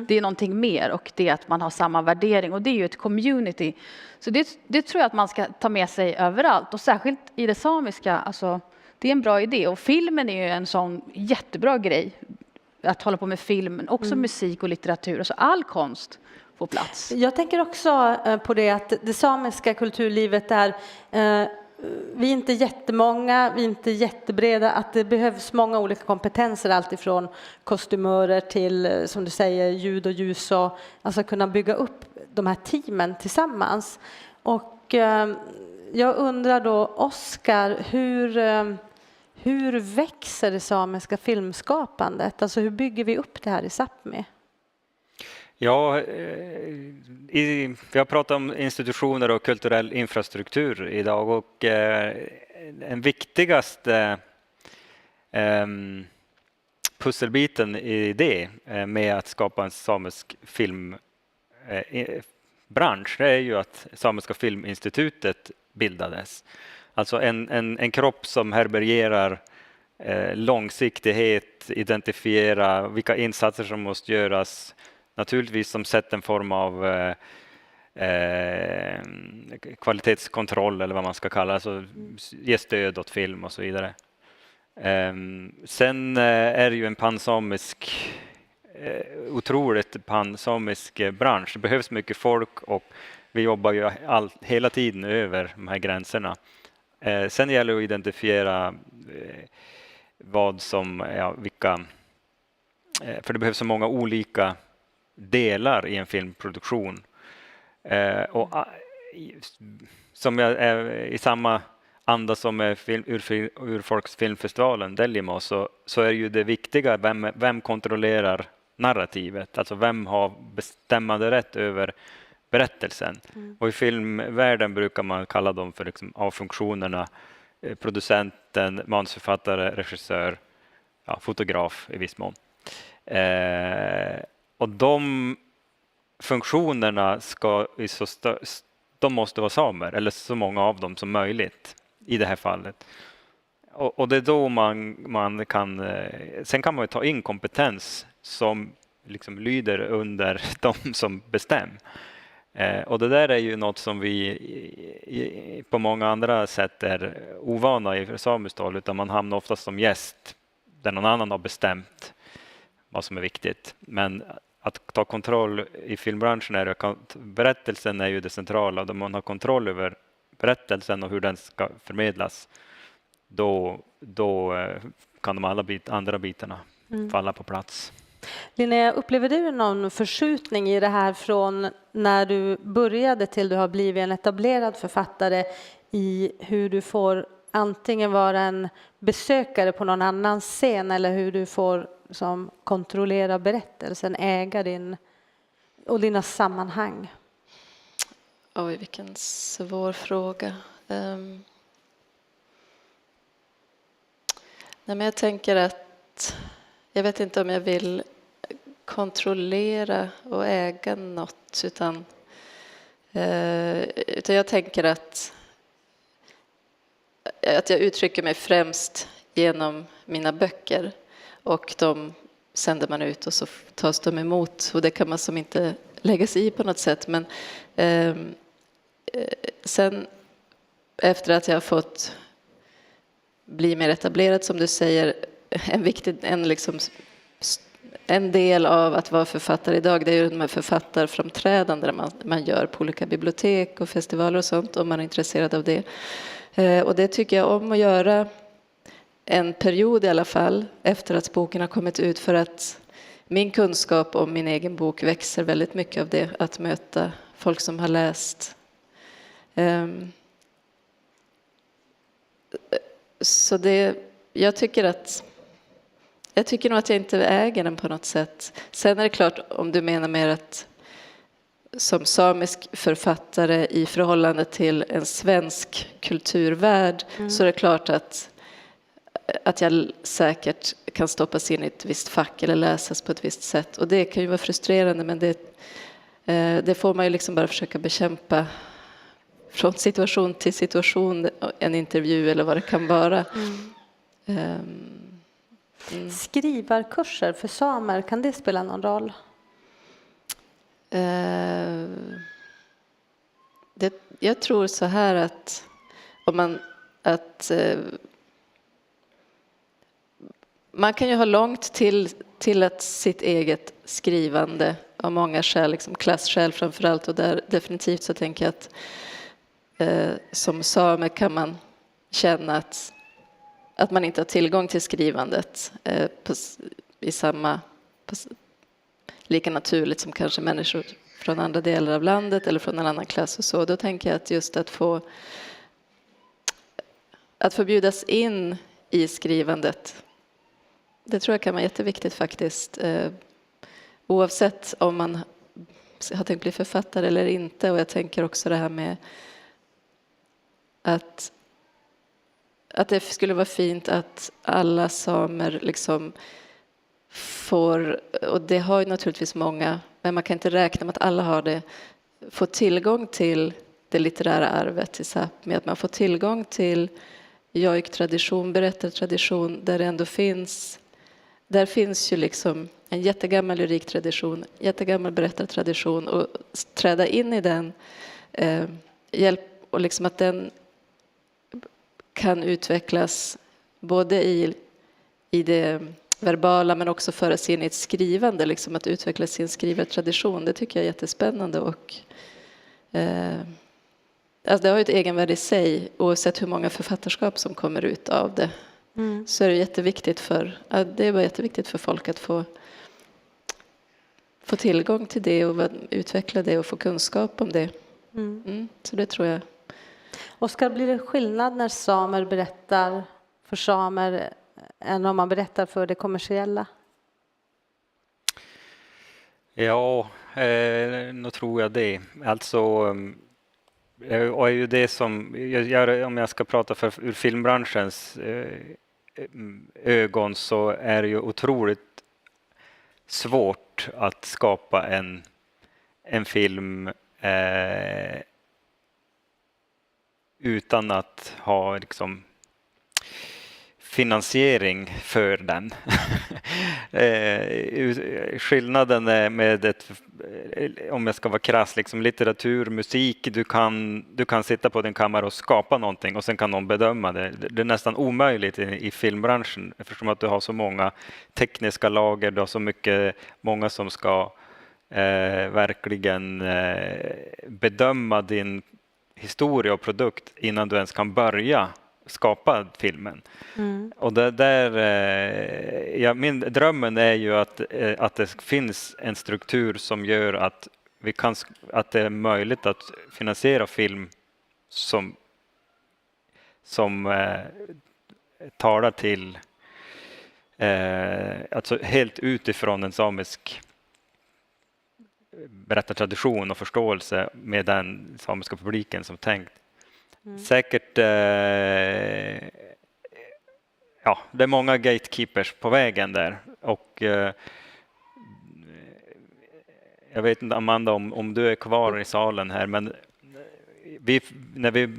Det är någonting mer, och det är att man har samma värdering, och det är ju ett community. Så det tror jag att man ska ta med sig överallt, och särskilt i det samiska. Alltså, det är en bra idé, och filmen är ju en sån jättebra grej. Att hålla på med film, också musik och litteratur, och så all konst får plats. Jag tänker också på det att det samiska kulturlivet är... vi är inte jättemånga, vi är inte jättebreda, att det behövs många olika kompetenser, alltifrån kostymörer till, som du säger, ljud och ljus, och alltså kunna bygga upp de här teamen tillsammans. Och jag undrar då, Oskar, hur växer det samiska filmskapandet? Alltså hur bygger vi upp det här i Sápmi? Ja, vi har pratat om institutioner och kulturell infrastruktur idag, och den viktigaste pusselbiten i det med att skapa en samisk filmbransch, det är ju att Samiska filminstitutet bildades. Alltså en kropp som härbärgerar långsiktighet, identifiera vilka insatser som måste göras, naturligtvis som sätter en form av kvalitetskontroll eller vad man ska kalla, alltså ge stöd åt film och så vidare. Sen är det ju en pansamisk, otroligt pansamisk bransch. Det behövs mycket folk och vi jobbar ju hela tiden över de här gränserna. Sen gäller det att identifiera vad som, vilka, för det behövs så många olika delar i en filmproduktion. Och som jag är i samma anda som är urfolksfilmfestivalen Deljimo, så är ju det viktiga vem kontrollerar narrativet, alltså vem har bestämmande rätt över berättelsen. Och i filmvärlden brukar man kalla dem för liksom A-funktionerna: producenten, manusförfattare, regissör, fotograf i viss mån. Och de funktionerna de måste vara samer, eller så många av dem som möjligt i det här fallet. Och det är då man kan, sen kan man ju ta in kompetens som liksom lyder under de som bestämmer. Och det där är ju något som vi på många andra sätt är ovana i samiskt håll, utan man hamnar oftast som gäst där någon annan har bestämt vad som är viktigt. Men att ta kontroll i filmbranschen berättelsen är ju det centrala. Då man har kontroll över berättelsen och hur den ska förmedlas, då kan de alla andra bitarna falla på plats. Linnea, upplever du någon förskjutning i det här från när du började till du har blivit en etablerad författare, i hur du får antingen vara en besökare på någon annan scen eller hur du får som kontrollera berättelsen, äga dina sammanhang? Oj, vilken svår fråga. Men jag tänker att jag vet inte om jag vill kontrollera och äga något, utan jag tänker att jag uttrycker mig främst genom mina böcker, och de sänder man ut och så tas de emot, och det kan man som inte lägga sig i på något sätt. Men sen efter att jag har fått bli mer etablerad, som du säger, en del av att vara författare idag, det är ju de här författarframträdanden man gör på olika bibliotek och festivaler och sånt, om man är intresserad av det. Och det tycker jag om att göra en period i alla fall efter att boken har kommit ut, för att min kunskap om min egen bok växer väldigt mycket av det, att möta folk som har läst. Så jag tycker nog att jag inte äger den på något sätt. Sen är det klart, om du menar mer att som samisk författare i förhållande till en svensk kulturvärld, så är det klart att jag säkert kan stoppas in i ett visst fack eller läsas på ett visst sätt. Och det kan ju vara frustrerande, men det får man ju liksom bara försöka bekämpa från situation till situation, en intervju eller vad det kan vara. Skrivarkurser för samer, kan det spela någon roll? Jag tror så här att man kan ju ha långt till att sitt eget skrivande av många skäl, liksom klasskäl framförallt, och där definitivt så tänker jag att som same kan man känna att man inte har tillgång till skrivandet lika naturligt som kanske människor från andra delar av landet eller från en annan klass och så. Då tänker jag att just att få bjudas in i skrivandet, det tror jag kan vara jätteviktigt faktiskt. Oavsett om man har tänkt bli författare eller inte. Och jag tänker också det här med att det skulle vara fint att alla samer liksom får, och det har ju naturligtvis många, men man kan inte räkna med att alla har det, får tillgång till det litterära arvet i Sápmi, att man får tillgång till jojk-tradition, berättartradition, där det ändå finns, där finns ju liksom en jättegammal lyriktradition, jättegammal berättartradition, och träda in i den hjälp, och liksom att den kan utvecklas både i det verbala men också föras in i ett skrivande, liksom att utveckla sin skrivartradition. Det tycker jag är jättespännande, och alltså det har ju ett egenvärde i sig, oavsett hur många författarskap som kommer ut av det. Så är det jätteviktigt det är jätteviktigt för folk att få tillgång till det och utveckla det och få kunskap om det. Så det tror jag. Oskar, blir det skillnad när samer berättar för samer än om man berättar för det kommersiella? Ja, nu tror jag det. Alltså, och är ju det som, om jag ska prata ur filmbranschens ögon, så är det ju otroligt svårt att skapa en film utan att ha liksom finansiering för den. Skillnaden är med om jag ska vara krass, liksom litteratur, musik, du kan sitta på din kammare och skapa någonting och sen kan någon bedöma det. Det är nästan omöjligt i filmbranschen, eftersom att du har så många tekniska lager, du har så många som ska verkligen bedöma din historia och produkt innan du ens kan börja skapa filmen. Och min drömmen är ju att det finns en struktur som gör att det är möjligt att finansiera film som talar till alltså helt utifrån en samisk berättartradition och förståelse med den samiska publiken som tänkt. Säkert det är många gatekeepers på vägen där, och jag vet inte, Amanda, om du är kvar i salen här, men när vi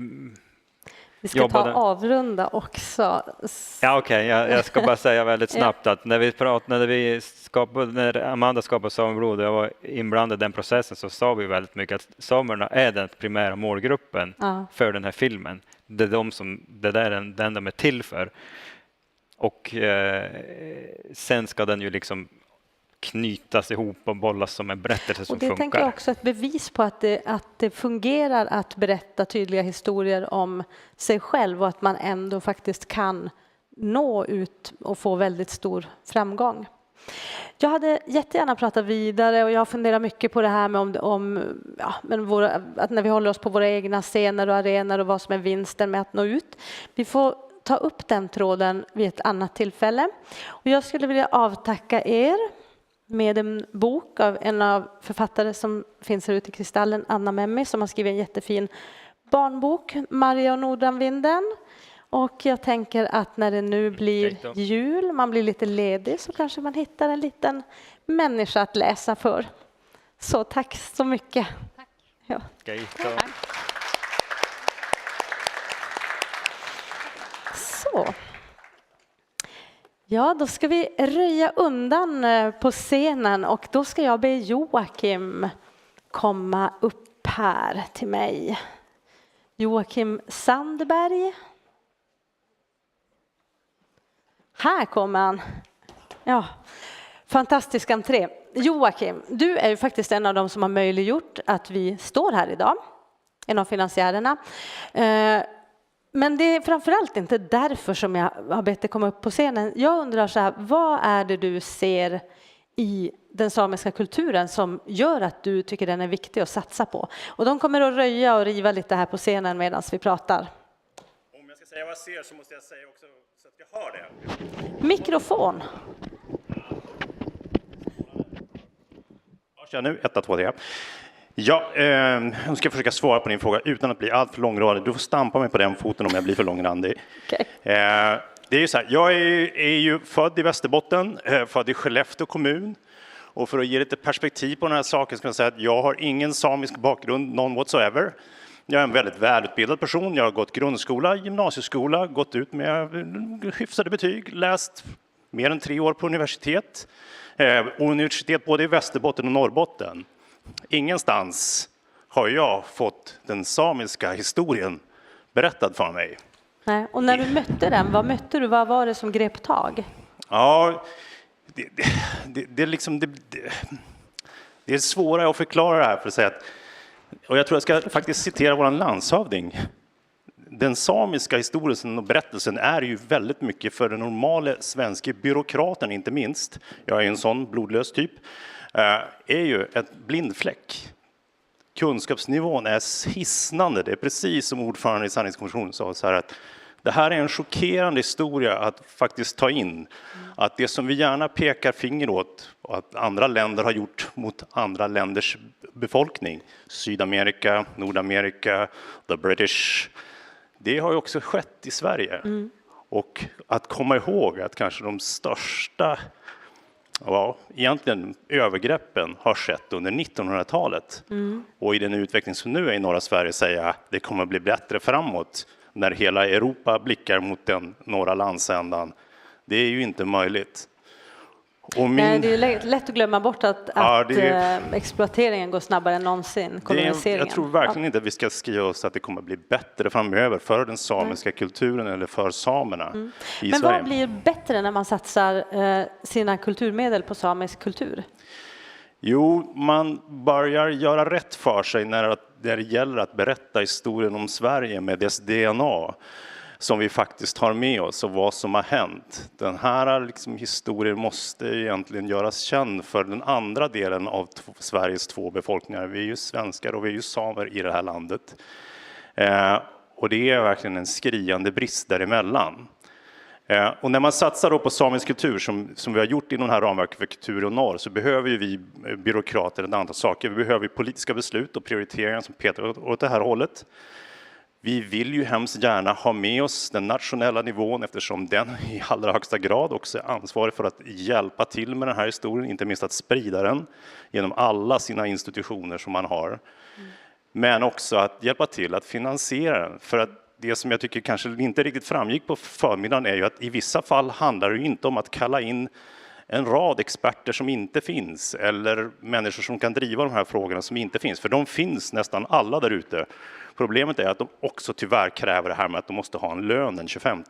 ska ta avrunda också. Ja, okej. Jag ska bara säga väldigt snabbt att när Amanda skapade Sameblod och jag var inblandad i den processen, så sa vi väldigt mycket att samerna är den primära målgruppen för den här filmen. Det är den de är till för. Och sen ska den ju liksom knytas ihop och bollas som en berättelse som funkar. Och det tänker jag också ett bevis på att det fungerar att berätta tydliga historier om sig själv, och att man ändå faktiskt kan nå ut och få väldigt stor framgång. Jag hade jättegärna pratat vidare, och jag funderar mycket på det här med att när vi håller oss på våra egna scener och arenor, och vad som är vinsten med att nå ut. Vi får ta upp den tråden vid ett annat tillfälle. Och jag skulle vilja avtacka er med en bok av en av författare som finns här ute i Kristallen, Anna Memmi, som har skrivit en jättefin barnbok, Maria och Nordanvinden. Och jag tänker att när det nu blir jul, man blir lite ledig, så kanske man hittar en liten människa att läsa för. Så tack så mycket. Tack. Ja. Tack. Så. Ja, då ska vi röja undan på scenen, och då ska jag be Joakim komma upp här till mig. Joakim Sandberg. Här kommer han. Ja, fantastisk entré. Joakim, du är ju faktiskt en av dem som har möjliggjort att vi står här idag. En av finansiärerna. Men det är framförallt inte därför som jag har bett dig komma upp på scenen. Jag undrar så här, vad är det du ser i den samiska kulturen som gör att du tycker den är viktig att satsa på? Och de kommer att röja och riva lite här på scenen medan vi pratar. Om jag ska säga vad jag ser så måste jag säga också så att jag hör det. Mikrofon. Ja, nu 1, 2, 3. Ja, jag ska försöka svara på din fråga utan att bli allt för långrandig. Du får stampa mig på den foten om jag blir för långrandig. Okay. Det är ju så här, jag är ju född i Västerbotten, född i Skellefteå kommun. Och för att ge lite perspektiv på den här saken ska jag säga att jag har ingen samisk bakgrund, none whatsoever. Jag är en väldigt välutbildad person. Jag har gått grundskola, gymnasieskola, gått ut med hyfsade betyg, läst mer än 3 år på universitet. Universitet både i Västerbotten och Norrbotten. Ingenstans har jag fått den samiska historien berättad för mig. Nej. Och när du mötte den, vad mötte du? Vad var det som grep tag? Ja, det är svårare att förklara det här för att säga att, och jag tror jag ska faktiskt citera våran landshövding. Den samiska historien och berättelsen är ju väldigt mycket för den normala svenska byråkraten, inte minst. Jag är en sån blodlös typ. Är ju ett blindfläck. Kunskapsnivån är hisnande. Det är precis som ordförande i sanningskommissionen sa så här att det här är en chockerande historia att faktiskt ta in. Att det som vi gärna pekar finger åt och att andra länder har gjort mot andra länders befolkning, Sydamerika, Nordamerika, the British, det har ju också skett i Sverige. Mm. Och att komma ihåg att kanske de största, egentligen övergreppen har skett under 1900-talet. Mm. Och i den utveckling som nu är i norra Sverige säger jag det kommer att bli bättre framåt när hela Europa blickar mot den norra landsändan. Det är ju inte möjligt. Nej, det är lätt att glömma bort att exploateringen går snabbare än någonsin. Koloniseringen. Jag tror verkligen inte att vi ska skriva oss att det kommer att bli bättre framöver för den samiska kulturen eller för samerna i Men Sverige. vad blir bättre när man satsar sina kulturmedel på samisk kultur? Jo, man börjar göra rätt för sig när det gäller att berätta historien om Sverige med dess DNA som vi faktiskt har med oss och vad som har hänt. Den här historien måste egentligen göras känd för den andra delen av Sveriges 2 befolkningar. Vi är ju svenskar och vi är ju samer i det här landet. Och det är verkligen en skriande brist däremellan. Och när man satsar då på samisk kultur som vi har gjort inom det här ramverket för kultur och norr så behöver ju vi byråkrater ett antal saker. Vi behöver politiska beslut och prioriteringar som petar åt det här hållet. Vi vill ju hemskt gärna ha med oss den nationella nivån eftersom den i allra högsta grad också är ansvarig för att hjälpa till med den här historien, inte minst att sprida den genom alla sina institutioner som man har. Men också att hjälpa till att finansiera den. För att det som jag tycker kanske inte riktigt framgick på förmiddagen är ju att i vissa fall handlar det inte om att kalla in en rad experter som inte finns eller människor som kan driva de här frågorna som inte finns. För de finns nästan alla där ute. Problemet är att de också tyvärr kräver det här med att de måste ha en lön den 25.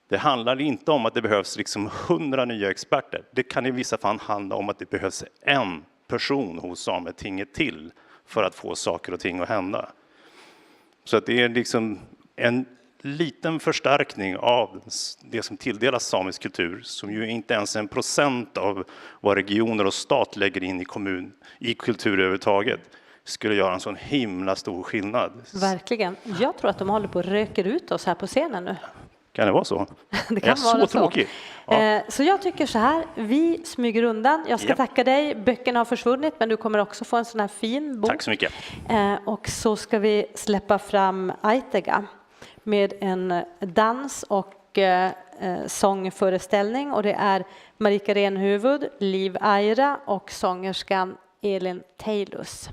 Det handlar inte om att det behövs 100 nya experter. Det kan i vissa fall handla om att det behövs en person hos Sametinget till för att få saker och ting att hända. Så att det är en liten förstärkning av det som tilldelas samisk kultur som ju inte ens är 1% av vad regioner och stat lägger in i kultur överhuvudtaget skulle göra en sån himla stor skillnad. Verkligen. Jag tror att de håller på att röker ut oss här på scenen nu. Kan det vara så? Det kan vara så tråkigt. Ja. Så jag tycker så här, vi smyger undan. Jag ska tacka dig. Böckerna har försvunnit men du kommer också få en sån här fin bok. Tack så mycket. Och så ska vi släppa fram Aitega med en dans och sångföreställning. Och det är Marika Renhuvud, Liv Aira och sångerskan Elin Teilus.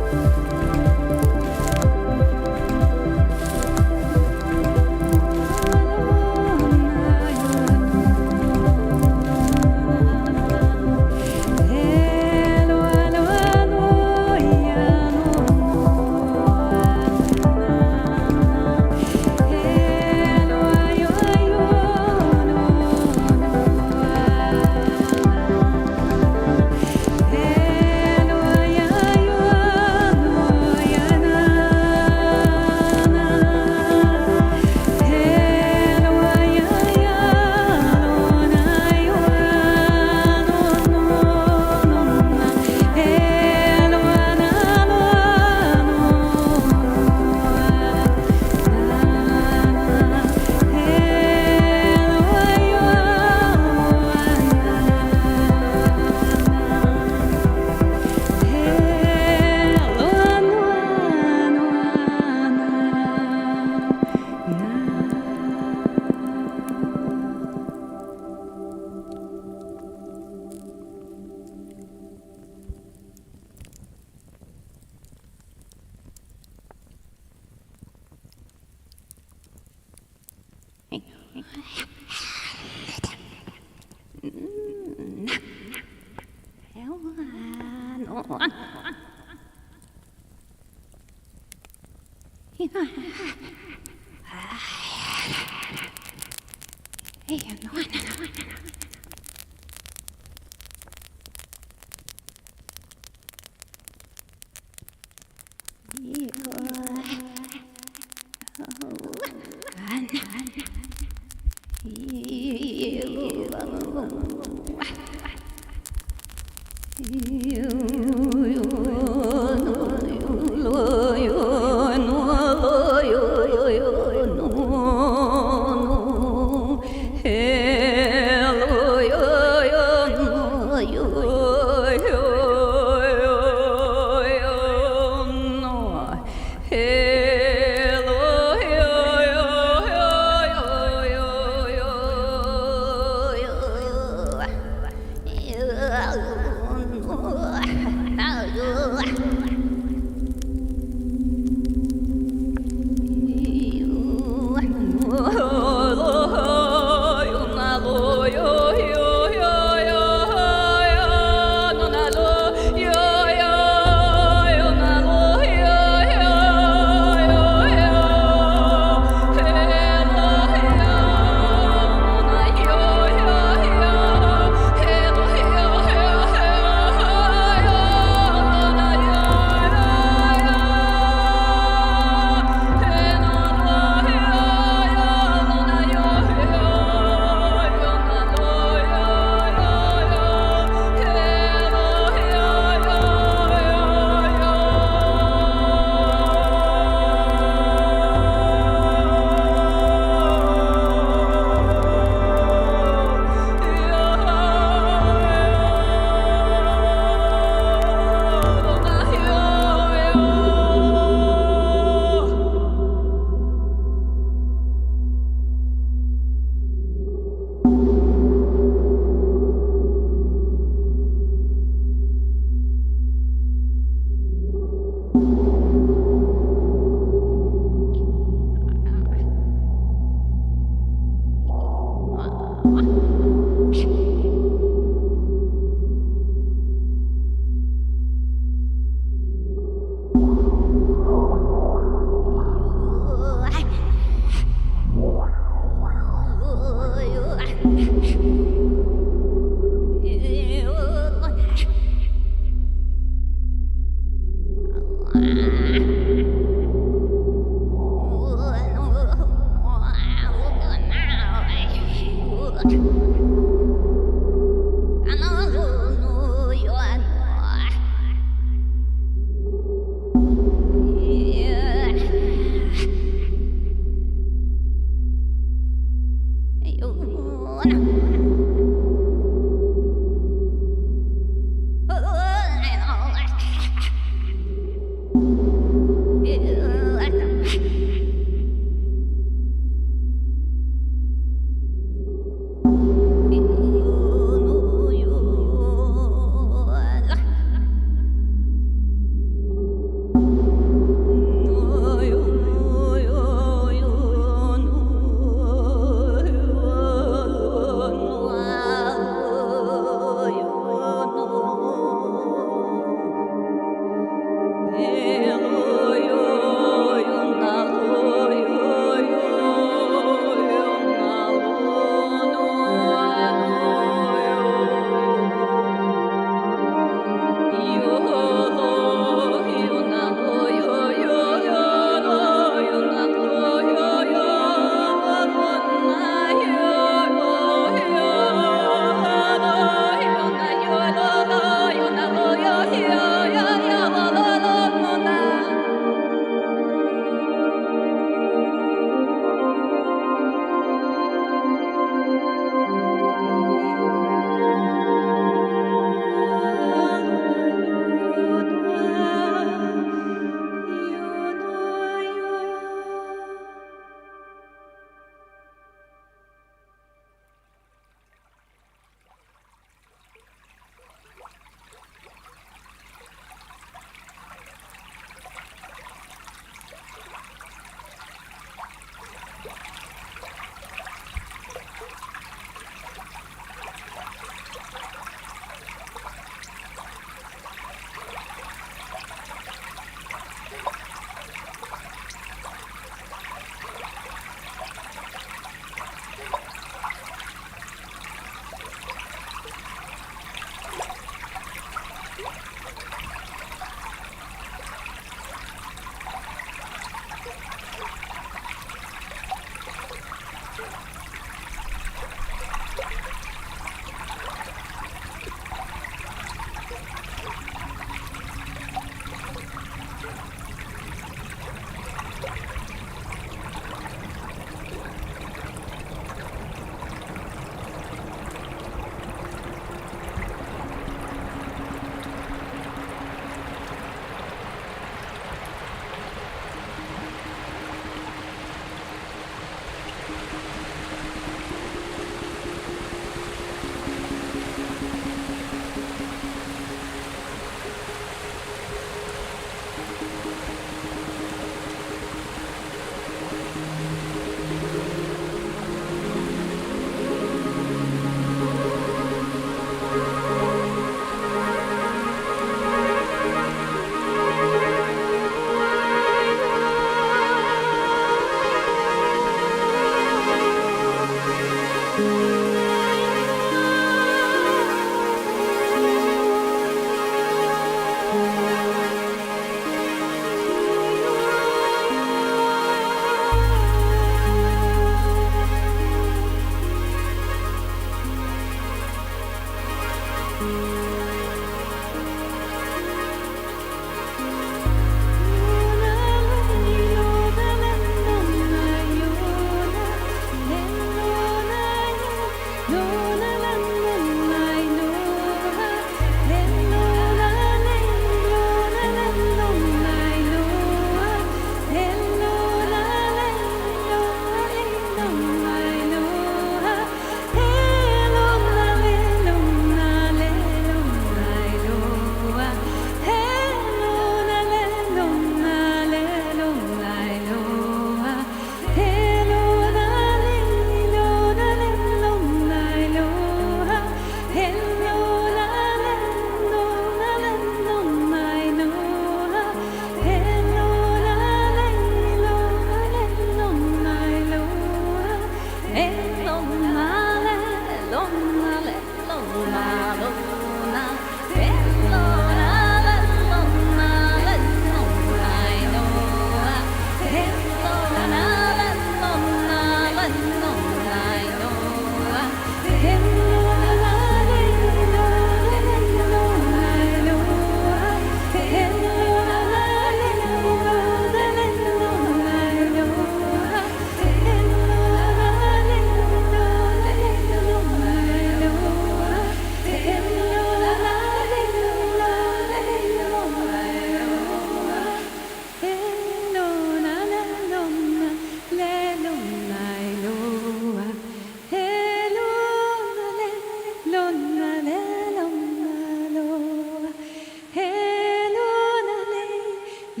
Så,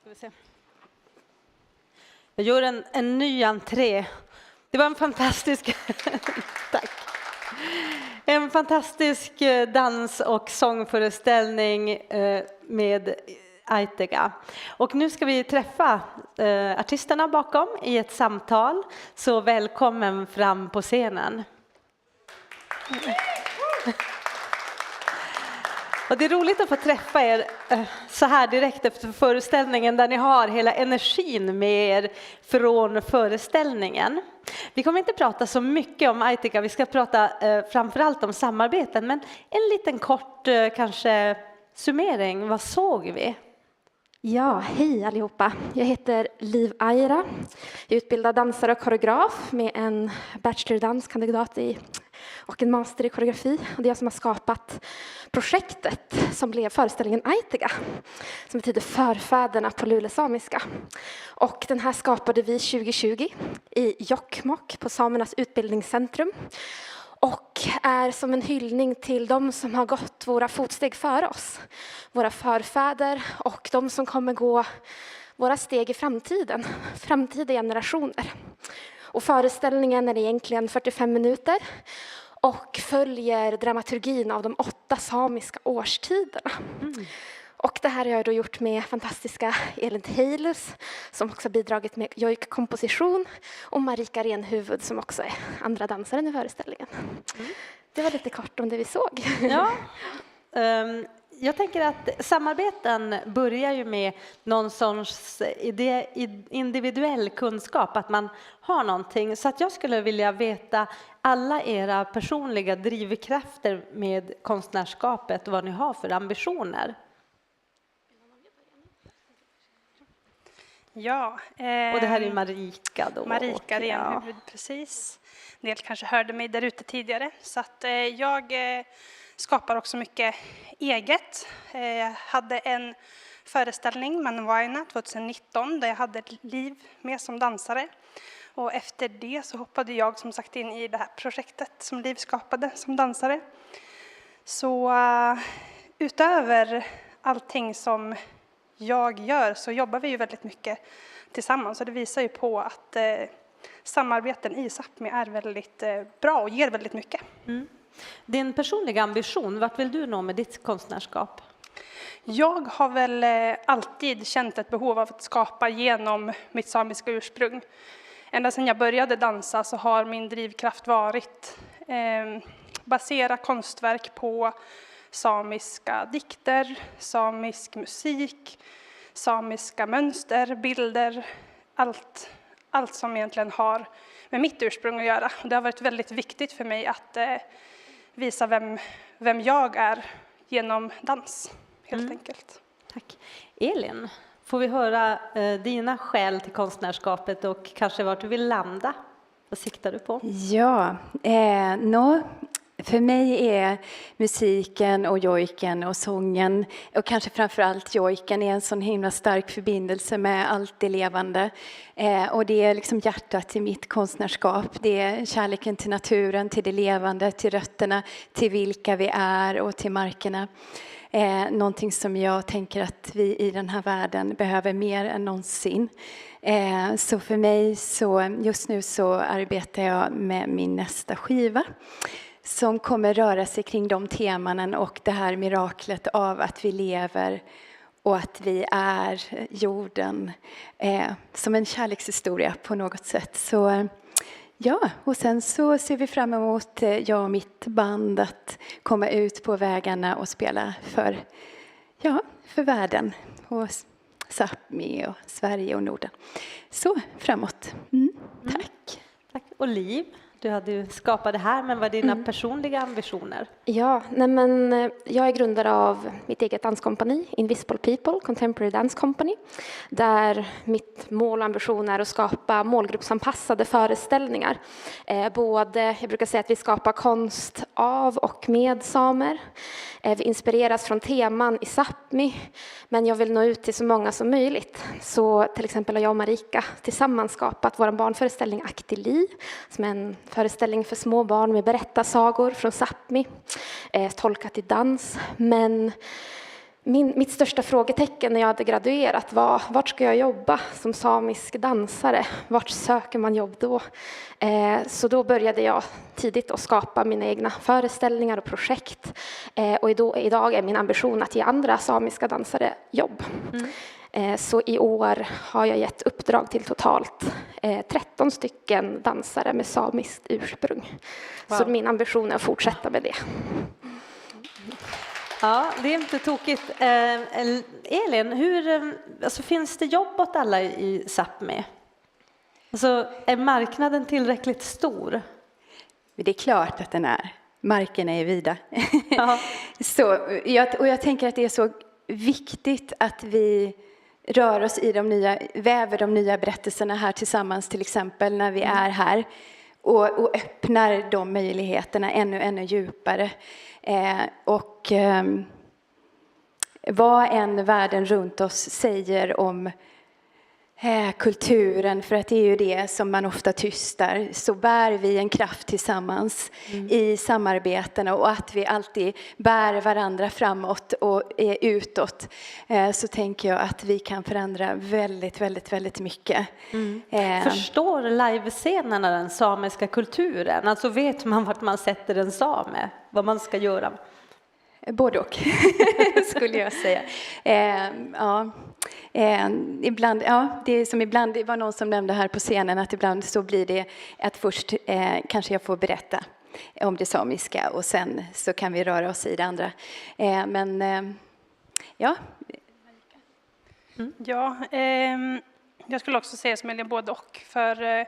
ska vi se. Jag gör en ny entré. Det var en fantastisk tack. En fantastisk dans- och sångföreställning med Aitega. Och nu ska vi träffa artisterna bakom i ett samtal. Så välkommen fram på scenen. Och det är roligt att få träffa er så här direkt efter föreställningen där ni har hela energin med er från föreställningen. Vi kommer inte prata så mycket om Aitega, vi ska prata framförallt om samarbeten, men en liten kort kanske summering, vad såg vi? Ja, hej allihopa. Jag heter Liv Aira. Jag är utbildad dansare och koreograf med en bachelordanskandidat och en master i koreografi. Och det är jag som har skapat projektet som blev föreställningen Aitega, som betyder förfäderna på lulesamiska. Och den här skapade vi 2020 i Jokkmokk på Samernas utbildningscentrum. Och är som en hyllning till de som har gått våra fotsteg före oss. Våra förfäder och de som kommer gå våra steg i framtiden. Framtida generationer. Och föreställningen är egentligen 45 minuter. Och följer dramaturgin av de 8 samiska årstiderna. Och det här har jag då gjort med fantastiska Elin Heilus som också bidragit med jojk-komposition och Marika Renhuvud som också är andra dansaren i föreställningen. Det var lite kort om det vi såg. Ja. Jag tänker att samarbeten börjar ju med någon sorts individuell kunskap, att man har någonting. Så att jag skulle vilja veta alla era personliga drivkrafter med konstnärskapet och vad ni har för ambitioner. Ja. Och det här är Marika då. Marika Renhuvud, precis. En del kanske hörde mig där ute tidigare. Så att jag skapar också mycket eget. Jag hade en föreställning, Manvaina, 2019, där jag hade ett liv med som dansare. Och efter det så hoppade jag som sagt in i det här projektet som Liv skapade som dansare. Så utöver allting som jag gör så jobbar vi ju väldigt mycket tillsammans. Och det visar ju på att samarbeten i Sápmi är väldigt bra och ger väldigt mycket. Din personliga ambition, vart vill du nå med ditt konstnärskap? Jag har väl alltid känt ett behov av att skapa genom mitt samiska ursprung. Ända sedan jag började dansa så har min drivkraft varit basera konstverk på samiska dikter, samisk musik, samiska mönster, bilder, allt som egentligen har med mitt ursprung att göra. Det har varit väldigt viktigt för mig att visa vem jag är genom dans, helt enkelt. Tack. Elin, får vi höra dina skäl till konstnärskapet och kanske vart du vill landa? Vad siktar du på? Ja, för mig är musiken och jojken och sången och kanske framförallt jojken är en sån himla stark förbindelse med allt det levande. Och det är liksom hjärtat i mitt konstnärskap. Det är kärleken till naturen, till det levande, till rötterna, till vilka vi är och till markerna. Någonting som jag tänker att vi i den här världen behöver mer än någonsin. Så för mig så just nu så arbetar jag med min nästa skiva som kommer röra sig kring de teman och det här miraklet av att vi lever och att vi är jorden som en kärlekshistoria på något sätt. Så ja, och sen så ser vi fram emot, jag och mitt band, att komma ut på vägarna och spela för världen och Sápmi och Sverige och Norden. Så framåt. Tack. Tack. Och Liv, du hade ju skapat det här, men vad är dina personliga ambitioner? Ja, jag är grundare av mitt eget danskompani, Invisible People, Contemporary Dance Company, där mitt mål och ambition är att skapa målgruppsanpassade föreställningar. Jag brukar säga att vi skapar konst av och med samer. Vi inspireras från teman i Sápmi, men jag vill nå ut till så många som möjligt. Så till exempel har jag och Marika tillsammans skapat vår barnföreställning Aktili, som är en föreställning för små barn med berättarsagor från Sápmi, tolkat i dans. Men mitt största frågetecken när jag hade graduerat var: vart ska jag jobba som samisk dansare? Vart söker man jobb då? Så då började jag tidigt att skapa mina egna föreställningar och projekt. Och idag är min ambition att ge andra samiska dansare jobb. Så i år har jag gett uppdrag till totalt 13 stycken dansare med samiskt ursprung. Wow. Så min ambition är att fortsätta med det. Ja, det är inte tokigt. Elin, finns det jobb åt alla i Sápmi? Alltså, är marknaden tillräckligt stor? Det är klart att den är. Marken är vida. Jag tänker att det är så viktigt att vi rör oss i väver de nya berättelserna här tillsammans, till exempel när vi är här och öppnar de möjligheterna ännu djupare. Vad än världen runt oss säger om kulturen, för att det är ju det som man ofta tystar, så bär vi en kraft tillsammans i samarbetena, och att vi alltid bär varandra framåt och utåt, så tänker jag att vi kan förändra väldigt mycket. Förstår livescenerna den samiska kulturen? Alltså vet man vart man sätter en same? Vad man ska göra? Både och, skulle jag säga. Ibland, det är som ibland, det var någon som nämnde här på scenen att ibland så blir det att först kanske jag får berätta om det samiska och sen så kan vi röra oss i det andra. Jag skulle också säga som Elin både och, för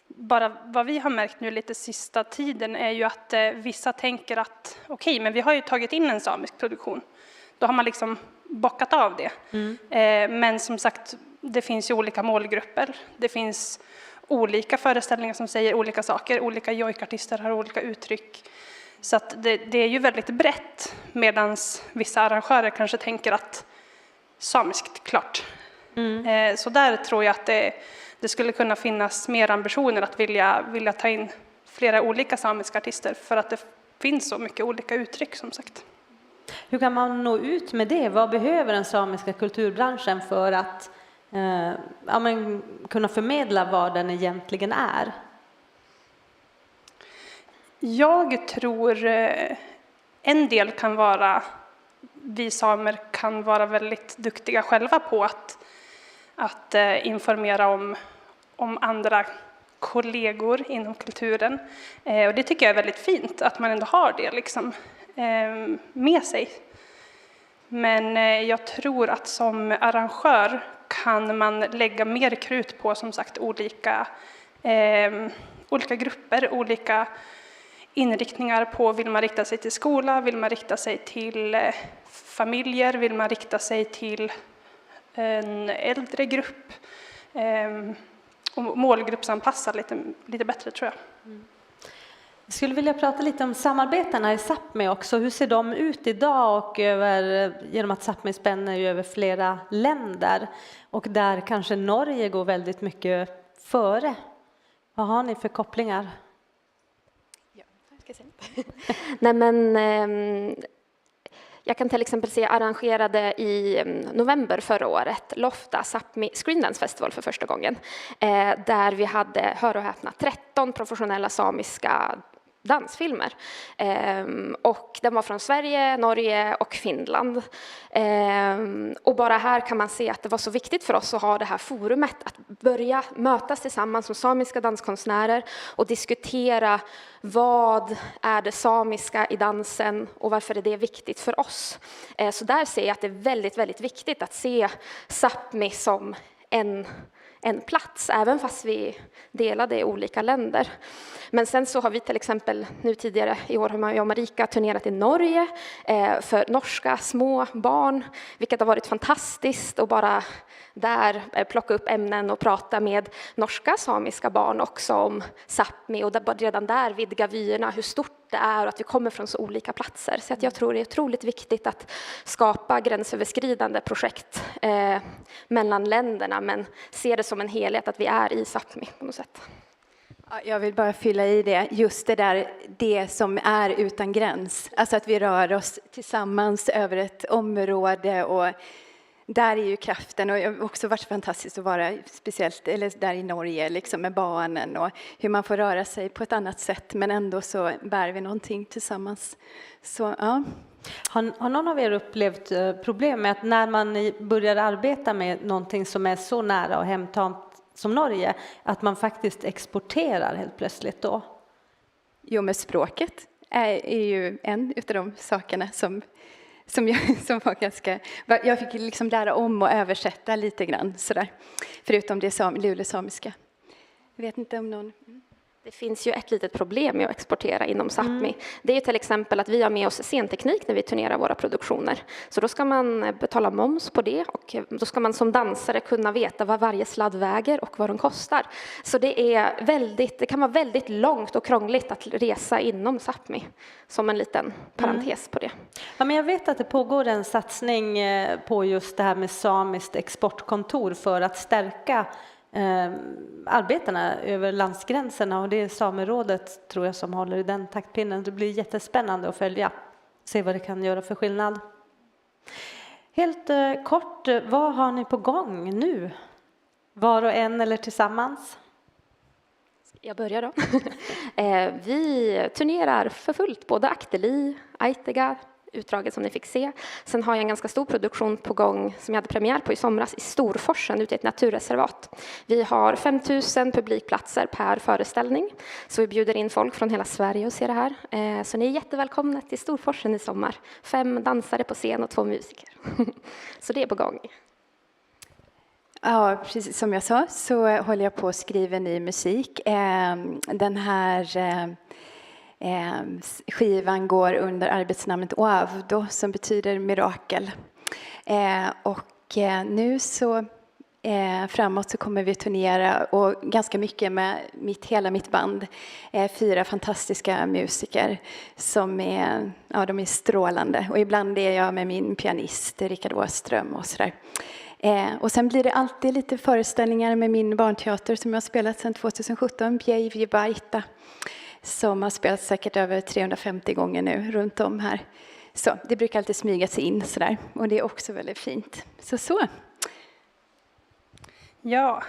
bara vad vi har märkt nu lite sista tiden är ju att vissa tänker att okej, men vi har ju tagit in en samisk produktion. Då har man liksom bockat av det. Men som sagt, det finns ju olika målgrupper. Det finns olika föreställningar som säger olika saker. Olika jojkartister har olika uttryck. Så att det är ju väldigt brett, medan vissa arrangörer kanske tänker att samiskt, klart. Så där tror jag att det skulle kunna finnas mer ambitioner att vilja ta in flera olika samiska artister, för att det finns så mycket olika uttryck, som sagt. Hur kan man nå ut med det? Vad behöver den samiska kulturbranschen för att kunna förmedla vad den egentligen är? Jag tror en del kan vara, vi samer kan vara väldigt duktiga själva på att informera om andra kollegor inom kulturen. Och det tycker jag är väldigt fint, att man ändå har det liksom med sig. Men jag tror att som arrangör kan man lägga mer krut på, som sagt, olika grupper, olika inriktningar på. Vill man rikta sig till skola? Vill man rikta sig till familjer? Vill man rikta sig till en äldre grupp? Och målgruppsanpassa lite bättre, tror jag. Jag skulle vilja prata lite om samarbetarna i Sápmi också. Hur ser de ut idag, och genom att Sápmi spänner ju över flera länder, och där kanske Norge går väldigt mycket före. Vad har ni för kopplingar? Jag kan till exempel se arrangerade i november förra året Lofta Sápmi Screen Dance Festival för första gången. Där vi hade, hör och häpna, 13 professionella samiska dansfilmer. Och den var från Sverige, Norge och Finland. Och bara här kan man se att det var så viktigt för oss att ha det här forumet, att börja mötas tillsammans som samiska danskonstnärer och diskutera vad är det samiska i dansen och varför är det viktigt för oss. Så där ser jag att det är väldigt, väldigt viktigt att se Sápmi som en plats, även fast vi delade i olika länder. Men sen så har vi till exempel nu tidigare i år har jag och Marika turnerat i Norge för norska små barn, vilket har varit fantastiskt, och bara där plocka upp ämnen och prata med norska samiska barn också om Sápmi, och redan där vidga vyerna hur stort det är och att vi kommer från så olika platser. Så att jag tror det är otroligt viktigt att skapa gränsöverskridande projekt mellan länderna, men se det som en helhet, att vi är i Sápmi på något sätt. Jag vill bara fylla i det, just det där, det som är utan gräns. Alltså att vi rör oss tillsammans över ett område, och där är ju kraften. Och det har också varit fantastiskt att vara speciellt eller där i Norge liksom, med barnen, och hur man får röra sig på ett annat sätt, men ändå så bär vi någonting tillsammans. Så, ja. Har någon av er upplevt problem med att när man börjar arbeta med någonting som är så nära och hemtamt som Norge, att man faktiskt exporterar helt plötsligt då? Jo, med språket är ju en av de sakerna som var ganska... Jag fick liksom lära om och översätta lite grann sådär. Förutom det lulesamiska. Jag vet inte om någon... Det finns ju ett litet problem med att exportera inom Sápmi. Det är till exempel att vi har med oss scenteknik när vi turnerar våra produktioner. Så då ska man betala moms på det, och då ska man som dansare kunna veta vad varje sladd väger och vad de kostar. Så det kan vara väldigt långt och krångligt att resa inom Sápmi, som en liten parentes på det. Ja, men jag vet att det pågår en satsning på just det här med samiskt exportkontor för att stärka arbetarna över landsgränserna, och det är Samerådet, tror jag, som håller i den taktpinnen. Det blir jättespännande att följa, se vad det kan göra för skillnad. Helt kort, vad har ni på gång nu? Var och en eller tillsammans? Jag börjar då. Vi turnerar för fullt, både Akteli, Aitega, utdraget som ni fick se. Sen har jag en ganska stor produktion på gång som jag hade premiär på i somras i Storforsen ute i ett naturreservat. Vi har 5 000 publikplatser per föreställning, så vi bjuder in folk från hela Sverige och ser det här. Så ni är jättevälkomna till Storforsen i sommar. 5 dansare på scen och 2 musiker. Så det är på gång. Ja, precis som jag sa så håller jag på att skriva ny musik. Den här skivan går under arbetsnamnet Oavdo, som betyder mirakel. Och nu så framåt så kommer vi turnera, och ganska mycket med hela mitt band. 4 fantastiska musiker som de är strålande. Och ibland är jag med min pianist Rickard Åström och sådär. Och sen blir det alltid lite föreställningar med min barnteater som jag har spelat sedan 2017, Bjej Baita, som har spelats säkert över 350 gånger nu runt om här. Så det brukar alltid smyga sig in sådär, och det är också väldigt fint. Så. Ja,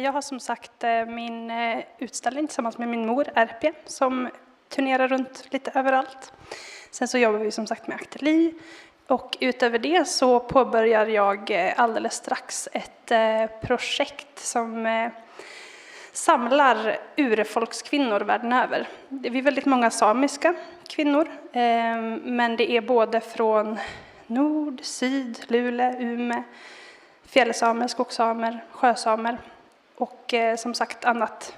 jag har som sagt min utställning tillsammans med min mor, RP, som turnerar runt lite överallt. Sen så jobbar vi som sagt med Akteli, och utöver det så påbörjar jag alldeles strax ett projekt som samlar urfolkskvinnor världen över. Det är väldigt många samiska kvinnor, men det är både från nord, syd, Luleå, Umeå, fjällsamer, skogssamer, sjösamer och som sagt annat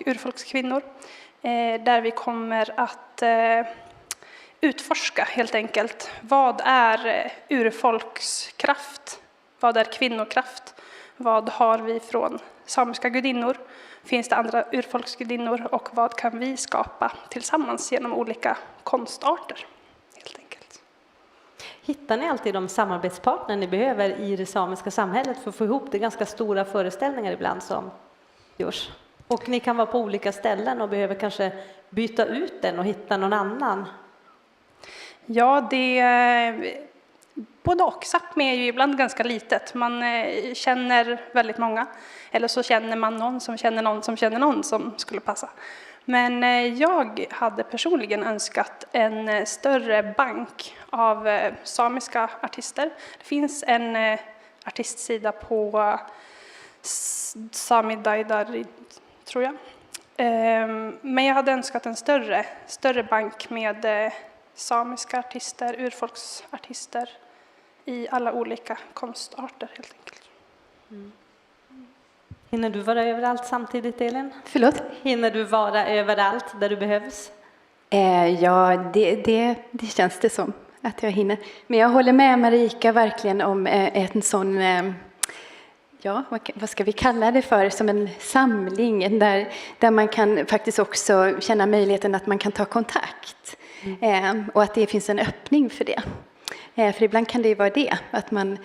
urfolkskvinnor. Där vi kommer att utforska helt enkelt. Vad är urfolkskraft? Vad är kvinnokraft? Vad har vi från samiska gudinnor? Finns det andra urfolksgudinnor? Och vad kan vi skapa tillsammans genom olika konstarter? Helt enkelt. Hittar ni alltid de samarbetspartner ni behöver i det samiska samhället för att få ihop det ganska stora föreställningar ibland som görs? Och ni kan vara på olika ställen och behöver kanske byta ut den och hitta någon annan. Ja, både och. Sápmi är ju ibland ganska litet. Man känner väldigt många. Eller så känner man någon som känner någon som känner någon som skulle passa. Men jag hade personligen önskat en större bank av samiska artister. Det finns en artistsida på Sami Daidari, tror jag. Men jag hade önskat en större bank med samiska artister, urfolksartister i alla olika konstarter helt enkelt. Mm. Hinner du vara överallt samtidigt, Elin? Förlåt? Hinner du vara överallt där du behövs? Ja, det känns det som att jag hinner. Men jag håller med Marika verkligen om en sån, ja, vad ska vi kalla det för, som en samling där man kan faktiskt också känna möjligheten att man kan ta kontakt. Och att det finns en öppning för det. För ibland kan det ju vara det, att man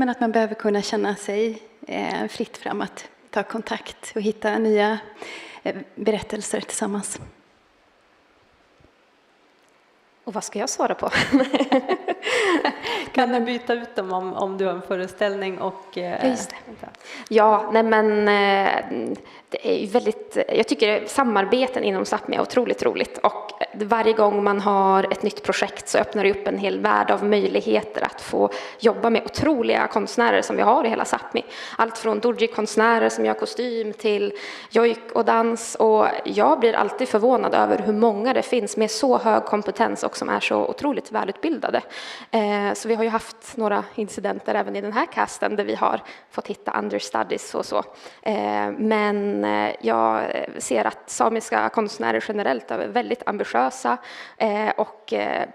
att man behöver kunna känna sig fritt fram att ta kontakt och hitta nya berättelser tillsammans. Och vad ska jag svara på? Kan du byta ut dem om du har en föreställning? Och, just det. Ja, nej men det är ju väldigt, jag tycker samarbeten inom Sápmi är otroligt roligt, och varje gång man har ett nytt projekt så öppnar det upp en hel värld av möjligheter att få jobba med otroliga konstnärer som vi har i hela Sápmi. Allt från doji-konstnärer som gör kostym till jojk och dans, och jag blir alltid förvånad över hur många det finns med så hög kompetens och som är så otroligt välutbildade. Så vi har ju haft några incidenter även i den här casten där vi har fått hitta understudies och så. Men jag ser att samiska konstnärer generellt är väldigt ambitiösa, och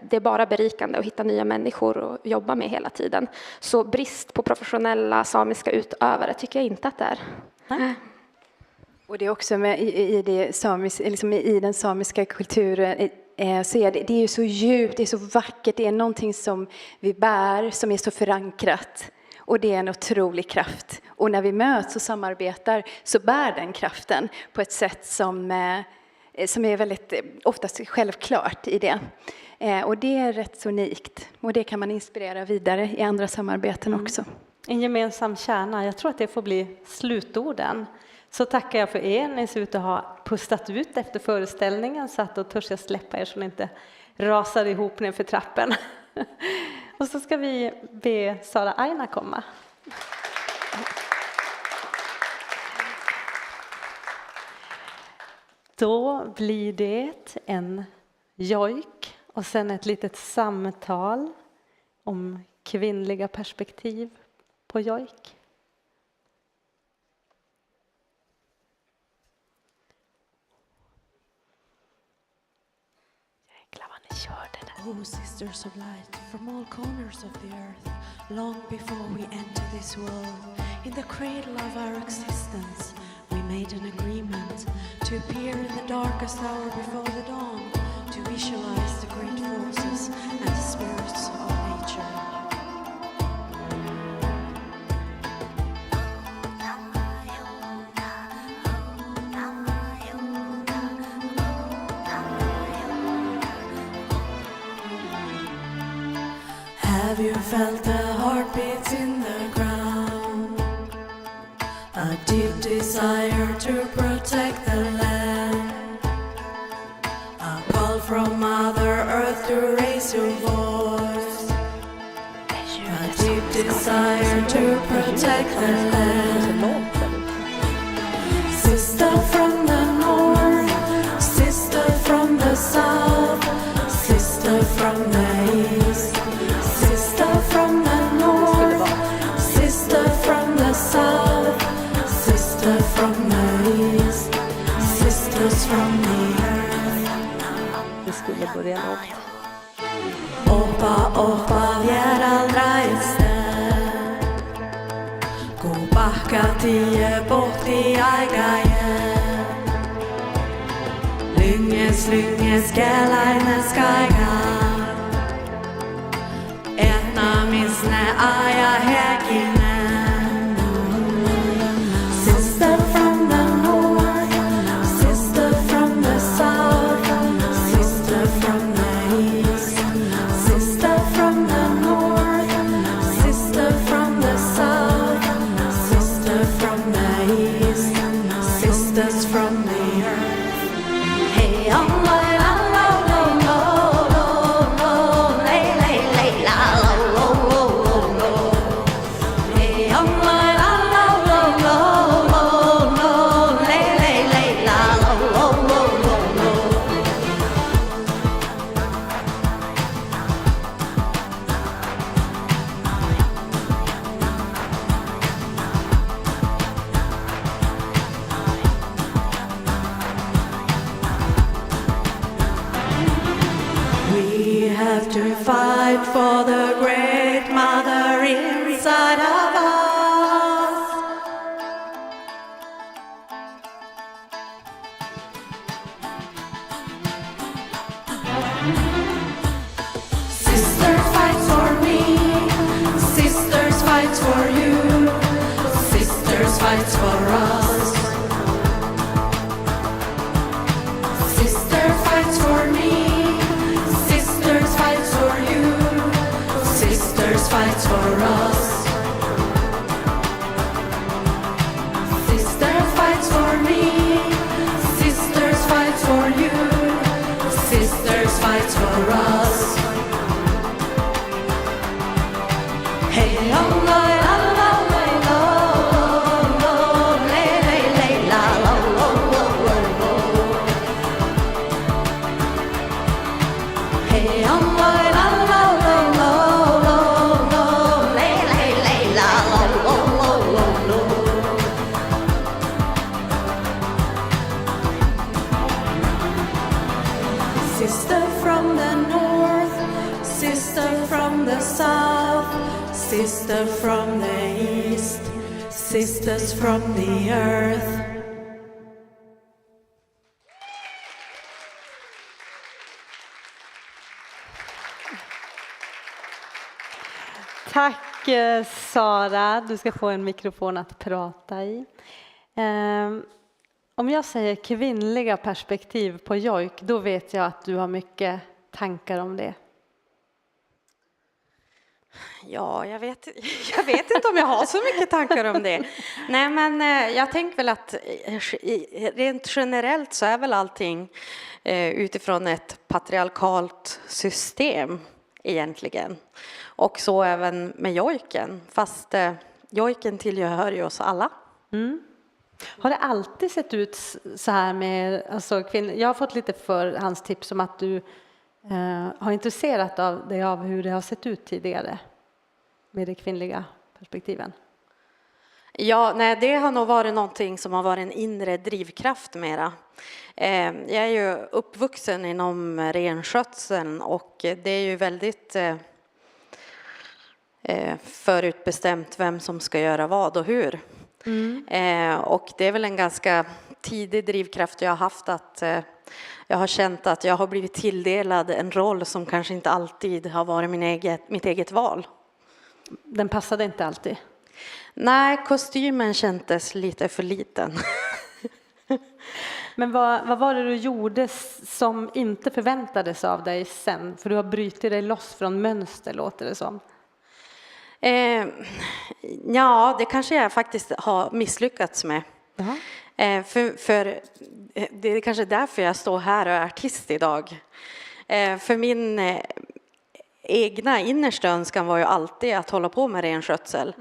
det är bara berikande att hitta nya människor att jobba med hela tiden. Så brist på professionella samiska utövare tycker jag inte att det är. Och det är också med i den samiska kulturen, så det är ju så djupt, det är så vackert, det är någonting som vi bär, som är så förankrat. Och det är en otrolig kraft. Och när vi möts och samarbetar så bär den kraften på ett sätt som är väldigt oftast självklart i det. Och det är rätt så unikt. Och det kan man inspirera vidare i andra samarbeten också. En gemensam kärna, jag tror att det får bli slutorden. Så tackar jag för er. Ni ser ut att ha pustat ut efter föreställningen, så att då törs jag släppa er så ni inte rasar ihop ner för trappen. Och så ska vi be Sara Aina komma. Då blir det en jojk och sen ett litet samtal om kvinnliga perspektiv på jojk. Oh, sisters of light, from all corners of the earth, long before we enter this world, in the cradle of our existence, we made an agreement to appear in the darkest hour before the dawn, to visualize the great forces and the spirits of nature. Have you felt the heartbeats in the ground? A deep desire to protect the land. A call from Mother Earth to raise your voice. A deep desire to protect the land. Sister from the north, sister from the south, sister from the east. Sister from the north, sister from the south, sister from the east, sisters from the earth. Det skulle börja lågt. Oppa, oppa, vi är andra istället. Gå backa 10 bort i aigajen. Lynges, lynges, gälainen skaigan. Misne aja hekinen. Sister from the north, sister from the south, sister from east, sisters from the earth. Hey, Allah, Allah, lo, lo, lo, lo, lay, lay, lay, la, lo, lo, lo, lo. Hey, Allah, Allah, lo, lo, lo, lo, lay, lay, lay, la, lo, lo, lo, lo. We have to fight for the great mother inside of us. Sisters fight for me, sisters fight for you, sisters fight for us. Sister fights for me, sisters fights for you, sisters fights for us. Sister fights for me, sisters fights for you, sisters fights for us. Hey, Allah, Allah, lay, lo, lo, lay, lay, lay, la, lo, lo, lo, lo, lo. Hey, Allah, Allah, lay, lo, lo, lo, lay, lay, lay, la, lo, lo, lo, lo, lo. Sister from the north, sister from the south, sister from the east, sisters from the earth. Tack Sara, du ska få en mikrofon att prata i. Om jag säger kvinnliga perspektiv på jojk, då vet jag att du har mycket tankar om det. Ja, jag vet inte om jag har så mycket tankar om det. Nej, men jag tänker väl att rent generellt så är väl allting utifrån ett patriarkalt system egentligen. Och så även med jojken, fast jojken tillhör ju oss alla. Mm. Har det alltid sett ut så här med alltså, kvinnor? Jag har fått lite förhandstips om att du har intresserat av dig av hur det har sett ut tidigare med de kvinnliga perspektiven. Ja, nej, det har nog varit någonting som har varit en inre drivkraft mera. Jag är ju uppvuxen inom renskötseln och det är ju väldigt förutbestämt vem som ska göra vad och hur. Och det är väl en ganska tidig drivkraft jag har haft att jag har känt att jag har blivit tilldelad en roll som kanske inte alltid har varit mitt eget val. Den passade inte alltid? Nej, kostymen kändes lite för liten. Men vad var det du gjorde som inte förväntades av dig sen? För du har brutit dig loss från mönster, låter det som. Ja, det kanske jag faktiskt har misslyckats med. För det är kanske därför jag står här och är artist idag. För min egna innersta önskan var ju alltid att hålla på med renskötsel.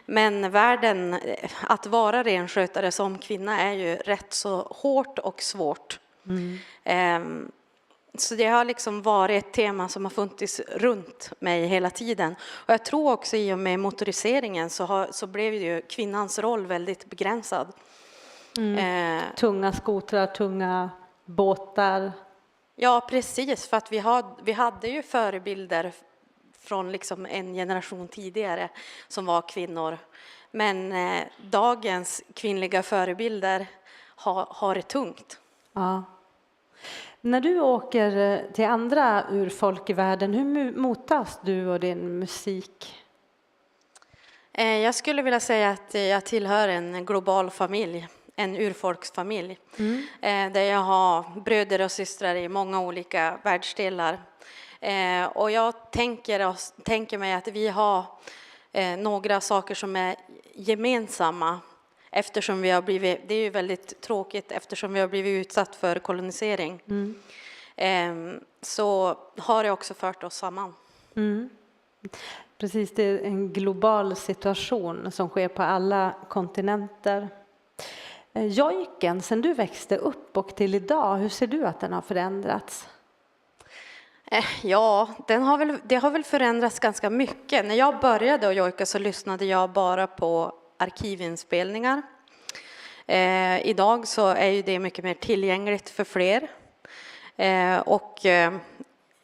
Men världen, att vara renskötare som kvinna är ju rätt så hårt och svårt. Så det har liksom varit ett tema som har funnits runt mig hela tiden. Och jag tror också i och med motoriseringen så blev ju kvinnans roll väldigt begränsad. Tunga skotrar, tunga båtar. Ja, precis. För att vi hade ju förebilder från liksom en generation tidigare som var kvinnor. Men dagens kvinnliga förebilder har det tungt. Ja. När du åker till andra urfolk i världen, hur mottas du och din musik? Jag skulle vilja säga att jag tillhör en global familj, en urfolksfamilj. Där jag har bröder och systrar i många olika världsdelar. Och jag tänker mig att vi har några saker som är gemensamma. eftersom vi har blivit, det är ju väldigt tråkigt eftersom vi har blivit utsatt för kolonisering. Så har det också fört oss samman. Precis, det är en global situation som sker på alla kontinenter. Jojken, sen du växte upp och till idag, hur ser du att den har förändrats? Ja, det har väl förändrats ganska mycket. När jag började att jojka så lyssnade jag bara på arkivinspelningar. Idag så är ju det mycket mer tillgängligt för fler. Och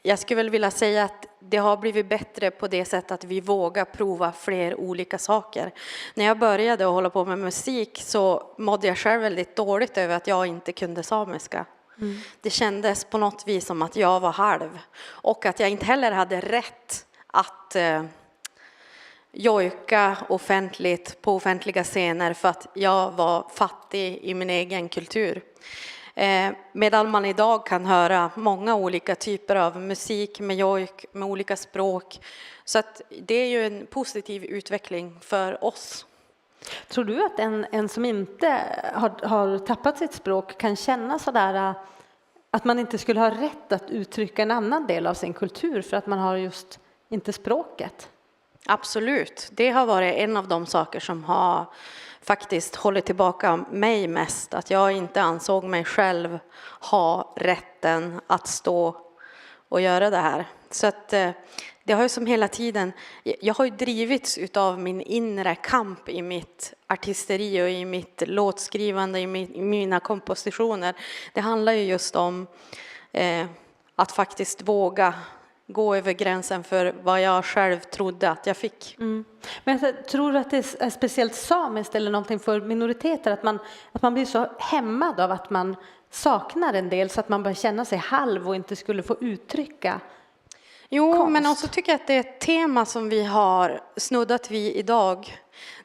jag skulle väl vilja säga att det har blivit bättre på det sättet att vi vågar prova fler olika saker. När jag började att hålla på med musik så mådde jag själv väldigt dåligt över att jag inte kunde samiska. Det kändes på något vis som att jag var halv. Och att jag inte heller hade rätt att jojka offentligt på offentliga scener för att jag var fattig i min egen kultur. Medan man idag kan höra många olika typer av musik med jojk, med olika språk. Så att det är ju en positiv utveckling för oss. Tror du att en som inte har tappat sitt språk kan känna sådär att man inte skulle ha rätt att uttrycka en annan del av sin kultur för att man har just inte språket? Absolut. Det har varit en av de saker som har faktiskt hållit tillbaka mig mest. Att jag inte ansåg mig själv ha rätten att stå och göra det här. Så att det har ju som hela tiden, jag har ju drivits utav min inre kamp i mitt artisteri och i mitt låtskrivande, i mina kompositioner. Det handlar ju just om att faktiskt våga gå över gränsen för vad jag själv trodde att jag fick. Men jag tror att det är speciellt samiskt eller någonting för minoriteter att man blir så hämmad av att man saknar en del så att man börjar känna sig halv och inte skulle få uttrycka konst. Men också tycker jag att det är ett tema som vi har snuddat vid idag.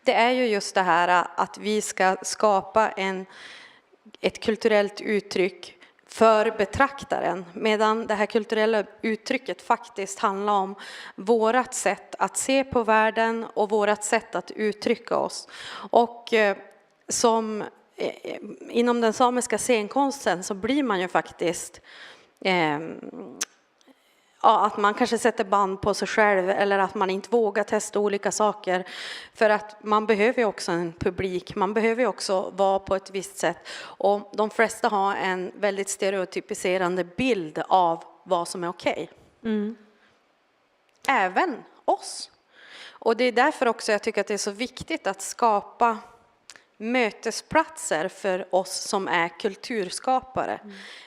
Det är ju just det här att vi ska skapa ett kulturellt uttryck för betraktaren, medan det här kulturella uttrycket faktiskt handlar om vårat sätt att se på världen och vårat sätt att uttrycka oss. Och som inom den samiska scenkonsten så blir man ju faktiskt att man kanske sätter band på sig själv eller att man inte vågar testa olika saker. För att man behöver ju också en publik, man behöver ju också vara på ett visst sätt. Och de flesta har en väldigt stereotypiserande bild av vad som är okej. Även oss. Och det är därför också jag tycker att det är så viktigt att skapa mötesplatser för oss som är kulturskapare.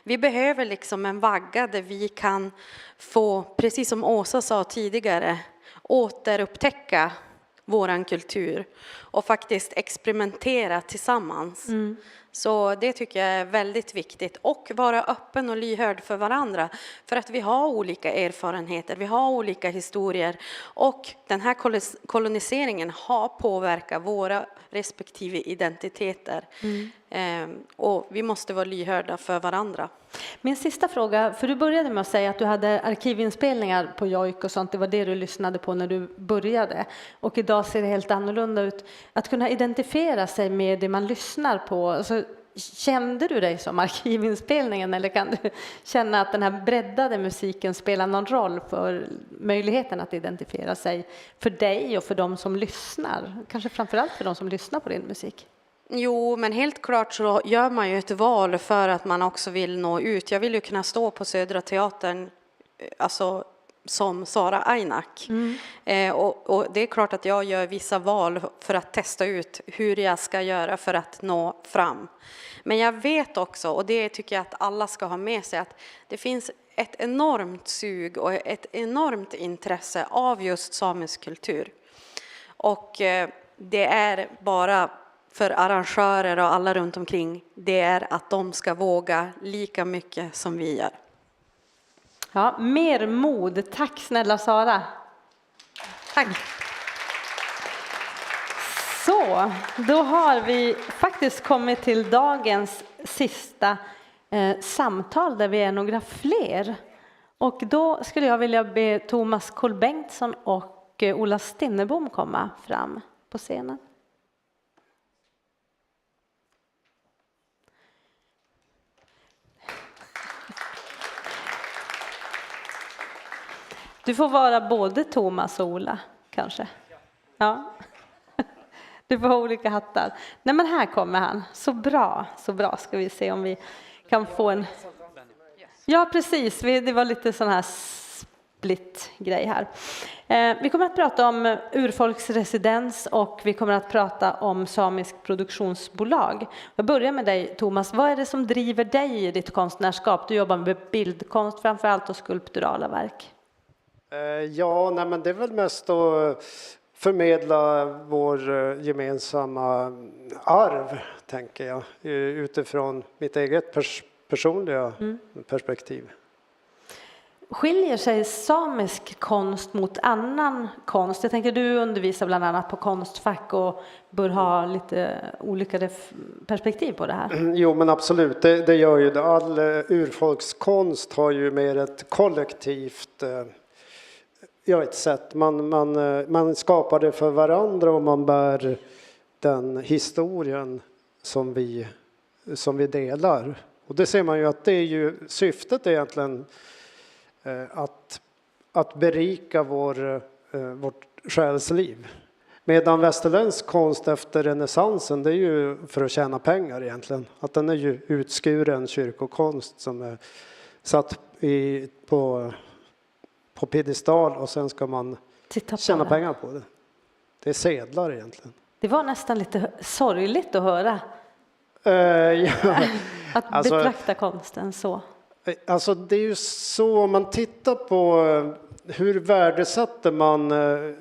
Vi behöver liksom en vagga där vi kan få, precis som Åsa sa tidigare, återupptäcka våran kultur och faktiskt experimentera tillsammans. Så det tycker jag är väldigt viktigt. Och vara öppen och lyhörd för varandra. För att vi har olika erfarenheter, vi har olika historier. Och den här koloniseringen har påverkat våra respektive identiteter. Och vi måste vara lyhörda för varandra. Min sista fråga, för du började med att säga att du hade arkivinspelningar på jojk och sånt. Det var det du lyssnade på när du började. Och idag ser det helt annorlunda ut. Att kunna identifiera sig med det man lyssnar på. Alltså, kände du dig som arkivinspelningen eller kan du känna att den här breddade musiken spelar någon roll för möjligheten att identifiera sig för dig och för de som lyssnar? Kanske framförallt för de som lyssnar på din musik. Jo, men helt klart så gör man ju ett val för att man också vill nå ut. Jag vill ju kunna stå på Södra teatern alltså, som Sara Ainak. Och det är klart att jag gör vissa val för att testa ut hur jag ska göra för att nå fram. Men jag vet också, och det tycker jag att alla ska ha med sig, att det finns ett enormt sug och ett enormt intresse av just samisk kultur. Och det är bara för arrangörer och alla runt omkring, det är att de ska våga lika mycket som vi gör. Ja, mer mod. Tack snälla Sara. Tack. Så, då har vi faktiskt kommit till dagens sista samtal där vi är några fler. Och då skulle jag vilja be Thomas Kolbengtsson och Ola Stinnebom komma fram på scenen. Du får vara både Thomas och Ola, kanske. Ja. Du får ha olika hattar. Nej, men här kommer han. Så bra, så bra. Ska vi se om vi kan få en... Ja, precis. Det var lite sån här split-grej här. Vi kommer att prata om urfolksresidens och vi kommer att prata om samisk produktionsbolag. Jag börjar med dig, Thomas. Vad är det som driver dig i ditt konstnärskap? Du jobbar med bildkonst framförallt och skulpturala verk. Ja, nej, men det är väl mest att förmedla vår gemensamma arv, tänker jag, utifrån mitt eget personliga perspektiv. Skiljer sig samisk konst mot annan konst? Jag tänker du undervisar bland annat på Konstfack och bör ha lite olika perspektiv på det här. Jo, men absolut, det gör ju det. All urfolkskonst har ju mer ett kollektivt ett sätt. Man skapar det för varandra och man bär den historien som vi delar. Och det ser man ju att det är ju syftet egentligen att berika vårt själsliv. Medan västerländsk konst efter renässansen, det är ju för att tjäna pengar egentligen. Att den är ju utskuren kyrkokonst som är satt på piedestal och sen ska man tjäna pengar på det. Det är sedlar egentligen. Det var nästan lite sorgligt att höra. Att betrakta konsten så. Alltså det är ju så, om man tittar på hur värdesätter man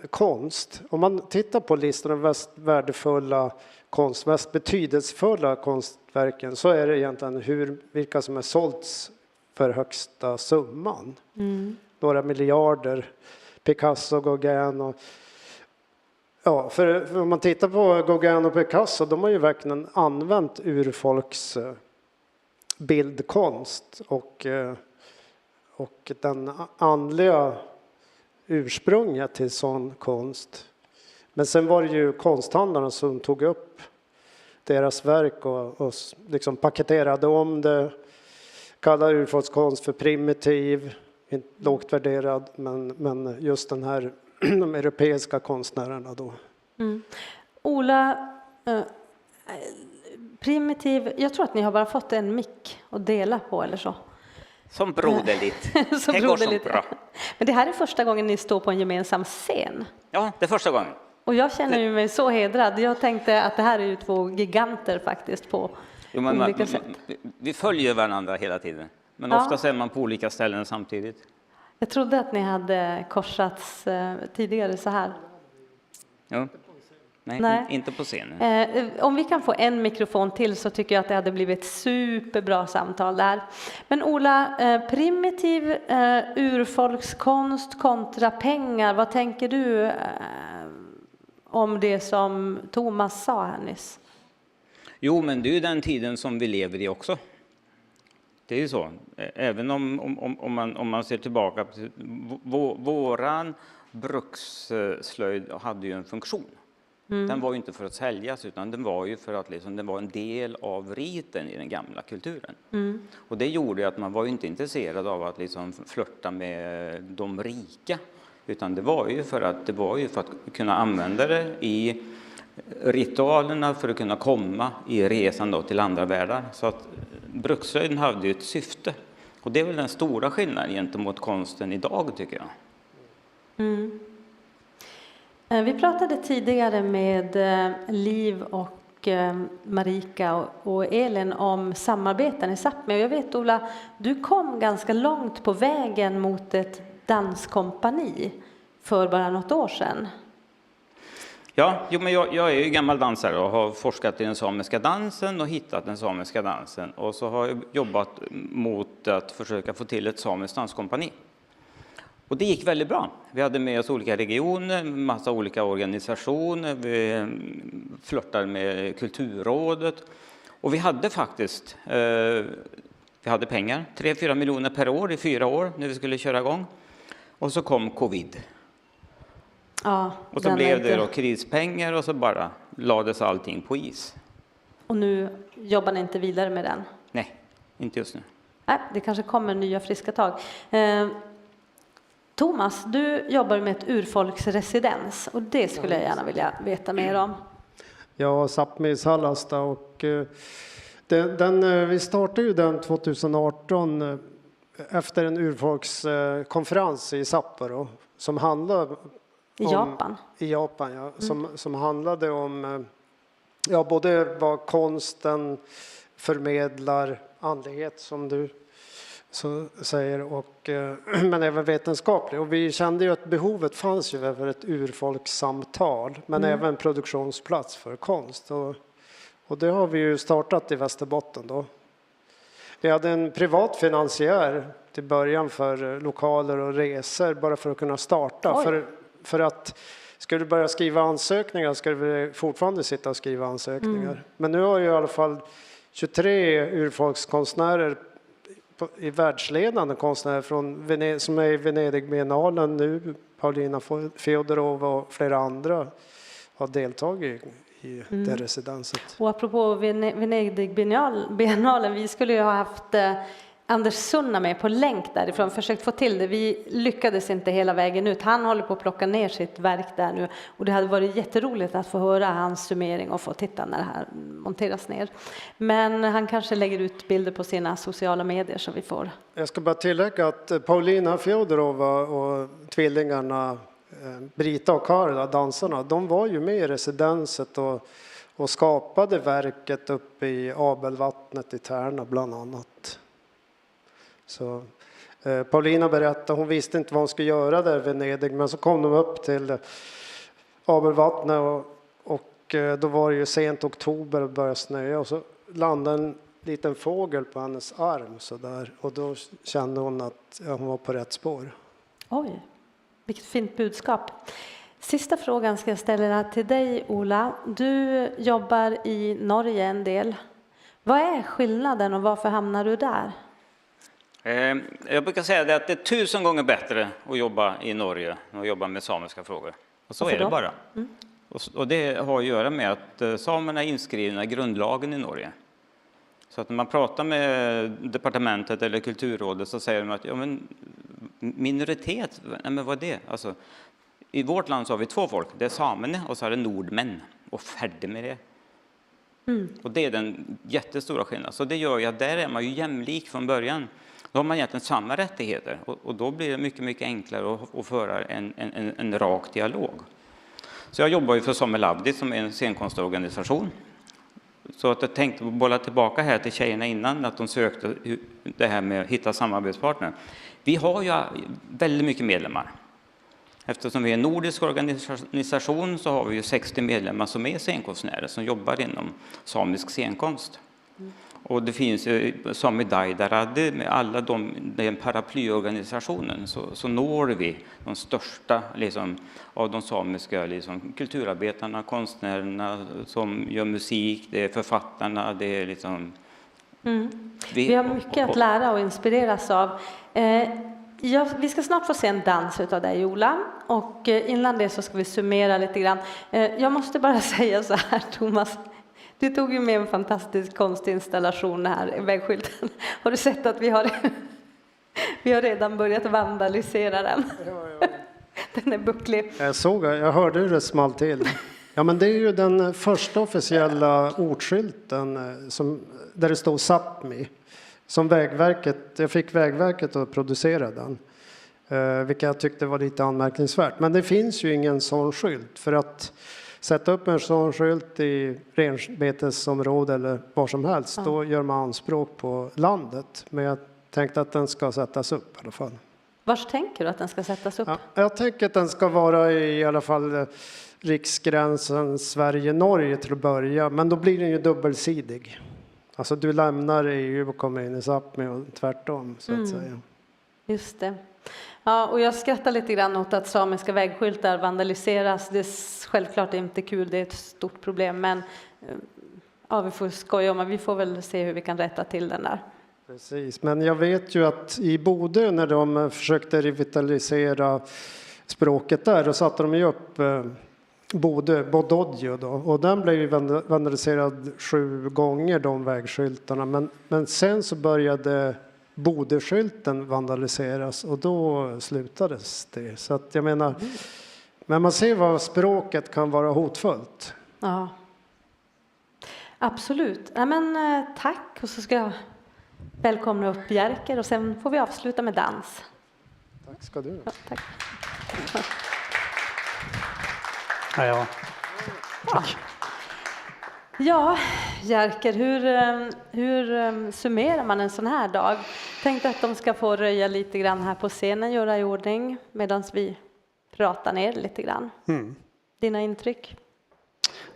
konst. Om man tittar på listan av mest värdefulla konst, mest betydelsefulla konstverken, så är det egentligen vilka som är sålts för högsta summan. Några miljarder, Picasso, Gauguin och ja, för om man tittar på Gauguin och Picasso, de har ju verkligen använt urfolks bildkonst och den andliga ursprunget till sån konst. Men sen var det ju konsthandlarna som tog upp deras verk och liksom paketerade om det, kallar urfolkskonst för primitiv, inte lågt värderad, men just den här de europeiska konstnärerna då. Ola, primitiv, jag tror att ni har bara fått en mick att dela på eller så. Som broderligt. Som det går så bra. Men det här är första gången ni står på en gemensam scen. Ja, det är första gången. Och jag känner ju mig så hedrad. Jag tänkte att det här är ju två giganter faktiskt på olika sätt. Vi följer varandra hela tiden. Men ofta är man på olika ställen samtidigt. Jag trodde att ni hade korsats tidigare så här. Ja. Nej, inte på scenen. Om vi kan få en mikrofon till så tycker jag att det hade blivit ett superbra samtal där. Men Ola, primitiv urfolkskonst kontra pengar. Vad tänker du om det som Thomas sa här nyss? Jo, men det är ju den tiden som vi lever i också. Det är ju så. Även om man ser tillbaka. Våran bruksslöjd hade ju en funktion. Den var ju inte för att säljas, utan den var ju för att den var en del av riten i den gamla kulturen. Och det gjorde att man var ju inte intresserad av att flirta med de rika, utan det var ju för att kunna använda det i ritualerna, för att kunna komma i resan då till andra världar. Så att bruksslöjden hade ju ett syfte. Och det är väl den stora skillnaden gentemot konsten idag, tycker jag. Vi pratade tidigare med Liv och Marika och Elin om samarbeten i Sápmi. Och jag vet, Ola, du kom ganska långt på vägen mot ett danskompani för bara något år sedan. Ja, men jag är ju gammal dansare och har forskat i den samiska dansen och hittat den samiska dansen. Och så har jag jobbat mot att försöka få till ett samiskt danskompani. Och det gick väldigt bra. Vi hade med oss olika regioner, massa olika organisationer. Vi flörtade med Kulturrådet. Och vi hade faktiskt vi hade pengar, 3-4 miljoner per år i 4 år när vi skulle köra igång. Och så kom covid. Ja, och så blev det då krispengar och så bara lades allting på is. Och nu jobbar ni inte vidare med den? Nej, inte just nu. Nej, det kanske kommer nya friska tag. Thomas, du jobbar med ett urfolksresidens och det skulle jag gärna vilja veta mer om. Ja, Sápmi Sallasta och vi startade ju den 2018 efter en urfolkskonferens i Sapporo som handlade om, I Japan, ja. Som handlade om både vad konsten förmedlar, andlighet som du säger, men även vetenskaplig. Och vi kände ju att behovet fanns ju över ett urfolkssamtal, men även produktionsplats för konst. Och det har vi ju startat i Västerbotten då. Vi hade en privat finansiär till början för lokaler och resor bara för att kunna starta. För att ska du börja skriva ansökningar ska du fortfarande sitta och skriva ansökningar. Men nu har ju i alla fall 23 urfolkskonstnärer i världsledande konstnärer som är i Venedigbiennalen nu. Paulina Fjodorova och flera andra har deltagit i det residenset. Och apropå Venedigbiennalen, vi skulle ju ha haft Anders Sunna med på länk därifrån, försökt få till det. Vi lyckades inte hela vägen ut. Han håller på att plocka ner sitt verk där nu och det hade varit jätteroligt att få höra hans summering och få titta när det här monteras ner. Men han kanske lägger ut bilder på sina sociala medier så vi får. Jag ska bara tillägga att Paulina Fjodorova och tvillingarna Brita och Karla, dansarna, de var ju med i residenset och skapade verket uppe i Abelvattnet i Tärna bland annat. Så Paulina berättade, hon visste inte vad hon skulle göra där i Venedig, men så kom de upp till Abelvattnet och då var det ju sent oktober och började snöa och så landade en liten fågel på hennes arm så där, och då kände hon att hon var på rätt spår. Oj, vilket fint budskap. Sista frågan ska jag ställa till dig, Ola. Du jobbar i Norge en del. Vad är skillnaden och varför hamnar du där? Jag brukar säga det att det är 1000 gånger bättre att jobba i Norge än att jobba med samiska frågor. Och så är det bara. Och det har att göra med att samerna är inskrivna i grundlagen i Norge. Så att när man pratar med departementet eller kulturrådet så säger de att minoritet, men vad är det? Alltså, i vårt land så har vi 2 folk. Det är samerna och så är det nordmän. Och färdig med det. Och det är den jättestora skillnaden. Så det gör ju att där är man ju jämlik från början. Då har man egentligen samma rättigheter. Och då blir det mycket, mycket enklare att föra en rak dialog. Så jag jobbar ju för Sami Labdi som är en scenkonstorganisation. Så att jag tänkte bolla tillbaka här till tjejerna innan att de sökte det här med att hitta samarbetspartner. Vi har ju väldigt mycket medlemmar. Eftersom vi är en nordisk organisation så har vi ju 60 medlemmar som är scenkonstnärer som jobbar inom samisk scenkonst. Och det finns ju Sami Daidarade med alla den paraplyorganisationen så når vi de största av de samiska kulturarbetarna, konstnärerna som gör musik, det är författarna, det är Vi har mycket att lära och inspireras av. Vi ska snart få se en dans av dig, Ola, och innan det så ska vi summera lite grann. Jag måste bara säga så här, Thomas. Du tog ju med en fantastisk konstinstallation här i vägskylten. Har du sett att vi har redan börjat vandalisera den? Ja. Den är bucklig. Jag hörde hur det small till. Ja, men det är ju den första officiella ordskylten där det står Sápmi. Som jag fick Vägverket att producera den. Vilket jag tyckte var lite anmärkningsvärt. Men det finns ju ingen sån skylt för att sätta upp en sån skylt i renbetesområde eller var som helst, då gör man anspråk på landet. Men jag tänkte att den ska sättas upp i alla fall. Vars tänker du att den ska sättas upp? Ja, jag tänker att den ska vara i alla fall riksgränsen Sverige-Norge till att börja. Men då blir den ju dubbelsidig. Alltså du lämnar EU och kommer in i Sápmi och tvärtom så att säga. Just det. Ja, och jag skrattar lite grann åt att samiska vägskyltar vandaliseras. Det är självklart inte kul, det är ett stort problem. Men vi får skoja om att vi får väl se hur vi kan rätta till den där. Precis, men jag vet ju att i Bodö när de försökte revitalisera språket där, då satte de ju upp Bododjo då. Och den blev ju vandaliserad 7 gånger, de vägskyltarna. Men sen så började Bodeskylten vandaliseras och då slutades det. Så att jag menar, men man ser vad språket kan vara hotfullt. Ja, absolut. Ja, men, tack, och så ska jag välkomna upp Jerker och sen får vi avsluta med dans. Tack ska du. Ja, tack. Ja. Ja, Jerker, hur summerar man en sån här dag? Tänkte att de ska få röja lite grann här på scenen, göra i ordning medan vi pratar ner lite grann. Dina intryck?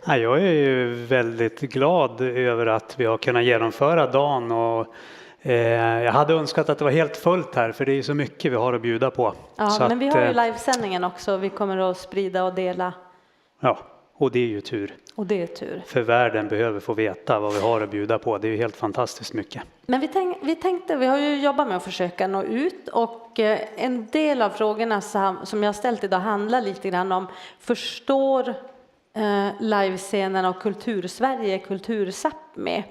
Ja, jag är ju väldigt glad över att vi har kunnat genomföra dagen och jag hade önskat att det var helt fullt här för det är så mycket vi har att bjuda på. Ja, så men vi har ju livesändningen också. Vi kommer att sprida och dela. Ja, och det är ju tur. Och det är tur. För världen behöver få veta vad vi har att bjuda på. Det är ju helt fantastiskt mycket. Men vi har ju jobbat med att försöka nå ut och en del av frågorna som jag ställt idag handlar lite grann om livescenen och Kultursverige, Kultursappmi.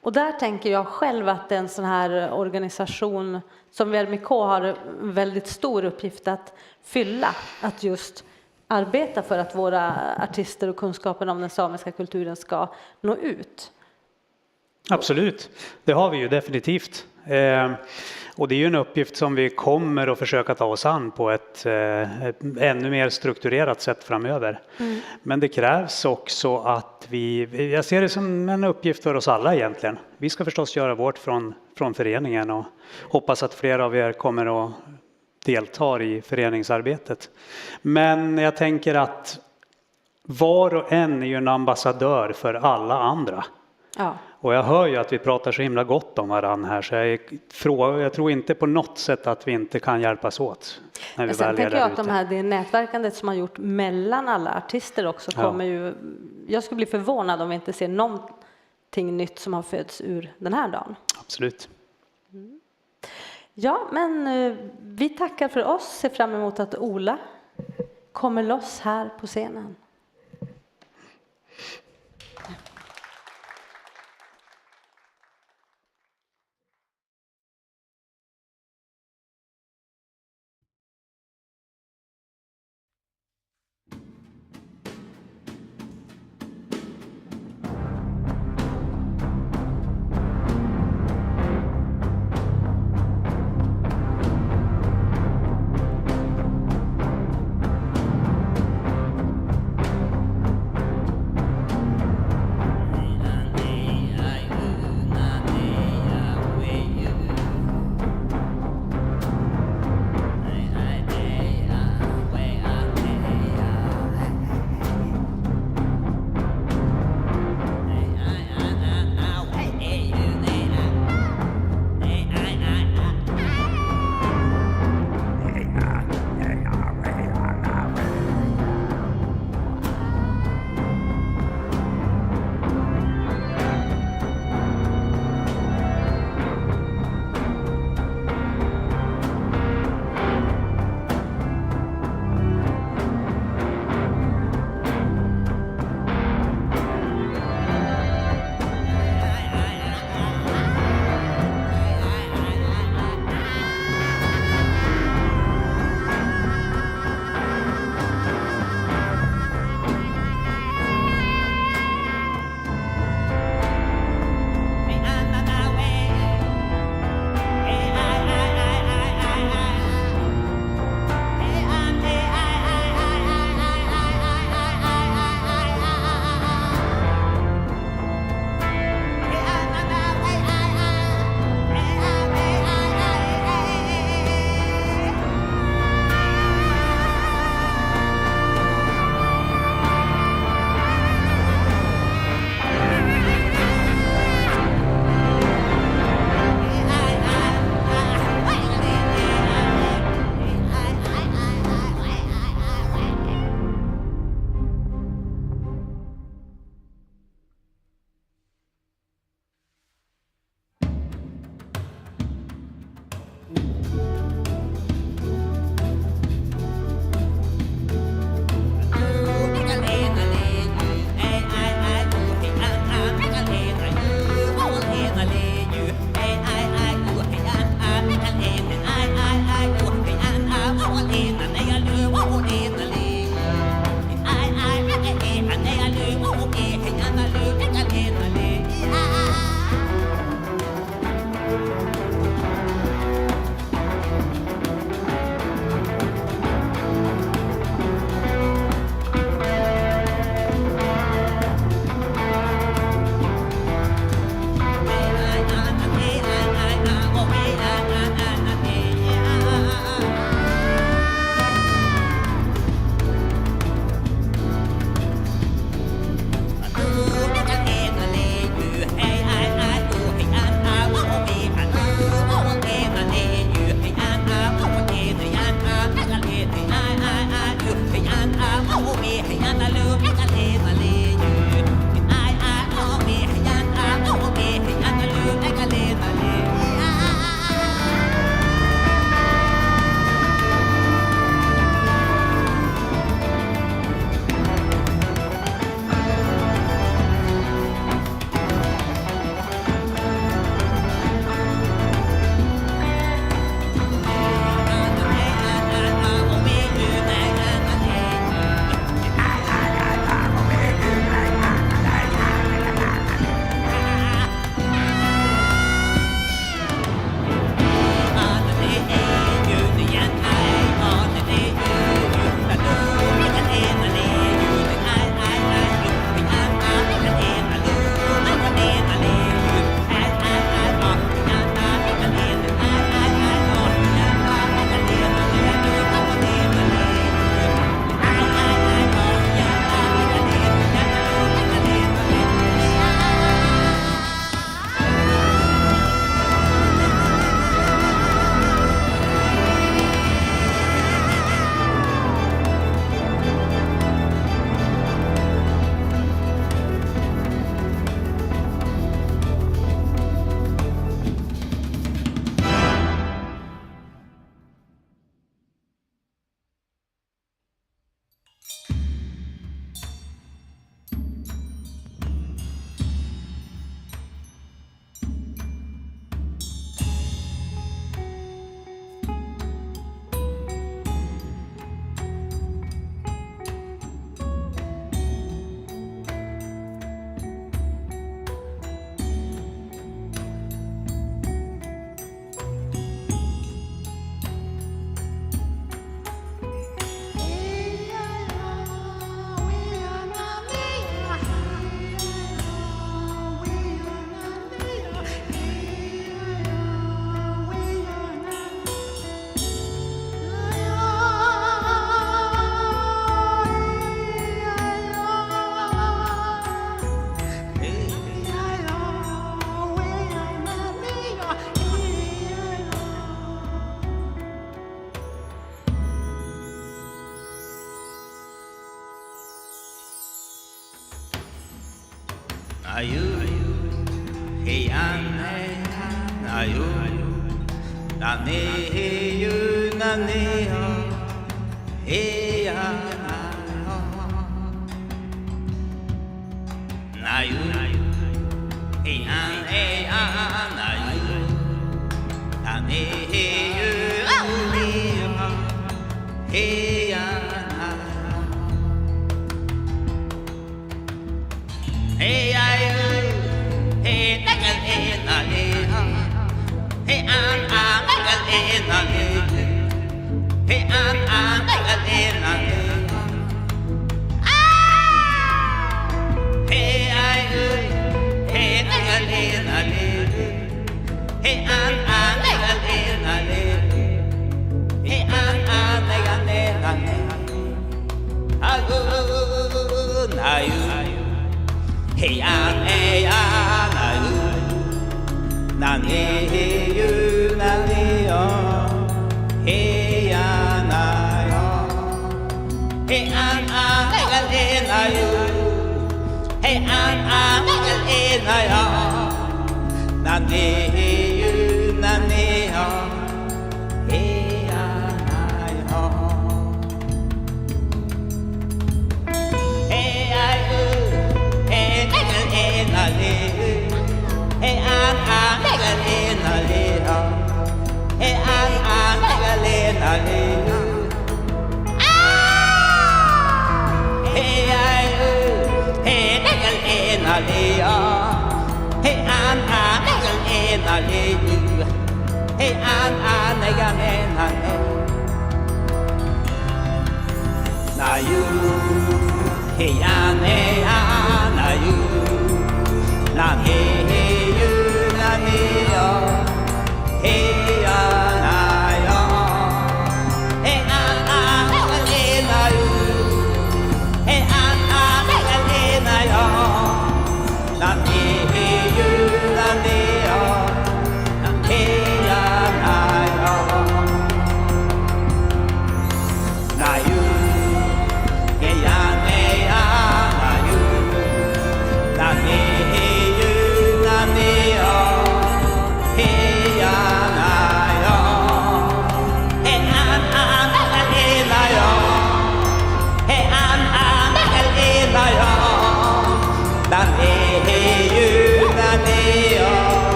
Och där tänker jag själv att en sån här organisation som VMK har en väldigt stor uppgift att fylla. Att just arbeta för att våra artister och kunskapen om den samiska kulturen ska nå ut. Absolut, det har vi ju definitivt. Och det är ju en uppgift som vi kommer att försöka ta oss an på ett ännu mer strukturerat sätt framöver. Men det krävs också att jag ser det som en uppgift för oss alla egentligen. Vi ska förstås göra vårt från föreningen och hoppas att fler av er kommer att delta i föreningsarbetet. Men jag tänker att var och en är ju en ambassadör för alla andra. Ja. Och jag hör ju att vi pratar så himla gott om varandra här så jag tror inte på något sätt att vi inte kan hjälpas åt. När vi sen tänker jag att det nätverkandet som har gjort mellan alla artister också kommer ju, jag skulle bli förvånad om vi inte ser någonting nytt som har fötts ur den här dagen. Absolut. Ja, men vi tackar för oss, ser fram emot att Ola kommer loss här på scenen.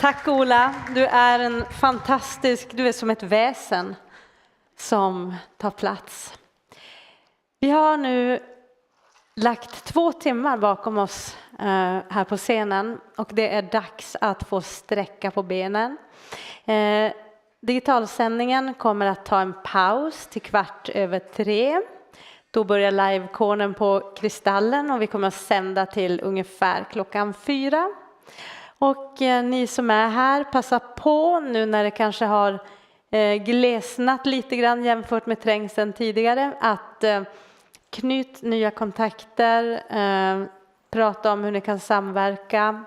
Tack Ola, du är en fantastisk, du är som ett väsen som tar plats. Vi har nu lagt 2 timmar bakom oss här på scenen och det är dags att få sträcka på benen. Digitalsändningen kommer att ta en paus till 3:15. Då börjar livekonen på Kristallen och vi kommer att sända till ungefär 4:00. Och ni som är här, passa på nu när det kanske har glesnat lite grann jämfört med trängseln tidigare att knyt nya kontakter, prata om hur ni kan samverka,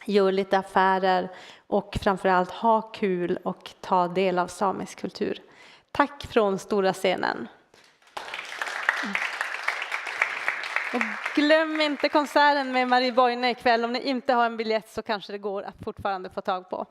gör lite affärer och framförallt ha kul och ta del av samisk kultur. Tack från stora scenen. Och glöm inte konserten med Marie Boine ikväll. Om ni inte har en biljett så kanske det går att fortfarande få tag på.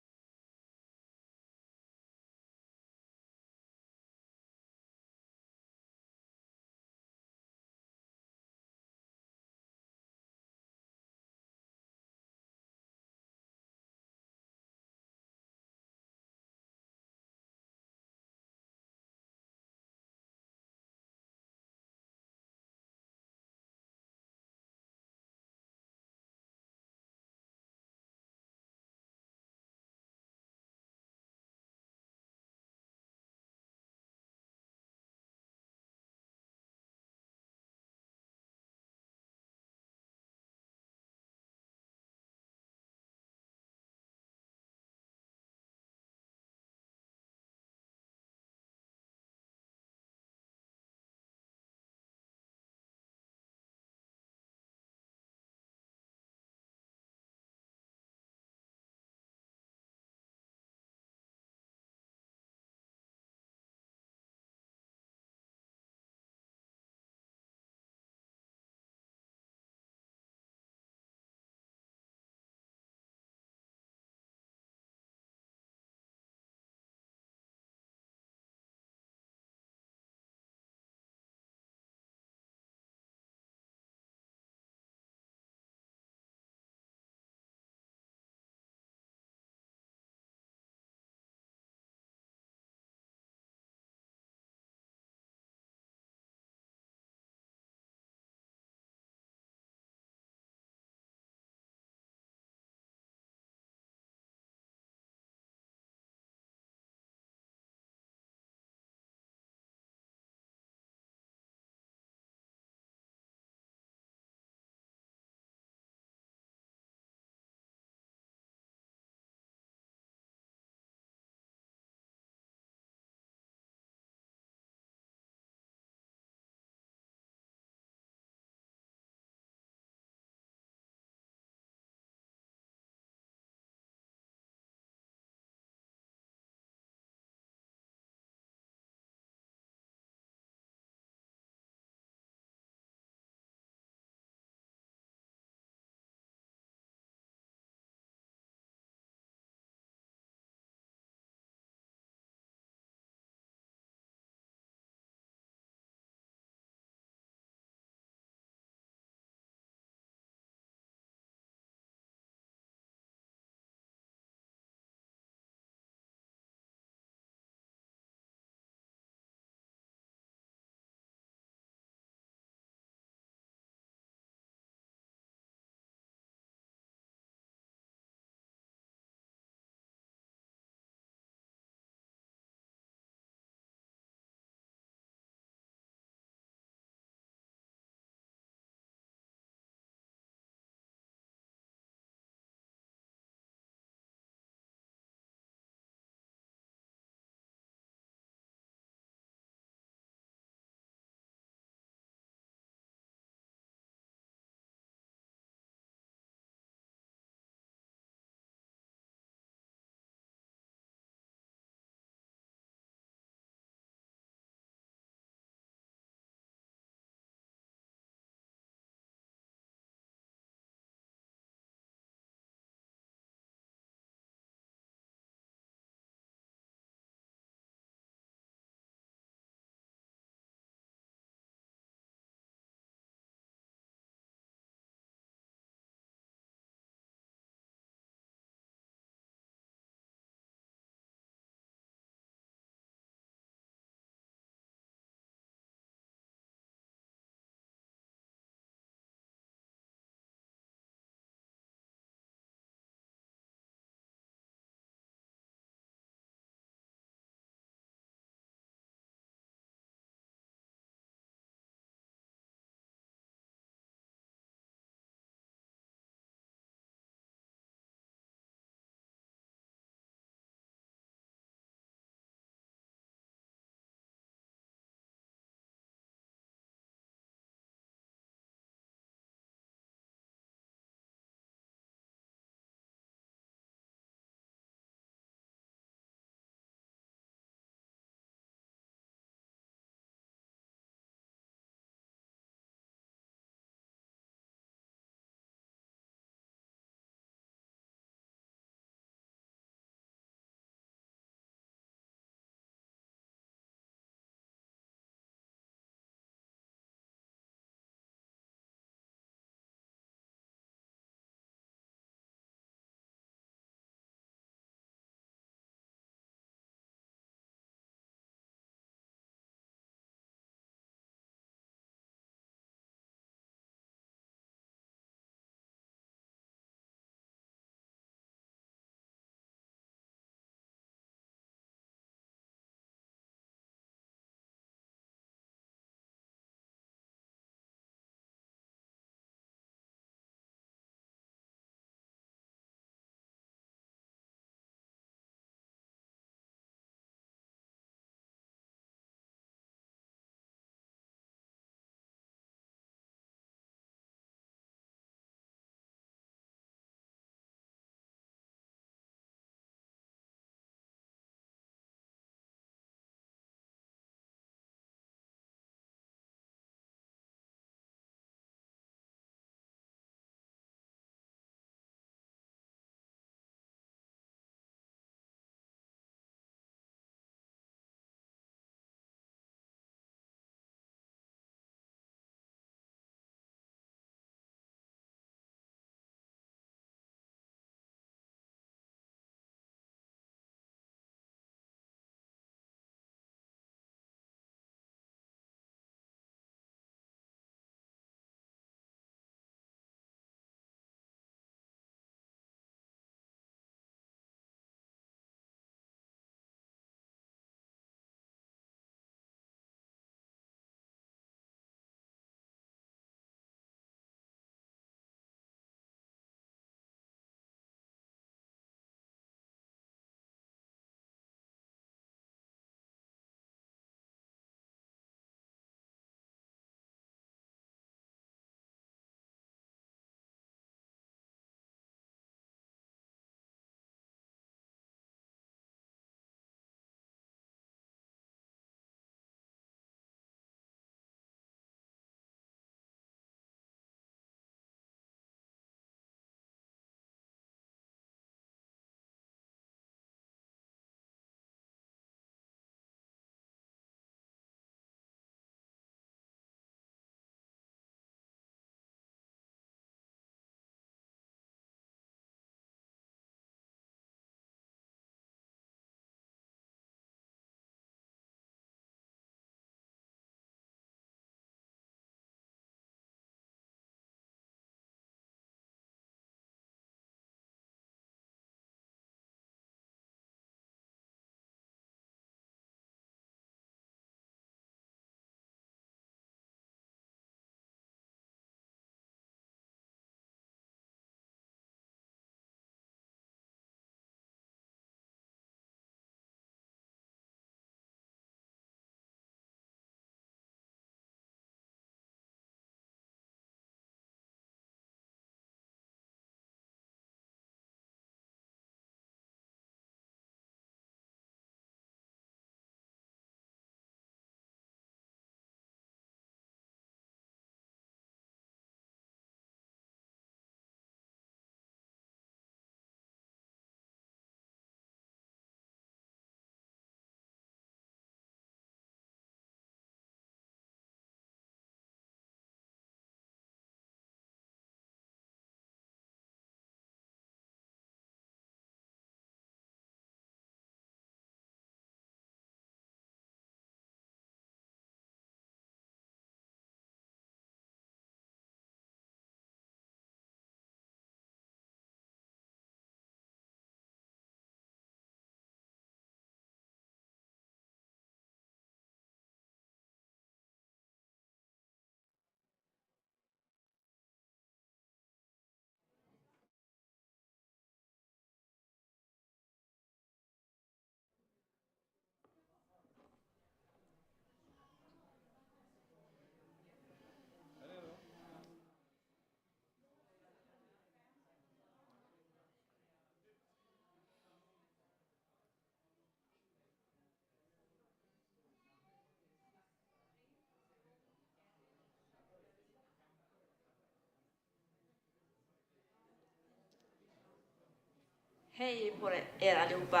Hej på er allihopa.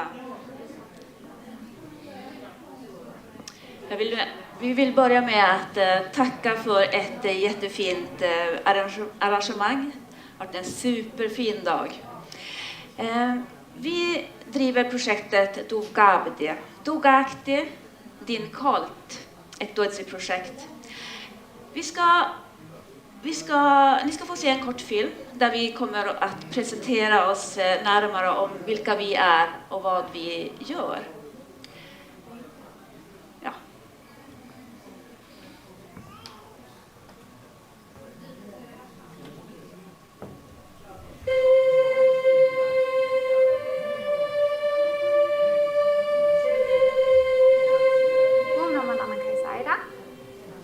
Vi vill börja med att tacka för ett jättefint arrangemang. Det har varit en superfin dag. Vi driver projektet Dugakti, din kalt, ett projekt. Ni ska få se en kort film där vi kommer att presentera oss närmare om vilka vi är och vad vi gör. Ja.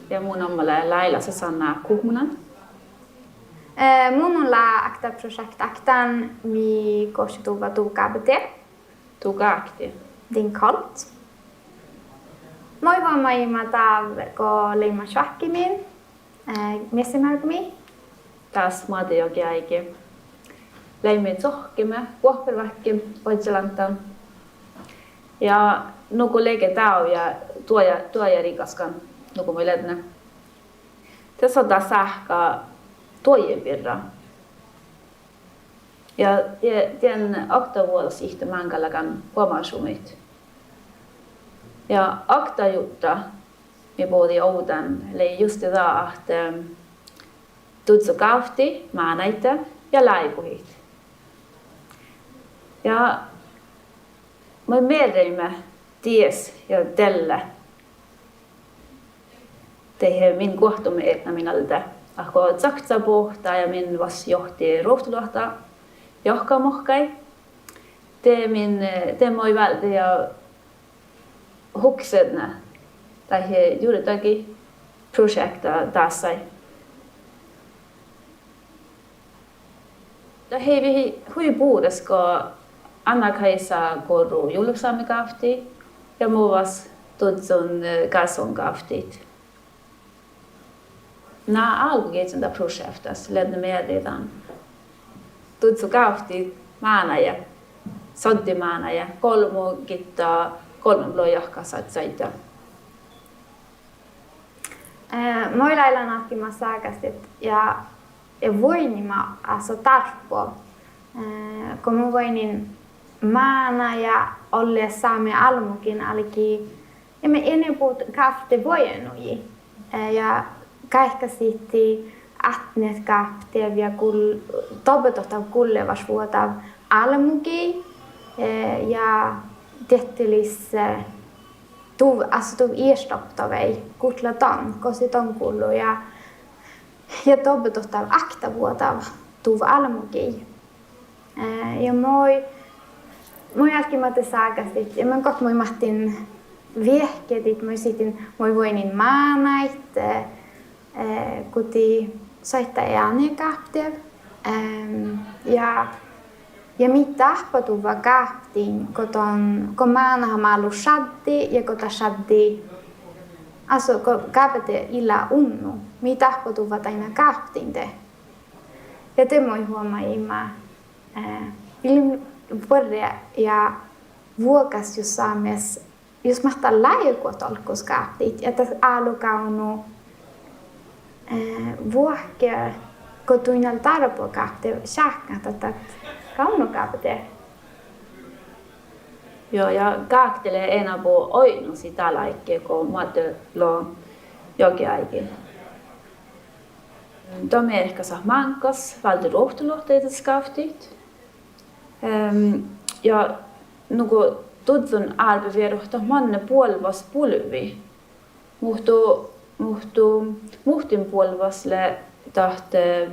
Ja mun on Laila Susanna Kuhmunen. Mun on akta projekt aktan mi koshituva Dugakti. Dugakti. Din kalt. Moi voimai matav ko leima shakkimin. Messimargumi. Taas maata joki aike. Leimi tsohkime, kuohpervakki, poitselantan. Ja nuku lege tau ja tuoja rikaskan. Nuku miledne. Tässä on taas sähkää tuojien virra. Ja tien aktavuodas ihte mänkäläkän huomaasumit. Ja aktajutta mi puhutin oudan, eli just tämä, että tutsu kaufti, maanaita ja laipuhit. Ja me mielimme ties ja tällä. Teihin min kohtumme etnaminalta. Ahko tsakta pohtaa ja min vas johti rohtuluhta johkamohkai. Te moi vältä ja huksedna. Tai he juuridakin projekta tässä. Hei vi hui puudesko annakaisa korru juluksaamikafti ja muuvas tutsun kalsonkaftit. Nämä alkukeitsintä projektas ledde med redan. Tutsu kaftit maanaja, soddi maanaja, kolmen blojahkasat saita. Moi lailla nakkimaan saakastit ja voinima aso tarppo. Kun mä voinin maana ja olle Sami almukin alki, ja me ennen puhut kafte voinuji. Ja kaikka sitten atnet kafte ja tobetotav kullevas vuotav almuki ja tettelis tuv erstopptavei kutlaton kositon kullu ja tobetotav aktavuotav tuv almuki. Ja moi jälkimäte saakasit ja mä kot moi mahtin viehketit moi sitin moi voinin maanait kuti soittaa ääniä kaptev ja mitä ahpatuva kaptiin kun maanahan maalu shaddi ja kota shaddi aso kun kapte illa unnu mitä ahpatuva taina kaptiin te ja te moi huomaa vuoria ja vuokas jos saamies jos mahtaa läikotolkus kaptit ja tässä alukaunu vuohke kun tuinal tarpo kapte shakkat että kaunokapte. Joo, ja kaaktelee enää puu oinu sitä laikkea, kun muotoilua jokin aikin. De ehkä saa mankas, valde rohtuluhteita skaftit. Ja nuku tutsun arpeverohta manne puolvas pulvi. Muhtin puolvasle tahte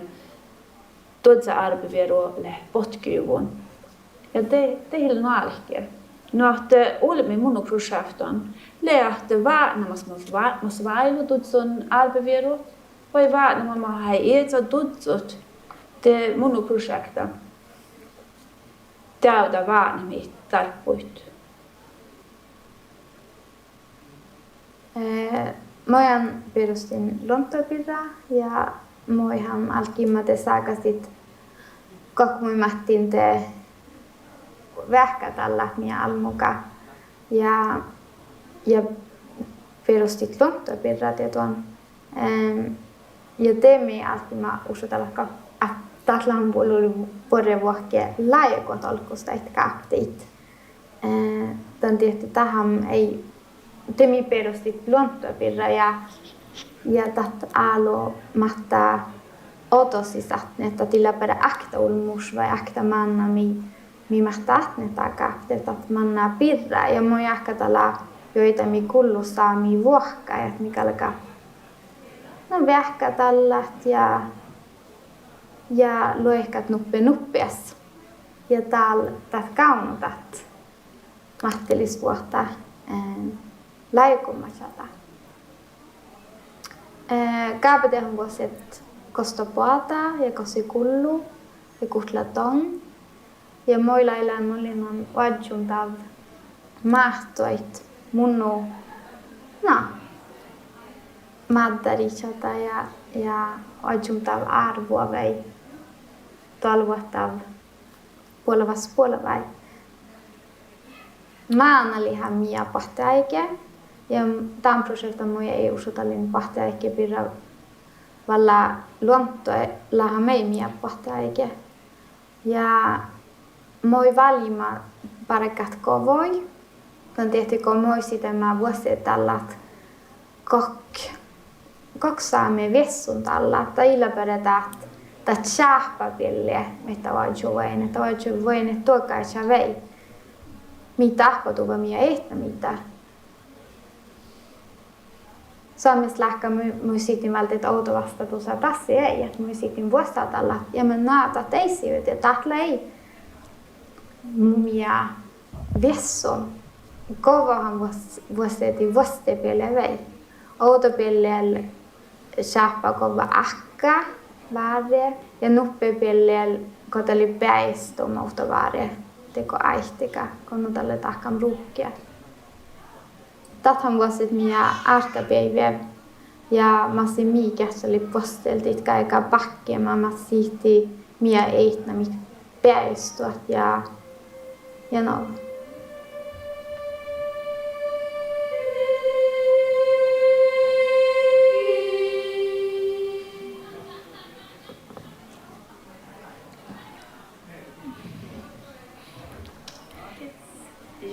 tutsa arpeverolle potkyvun. Ja teillä naalke. Nuohte olemme mun projekton. Lähte vaarnamas vailu tutsun arpeverot. Vai vaarnama hai etsa tutsut te mun projekta. Täytä vaarnami tarppuit. Mojan perustin Lontopirra ja moihan alkimmate saakasit kokmuimattiin te vähkätalla mia almuka ja perustit lontopirrat ja tuon ja teemme altima usutella että tatlanpulu vuoden vuokke laajakotolkusta et kaapteit. Tän tietty tähän ei teemme perustit lontopirra ja tat alo mahtaa otosisat että tillä perä akta ulmus vai akta manna mi mahtaa että kaapteet että manna pirra ja moi ahkatala joita mi kullusaa mi vuokka ja mikä alkaa no vähkätallat ja luekat nuppias ja täällä kaunutat mahtelis vuotta laikumachata. Kaapetehon vuoset kostopuata ja kosi kullu ja kuhtlaton ja moilla elämän vajuntav mahtoit munnu maddaritsata ja vajuntav arvoa vai talvattav puolevai. Maanalihan mia pahtaike ja tämän projektin moja ei usutallin pahtaike pirra valla luontoa laha mei mia pahtaike ja moi valima parakat kovoi kan tehty moi sitä mä vuoset tallat koksaamme vessun tallat tai ilapäätät tat shahpapille mitä vajuvain että vajuvain tuokaisa vei mitä ahpotuva mia ehtä mitä Suomessa lähkä mä sitin vältet outo vastatus passi ei että mä sitin vuosatalla ja mä naata teisiöt ja tahla ei mia vessun kovahan vuoseti vuostepelle vei outopelle shahpa kova akka vaare ja nuppepelle kotali päisto muuta vaare teko aihtika konnotalle tahkan ruukkia. Tathan vuosit mia artapäivä ja massi miikässä oli posteltit kaikaa pakkia mä siihti mia eitna mit päistoat ja no.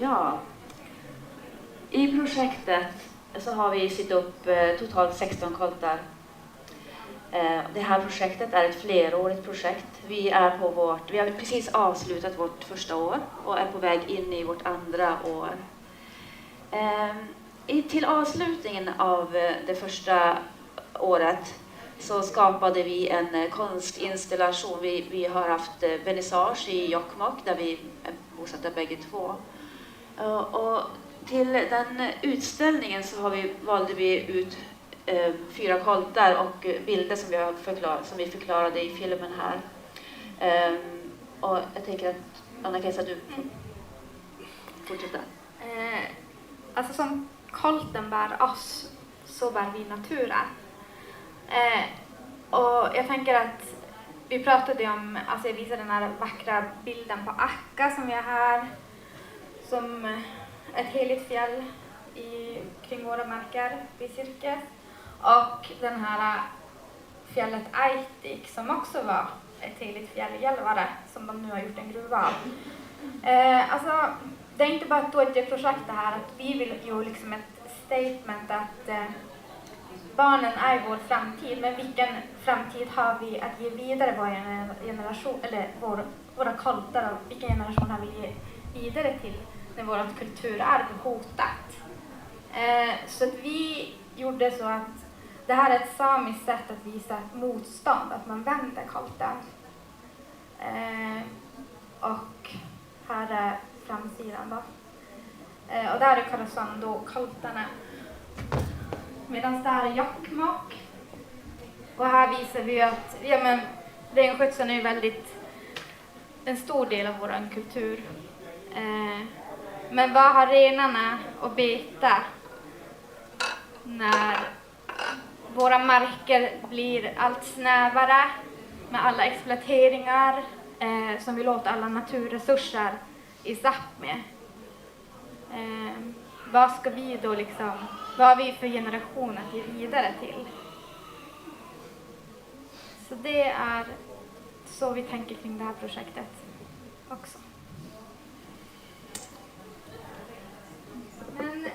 Ja, i projektet så har vi sytt upp totalt 16 koltar. Det här projektet är ett flerårigt projekt. Vi har precis avslutat vårt första år och är på väg in i vårt andra år. Till avslutningen av det första året så skapade vi en konstinstallation. Vi har haft vernissage i Jokkmokk där vi är bosatta bägge två. Och till den utställningen så valde vi ut 4 koltar och bilder som vi förklarade i filmen här. Och jag tänker att Anna-Kajsa, du fortsätter. Alltså som kolten bär oss så bär vi naturen. Och jag tänker att vi pratade om, alltså jag visade den här vackra bilden på Akka som vi har här. Som ett heligt fjäll kring våra marker vid Cirkes. Och den här fjället Aitik som också var ett heligt fjäll i Gällivare som de nu har gjort en gruva av. Alltså, det är inte bara ett dåligt projekt det här att vi vill göra liksom ett statement att barnen är vår framtid, men vilken framtid har vi att ge vidare vår generation, eller våra koltar, och vilken generation har vi ge vidare till när vårt kulturarv är hotat. Så att vi gjorde så att det här är ett samiskt sätt att visa motstånd, att man vänder kolten. Och här är framsidan då. Och där är Karlsson då koltarna. Medan där är Jokkmokk. Och här visar vi att renskötseln är väldigt en stor del av vår kultur. Men vad har renarna att beta när våra marker blir allt snävare med alla exploateringar som vill åt alla naturresurser i Sápmi. Vad ska vi då liksom, vad har vi för generation att ge vidare till? Så det är så vi tänker kring det här projektet också. Men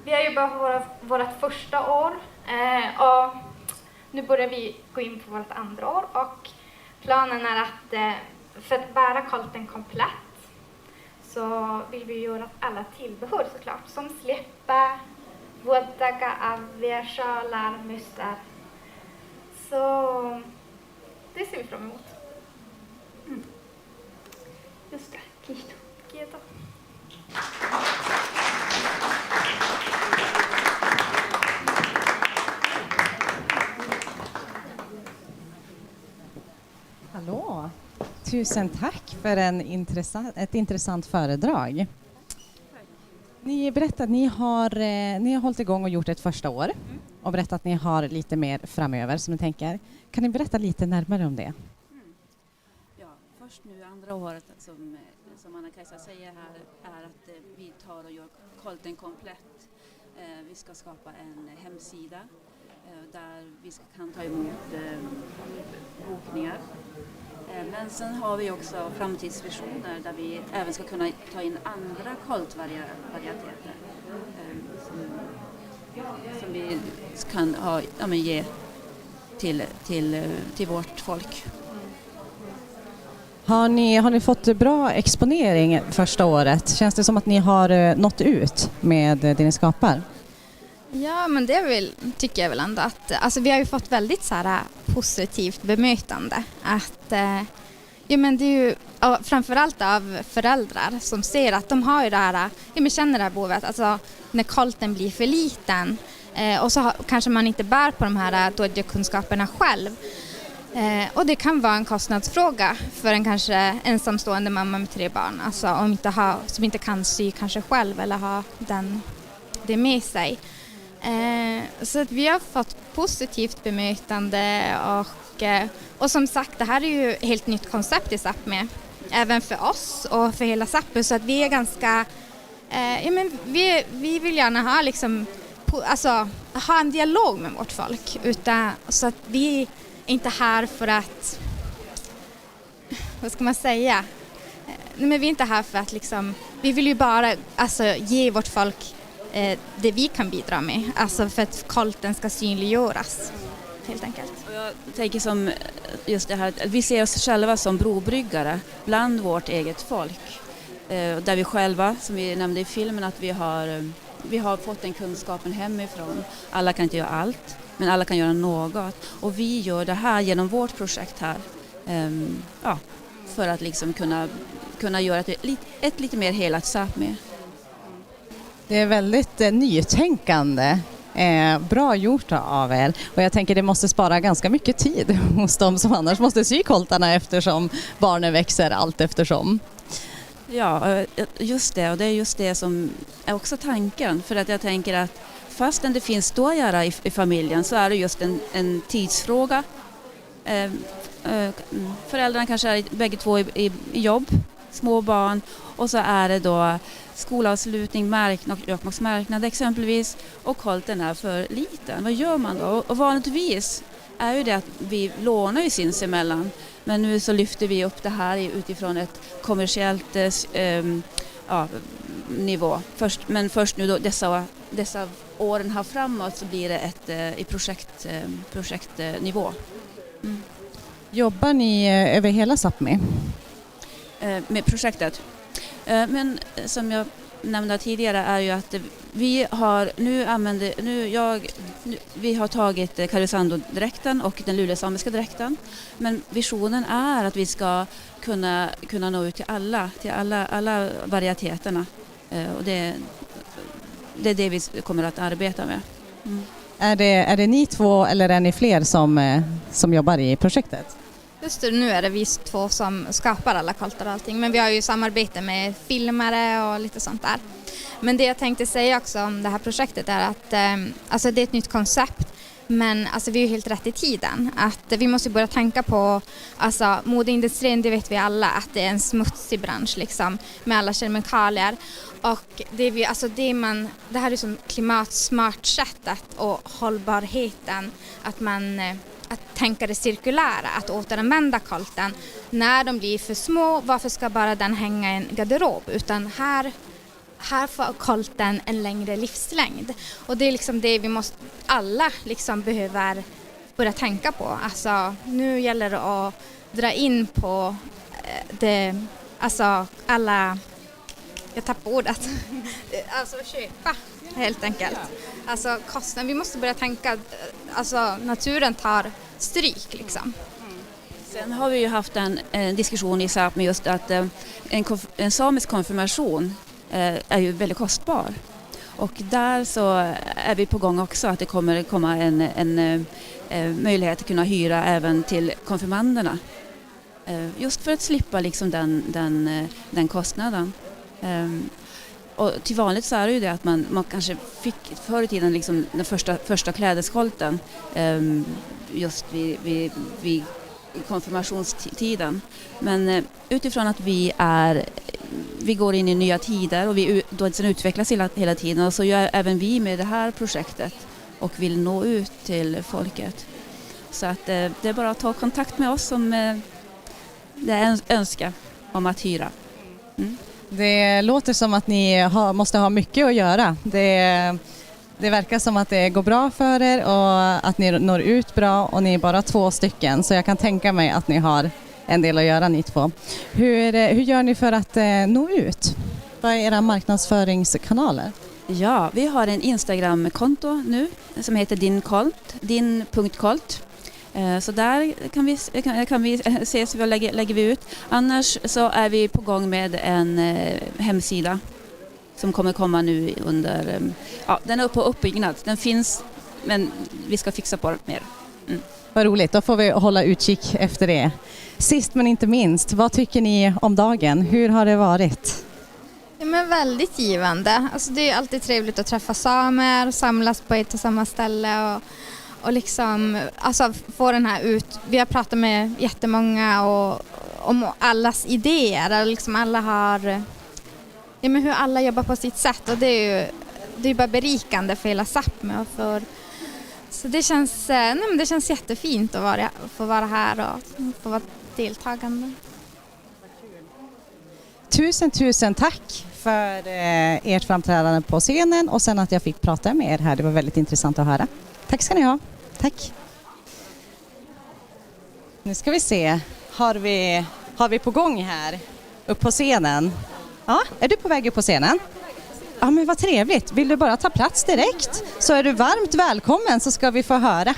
vi har ju bara vårt första år och nu börjar vi gå in på vårt andra år och planen är att för att bära kolten komplett så vill vi göra alla tillbehör såklart, som släppa, våddaga, avver, sjalar, möter. Så det ser vi fram emot. Just det, Keto. Hallå! Tusen tack för ett intressant föredrag. Ni berättade att ni har hållit igång och gjort ett första år och berättat att ni har lite mer framöver som ni tänker. Kan ni berätta lite närmare om det? Ja, först nu andra året som Anna-Kajsa säger här är att vi tar och gör kolten komplett. Vi ska skapa en hemsida där vi kan ta emot bokningar. Men sen har vi också framtidsvisioner där vi även ska kunna ta in andra koltvarieteter som vi kan ge till vårt folk. Har ni fått bra exponering första året? Känns det som att ni har nått ut med det ni skapar? Ja, men det tycker jag väl ändå att alltså, vi har ju fått väldigt så här, positivt bemötande. Att, ja, men det är ju framförallt av föräldrar som ser att de har ju det här, ja, men känner det här behovet. Alltså när kolten blir för liten och så kanske man inte bär på de här dåliga kunskaperna själv. Och det kan vara en kostnadsfråga för en kanske ensamstående mamma med 3 barn. Alltså som inte kan sy kanske själv eller ha det med sig. Så att vi har fått positivt bemötande och som sagt, det här är ju ett helt nytt koncept i Sápmi. Även för oss och för hela Sápmi, så att vi är ganska vi vill gärna ha liksom ha en dialog med vårt folk, så att vi är inte här för att, vad ska man säga, men vi är inte här för att liksom, vi vill ju bara ge vårt folk det vi kan bidra med, alltså för att kolten ska synliggöras helt enkelt. Och jag tänker som just det här att vi ser oss själva som brobryggare bland vårt eget folk, där vi själva, som vi nämnde i filmen, att vi har fått den kunskapen hemifrån. Alla kan inte göra allt, men alla kan göra något, och vi gör det här genom vårt projekt här för att liksom kunna göra ett lite mer helat Sápmi. Det är väldigt nytänkande. Bra gjort av er. Och jag tänker det måste spara ganska mycket tid hos dem som annars måste sy koltarna eftersom barnen växer allt eftersom. Ja, just det. Och det är just det som är också tanken. För att jag tänker att fastän det finns då att göra i familjen så är det just en tidsfråga. Föräldrarna kanske är bägge två i jobb, små barn, och så är det då skolavslutning, Jokkmokks exempelvis, och kolten är för liten. Vad gör man då? Och vanligtvis är ju det att vi lånar ju sinsemellan, men nu så lyfter vi upp det här utifrån ett kommersiellt nivå. Men först nu då dessa åren här framåt så blir det i projektnivå. Mm. Jobbar ni över hela Sápmi? Med projektet. Men som jag nämnde tidigare är ju att vi har tagit Karesuando-dräkten och den lulesamiska dräkten, men visionen är att vi ska kunna nå ut till alla varieteterna, och det är det vi kommer att arbeta med. Mm. Är det ni två eller är ni fler som jobbar i projektet? Just det, nu är det vi 2 som skapar alla koltar och allting, men vi har ju samarbete med filmare och lite sånt där. Men det jag tänkte säga också om det här projektet är att alltså det är ett nytt koncept. Men alltså, vi är ju helt rätt i tiden. Att vi måste börja tänka på alltså, modeindustrin, det vet vi alla, att det är en smutsig bransch liksom, med alla kemikalier. Och det här är som klimatsmart sätt och hållbarheten, att tänka det cirkulära, att återanvända kolten. När de blir för små, varför ska bara den hänga i en garderob? Utan här får kolten en längre livslängd. Och det är liksom det vi måste alla liksom behöver börja tänka på. Alltså, nu gäller det att dra in på det, alltså alla, jag tappar ordet, alltså köpa helt enkelt. Alltså kostnaden, vi måste börja tänka, alltså naturen tar stryk liksom. Sen har vi ju haft en diskussion i Sápmi just att en samisk konfirmation är ju väldigt kostbar. Och där så är vi på gång också att det kommer komma en möjlighet att kunna hyra även till konfirmanderna. Just för att slippa liksom den kostnaden. Och till vanligt så är det ju det att man kanske fick förr i tiden liksom den första klädeskolten just vid konfirmationstiden. Men utifrån att vi går in i nya tider och vi utvecklas hela tiden, och så gör även vi med det här projektet och vill nå ut till folket. Så att det är bara att ta kontakt med oss om det är en önskan om att hyra. Mm. Det låter som att ni måste ha mycket att göra. Det verkar som att det går bra för er och att ni når ut bra, och ni är bara 2 stycken. Så jag kan tänka mig att ni har en del att göra, ni 2. Hur gör ni för att nå ut? Vad är era marknadsföringskanaler? Ja, vi har en Instagram-konto nu som heter din.kolt. Så där kan vi se vad lägger vi ut. Annars så är vi på gång med en hemsida som kommer komma nu under... den är på uppbyggnad. Den finns, men vi ska fixa på det mer. Mm. Vad roligt, då får vi hålla utkik efter det. Sist men inte minst, vad tycker ni om dagen? Hur har det varit? Ja, men väldigt givande. Alltså, det är alltid trevligt att träffa samer och samlas på ett och samma ställe och liksom, alltså, få den här vi har pratat med jättemånga om allas idéer. Liksom alla har, men hur alla jobbar på sitt sätt, och det är bara berikande för hela Sápmi och så det känns jättefint att få vara här och få vara deltagande. Tusen tack för ert framträdande på scenen, och sen att jag fick prata med er här. Det var väldigt intressant att höra. Tack ska ni ha. Tack. Nu ska vi se. Har vi på gång här upp på scenen? Ja, är du på väg upp på scenen? Ja, men vad trevligt. Vill du bara ta plats direkt, så är du varmt välkommen, så ska vi få höra.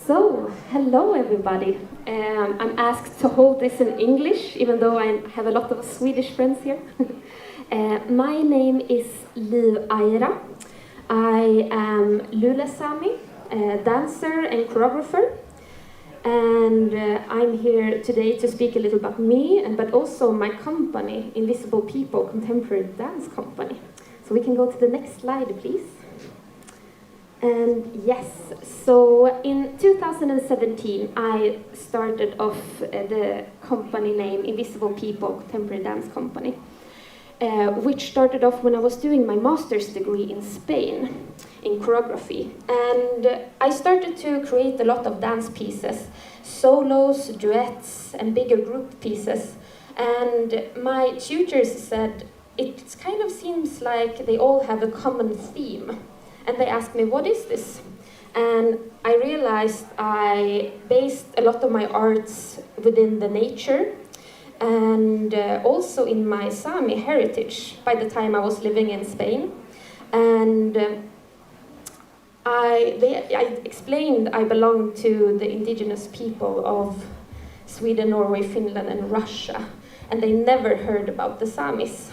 So, hello everybody. I'm asked to hold this in English, even though I have a lot of Swedish friends here. My name is Liv Aira. I am Lule Sami, dancer and choreographer. And I'm here today to speak a little about me, but also my company, Invisible People Contemporary Dance Company. So we can go to the next slide, please. And yes, so in 2017 I started off the company name Invisible People Contemporary Dance Company, which started off when I was doing my master's degree in Spain in choreography. And I started to create a lot of dance pieces, solos, duets, and bigger group pieces. And my tutors said it kind of seems like they all have a common theme. And they asked me, what is this? And I realized I based a lot of my arts within the nature and also in my Sami heritage by the time I was living in Spain. And I explained I belong to the indigenous people of Sweden, Norway, Finland, and Russia. And they never heard about the Samis.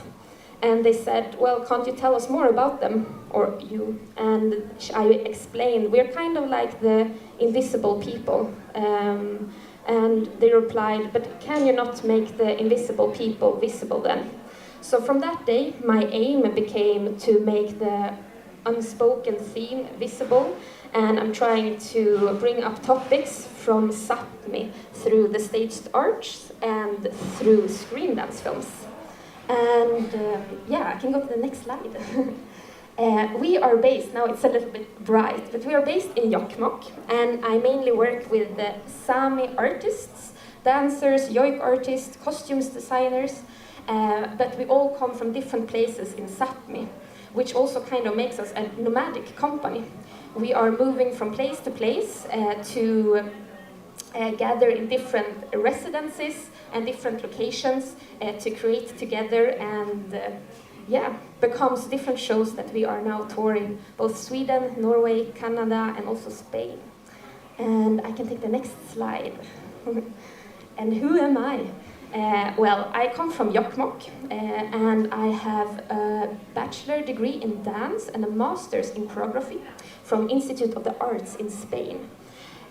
And they said, well, can't you tell us more about them, or you? And I explained, we're kind of like the invisible people. And they replied, but can you not make the invisible people visible then? So from that day, my aim became to make the unspoken theme visible, and I'm trying to bring up topics from Sápmi through the staged arts and through screen dance films. And yeah, I can go to the next slide. We are based, now it's a little bit bright, but we are based in Jokkmokk, and I mainly work with Sami artists, dancers, yoik artists, costumes designers, but we all come from different places in Sápmi, which also kind of makes us a nomadic company. We are moving from place to place to gather in different residences and different locations to create together, and yeah, becomes different shows that we are now touring both Sweden, Norway, Canada, and also Spain. And I can take the next slide. And who am I? Well, I come from Jokkmokk, and I have a bachelor degree in dance and a master's in choreography from Institute of the Arts in Spain.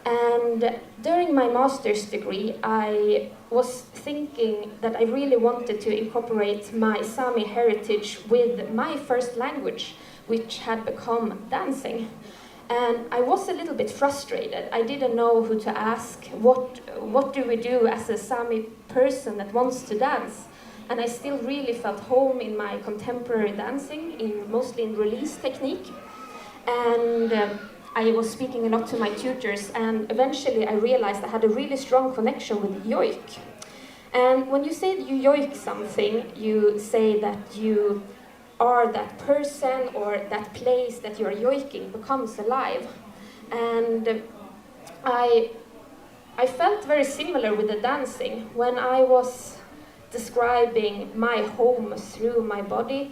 And during my master's degree, I was thinking that I really wanted to incorporate my Sami heritage with my first language, which had become dancing. And I was a little bit frustrated. I didn't know who to ask. What do we do as a Sami person that wants to dance? And I still really felt home in my contemporary dancing, mostly in release technique. And I was speaking a lot to my tutors, and eventually I realized I had a really strong connection with yoik. And when you say that you yoik something, you say that you are that person, or that place that you're yoiking becomes alive. And I felt very similar with the dancing. When I was describing my home through my body,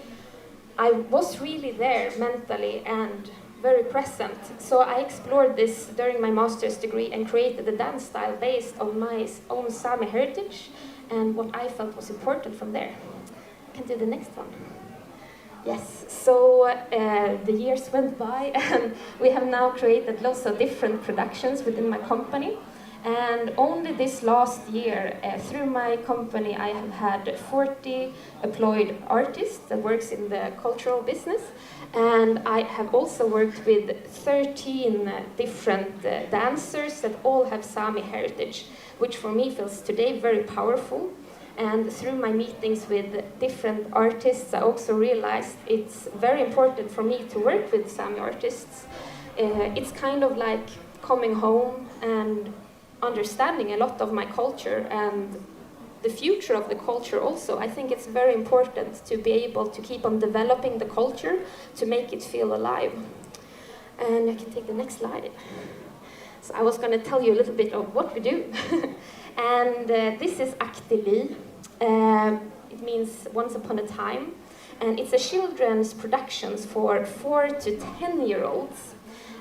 I was really there mentally and very present. So I explored this during my master's degree and created a dance style based on my own Sami heritage and what I felt was important from there. I can do the next one. Yes, so the years went by, and we have now created lots of different productions within my company. And only this last year, through my company, I have had 40 employed artists that works in the cultural business. And I have also worked with 13 different dancers that all have Sami heritage, which for me feels today very powerful. And through my meetings with different artists, I also realized it's very important for me to work with Sami artists. It's kind of like coming home and understanding a lot of my culture and the future of the culture also. I think it's very important to be able to keep on developing the culture to make it feel alive. And I can take the next slide. So I was going to tell you a little bit of what we do. And this is Akteli. It means once upon a time. And it's a children's productions for 4 to 10-year-olds.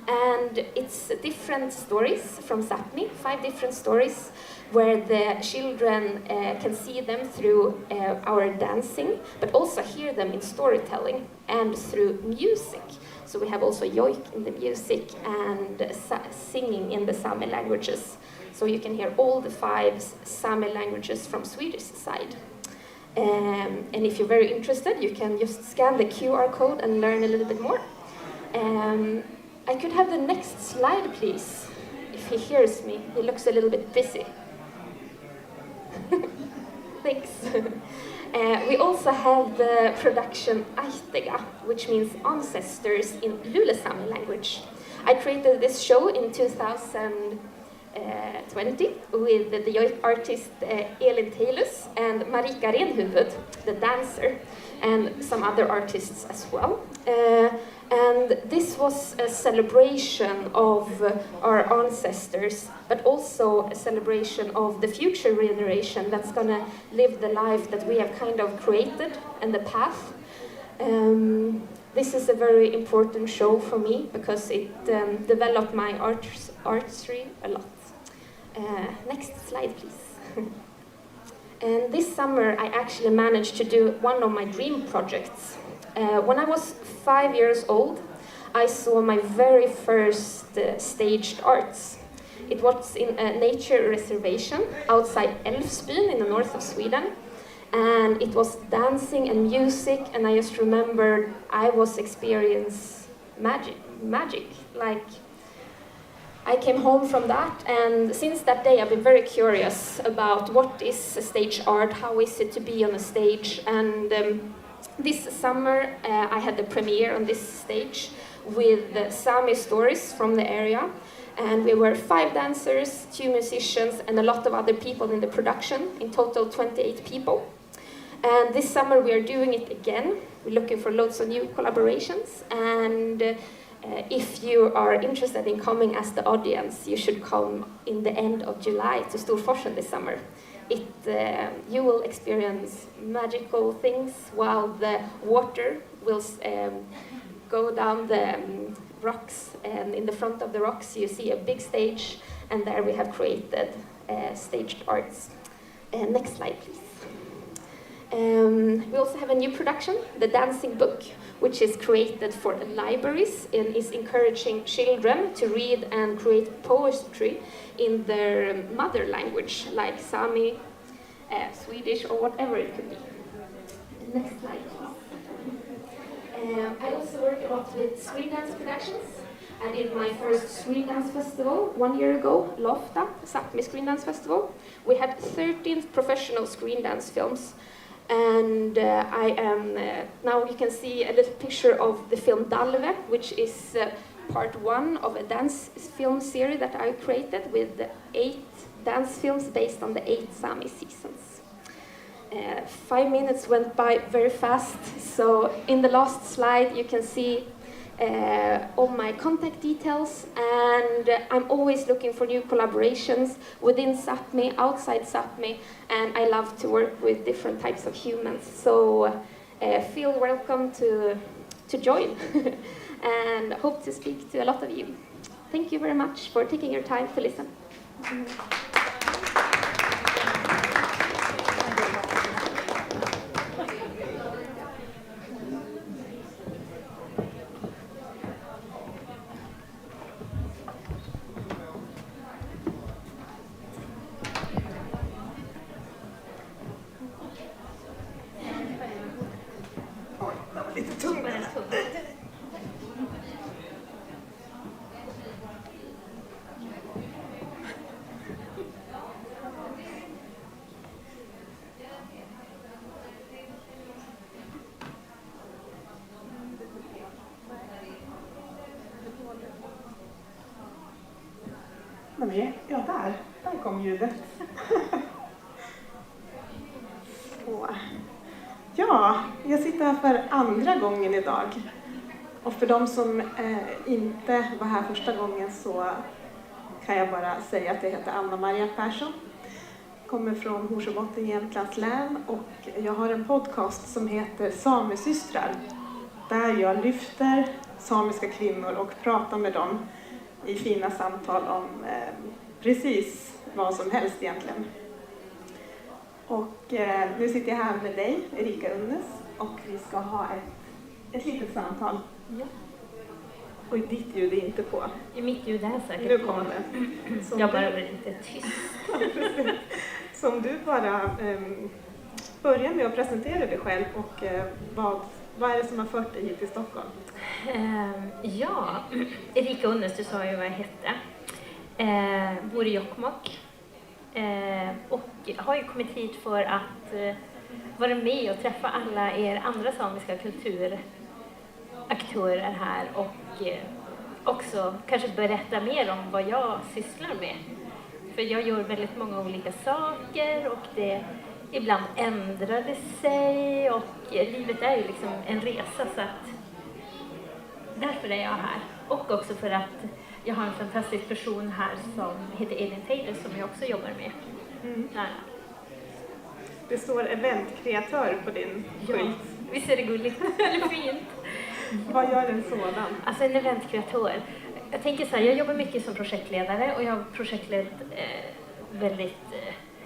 And it's different stories from Sápmi, 5 different stories, where the children can see them through our dancing, but also hear them in storytelling and through music. So we have also yoik in the music and singing in the Sami languages. So you can hear all the 5 Sami languages from Swedish side. And if you're very interested, you can just scan the QR code and learn a little bit more. I could have the next slide, please. If he hears me, he looks a little bit busy. Thanks. We also have the production Aitega, which means ancestors in Lule Sami language. I created this show in 2020 with the yoik artist Elin Taylus and Marika Renhuvud, the dancer, and some other artists as well. And this was a celebration of our ancestors, but also a celebration of the future generation that's going to live the life that we have kind of created and the path. This is a very important show for me because it developed my artistry a lot. Next slide, please. And this summer, I actually managed to do one of my dream projects. When I was 5 years old, I saw my very first staged arts. It was in a nature reservation outside Älvsbyn in the north of Sweden. And it was dancing and music, and I just remembered I was experiencing magic. Like, I came home from that, and since that day I've been very curious about what is stage art, how is it to be on a stage, and this summer I had the premiere on this stage with Sami stories from the area, and we were 5 dancers, 2 musicians, and a lot of other people in the production, in total 28 people. And this summer we are doing it again. We're looking for loads of new collaborations, and if you are interested in coming as the audience, you should come in the end of July to Storforsen this summer. You will experience magical things while the water will go down the rocks, and in the front of the rocks you see a big stage, and there we have created staged arts. Next slide, please. We also have a new production, The Dancing Book, which is created for libraries and is encouraging children to read and create poetry in their mother language, like Sami, Swedish, or whatever it could be. Next slide, please. I also work a lot with screen dance productions. I did my first screen dance festival 1 year ago, Lofta, Sápmi Screen Dance Festival. We had 13 professional screen dance films. And I am, now you can see a little picture of the film Dalve, which is part 1 of a dance film series that I created with 8 dance films based on the 8 Sami seasons. 5 minutes went by very fast, so in the last slide you can see all my contact details, and I'm always looking for new collaborations within Sápmi, outside Sápmi, and I love to work with different types of humans, so feel welcome to join and hope to speak to a lot of you. Thank you very much for taking your time to listen. Ja, där kom ljudet. Ja, jag sitter här för andra gången idag. Och för de som inte var här första gången så kan jag bara säga att jag heter Anna-Maria Persson. Kommer från Horsebotten, Jämtlands län, och jag har en podcast som heter Samesystrar, där jag lyfter samiska kvinnor och pratar med dem i fina samtal om precis vad som helst egentligen. Och nu sitter jag här med dig, Erika Unnes, och vi ska ha ett litet samtal. Ja. Och ditt ljud är inte på. Mitt ljud är säkert nu på. Kommer det. Jag bara blir lite tyst. Så om du bara börjar med att presentera dig själv och vad är det som har fört dig hit till Stockholm? Ja, Erika Unnes, du sa ju vad jag hette. Bor i Jokkmokk. Och har ju kommit hit för att vara med och träffa alla er andra samiska kulturaktörer här och också kanske berätta mer om vad jag sysslar med. För jag gör väldigt många olika saker och ibland ändrar det sig och livet är ju liksom en resa, så att därför är jag här. Och också för att jag har en fantastisk person här som heter Eventet som jag också jobbar med. Det står eventkreatör på din skylt. Ja, visst är det gulligt? Eller fint? Vad gör en sådan? Alltså en eventkreatör. Jag tänker så här, jag jobbar mycket som projektledare och jag har projektlett väldigt,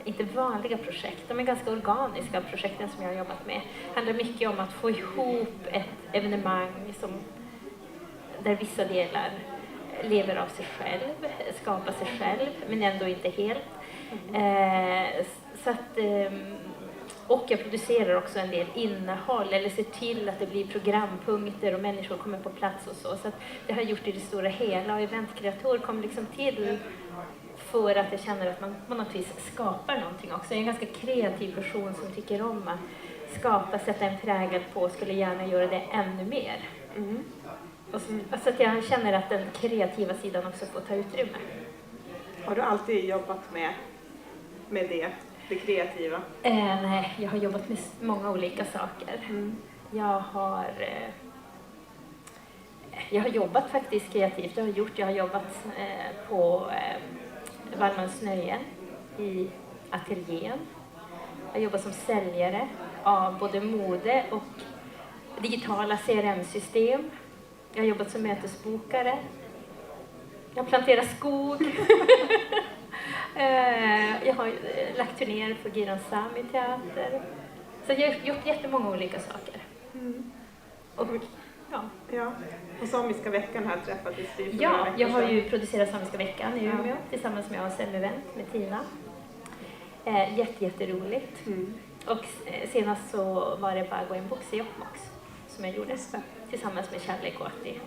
inte vanliga projekt, de är ganska organiska projekten som jag har jobbat med. Det handlar mycket om att få ihop ett evenemang där vissa delar lever av sig själv, skapar sig själv, men ändå inte helt. Så att, Och jag producerar också en del innehåll eller ser till att det blir programpunkter och människor kommer på plats och så. Så att det har jag gjort i det stora hela, och eventkreatör kom liksom till för att jag känner att man på något vis skapar någonting också. Jag är en ganska kreativ person som tycker om att skapa, sätta en prägel på och skulle gärna göra det ännu mer. Och så att jag känner att den kreativa sidan också får ta utrymme. Har du alltid jobbat med det kreativa? Nej, jag har jobbat med många olika saker. Jag har jobbat faktiskt kreativt. Jag har jobbat på Wallmans nöjen i ateljén. Jag har jobbat som säljare av både mode och digitala CRM-system. Jag har jobbat som mötesbokare. Jag planterar skog. Jag har lagt turnéer för Sami teater. Så jag har gjort jättemånga olika saker. Och, och Samiska veckan här träffades vi. Ja, jag har ju producerat Samiska veckan i Umeå tillsammans med Eventet med Tina. Jätteroligt. Och senast så var det bara en box i Jokkmokk som jag gjorde tillsammans med Kärlek och Atti.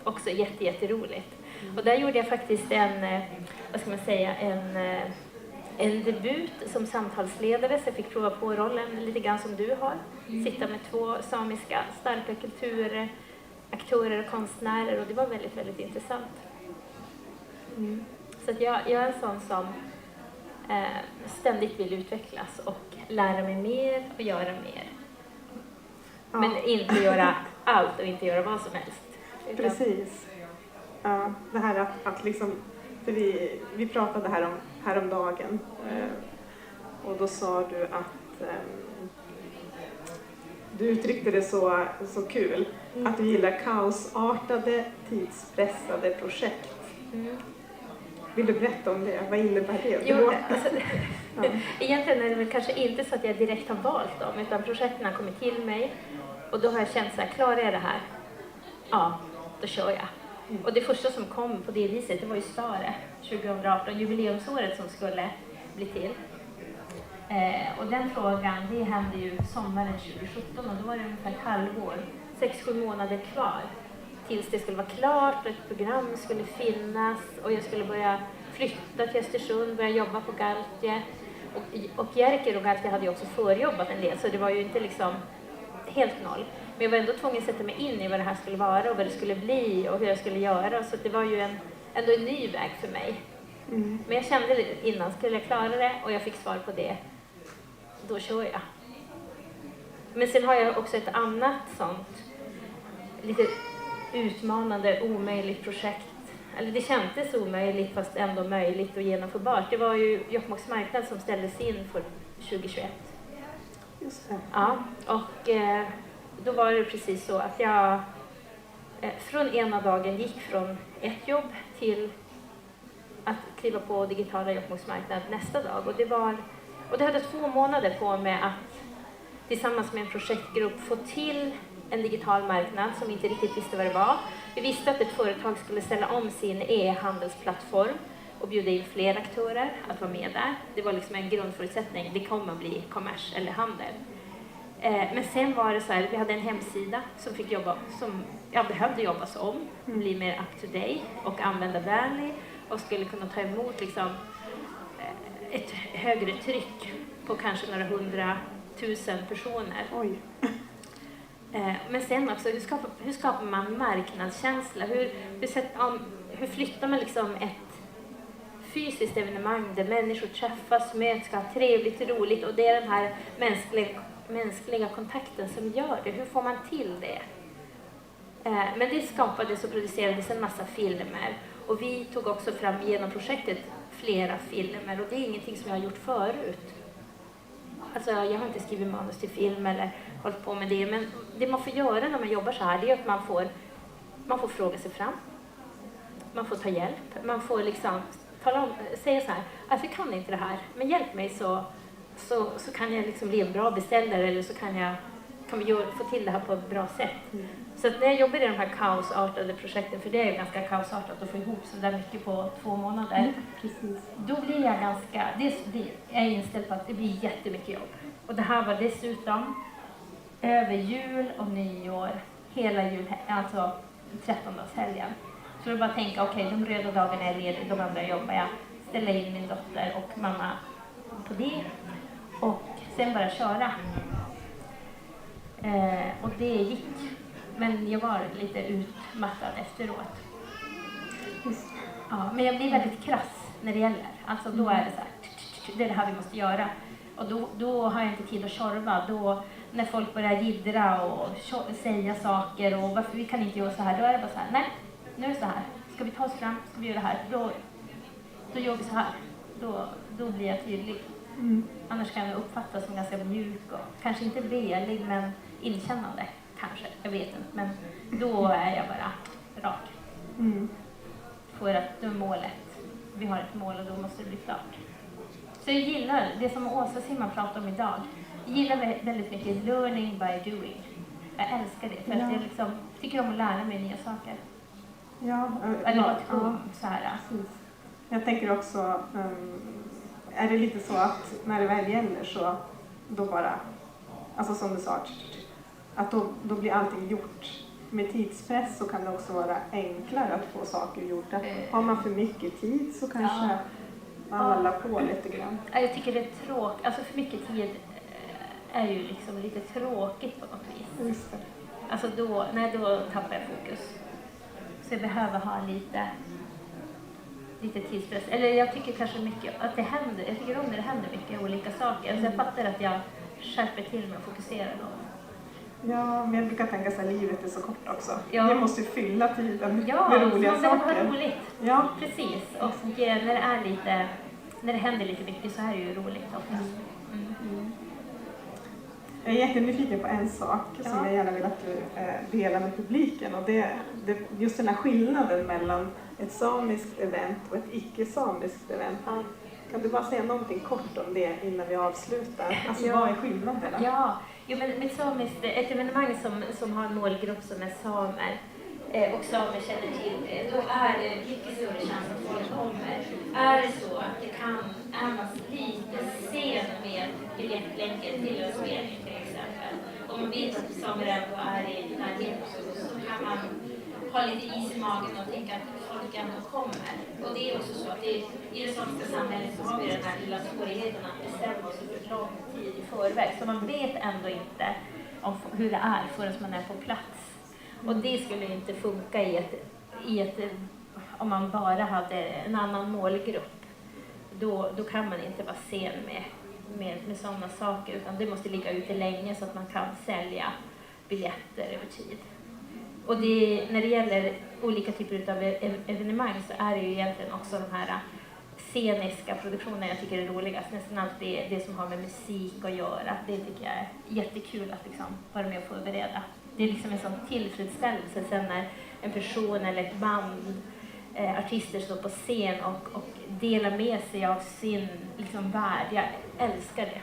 Också jätteroligt. Och där gjorde jag faktiskt en debut som samtalsledare, så jag fick prova på rollen lite grann som du har. Sitta med 2 samiska starka kulturer, aktörer och konstnärer, och det var väldigt intressant. Så att jag är en sån som ständigt vill utvecklas och lära mig mer och göra mer. Men inte göra allt och inte göra vad som helst. Precis. Ja, det här att liksom, för vi pratade häromdagen och då sa du att du uttryckte det så kul, att du gillar kaosartade, tidspressade projekt. Vill du berätta om det? Vad innebär det? Egentligen är det väl kanske inte så att jag direkt har valt dem, utan projekten har kommit till mig och då har jag känt så här, klarar jag det här? Ja, då kör jag. Och det första som kom på det viset, det var ju Södra 2018, jubileumsåret som skulle bli till. Och den frågan, det hände ju sommaren 2017 och då var det ungefär ett halvår, 6-7 månader kvar tills det skulle vara klart och ett program skulle finnas och jag skulle börja flytta till Östersund, börja jobba på Galtje. Och Jerker och Galtje hade ju också förjobbat en del, så det var ju inte liksom helt noll. Men jag var ändå tvungen att sätta mig in i vad det här skulle vara och vad det skulle bli och hur jag skulle göra. Så det var ju ändå en ny väg för mig. Men jag kände lite innan, skulle jag klara det? Och jag fick svar på det. Då kör jag. Men sen har jag också ett annat sånt lite utmanande, omöjligt projekt. Eller det kändes omöjligt fast ändå möjligt och genomförbart. Det var ju Jokkmokks marknad som ställdes in för 2021. Just det. Ja, och då var det precis så att jag från ena dagen gick från ett jobb till att kliva på digitala Jokkmokks marknad nästa dag. Och det hade 2 månader på mig att tillsammans med en projektgrupp få till en digital marknad som inte riktigt visste vad det var. Vi visste att ett företag skulle ställa om sin e-handelsplattform och bjuda in fler aktörer att vara med där. Det var liksom en grundförutsättning. Det kommer att bli kommers eller handel. Men sen var det så här, vi hade en hemsida som fick jobba, som jag behövde jobbas om, bli mer up to date och användarvänlig och skulle kunna ta emot liksom ett högre tryck på kanske några 100 000 personer. Oj. Men sen också, hur skapar man marknadskänsla? Hur flyttar man liksom ett fysiskt evenemang där människor träffas, möts, ska ha trevligt och roligt och det är den här mänskliga kontakten som gör det. Hur får man till det? Men det skapades och producerades en massa filmer och vi tog också fram genom projektet flera filmer och det är ingenting som jag har gjort förut. Alltså jag har inte skrivit manus till film eller hållit på med det, men det man får göra när man jobbar så här det är att man får fråga sig fram. Man får ta hjälp. Man får liksom säga så här, jag kan inte det här, men hjälp mig så kan jag liksom bli en bra beställare eller så kan jag kan vi få till det här på ett bra sätt? Så att när jag jobbar i de här kaosartade projekten, för det är ju ganska kaosartat att få ihop så där mycket på 2 månader. Då blir jag ganska, jag är inställd på att det blir jättemycket jobb. Och det här var dessutom över jul och nyår, hela jul, alltså 13-dagshelgen. Så då bara tänka, okej, de röda dagarna är lediga, de andra jobbar jag. Ställa in min dotter och mamma på det. Och sen bara köra. Och det gick. Men jag var lite utmattad efteråt. Ja, men jag blir väldigt krass när det gäller. Alltså då är det så här, det är det här vi måste göra. Och då har jag inte tid att tjorva. Då, när folk börjar jiddra och säga saker och varför vi kan inte göra så här, då är det bara så här, nej, nu är det så här. Ska vi ta oss fram, ska vi göra det här, då gör vi så här. Då blir jag tydlig. Annars kan jag uppfattas som ganska mjuk och kanske inte velig, men inkännande kanske, jag vet inte. Men då är jag bara rak. För att det är målet. Vi har ett mål och då måste det bli klart. Så jag gillar det som Åsa Simman pratade om idag. Jag gillar väldigt mycket learning by doing. Jag älskar det för att jag liksom tycker om att lära mig nya saker. Så här. Jag tänker också, är det lite så att när det väl gäller så då bara, alltså som du sa, att då blir allting gjort. Med tidspress så kan det också vara enklare att få saker gjorda. Har man för mycket tid så kanske man håller på lite grann. Jag tycker det är tråkigt, alltså för mycket tid är ju liksom lite tråkigt på något vis. Just det. Alltså då tappar jag fokus. Så jag behöver ha lite tidspress. Eller jag tycker kanske mycket att det händer. Jag tycker om när det händer mycket olika saker. Så jag fattar att jag skärper till mig och fokuserar då. Ja, men jag brukar tänka så här, livet är så kort också. Jag måste fylla tiden med roliga saker. Ja, det var roligt. Ja, precis. Och när det händer lite mycket så här är det ju roligt också. Jag är jättenyfiken på en sak som jag gärna vill att du delar med publiken. Och det just den här skillnaden mellan ett samiskt event och ett icke-samiskt event. Kan du bara säga någonting kort om det innan vi avslutar? Alltså vad är skillnaden? Men med ett evenemang som har en målgrupp som är samer och samer känner till det, då är det mycket större chans att folk kommer. Är det så att det kan användas lite sen med biljettlänken till en spelning till exempel. Om man vet att samer ändå är i närheten så kan man ha lite is i magen och tänka att folk ändå kommer. Och det är också så att i det svenska samhället så har vi den här lilla svårigheten att bestämma oss för lång tid i förväg. Så man vet ändå inte om hur det är förrän man är på plats. Och det skulle inte funka om man bara hade en annan målgrupp. Då kan man inte vara sen med sådana saker, utan det måste ligga ute länge så att man kan sälja biljetter över tid. Och när det gäller olika typer av evenemang så är det ju egentligen också de här sceniska produktionerna jag tycker är roligast. Nästan allt det som har med musik att göra. Det tycker jag är jättekul att liksom vara med och förbereda. Det är liksom en sån tillfredsställelse sen när en person eller ett band, artister står på scen och delar med sig av sin liksom värld. Jag älskar det.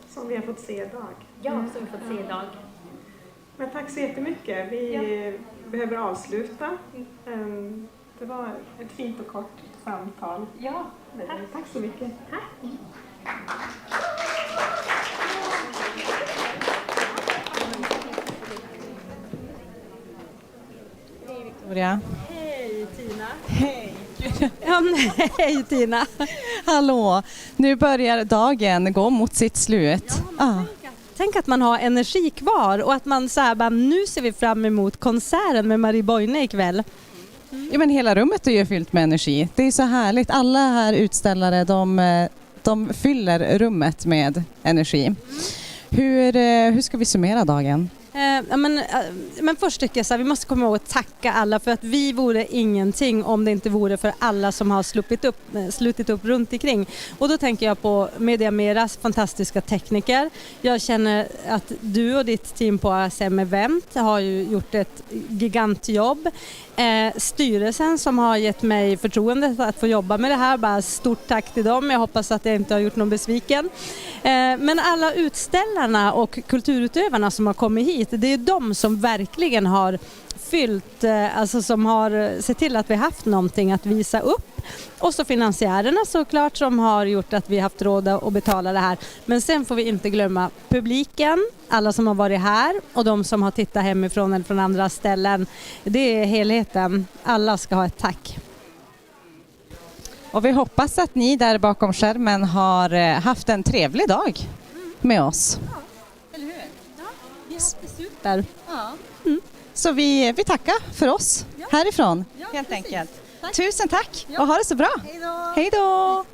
Som vi har fått se idag. Ja, som vi har fått se idag. Men tack så jättemycket. Vi behöver avsluta. Det var ett fint och kort samtal. Ja, tack så mycket. Tack. Hej Victoria. Hej Tina. Hej. Hej Tina. Hallå. Nu börjar dagen gå mot sitt slut. Tänk att man har energi kvar och att man så här bara, nu ser vi fram emot konserten med Marie Boine ikväll. Ja, men hela rummet är ju fyllt med energi. Det är så härligt. Alla här utställare, de fyller rummet med energi. Hur ska vi summera dagen? Men först tycker jag så här, vi måste komma ihåg att tacka alla, för att vi vore ingenting om det inte vore för alla som har slutit upp runt omkring. Och då tänker jag på Media Meras fantastiska tekniker. Jag känner att du och ditt team på ASM Event har ju gjort ett gigantjobb. Styrelsen som har gett mig förtroendet att få jobba med det här, bara stort tack till dem. Jag hoppas att jag inte har gjort någon besviken. Men alla utställarna och kulturutövarna som har kommit hit, det är de som verkligen har fyllt, alltså som har sett till att vi haft någonting att visa upp. Och så finansiärerna såklart som har gjort att vi haft råd att betala det här. Men sen får vi inte glömma publiken, alla som har varit här och de som har tittat hemifrån eller från andra ställen. Det är helheten. Alla ska ha ett tack. Och vi hoppas att ni där bakom skärmen har haft en trevlig dag med oss. Ja, eller hur? Ja, super. Ja. Så vi tackar för oss härifrån helt enkelt. Tack. Tusen tack och ha det så bra. Hej då!